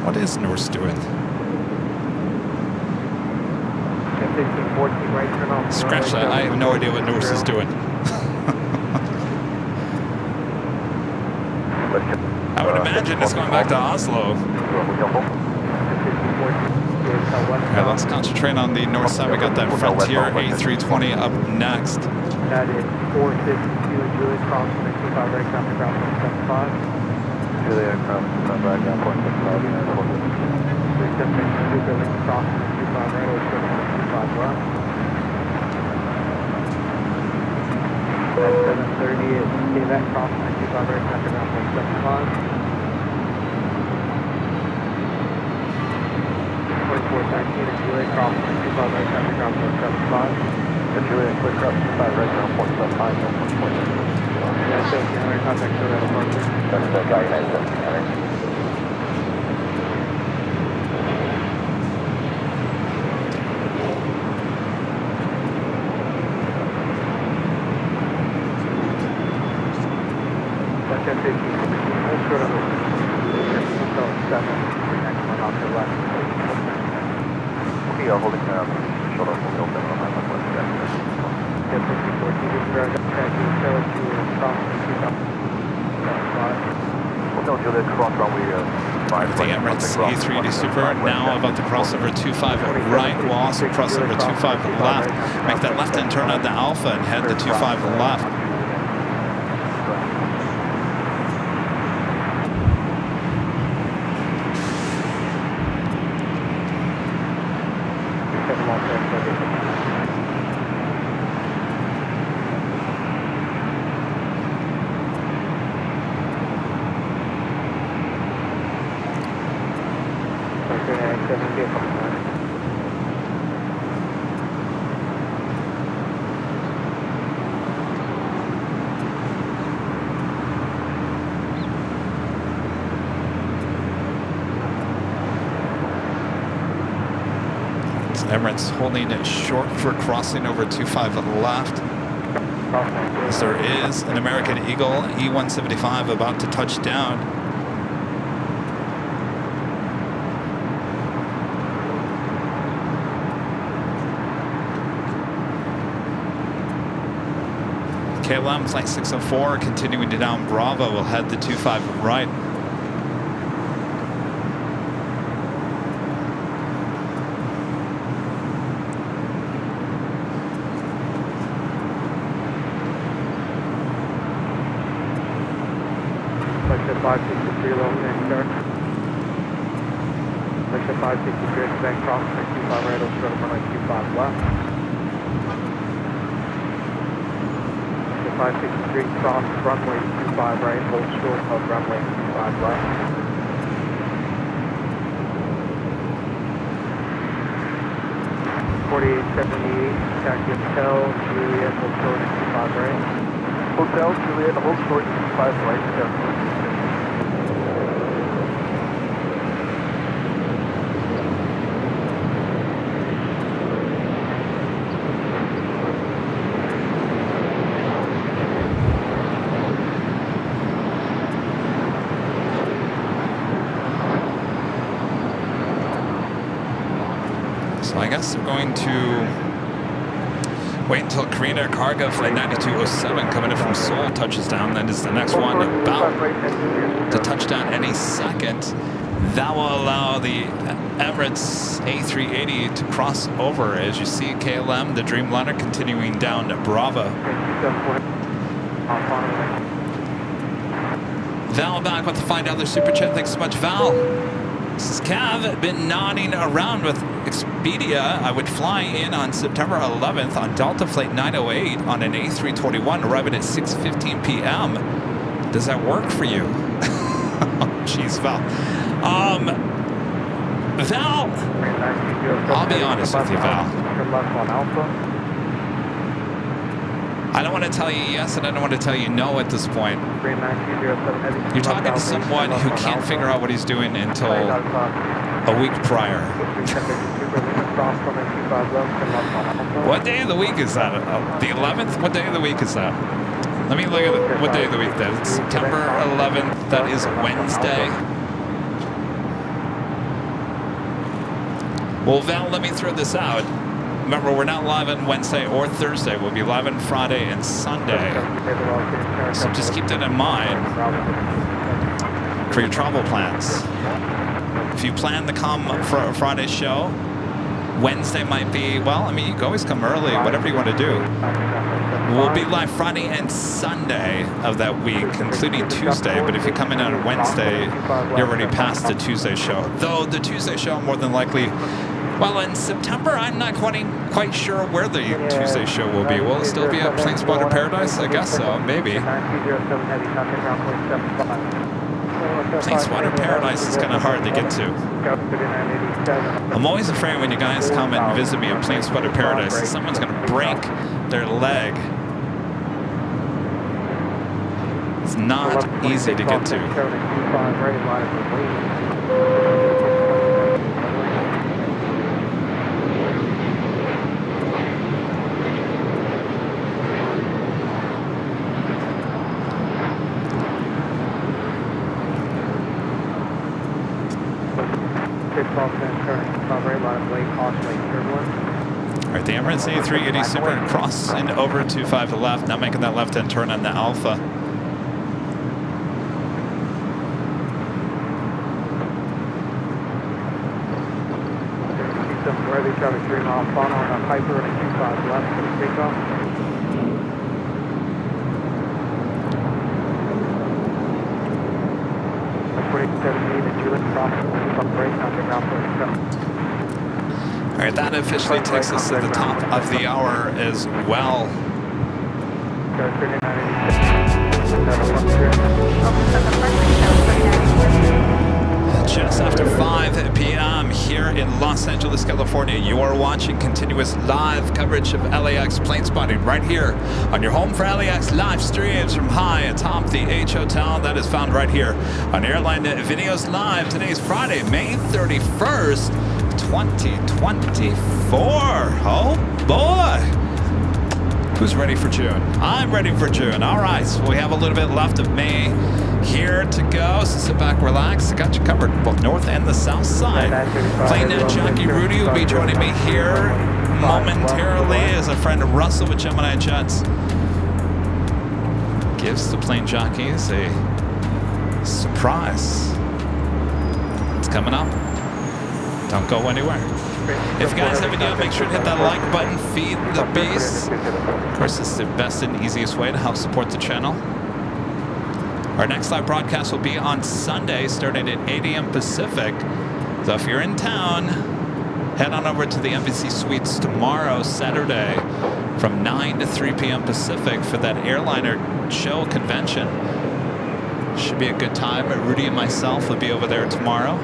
What is Norse doing? 1514 right turn off. Scratch that. I have no idea what Norse is doing. I would imagine it's going back to Oslo. Alright, let's concentrate on the north side. We got that Frontier A320 up next. That is 452 Julia crossing the 25 right down to ground 175. Julia crossing the back down point 75. 372 building crossing the 25 right over 25 left. At 730 is KVAC crossing the 25 right down to ground 175. 2413 is Julia crossing the 25 right down to ground 175. And Julia, quick cross 25 right down point 75. Yeah, so if you're in contact with that departure. That's the guy United 1700. Holding shoulder fully open on my left. Juliet, cross runway 5. The Emirates A380 Super now about to cross over 25 right. We'll also cross over 25 left. Make that left hand turn on the Alpha and head to 25 left. Emirates holding it short for crossing over 25 left. As there is an American Eagle E-175 about to touch down. KLM Flight 604 continuing to down Bravo will head the 25 right. Section 563 Los Angeles. Section 563 expect crossing the 25 right over runway 25 left. Section 563 cross runway 25 right, hold short of runway 25 left. Taxi Hotel, Juliet, hold short at 25 right. Hotel, Juliet, hold short 25 right. So I guess we're going to wait until Korean Air Cargo Flight 9207 coming in from Seoul touches down. That is the next one about to touch down any second. That will allow the Emirates A380 to cross over. As you see KLM, the Dreamliner, continuing down to Bravo. Val back with the $5 super chat. Thanks so much, Val. This is Cav. Been nodding around with Expedia. I would fly in on September 11th on Delta Flight 908 on an A321, arriving at 6:15 p.m. Does that work for you? Oh, jeez, Val. Val, I'll be honest with you, Val. I don't want to tell you yes, and I don't want to tell you no at this point. You're talking to someone who can't figure out what he's doing until a week prior. What day of the week is that? The 11th? What day of the week is that? Let me look at what day of the week that is. September 11th. That is Wednesday. Well, Val, let me throw this out. Remember, we're not live on Wednesday or Thursday. We'll be live on Friday and Sunday. So just keep that in mind for your travel plans. If you plan to come for a Friday show, Wednesday might be, well, I mean, you can always come early, whatever you want to do. We'll be live Friday and Sunday of that week, including Tuesday. But if you come in on a Wednesday, you're already past the Tuesday show. Though the Tuesday show, more than likely, well, in September, I'm not quite sure where the Tuesday show will be. Will it still be at Planespotter Paradise? I guess so, maybe. Planespotter Paradise is kind of hard to get to. I'm always afraid when you guys come and visit me at Planespotter Paradise that someone's going to break their leg. It's not easy to get to. All right, the Emirates A380 Super crossing over to 5 left, now making that left-hand turn on the Alpha. Ready, traffic 3 mile final on a Piper and a Q5 left for the takeoff. All right, that officially takes us to the top of the hour as well. Just after 5 p.m. here in Los Angeles, California, you are watching continuous live coverage of LAX plane spotting right here on your home for LAX live streams from high atop the H Hotel. That is found right here on Airline Videos Live. Today is Friday, May 31st, 2024. Oh boy. Who's ready for June? I'm ready for June. All right, so we have a little bit left of May here to go, so sit back, relax. I got you covered, both north and the south side. Plane Jockey Rudy will be joining me here momentarily as a friend of Russell with Gemini Jets gives the plane jockeys a surprise. It's coming up. Don't go anywhere. If you guys haven't yet, make sure to hit that like button, feed the beast. Of course, this is the best and easiest way to help support the channel. Our next live broadcast will be on Sunday, starting at 8 a.m. Pacific. So if you're in town, head on over to the Embassy Suites tomorrow, Saturday, from 9 to 3 p.m. Pacific for that airliner show convention. Should be a good time. Rudy and myself will be over there tomorrow.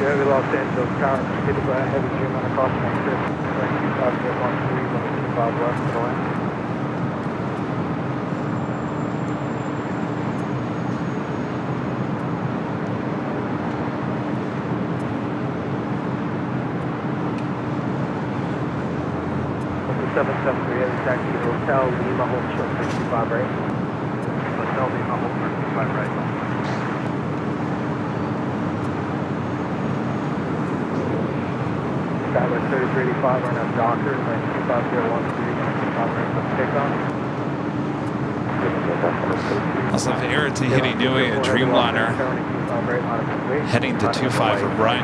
Heavy Los Angeles, current headed by a heavy Jim on a caution trip. 5 left to the land. Taxi Hotel Lima, hold short 65 right. Hotel Lima, hold 65 right. Skywest 3385, we're now Docker, land 25013, takeoff. Also, Air Tahiti Nui, a Dreamliner, heading to 25 right.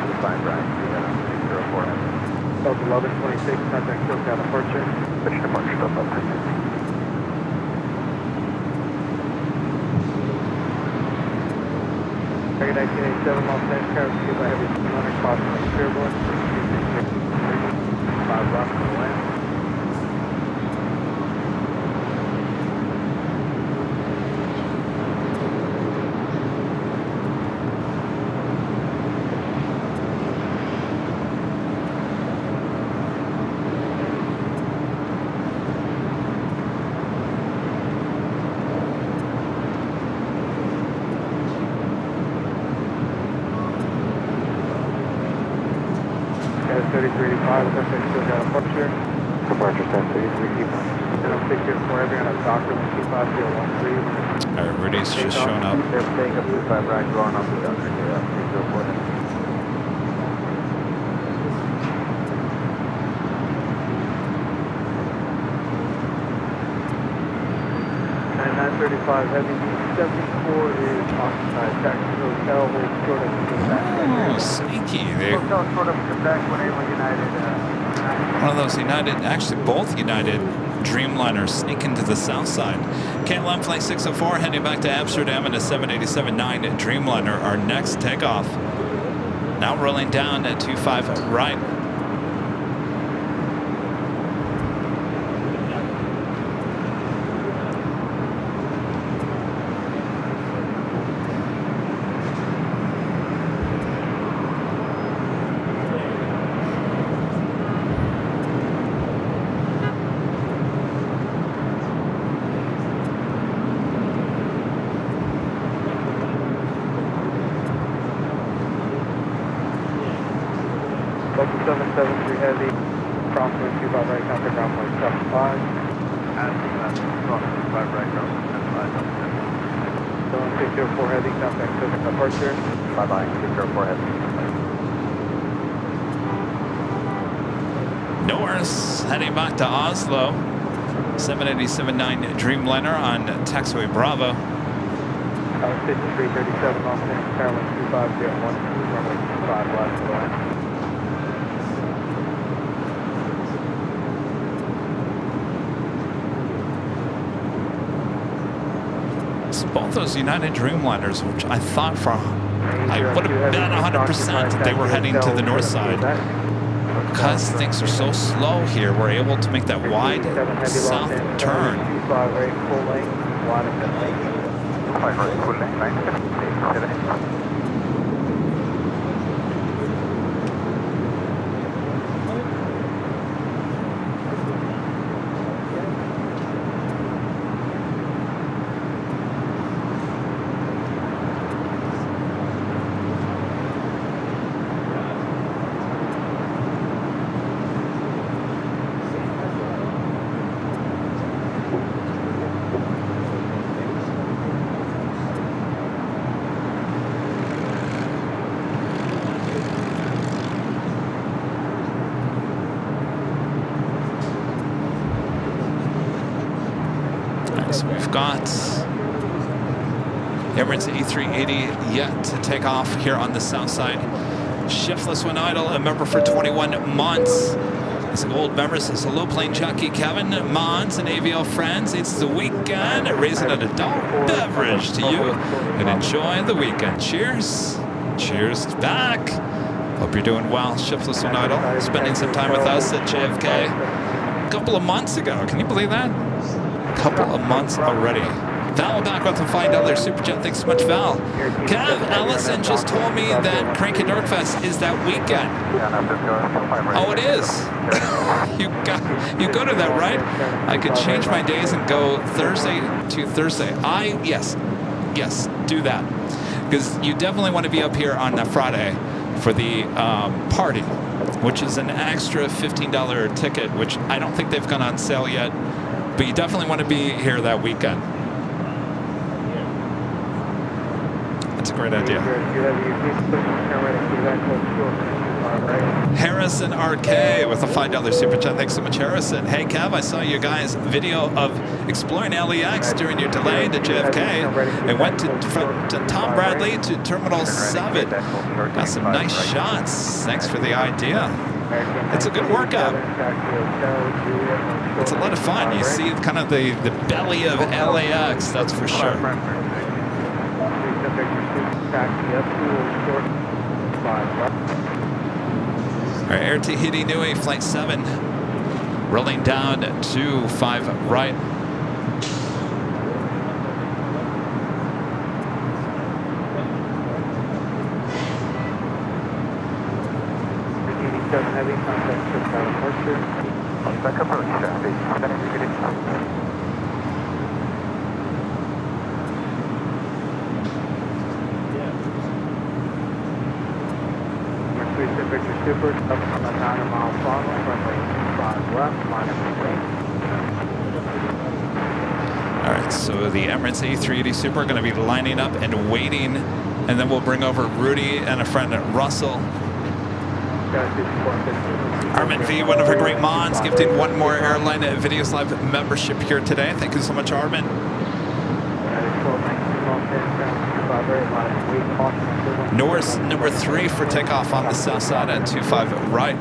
Delta 1126, contact SoCal departure. Pitch departure, Delta 1126. Area 1987, Los Angeles, carriage by heavy Dreamliner, crossing the Spearboard, 5 left to the land. Departure 1033, keep on. All right, Rudy's just showing up. They're staying up to 5 right, going up to down there. 304. 935 heavy, 74 is occupied, taxi hotel, hold short of the back. Oh, sneaky. Hotel short of the back when Airline United. One of those United, actually both United Dreamliners sneaking to the south side. KLM Flight 604 heading back to Amsterdam in a 787-9 Dreamliner, our next takeoff. Now rolling down at 25 right. Delta 773 heavy, ground point 25 right, contact ground point 75. Asking left, crossing 5 right, ground point 75. Dylan 604 heavy, contact Pacific departure. Bye-bye, 604 heavy. Norris heading back to Oslo. 787-9 Dreamliner on taxiway Bravo. 5337 Los Angeles, Carolyn 25012, runway 25 left to the line. Both those United Dreamliners, which I thought I would have bet 100% that they were heading to the north side. Because things are so slow here, we're able to make that wide south turn. 25 right, full length, wide and length. 5 right, full length, 970. So we've got Emirates A380 yet to take off here on the south side. Shiftless when idle, a member for 21 months. As old members, it's hello, Plane Jockey Kevin, Mons, and AVL friends. It's the weekend, raising an adult beverage to you, and enjoy the weekend. Cheers. Cheers back. Hope you're doing well. Shiftless when idle, spending some time with us at JFK a couple of months ago. Can you believe that? Couple of months already. Val back with a $5 super chat. Thanks so much, Val. Kev Ellison just told me that Cranky Dorkfest is that weekend. Oh, it is. You go to that, right? I could change my days and go Thursday to Thursday. Yes, do that, because you definitely want to be up here on that Friday for the party, which is an extra $15 ticket, which I don't think they've gone on sale yet. But you definitely want to be here that weekend. That's a great idea. Harrison RK with a $5 super chat. Thanks so much, Harrison. Hey, Kev, I saw you guys' video of exploring LAX during your delay to JFK. It went from Tom Bradley to Terminal 7. Got some nice shots. Thanks for the idea. It's a good workout. It's a lot of fun. You see kind of the belly of LAX, that's for sure. All right, Air Tahiti Nui, Flight 7, rolling down to 5 right. Heavy contact for departure. Back approach, traffic. Victor Super, up on a 9-mile runway, runway 25 left, minus 3. All right, so the Emirates A380 Super are going to be lining up and waiting, and then we'll bring over Rudy and a friend Russell. Armin V, one of our great mons, gifting one more Airline Videos Live membership here today. Thank you so much, Armin. Norris number 3 for takeoff on the south side at 25 right.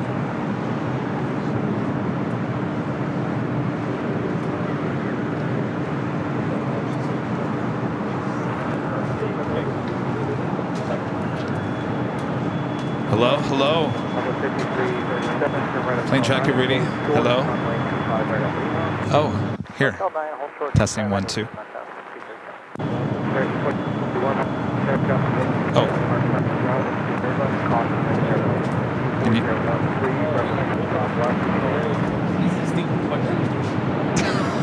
Hello, hello. Plane Jockey Rudy. Hello. Oh, here. Testing 1, 2. Oh.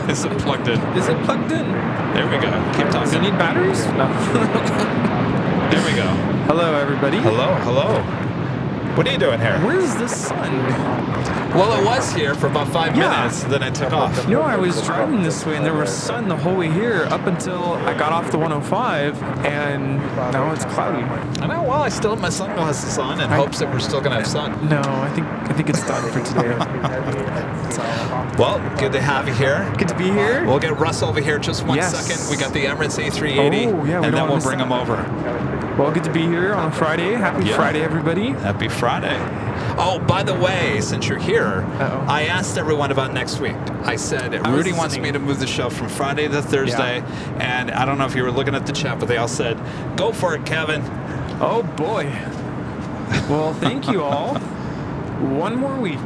Is it plugged in? Is it plugged in? There we go. Keep talking. Does it need batteries? No. There we go. Hello, everybody. Hello, hello. What are you doing here? Where's the sun? Well, it was here for about 5 minutes, then I took off. No, I was driving this way and there was sun the whole way here up until I got off the 105, and now it's cloudy. I know. Well, I still have my sunglasses on in hopes that we're still going to have sun. No, I think it's done for today. Well, good to have you here. Good to be here. We'll get Russ over here just one second. We got the Emirates A380, and then we'll bring him over. Well, good to be here on a Friday. Happy Friday, everybody. Happy Friday. Oh, by the way, since you're here, I asked everyone about next week. I said, Rudy wants me to move the show from Friday to Thursday, and I don't know if you were looking at the chat, but they all said, go for it, Kevin. Oh, boy. Well, thank you all. One more week.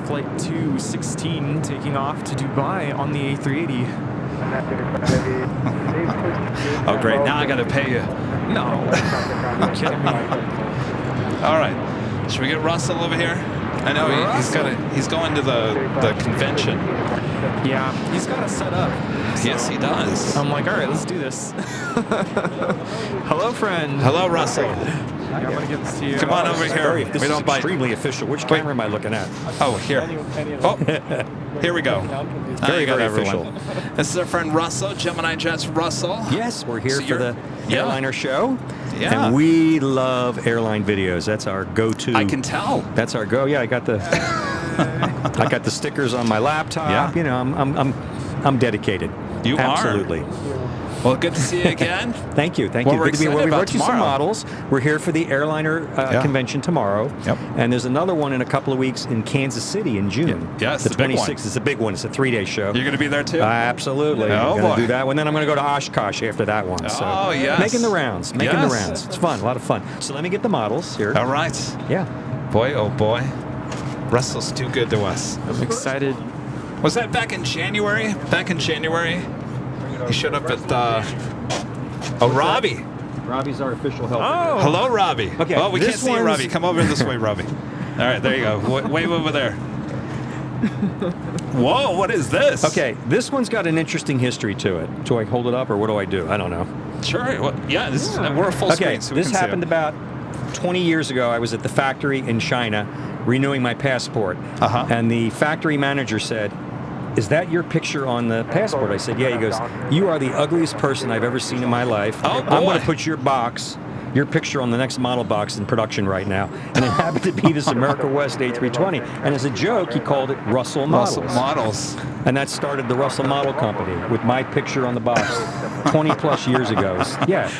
Flight 216 taking off to Dubai on the A380. Oh, great. Now I got to pay you. No. You're kidding me. All right. Should we get Russell over here? I know he's going to the convention. Yeah, he's got to set up. So yes, he does. I'm like, all right, let's do this. Hello, friend. Hello, Russell. I'm gonna give this to you. Come on over here. This is extremely official. Which camera am I looking at? Oh, here. Oh, here we go. Very, very official. This is our friend Russell, Gemini Jets Russell. Yes, we're here for the Airliner show. Yeah. And we love airline videos. That's our go-to. I can tell. That's our go. Yeah, I got the I got the stickers on my laptop. Yeah. You know, I'm dedicated. You Absolutely. Well, good to see you again. Thank you. Thank well, you. We're good to be here. excited We about brought you some models. We're here for the Airliner convention tomorrow. Yep. And there's another one in a couple of weeks in Kansas City in June. Yeah, it's the the big 26th one. is a big one. It's a 3-day show. You're going to be there too? Absolutely. Oh, I'm boy. going to do that one. Then I'm going to go to Oshkosh after that one. So oh, yes. Making the rounds. Making the rounds. It's fun. A lot of fun. So let me get the models here. All right. Yeah. Boy, oh boy. Russell's too good to us. I'm excited. Was that back in January? Back in January? He showed up at Robbie. Robbie's our official helper. Oh. Hello, Robbie. Okay. Oh, we can't see you, one's- Robbie. Come over this way, Robbie. All right, there you go. Wave over there. Whoa, what is this? Okay, this one's got an interesting history to it. Do I hold it up or what do I do? I don't know. Sure. Well, yeah, we're a full screen. So this happened about 20 years ago. I was at the factory in China renewing my passport. And the factory manager said, "Is that your picture on the passport?" I said, "Yeah." He goes, "You are the ugliest person I've ever seen in my life. Oh, boy. I'm going to put your picture on the next model box in production right now." And it happened to be this America West A320. And as a joke, he called it Russell Models. Russell Models. And that started the Russell Model Company with my picture on the box 20 plus years ago. Yeah.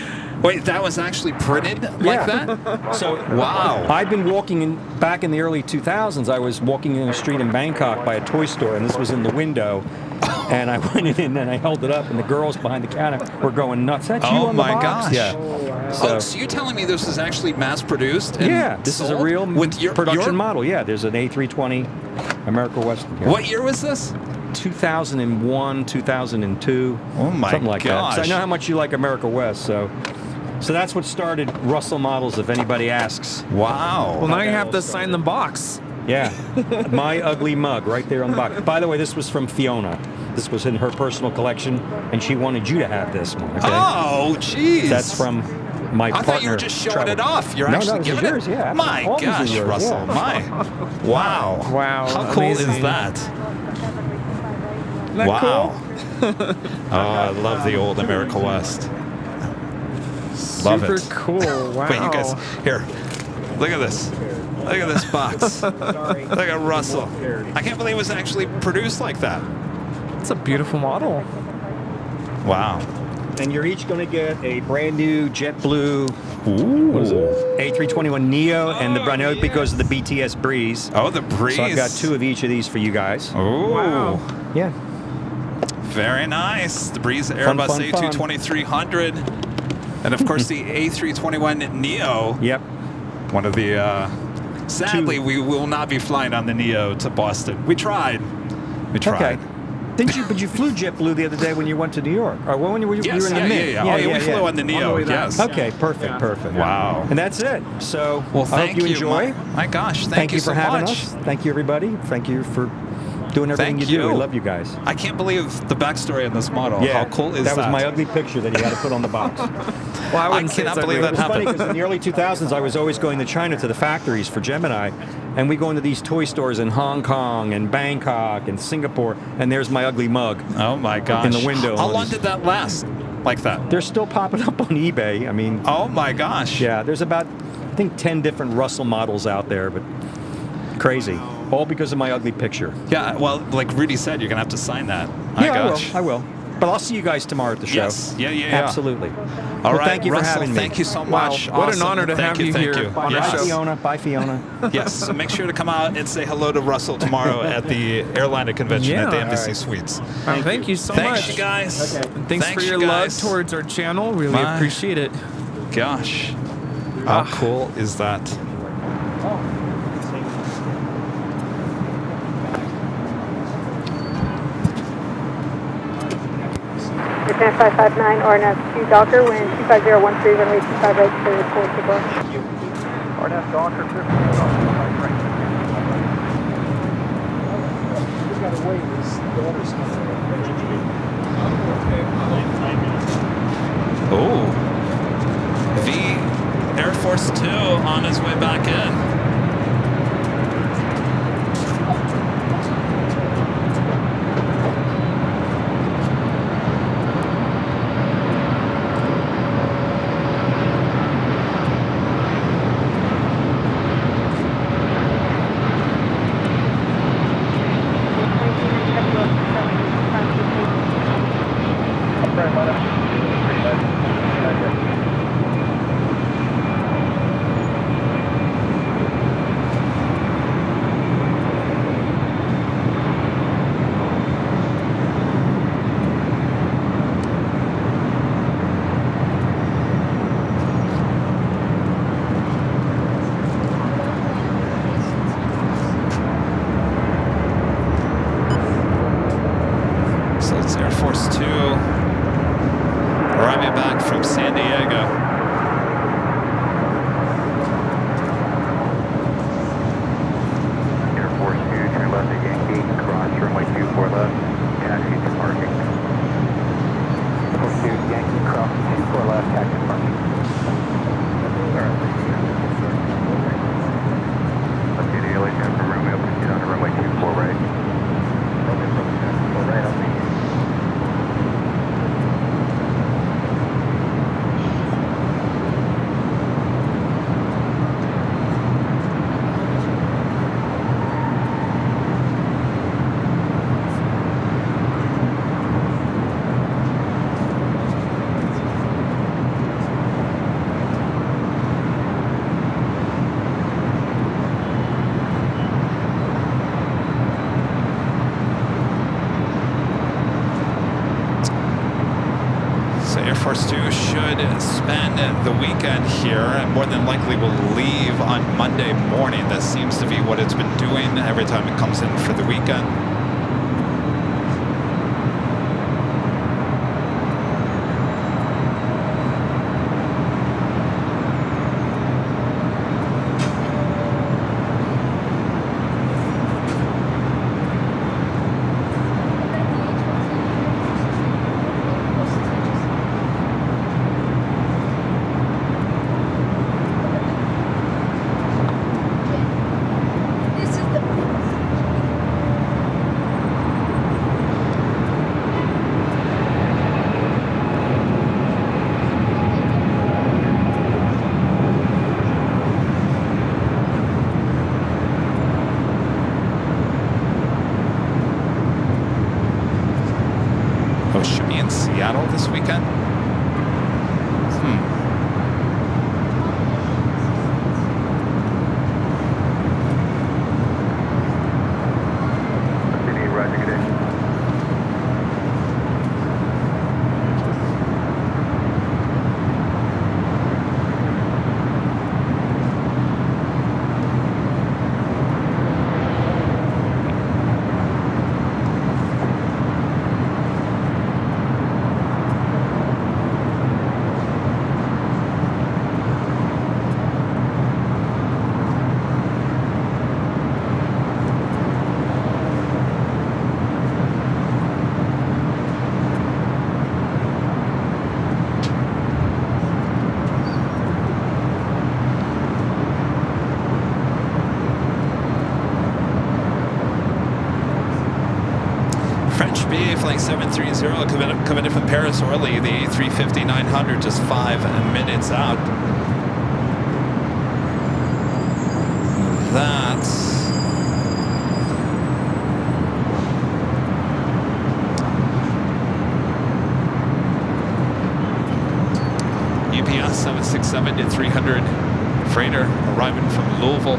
Wait, that was actually printed like that? So wow. I've been walking back in the early 2000s. I was walking in the street in Bangkok by a toy store, and this was in the window. And I went in and I held it up, and the girls behind the counter were going nuts. That's you on the box? Gosh. Yeah. So you're telling me this is actually mass produced? Yeah, this is a real with your production model. Yeah, there's an A320 America West. Yeah. What year was this? 2001, 2002. Oh my something like gosh. that. So I know how much you like America West, so that's what started Russell Models, if anybody asks. Wow. Well, now you have to sign the box. Yeah. My ugly mug right there on the box. By the way, this was from Fiona. This was in her personal collection, and she wanted you to have this one. Okay? Oh, jeez. That's from my partner. I thought you were just showing it off. You're no, actually this giving is yours, it. Yeah. My All gosh, yours, Russell. yeah. My. Wow. Wow. How cool amazing. is that? Isn't that Wow. Oh, I love the old America West. Love Super it. cool. Wow. Wait, you guys, here. Look at this. Look at this box. Look at Russell. I can't believe it was actually produced like that. It's a beautiful model. Wow. And you're each going to get a brand new JetBlue Ooh. A321 Neo, and the I know because of the BTS Breeze. Oh, the Breeze. So I've got 2 of each of these for you guys. Oh. Wow. Yeah. Very nice. The Breeze Airbus A220-300. And of course the A321 Neo. Yep. One of the, sadly, we will not be flying on the Neo to Boston. We tried. Okay. Didn't you? But you flew JetBlue the other day when you went to New York. Or when you were Yes, in the Mint. yeah. Oh, yeah, we flew on the Neo, yes. Okay, perfect, perfect. Wow. And that's it. So, well, I thank hope you enjoy. My gosh, thank you so for having much. us. Thank you, everybody. Thank you for doing everything you do. We love you guys. I can't believe the backstory on this model. Yeah. How cool is that? That was my ugly picture that you had to put on the box. Well, I cannot believe that It was funny happened. because in the early 2000s, I was always going to China to the factories for Gemini, and we go into these toy stores in Hong Kong and Bangkok and Singapore, and there's my ugly mug. Oh my gosh. In the window. How long did that last? Like that? They're still popping up on eBay. I mean. Oh my gosh. Yeah, there's about, I think, 10 different Russell models out there, but crazy. All because of my ugly picture. Yeah, well, like Rudy said, you're going to have to sign that. My Yeah, gosh. I will. But I'll see you guys tomorrow at the show. Yes. Yeah. Absolutely. All well, right, thank you Russell, for having me. thank you so much. Wow, what Awesome. an honor to have you here on Bye, our show. Fiona. Bye, Fiona. Yes, so make sure to come out and say hello to Russell tomorrow at the Airline convention at the Embassy Suites. Thank you so much. Thanks, you guys. Okay. And thanks for your love towards our channel. Really appreciate it. Gosh. How cool is that? Japan 559, RNF 2 Docker, wind 25013, runway 25 right, clear report to bar. RNF Docker 50. We got to wait. The order's coming. Oh. V Air Force 2 on his way back in. So it's Air Force 2 arriving back from San Diego. left, taxi parking. Let's see the LAX from Runway, proceed on to runway 24 right. Runway 24 right, I'll see you. Air Force 2 should spend the weekend here and more than likely will leave on Monday morning. That seems to be what it's been doing every time it comes in for the weekend. Should be in Seattle this weekend. Roger, good day. French BA flight 730 coming in from Paris Orly, the A350-900, just 5 minutes out. That's UPS 767-300 freighter arriving from Louisville.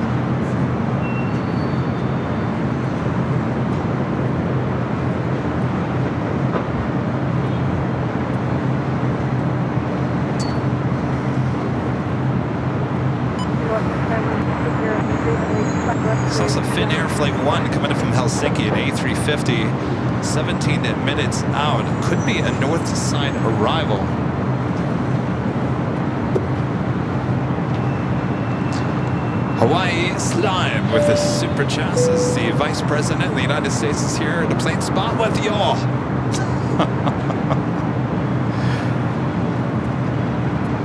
It's also Finnair Flight 1 coming in from Helsinki, an A350, 17 minutes out. Could be a north side arrival. Hawaii Slime with the super chassis. The Vice President of the United States is here to plane spot with y'all.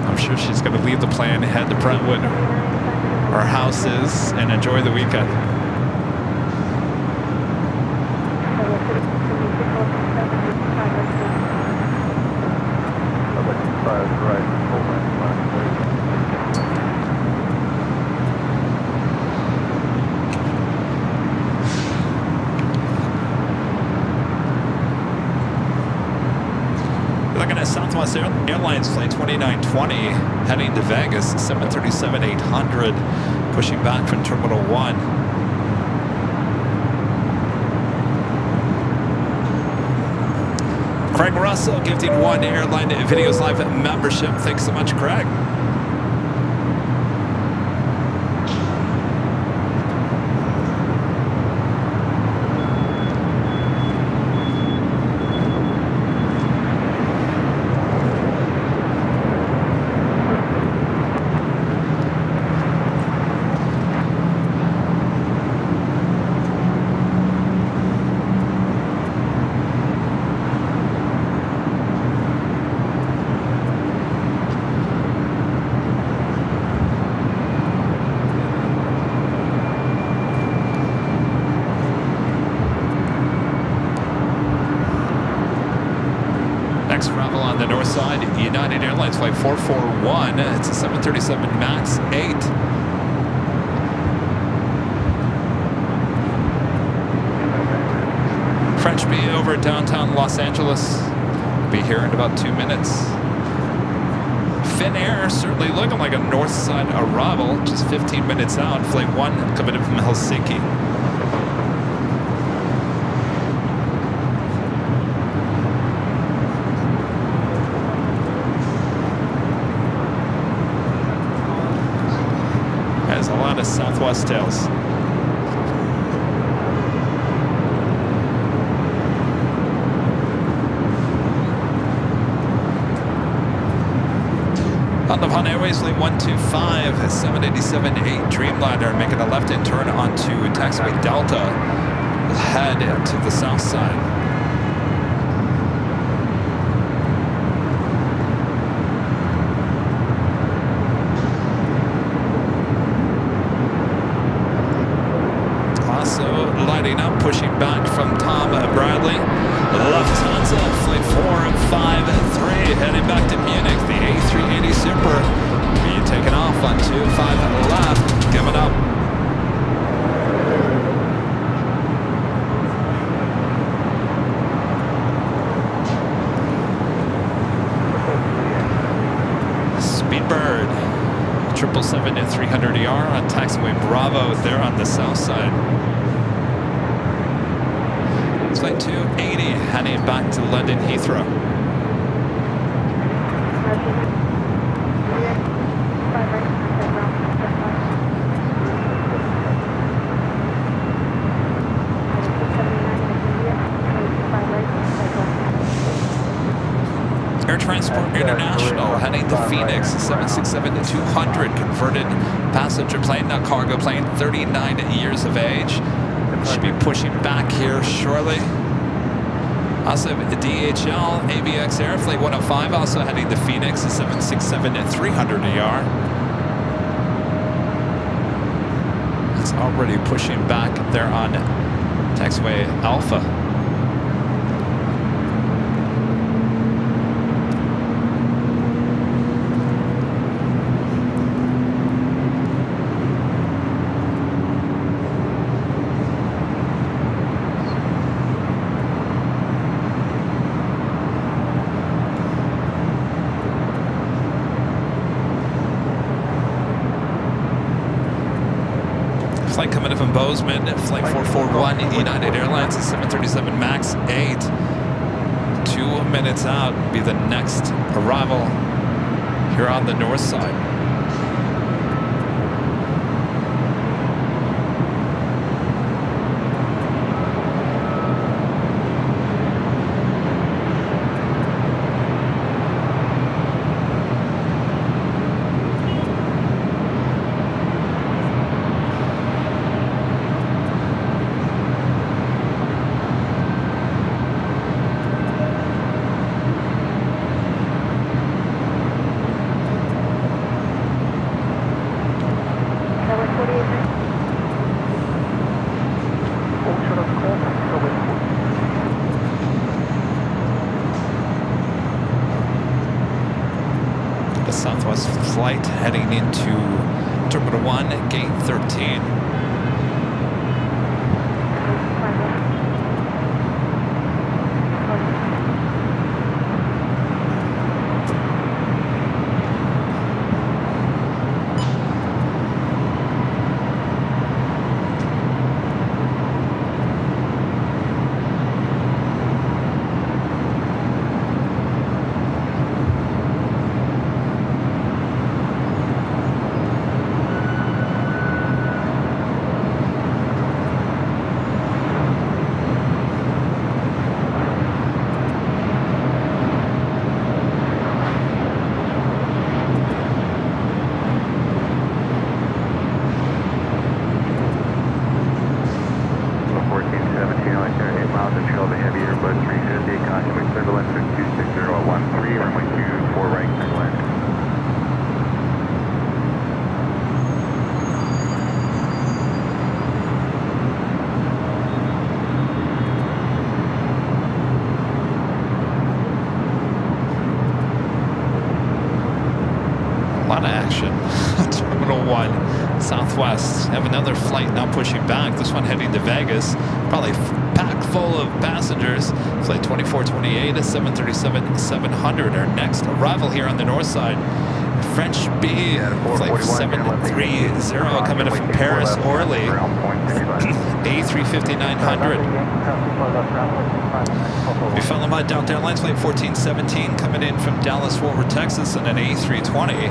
I'm sure she's going to leave the plane, head to Brentwood, our houses, and enjoy the weekend. Looking at Southwest Airlines flight 2920 heading to Vegas, 737-800, pushing back from Terminal 1. Craig Russell gifting 1 Airline Videos Live membership. Thanks so much, Craig. next arrival on the north side, United Airlines flight 441. It's a 737 MAX 8. French B over downtown Los Angeles. Be here in about 2 minutes. Finnair certainly looking like a north side arrival, just 15 minutes out. Flight 1 coming in from Helsinki. There's a lot of Southwest tails. On the Pan Airways Flight 125, 787-8 Dreamliner making a left-hand turn onto taxiway Delta. Head to the south side. Also lighting up, pushing back from Tom Bradley. Lufthansa Flight 453 heading back to Munich. The A380 Super being taken off on 25 left. Coming up. Speedbird 777-300ER on taxiway Bravo there on the south side. It's Flight 280 heading back to London Heathrow. Air Transport International heading to Phoenix, 767-200 converted passenger plane, not cargo plane, 39 years of age. Should be pushing back here shortly. Also, DHL, ABX Air, Flight 105, also heading to Phoenix, 767-300ER. It's already pushing back there on taxiway Alpha. Flight coming in from Bozeman, Flight 441, United Airlines, 737 MAX 8. 2 minutes out, be the next arrival here on the north side. Southwest flight heading into Terminal 1, Gate 13. action. Terminal 1, Southwest. Have another flight now pushing back. This one heading to Vegas. Probably packed full of passengers. Flight 2428 is 737-700. Our next arrival here on the north side. French B, flight 730 coming in from Paris, Orly. A350-900. We followed by Delta Airlines flight 1417 coming in from Dallas, Fort Worth, Texas, and an A320.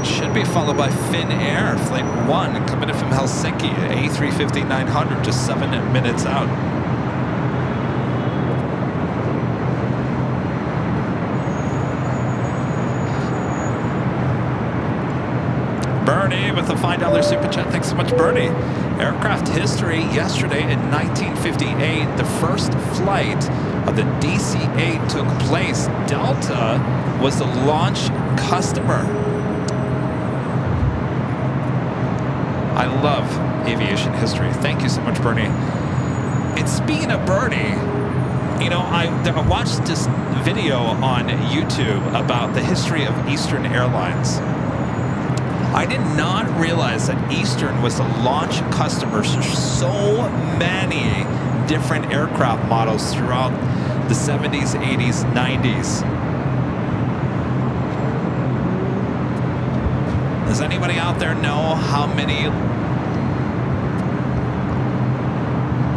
Should be followed by Finnair flight 1 coming in from Helsinki, A350-900, just 7 minutes out. Bernie with a $5 super chat. Thanks so much, Bernie. Aircraft history yesterday in 1958, the first flight of the DC-8 took place. Delta was the launch customer. I love aviation history. Thank you so much, Bernie. And speaking of Bernie, you know, I watched this video on YouTube about the history of Eastern Airlines. I did not realize that Eastern was the launch customer for so many different aircraft models throughout the 70s, 80s, 90s. Does anybody out there know how many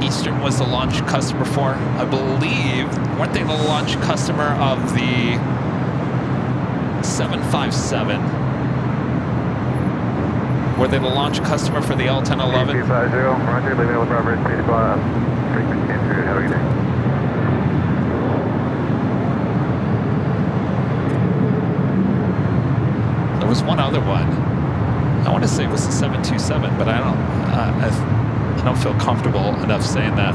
Eastern was the launch customer for? I believe, weren't they the launch customer of the 757? Were they the launch customer for the L1011? 250, Roger, leaving over Bravo, speed class, frequency entry, have a good day. There was one other one. I want to say it was the 727, but I don't feel comfortable enough saying that.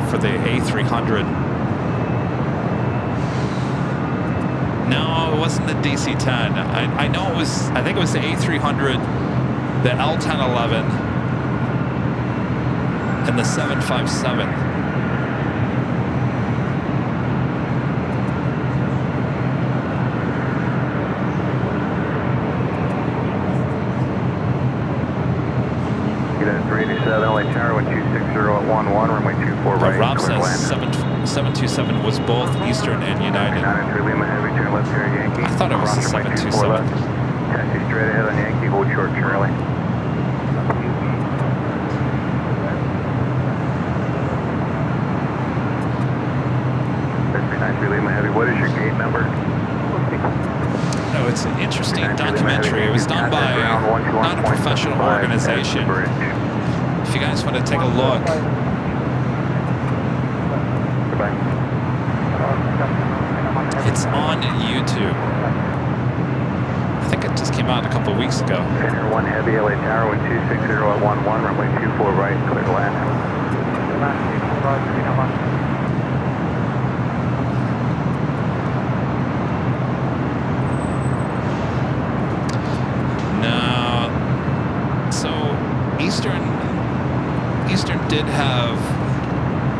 For the A300. No, it wasn't the DC-10. I know it was, I think it was the A300, the L1011, and the 757. Rob says 727 was both Eastern and United. I thought it was the 727. Taxi straight ahead on Yankee, hold short Charlie. What is your gate number? No, it's an interesting documentary. It was done by not a professional organization. If you guys want to take a look. It's on YouTube. I think it just came out a couple of weeks ago. Center 1 Heavy, LA Tower, 1260 at 11, runway 24 right, clear to land. No. So Eastern did have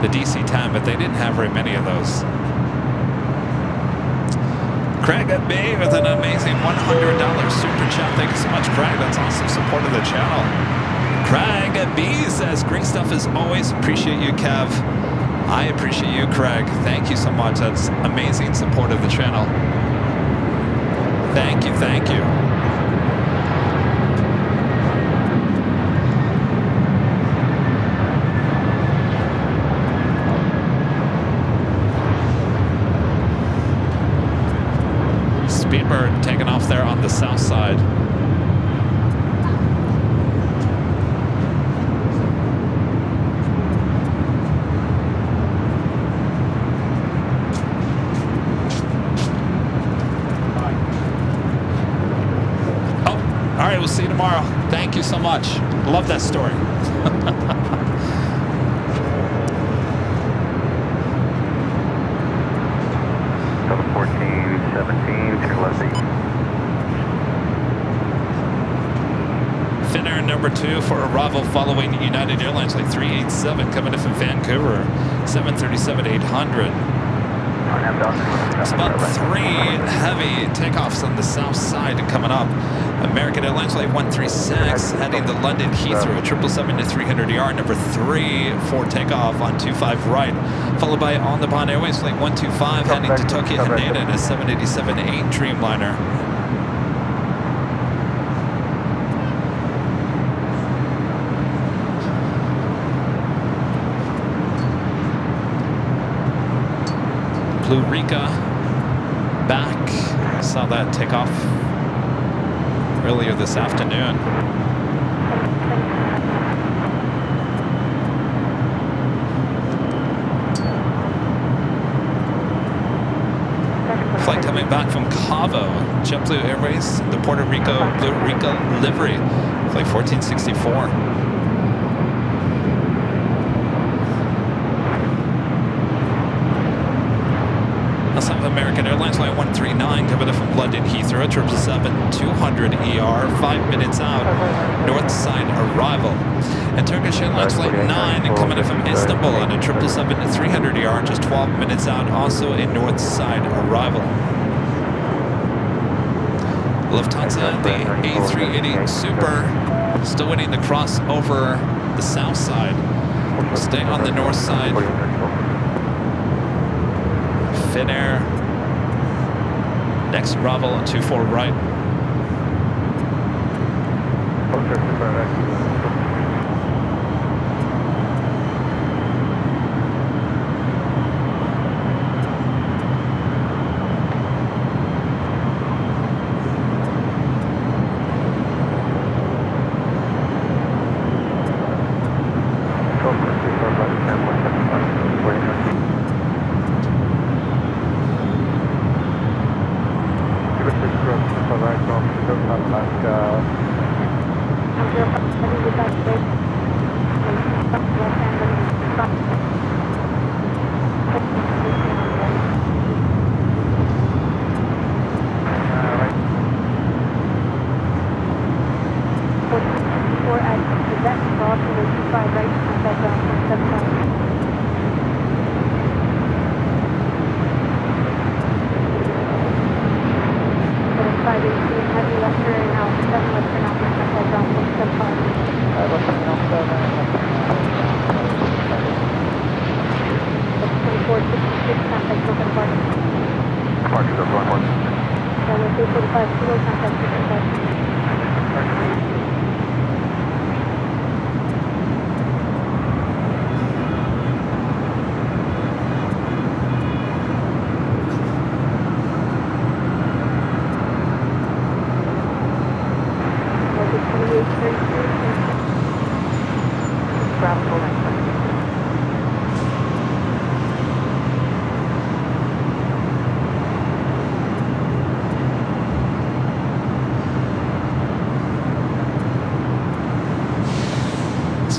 the DC-10, but they didn't have very many of those. Craig at Bay with an amazing $100 super chat. Thank you so much, Craig. That's awesome support of the channel. Craig at B says, great stuff as always. Appreciate you, Kev. I appreciate you, Craig. Thank you so much. That's amazing support of the channel. Thank you, thank you. Speedbird taking off there on the south side. Oh, all right, we'll see you tomorrow. Thank you so much. Love that story. 1417, turn left 8. Finnair number 2 for arrival following United Airlines flight 387 coming in from Vancouver, 737-800. It's about 3 heavy takeoffs on the south side coming up. American Airlines flight 136 heading to London Heathrow, 777-300ER, number 3 for takeoff on 25 right, followed by On the Bond Airways flight 125 heading to Tokyo Haneda in a 787-8 Dreamliner. Blue Rica back. I saw that take off earlier this afternoon. Flight coming back from Cabo, JetBlue Airways, the Puerto Rico Blue Rica livery, flight 1464. Let's have American Airlines flight 139 coming in from London Heathrow, 777-200ER, 5 minutes out, north side arrival. And Turkish Airlines flight 9 coming in from Istanbul on a 777-300ER, just 12 minutes out, also a north side arrival. Lufthansa, the A380 Super, still waiting to cross over the south side. Stay on the north side. Finnair, next arrival on 24 right.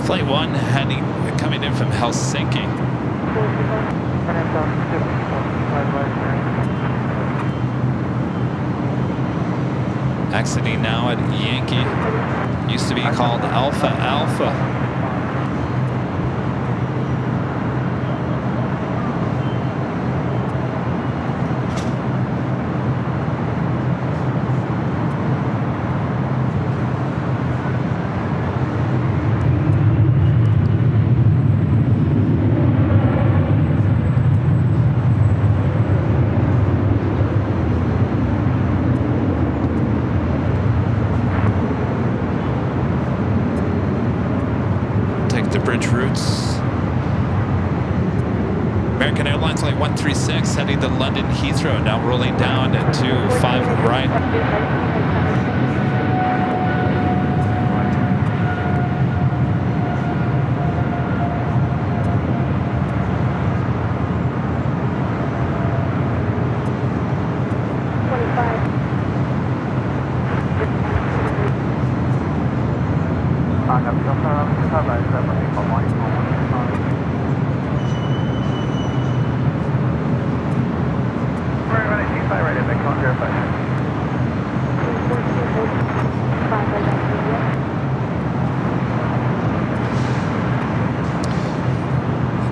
Flight 1 coming in from Helsinki. Exiting now at Yankee. Used to be called Alpha Alpha. to London Heathrow, now rolling down to 5 right.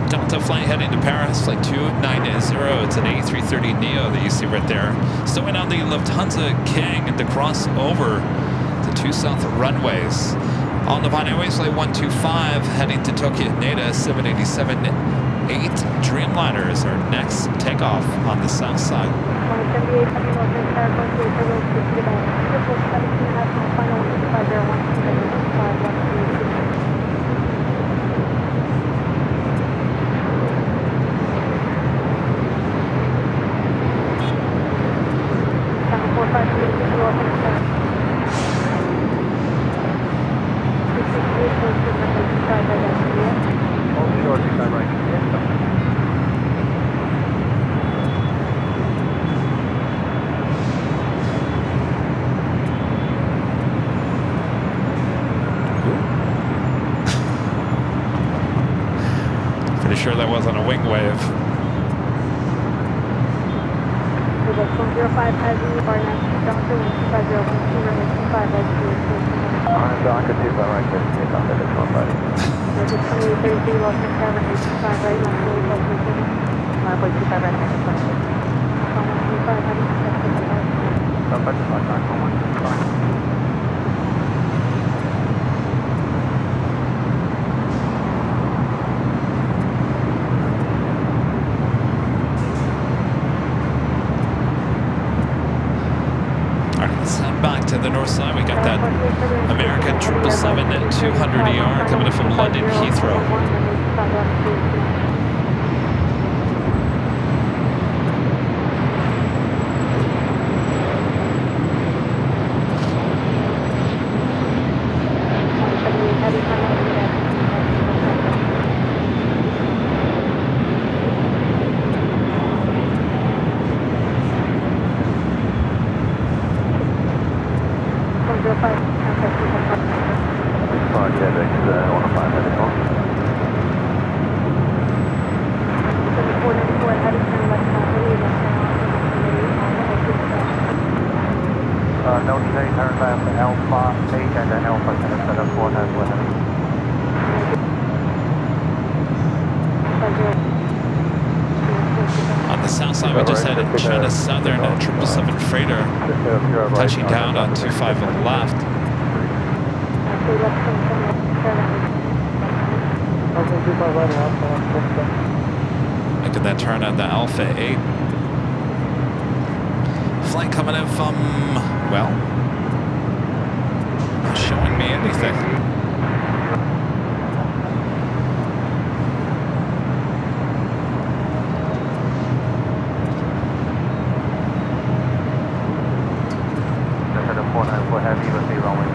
Delta flight heading to Paris, flight 290. It's an A330neo that you see right there. Stowing on the Lufthansa King to cross over the 2 south runways. On the Japan Airways flight 125 heading to Tokyo Haneda 787-8 Dreamliners. Our next takeoff on the south side. 178 heavy Northern Tower, going to April 60 about 17 national final 5051. Pretty sure that wasn't a wing wave. 105 heavy, bar 9 Delta, 15012, runway 25, right to Delta 25 right, take off at 25. 2833, Los Angeles, 25 right, runway 25, right, next 26. 125 heavy, back to the north side. We got that American 777-200ER coming in from London Heathrow. No delay, turn left, Alpha 8 and then Alpha 774 has one. On the south side, we just had a China Southern 777 freighter touching down on 25 on the left. Look at that turn on the Alpha 8. Flight coming in from, well, not showing me anything. Head of 494 heavy with the runway.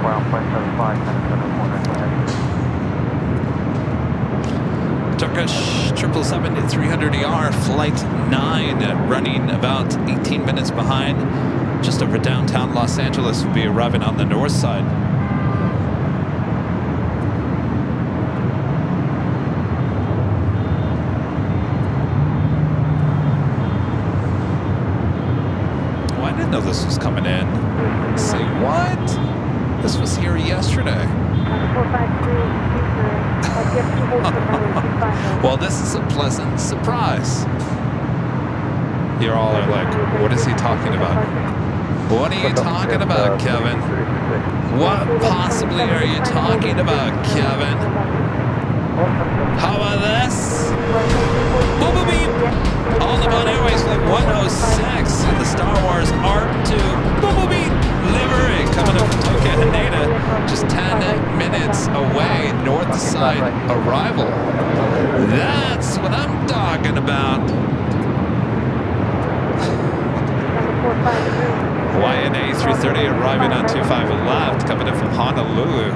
1.75 minutes of 494 heavy. Turkish 777-300ER flight 9 running about 18 minutes behind. Just over downtown Los Angeles, will be arriving on the north side. Oh, I didn't know this was coming in. Say what? This was here yesterday. Well, this is a pleasant surprise. You all are like, what is he talking about? What are you talking about, Kevin? What possibly are you talking about, Kevin? How about this? Boom, boom, beep. All about Airways Flight 106 in the Star Wars R2 boom, boom, beep livery coming up from Tokyo Haneda, just 10 minutes away, north side arrival. That's about Hawaiian A330 arriving on 25 left, coming in from Honolulu.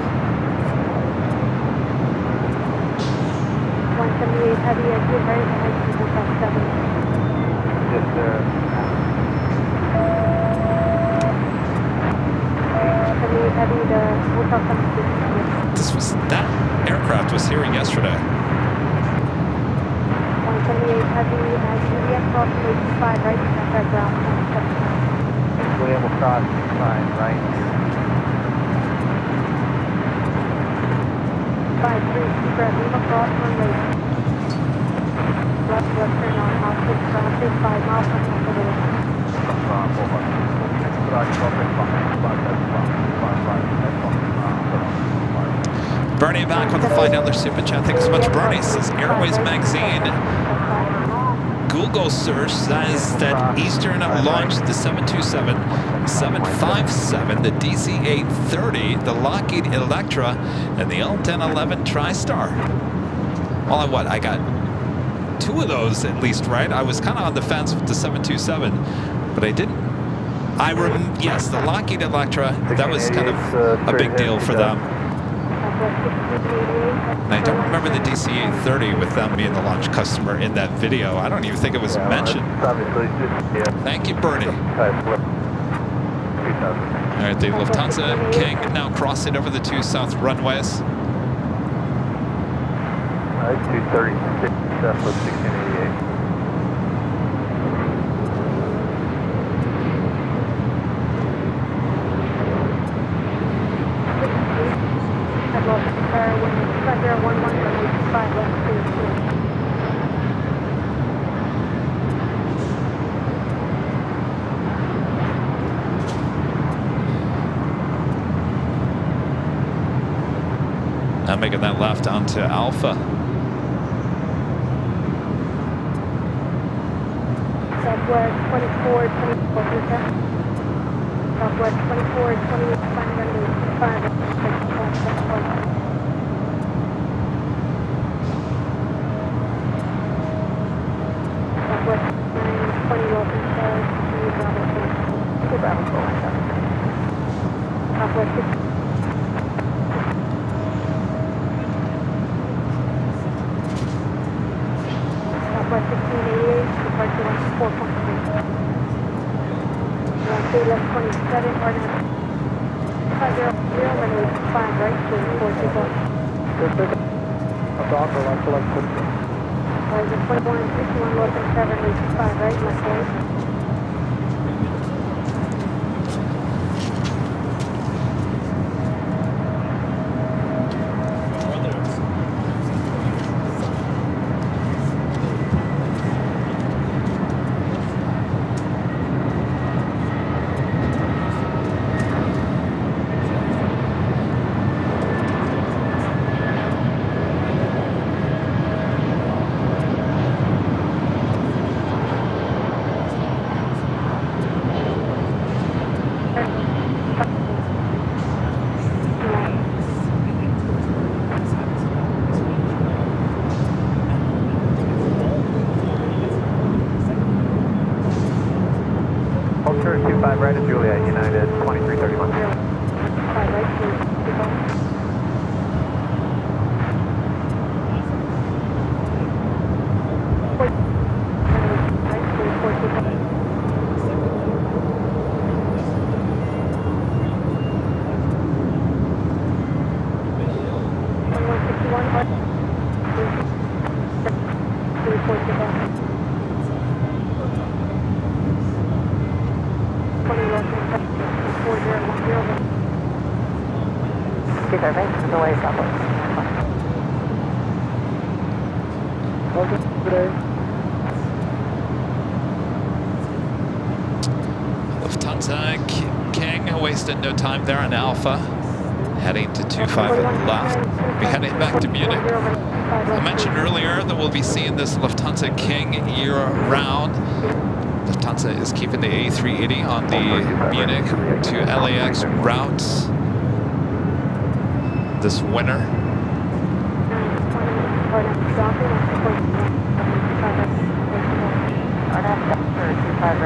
178 heavy, exit right, and Hotel 7. Yes, sir. 178 heavy, the Hotel 7. That aircraft was here yesterday. 178 heavy, UVX crossing 85 right, contact ground 7. William will cross 5 right. 53, Secret Lima cross runway. Left turn on Mile 6, ground 5 miles from the Bernie back with the $5 super chat. Thanks so much, Bernie. Says Airways Magazine. Google search says that Eastern launched the 727, 757, the DC-830, the Lockheed Electra, and the L-1011 TriStar. Well, I got 2 of those at least, right? I was kind of on the fence with the 727, but I didn't. Yes, the Lockheed Electra, that was kind of a big deal for them. And I don't remember the DC-830 with them being the launch customer in that video. I don't even think it was mentioned. Thank you, Bernie. All right, the Lufthansa King now crossing over the 2 south runways. 236, Southwest 1688. Now making that left onto Alpha. Southwest 24, 24, Southwest 24, 28, 5, Southwest 9, 20, welcome, Southwest 6. Southwest 1688, departure 4.3. Left 27, ordinance 50, runway 5 right, 424. Adopt or like select quick. 21, 61, welcome 7, 5 right, left 4. Right to Juliet, United 2331. 5 right, 2. Lufthansa King wasted no time there on Alpha, heading to 25 left. We'll be heading back to Munich. I mentioned earlier that we'll be seeing this Lufthansa King year-round. Lufthansa is keeping the A380 on the Munich to LAX routes this winter.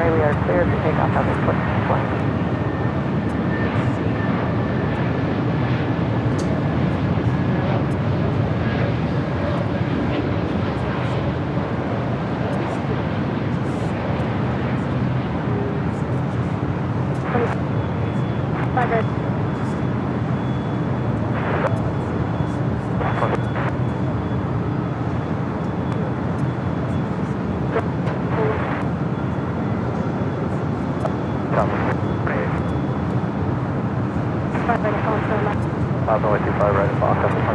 runway, we are clear for takeoff of the plane. Runway 25 right, Fox, up to 25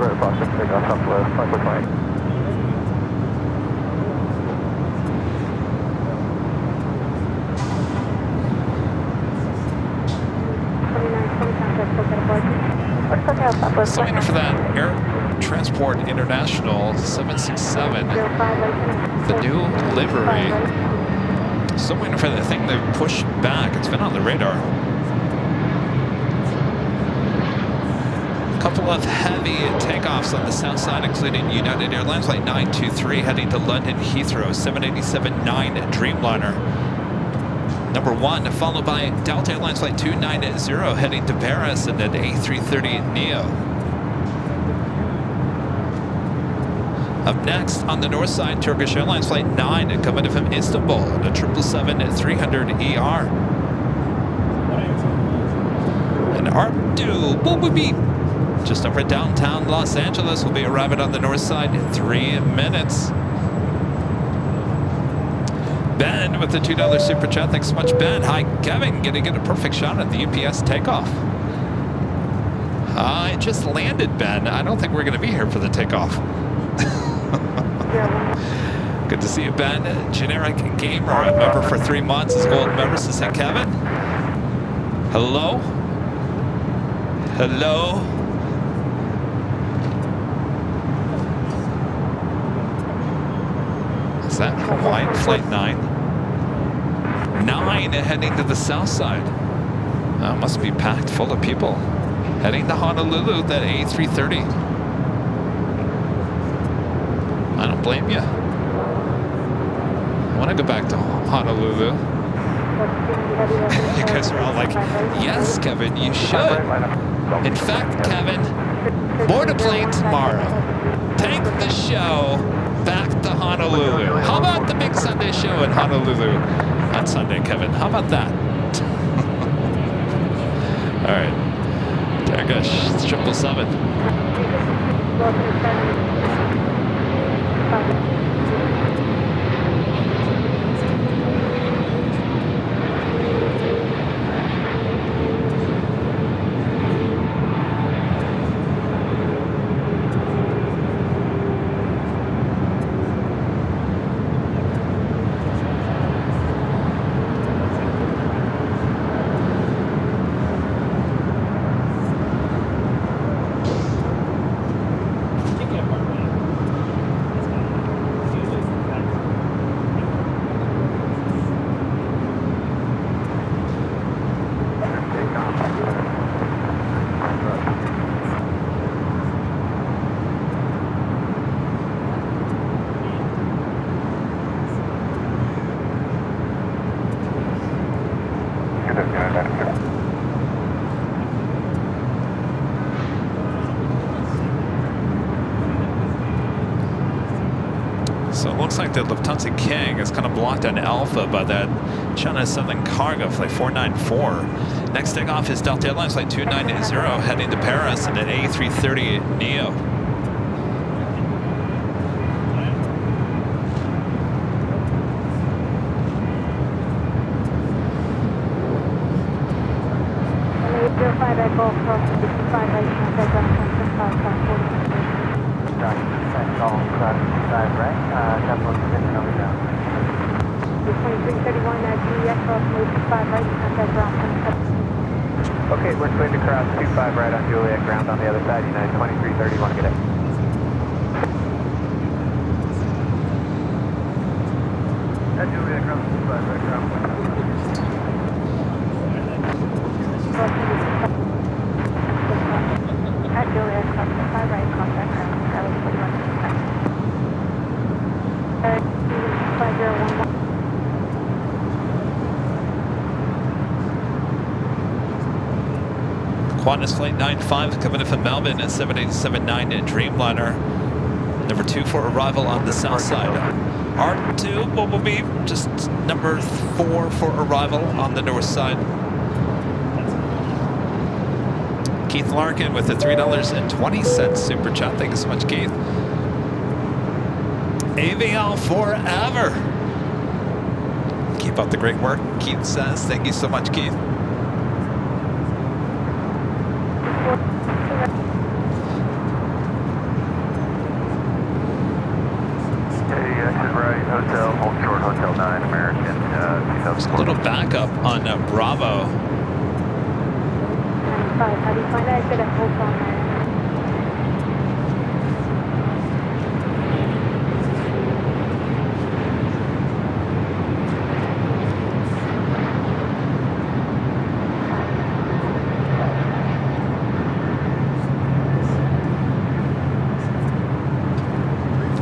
right, Fox, up to takeoff, southwest, 2420. Sign for that Air Transport International 767, the new livery. Still waiting for that thing to push back. It's been on the radar. A couple of heavy takeoffs on the south side, including United Airlines Flight 923 heading to London Heathrow, 787-9 Dreamliner. Number 1, followed by Delta Airlines Flight 290 heading to Paris and an A330neo. Up next, on the north side, Turkish Airlines Flight 9 coming from Istanbul, the 777-300ER. And Ardu, boop boop beep. Just over downtown Los Angeles, will be arriving on the north side in 3 minutes. Ben with the $2 super chat. Thanks so much, Ben. Hi, Kevin. Gonna get a perfect shot at the UPS takeoff. I just landed, Ben. I don't think we're gonna be here for the takeoff. Good to see you, Ben. Generic Gamer, a member for 3 months. Is gold member, says hey, Kevin. Hello? Hello? Is that Hawaiian Flight 9? 9 heading to the south side. Must be packed full of people. Heading to Honolulu, that A330. I don't blame you. I want to go back to Honolulu. You guys are all like, yes, Kevin, you should. In fact, Kevin, board a plane tomorrow. Take the show back to Honolulu. How about the big Sunday show in Honolulu on Sunday, Kevin? How about that? All right. There goes 777. So it looks like the Lufthansa King is kind of blocked on Alpha by that China Southern Cargo Flight 494. Next takeoff is Delta Airlines Flight 290 heading to Paris and an A330neo. Okay, we're going to cross 25 right on Juliet, ground on the other side, United 2330, want to get it? At Juliet, ground 25 right, ground point. At Juliet, cross 25 right, contact ground, Skyline 41. 5011. Qantas Flight 95 coming in from Melbourne at 7879 in Dreamliner. Number 2 for arrival on the south side. R2 Bumblebee, just number 4 for arrival on the north side. Keith Larkin with the $3.20 super chat. Thank you so much, Keith. Aviation forever. Keep up the great work, Keith says. Thank you so much, Keith. Hotel, hold short, Hotel 9, American, There's a little backup on Bravo. 95, how do you find exit at Hotel 9?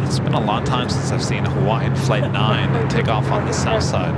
It's been a long time since I've seen Hawaiian Flight 9 take off on the south side.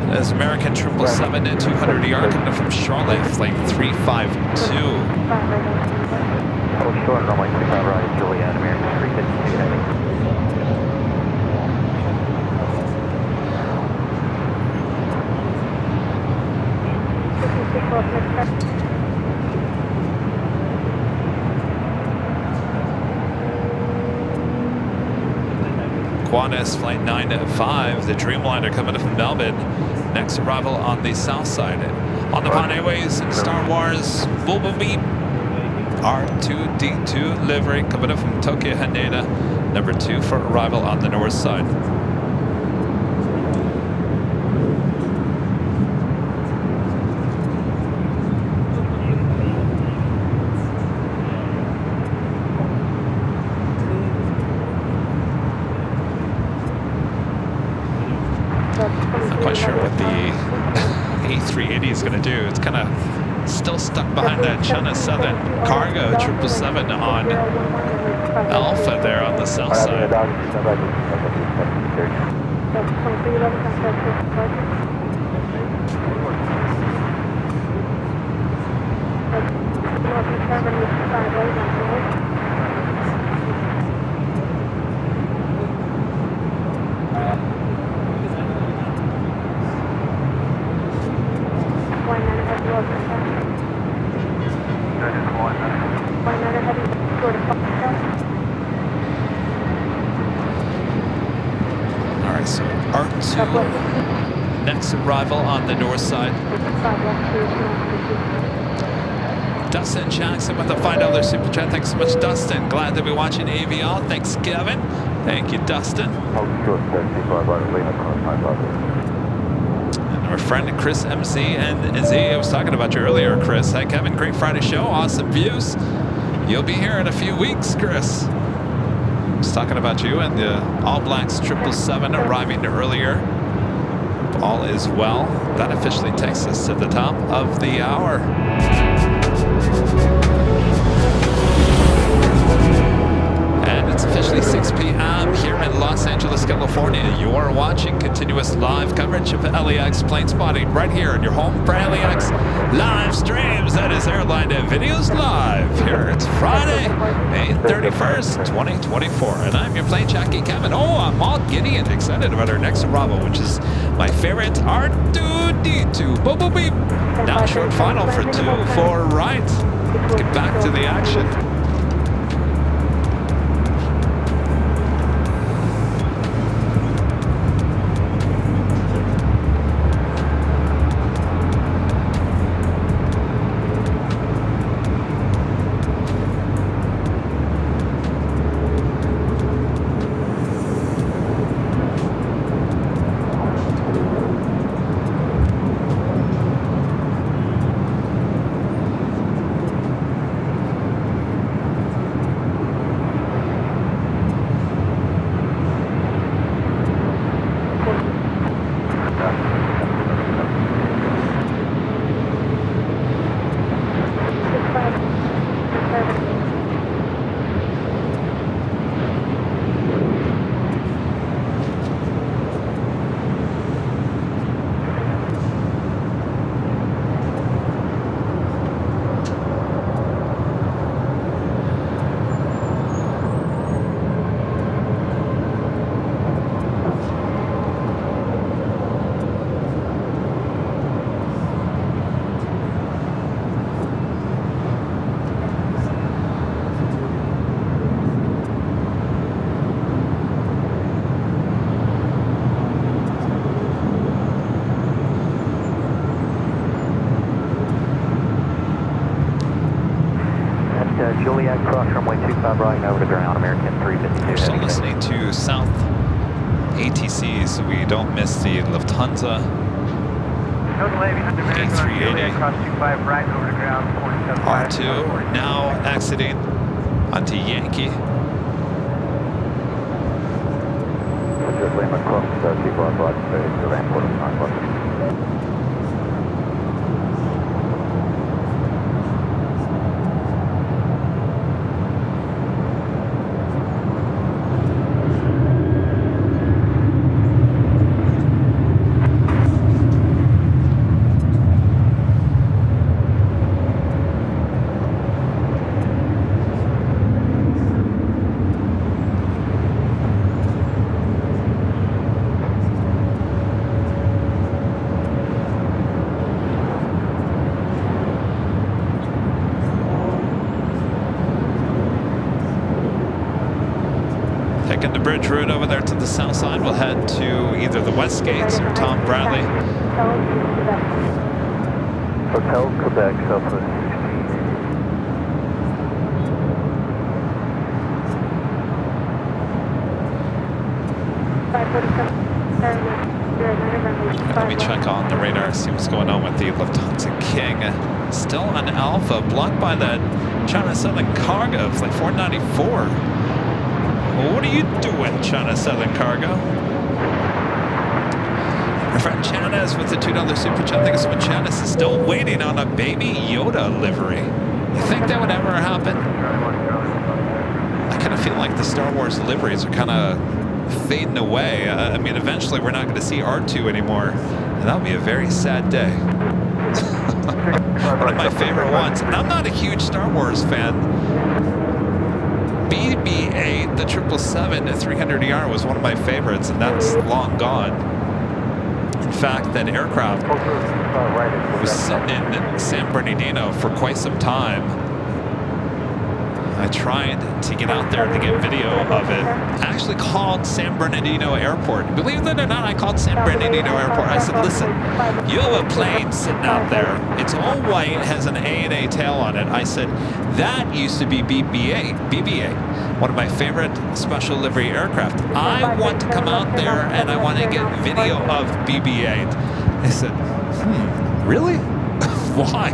There's American 777 at 200 ER coming from Charlotte, flight 352. Hold short, runway 25 right, Juliet, American 352 heading. Qantas Flight 95, the Dreamliner coming from Melbourne. Next arrival on the south side. On the Pan Airways and Star Wars Bumblebee R2D2 livery coming up from Tokyo Haneda. Number 2 for arrival on the north side. Not quite sure what the A380 is going to do. It's kind of still stuck behind that China Southern Cargo 777 on Alpha there on the south side. Alright, so R2, next arrival on the north side. Dustin Jackson with a $5 super chat. Thanks so much, Dustin. Glad to be watching Aviation. Thanks, Kevin. Thank you, Dustin. And our friend Chris MC and Z. I was talking about you earlier, Chris. Hi, Kevin. Great Friday show. Awesome views. You'll be here in a few weeks, Chris. I was talking about you and the All Blacks 777 arriving earlier. All is well. That officially takes us to the top of the hour. And it's officially exactly 6 p.m. here in Los Angeles, California. You are watching continuous live coverage of LAX plane spotting right here in your home for LAX live streams. That is Airline Videos Live. Here it's Friday, May 31st, 2024. And I'm your Plane Jockey Kevin. Oh, I'm all giddy and excited about our next arrival, which is my favorite R2D2. Boop, boop, beep. Now short final for 2-4 right. Let's get back to the action. Juliet, cross runway 25 right and over to ground, American 352. We're still listening to South ATC so we don't miss the Lufthansa A380. R2 now exiting onto Yankee. Just Lima cross T4 broad space to airport of Northwest. Taking the bridge route over there to the south side, we'll head to either the West Gates or Tom Bradley. Hotel Quebec, Southwest 16. Let me check on the radar, see what's going on with the Lufthansa King. Still on Alpha, blocked by that China Southern Cargo, flight 494. What are you doing, China Southern Cargo? Our friend Chanas with the $2 super chat. Thanks so much, Chanas is still waiting on a Baby Yoda livery. You think that would ever happen? I kind of feel like the Star Wars liveries are kind of fading away. I mean, eventually we're not going to see R2 anymore, and that'll be a very sad day. One of my favorite ones, and I'm not a huge Star Wars fan. BB-8, the 777 300ER was one of my favorites, and that's long gone. In fact, that aircraft was sitting in San Bernardino for quite some time. I tried to get out there to get video of it. I actually called San Bernardino Airport. Believe it or not, I called San Bernardino Airport. I said, listen, you have a plane sitting out there. It's all white, has an A&A tail on it. I said, that used to be BB-8, one of my favorite special livery aircraft. I want to come out there and I want to get video of BB-8. They said, really? Why?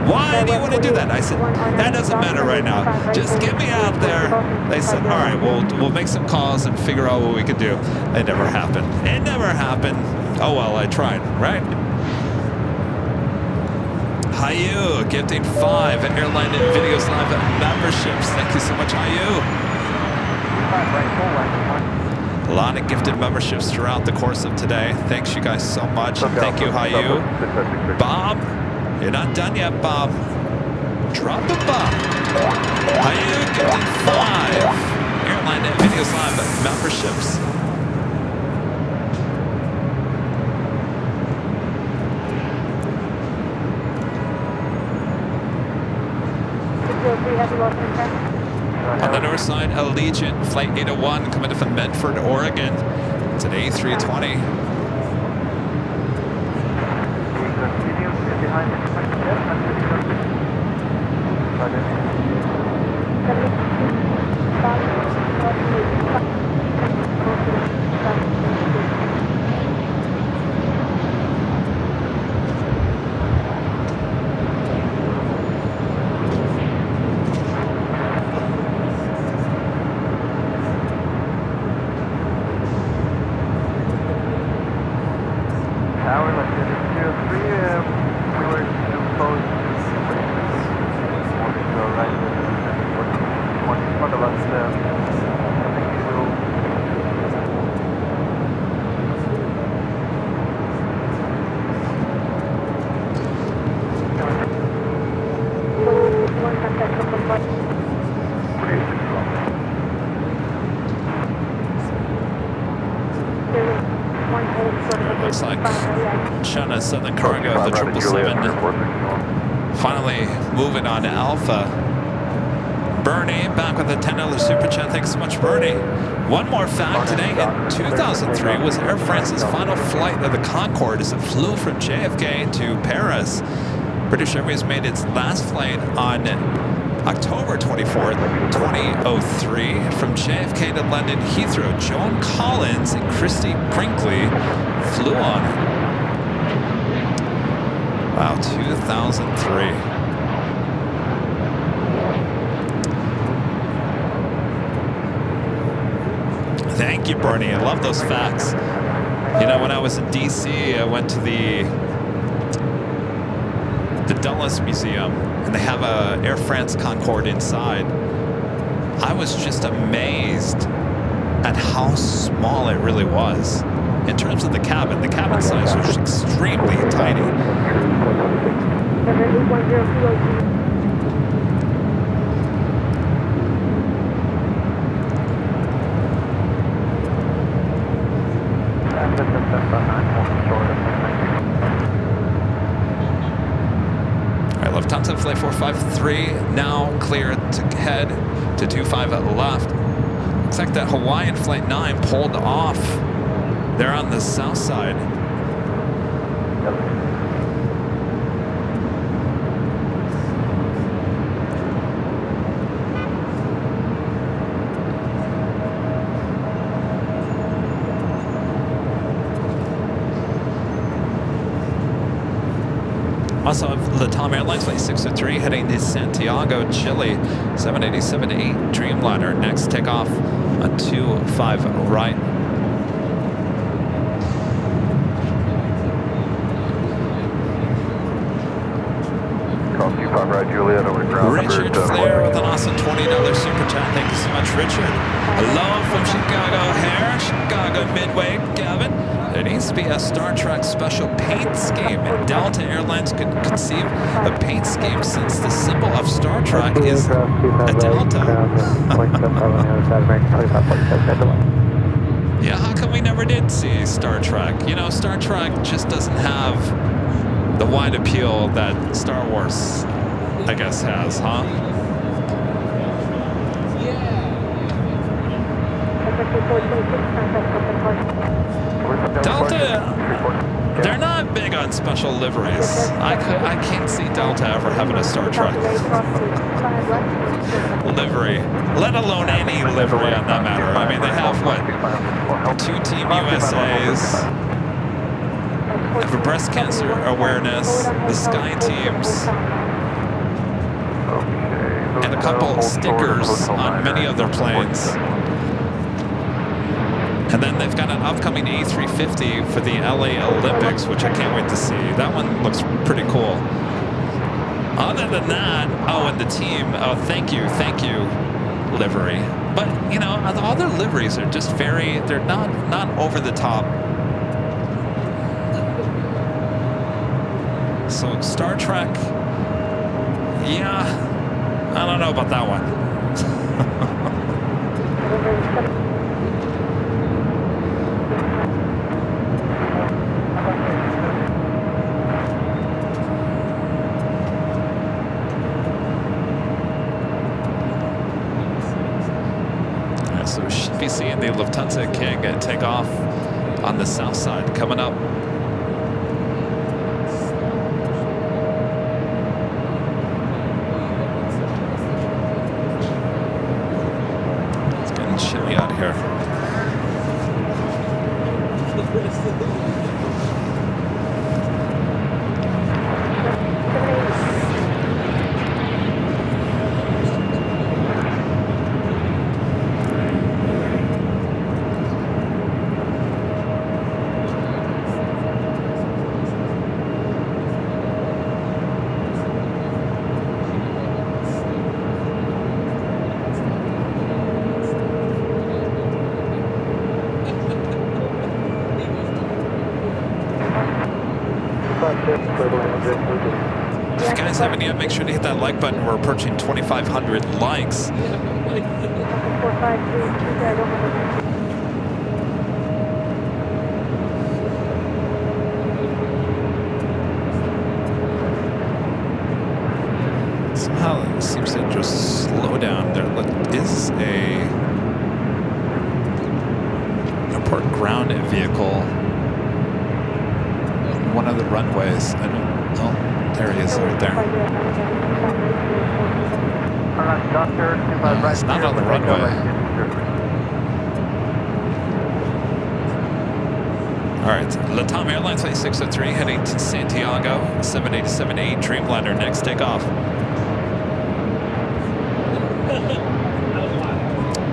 Why do you want to do that? I said, that doesn't matter right now. Just get me out there. They said, all right, we'll make some calls and figure out what we can do. It never happened. It never happened. Oh, well, I tried, right? Hayu, gifting 5 Airline Videos Live memberships. Thank you so much, Hayu. A lot of gifted memberships throughout the course of today. Thanks you guys so much. And thank you, Hayu. Bob, you're not done yet, Bob. Drop a Bob. Hayu gifted 5 Airline Videos Live memberships. On the north side, Allegiant, Flight 801, coming in from Medford, Oregon. It's an A320. Looks like China Southern Cargo of the 777 finally moving on to Alpha. Bernie back with a $10 super chat. Thanks so much, Bernie. One more fact today, in 2003 was Air France's final flight of the Concorde as it flew from JFK to Paris. British Airways made its last flight on October 24th, 2003 from JFK to London Heathrow. Joan Collins and Christy Brinkley flew on it. Wow, 2003. Thank you, Bernie. I love those facts. You know, when I was in DC, I went to the Dulles Museum, and they have a Air France Concorde inside. I was just amazed at how small it really was. In terms of the cabin size was extremely tiny. Lufthansa Flight 453 now clear to head to 25 at left. Looks like that Hawaiian Flight 9 pulled off. They're on the south side. Also, LATAM Airlines Flight 603 heading to Santiago, Chile, 787-8 Dreamliner. Next takeoff on 25 right. Richard Flair with an awesome $20 super chat. Thank you so much, Richard. Hello from Chicago O'Hare, Chicago Midway, Kevin. There needs to be a Star Trek special paint scheme. Delta Airlines could conceive a paint scheme since the symbol of Star Trek is a Delta. Yeah, how come we never did see Star Trek? You know, Star Trek just doesn't have the wide appeal that Star Wars, I guess, has, huh? Delta, they're not big on special liveries. I can't see Delta ever having a Star Trek livery, let alone any livery on that matter. I mean, they have, what, 2 Team USAs, for breast cancer awareness, the Sky Teams, and a couple stickers on many of their planes. And then they've got an upcoming A350 for the LA Olympics, which I can't wait to see. That one looks pretty cool. Other than that, oh, and the team, oh, thank you. livery. But, you know, all their liveries are just they're not over the top. So Star Trek, yeah, I don't know about that one. So we should be seeing the Lufthansa King take off on the south side coming up. It's getting chilly out here. If you guys haven't yet, make sure to hit that like button. We're approaching 2,500 likes. Somehow it seems to just slow down. There is a airport ground vehicle on one of the runways. I don't know. There he is, right there. It's not on the runway. All right, LATAM Airlines Flight 603 heading to Santiago, 787-8 Dreamliner, next takeoff.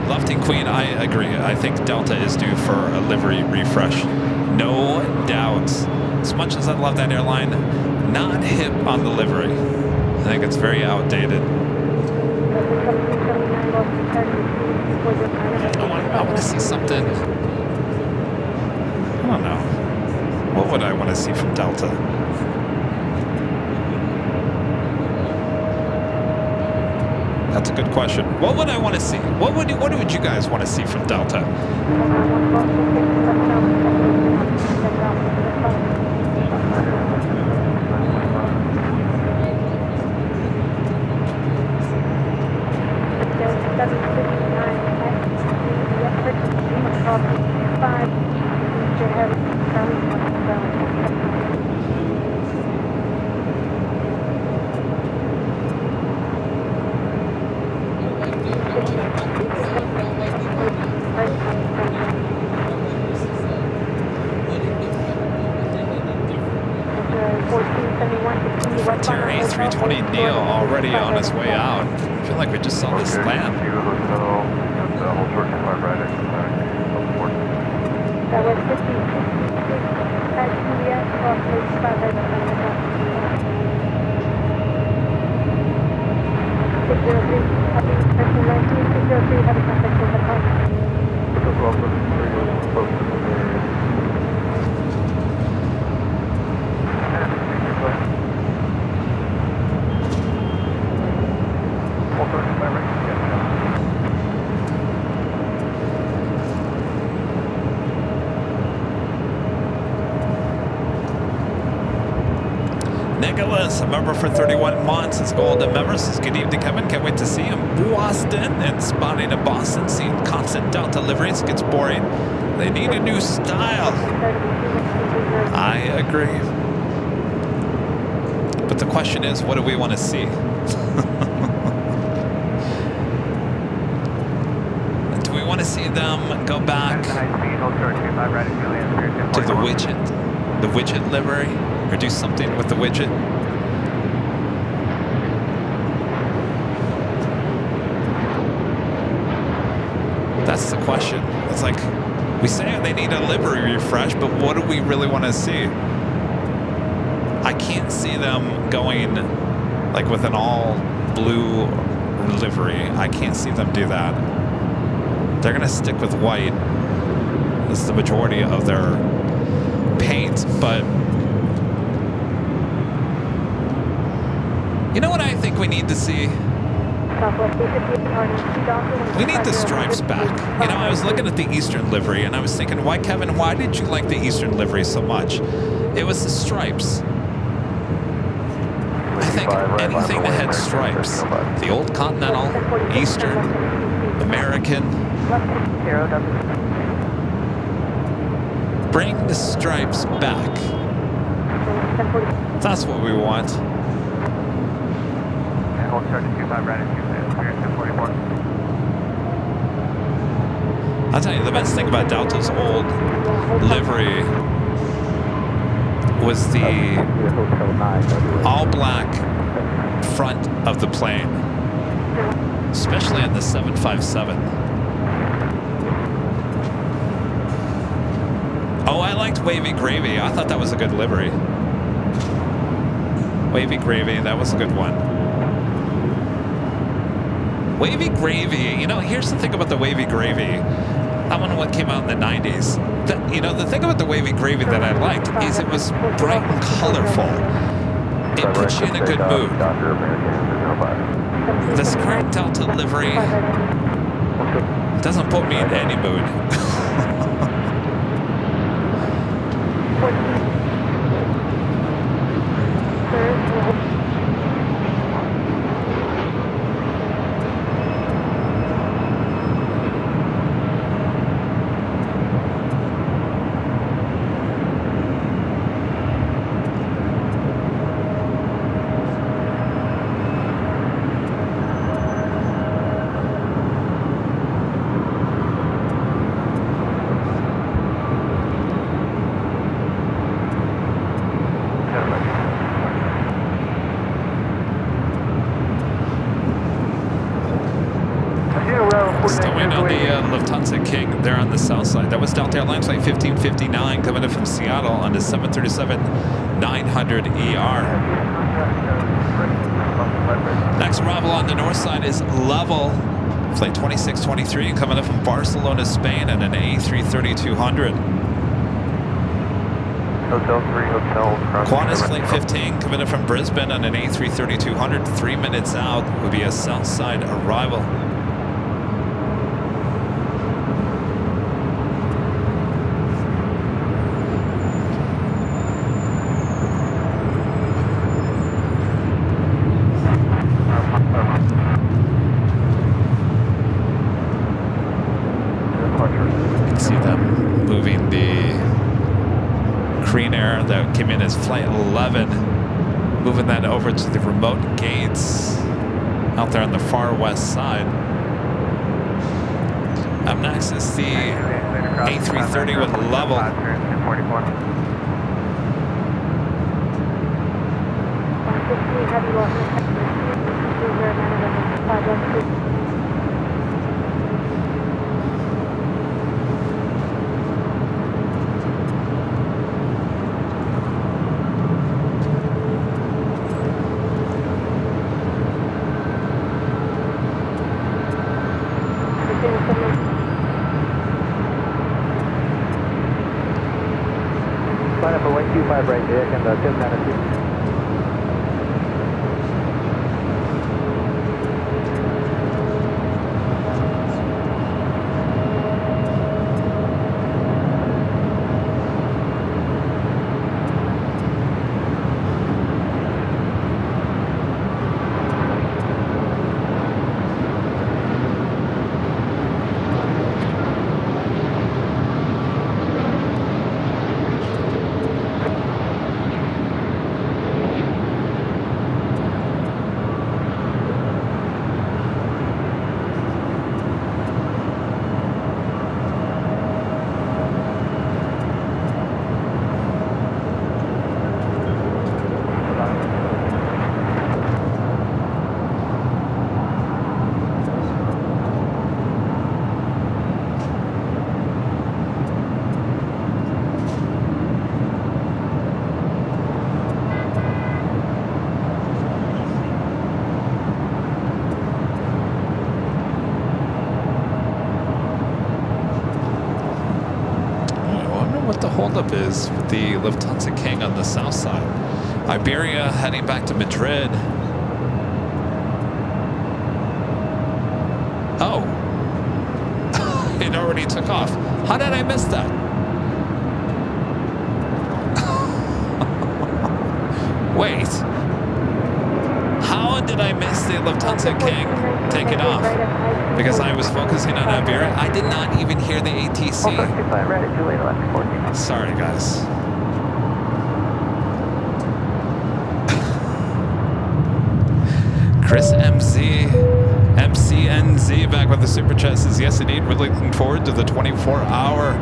Lofty Queen, I agree. I think Delta is due for a livery refresh. No doubts. As much as I love that airline, not hip on the livery. I think it's very outdated. I want to see something. I don't know. What would I want to see from Delta? That's a good question. What would I want to see? What would you guys want to see from Delta? Frontier A320neo already on his way out. I feel like we just saw this land. That was 50. At Juliet, cross 603, having person 19, 603, having contact with the Nicholas, a member for 31 months. It's golden member. Says, good evening, Kevin. Can't wait to see him. Boston and spotting in Boston. Seeing constant Delta liveries gets boring. They need a new style. I agree. But the question is, what do we want to see? Do we want to see them go back to the widget livery? Or do something with the widget? That's the question. It's like, we say they need a livery refresh, but what do we really want to see? I can't see them going like with an all blue livery. I can't see them do that. They're going to stick with white as the majority of their paint, but you know what I think we need to see? We need the stripes back. You know, I was looking at the Eastern livery and I was thinking, why, Kevin, why did you like the Eastern livery so much? It was the stripes. I think anything that had stripes, the old Continental, Eastern, American, bring the stripes back. That's what we want. Hold charge 25 right at 1044. I'll tell you, the best thing about Delta's old livery was the all black front of the plane, especially in the 757. Oh, I liked Wavy Gravy. I thought that was a good livery. Wavy Gravy, that was a good one. Wavy Gravy, you know, here's the thing about the Wavy Gravy. That one what came out in the 90s. The thing about the Wavy Gravy that I liked is it was bright and colorful. It puts you in a good mood. This current Delta livery doesn't put me in any mood. Still waiting on the Lufthansa King there on the south side. That was Delta Airlines flight 1559 coming in from Seattle on the 737-900 ER. Next arrival on the north side is Level, flight 2623 coming in from Barcelona, Spain on an A330-200. Hotel 3, Hotel Qantas flight 15 coming in from Brisbane on an A330-200. 3 minutes out would be a south side arrival. Came in as flight 11, moving that over to the remote gates out there on the far west side. Up next is the A330 with Level. Line up for 125 right there, and 10 minutes. holdup is with the Lufthansa King on the south side. Iberia heading back to Madrid. Oh. It already took off. How did I miss that? Wait. How did I miss the Lufthansa King taking off? Because I was focusing on Iberia. I did not even hear the ATC. Sorry, guys. Chris MCNZ back with the super chat says, yes, indeed, we're looking forward to the 24-hour.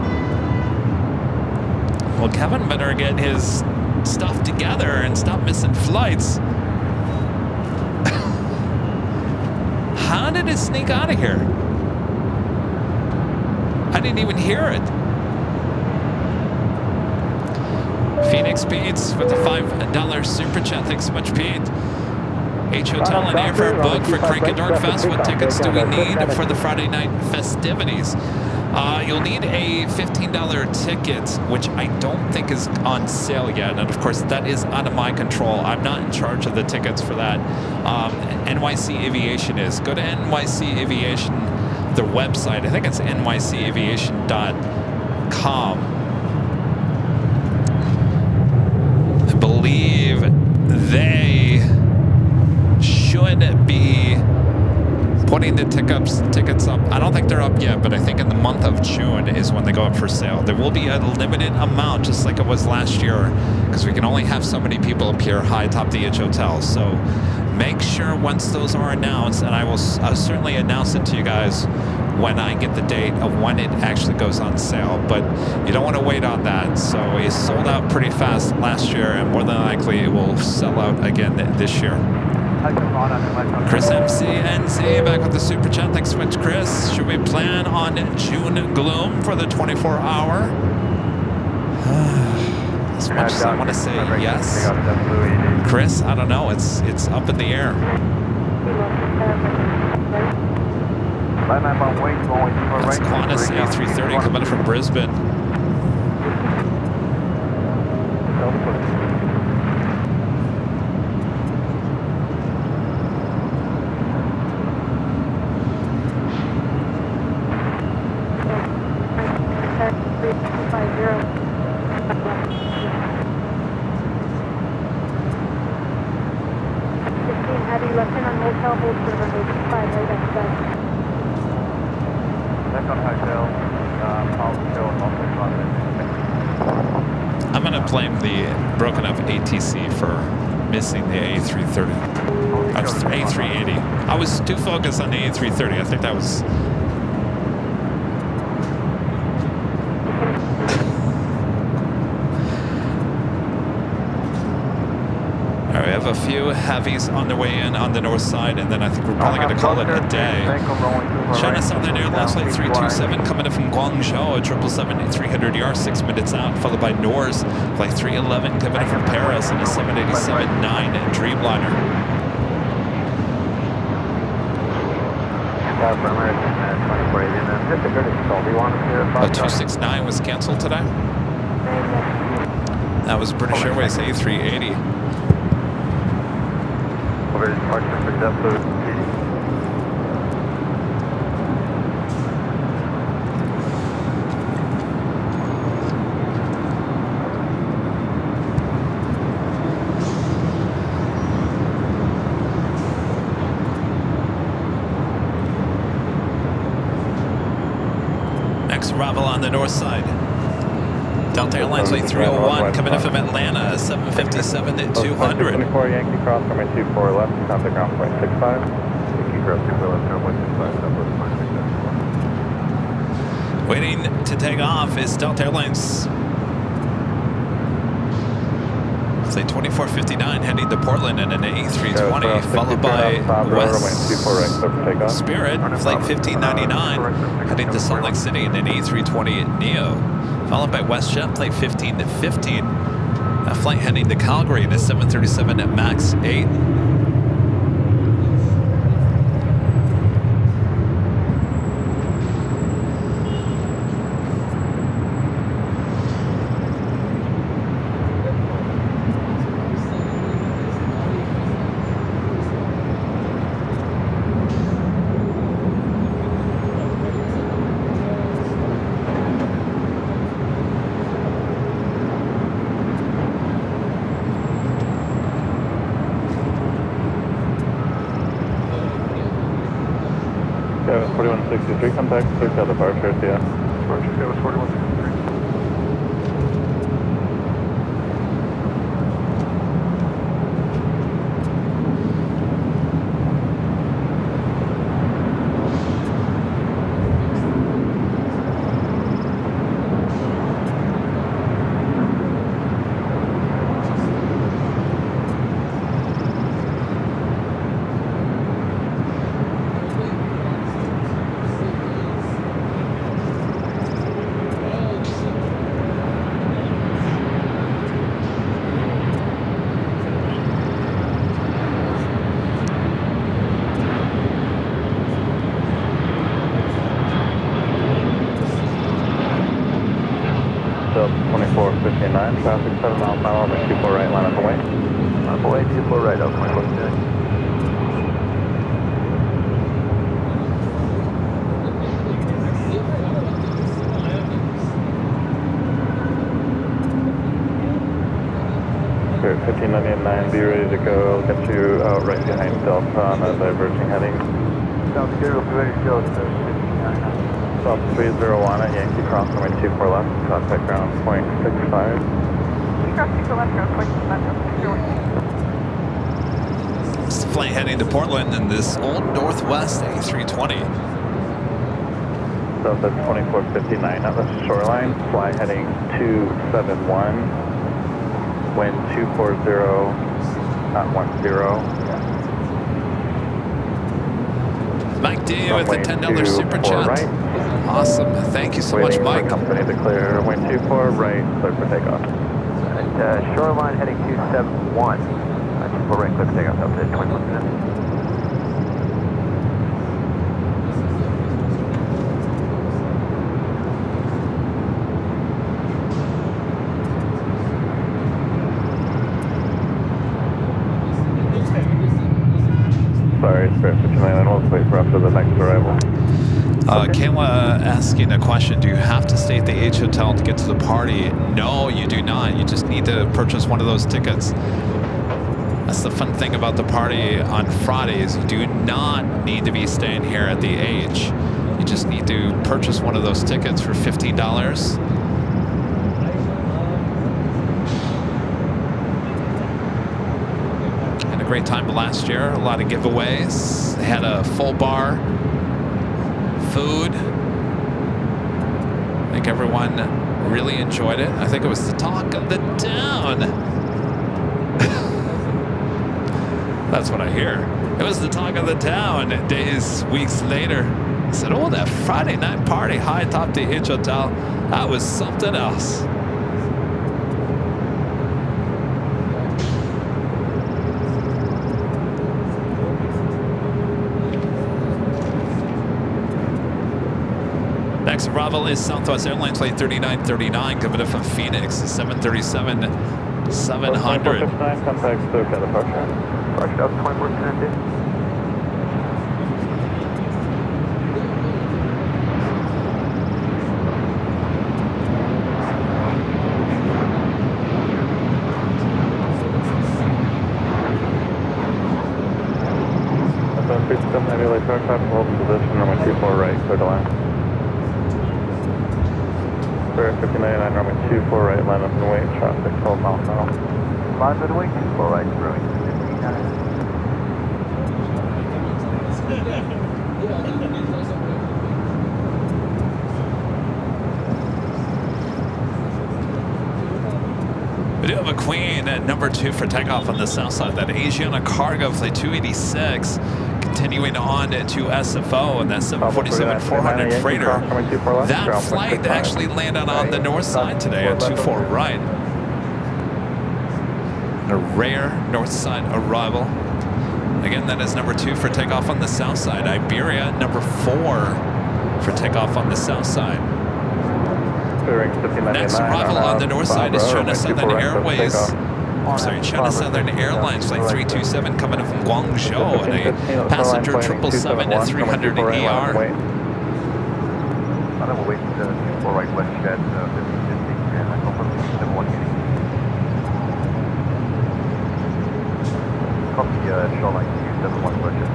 Well, Kevin better get his stuff together and stop missing flights. How did it sneak out of here? I didn't even hear it. Phoenix Beats with a $5 super chat. Thanks so much, Pete. H Hotel and Airfare book for Cranky Dorkfest. What tickets do we need for the Friday night festivities? You'll need a $15 ticket, which I don't think is on sale yet. And of course, that is out of my control. I'm not in charge of the tickets for that. NYC Aviation is. Go to NYC Aviation, their website. I think it's nycaviation.com. I believe they should be putting the tickets up. I don't think they're up yet, but I think in the month of June is when they go up for sale. There will be a limited amount, just like it was last year, because we can only have so many people appear high atop the H Hotel. So make sure once those are announced, and I'll certainly announce it to you guys when I get the date of when it actually goes on sale. But you don't want to wait on that. So it sold out pretty fast last year, and more than likely it will sell out again this year. Chris MCNZ back with the super chat. Thanks so much, Chris. Should we plan on June gloom for the 24-hour? As much as I want to say yes, Chris, I don't know. It's up in the air. That's Qantas A330 coming from Brisbane. I'm going to blame the broken up ATC for missing the A330. That's A380. I was too focused on the A330. I think that was... All right, we have a few heavies on the way in on the north side, and then I think we're probably going to call it a day. China Southern Airlines Flight 327 coming in from Guangzhou at 777 300 yards, 6 minutes out, followed by Norse Flight 311 coming in from Paris and a 787-9 Dreamliner. 269 was canceled today. That was British Airways A380. Next arrival on the north side. Delta Airlines Flight 301 coming in from Atlanta, 757 at 200. 24 Yankee cross runway 24 left, contact ground point 65. Yankee cross 24 left, ground point 65, southwest point 6. Waiting to take off is Delta Airlines Flight 2459 heading to Portland in an A320, followed by West Spirit Flight 1599 heading to Salt Lake City in an A320 Neo, followed by WestJet Flight 1515, a flight heading to Calgary in a 737 at MAX 8. Skywest 4163, contact SoCal departure, yeah. Departure Skywest 4163. Delta 2459, traffic 7 miles per hour, 24 right, line up away. Line up away, 24 right, Delta 2459. Spirit 1599, be ready to go. Get you right behind Delta on a diverging heading. Sounds good, we'll be ready to go, sir. 1599. Delta 301 at Yankee Cross, runway 24 left, contact ground point 65. Cross 24 left, ground point 65. This is the flight heading to Portland in this old Northwest A320. Delta 2459 at the shoreline, fly heading 271, wind 240, not 10. Mike D with the $10 super chat. Right. Awesome. Thank you so much, Mike. Company to clear. Wind 24 right, clear for takeoff. And shoreline heading 271. 24 right, clear for takeoff up to 21 minutes. Sorry, Spirit 59, we'll wait for after the next arrival. Kayla asking a question. Do you have to stay at the H Hotel to get to the party? No, you do not. You just need to purchase one of those tickets. That's the fun thing about the party on Fridays. You do not need to be staying here at the H. You just need to purchase one of those tickets for $15. Had a great time last year. A lot of giveaways. They had a full bar. Food. I think everyone really enjoyed it. I think it was the talk of the town. That's what I hear. It was the talk of the town. Days, weeks later, I said, oh, that Friday night party high atop the H Hotel, that was something else. Next arrival is Southwest Airlines flight 3939 coming in from Phoenix, 737-700. Contact SoCal departure. Departure up 2410. System heavy light aircraft, hold position, runway 24 right, clear to land. Spirit 1599, runway 24 right, line up and wait, traffic 12 miles per hour. Line runway 24 right, runway 1599. We do have a Queen at number 2 for takeoff on the south side. That Asiana Cargo flight 286 continuing on to SFO, and that 747-400 freighter. That flight actually landed on the north side today at 24 right. A rare north side arrival. Again, that is number 2 for takeoff on the south side. Iberia, number 4 for takeoff on the south side. Next arrival on the north side is China Southern Airways. China Southern Airlines flight 327 coming in from Guangzhou and a passenger 777-300 ER. I'm going to wait for 24 right west jet 1550 and I go for 7180. Copy shoreline 271 west jet.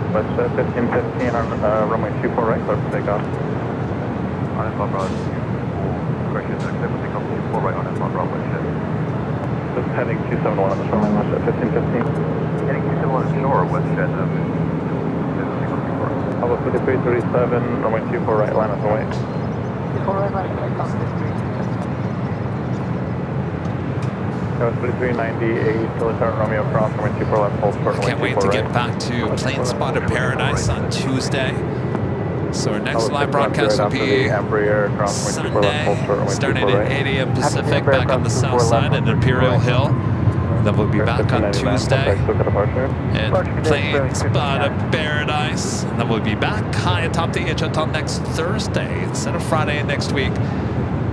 West 1515 on runway 24 right, clear for takeoff. On inbound Bravo 24, correction, clear for takeoff 24 right on inbound Bravo, shit. Just heading 271 on the runway, West 1515. Heading 271 shore, West Jet, Alpha 5337, runway 24 right, line up away. 24 right, line up away. That was 3398, Lieutenant Romeo Cross, runway 24 left, hold short, I can't wait to get back to Plane Spotted Paradise on Tuesday. So our next live broadcast will be Sunday, starting at 8 a.m. Pacific, back on the south side at Imperial Hill. Then we'll be back on Tuesday at Plane Spotted Paradise. And then we'll be back high atop the edge until next Thursday instead of Friday next week.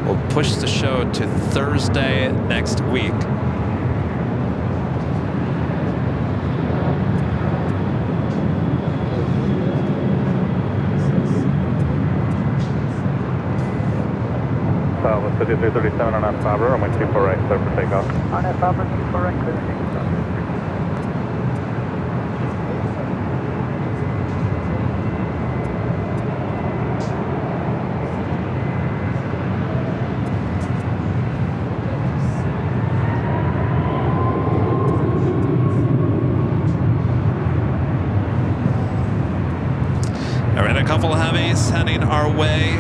We'll push the show to Thursday next week. Alpha 5337 on Fabra, runway 24 right, clear for takeoff. On Fabra, 24 right, clear for takeoff. All right, a couple of heavies heading our way.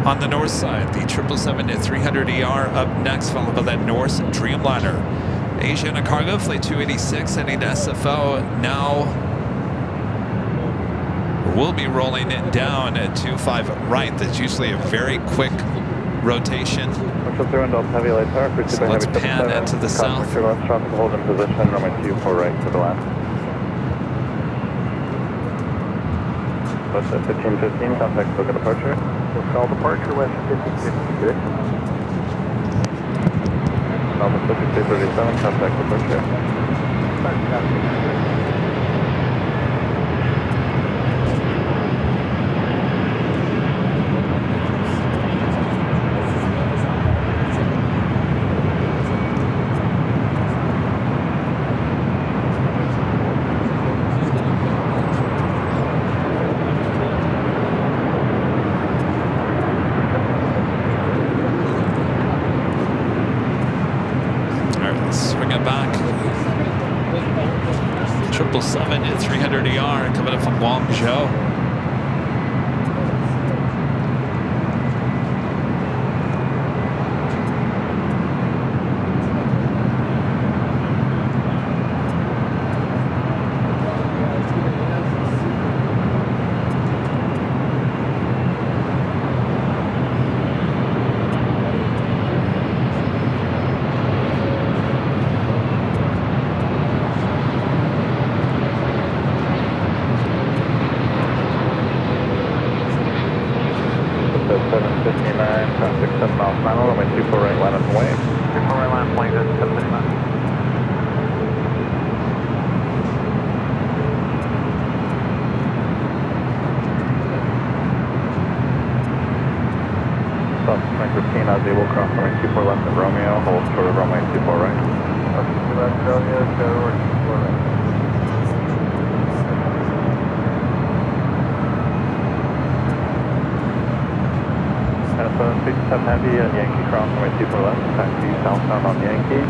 On the north side, the 777-300ER up next, followed by that Norse Dreamliner. Asia and a cargo, flight 286 heading to SFO. Now we'll be rolling it down at 25 right. That's usually a very quick rotation. So let's pan it to the south. Traffic hold in position, runway 24 right to the left. West 1515, contact token departure. We'll call departure, West 1556. Alpha 5337, contact departure. Swing it back. 777-300ER coming up from Guangzhou. Heavy at Yankee Cross, runway 24 left, taxi southbound on Yankee.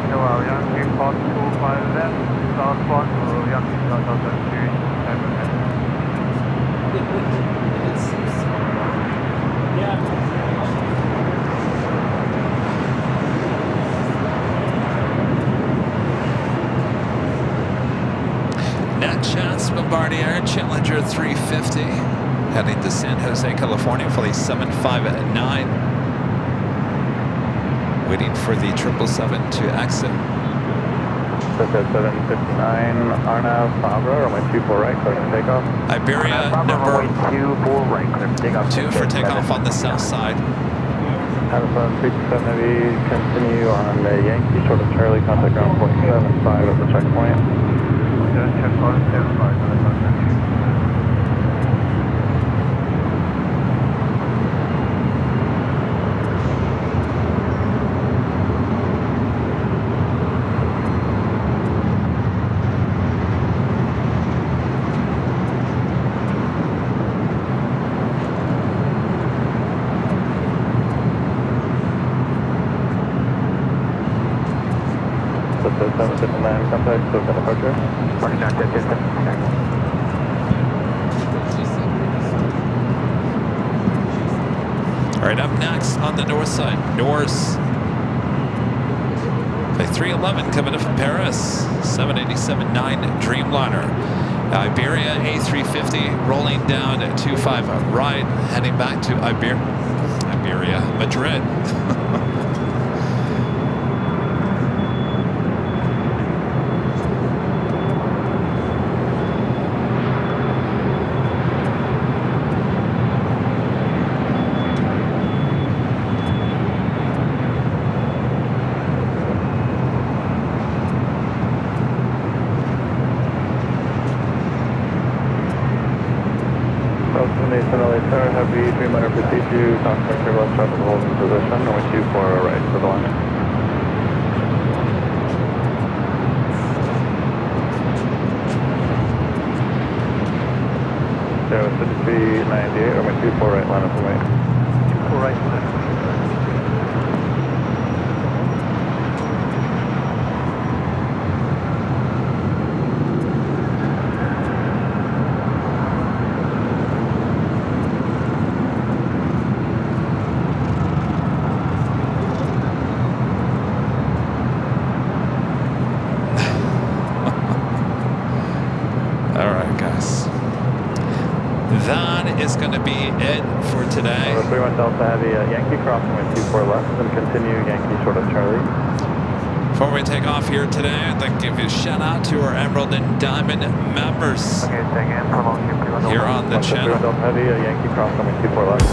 Yankee Cross 25 left, southbound to Yankee Cross on the 2. NetJets Bombardier Challenger 350 heading to San Jose, California, flight 759. Waiting for the 777 to exit. 759, Arnav, Fabra, runway 24 right, clear for takeoff. Iberia, number 24 right, clear for takeoff. 2 for takeoff on the south side. Amazon 327 Heavy, continue on the Yankee, short of Charlie, contact ground point 75 at the checkpoint. Checkpoint 75 on the contact. at the 759 contact, so for departure. Mark down 10 distance. All right, up next on the north side, Norse. Flight 311 coming in from Paris, 787-9 Dreamliner. Iberia A350 rolling down 25 right, heading back to Iberia, Madrid. Heavy Dreamliner proceed to contact your left traffic hold in position, runway 24 right for the line. 06398, runway 24 right, line up and wait. 24 right, line up. Is going to be it for today. 31 Delta Heavy, Yankee crossing with 24 left and continue Yankee short of Charlie. Before we take off here today, I'd like to give you a shout out to our Emerald and Diamond members here on the channel. 31 Delta Heavy, Yankee crossing with 24 left.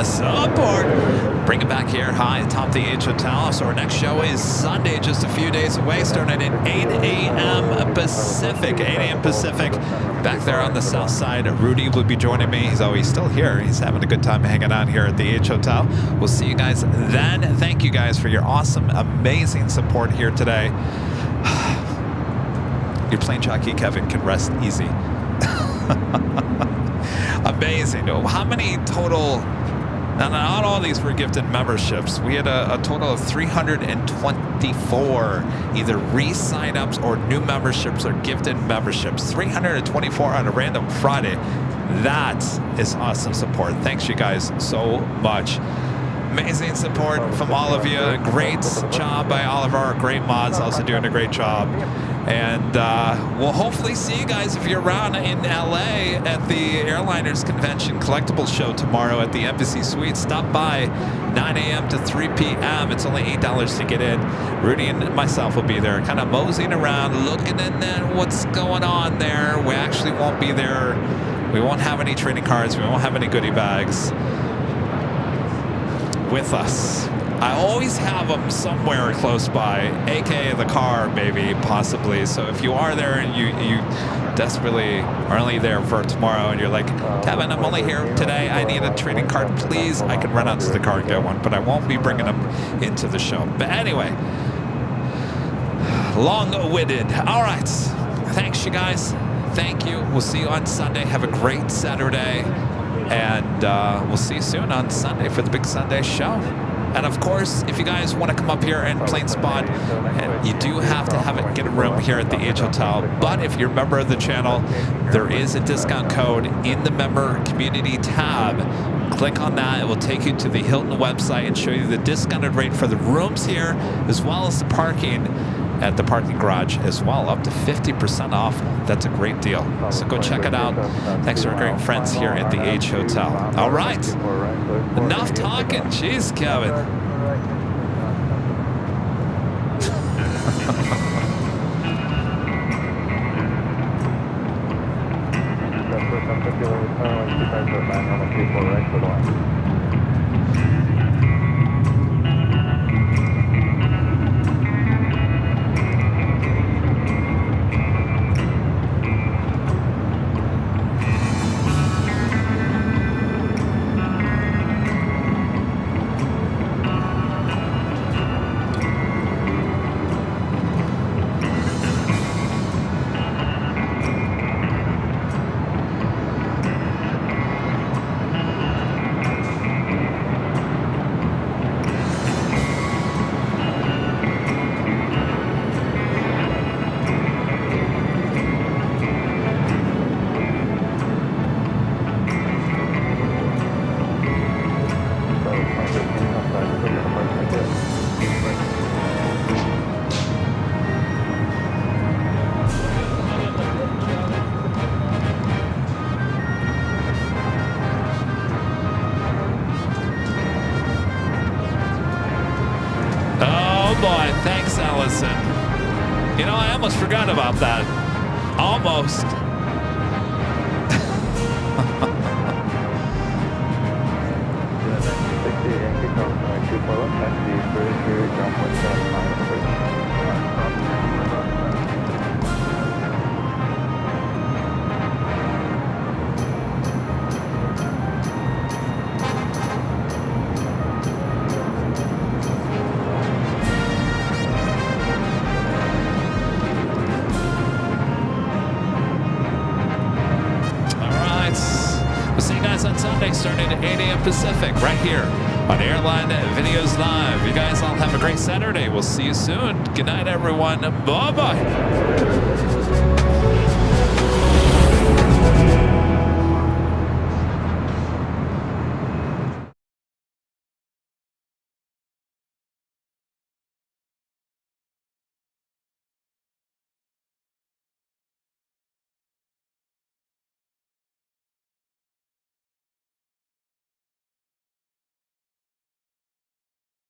Support. Bring it back here high atop the H Hotel. So our next show is Sunday, just a few days away, starting at 8 a.m. Pacific. 8 a.m. Pacific. Back there on the south side, Rudy will be joining me. He's still here. He's having a good time hanging out here at the H Hotel. We'll see you guys then. Thank you guys for your awesome, amazing support here today. Your Plane Jockey Kevin can rest easy. Amazing. How many total? Now, not all these were gifted memberships. We had a total of 324 either re-sign-ups or new memberships or gifted memberships. 324 on a random Friday. That is awesome support. Thanks, you guys, so much. Amazing support from all of you. Great job by all of our great mods, also doing a great job. And we'll hopefully see you guys if you're around in LA at the Airliners Convention Collectibles show tomorrow at the Embassy Suite. Stop by 9 a.m. to 3 p.m. It's only $8 to get in. Rudy and myself will be there, kind of moseying around, looking at what's going on there. We actually won't be there. We won't have any trading cards. We won't have any goodie bags. with us. I always have them somewhere close by, aka the car, maybe, possibly. So if you are there and you desperately are only there for tomorrow and you're like, Kevin, I'm only here today, I need a trading card, please, I can run out to the car and get one, but I won't be bringing them into the show. But anyway, long-winded. All right, thanks, you guys. Thank you. We'll see you on Sunday. Have a great Saturday, and we'll see you soon on Sunday for the big Sunday show. And of course, if you guys want to come up here and plane spot, and you do have to get a room here at the H Hotel. But if you're a member of the channel, there is a discount code in the member community tab. Click on that. It will take you to the Hilton website and show you the discounted rate for the rooms here, as well as the parking at the parking garage as well, up to 50% off. That's a great deal. So go check it out. Thanks to our great friends here at the H Hotel. All right. Enough talking. Jeez, Kevin. Thanks, Allison. You know, I almost forgot about that. Almost. Starting at 8 a.m. Pacific, right here on Airline Videos Live. You guys all have a great Saturday. We'll see you soon. Good night, everyone. Bye-bye.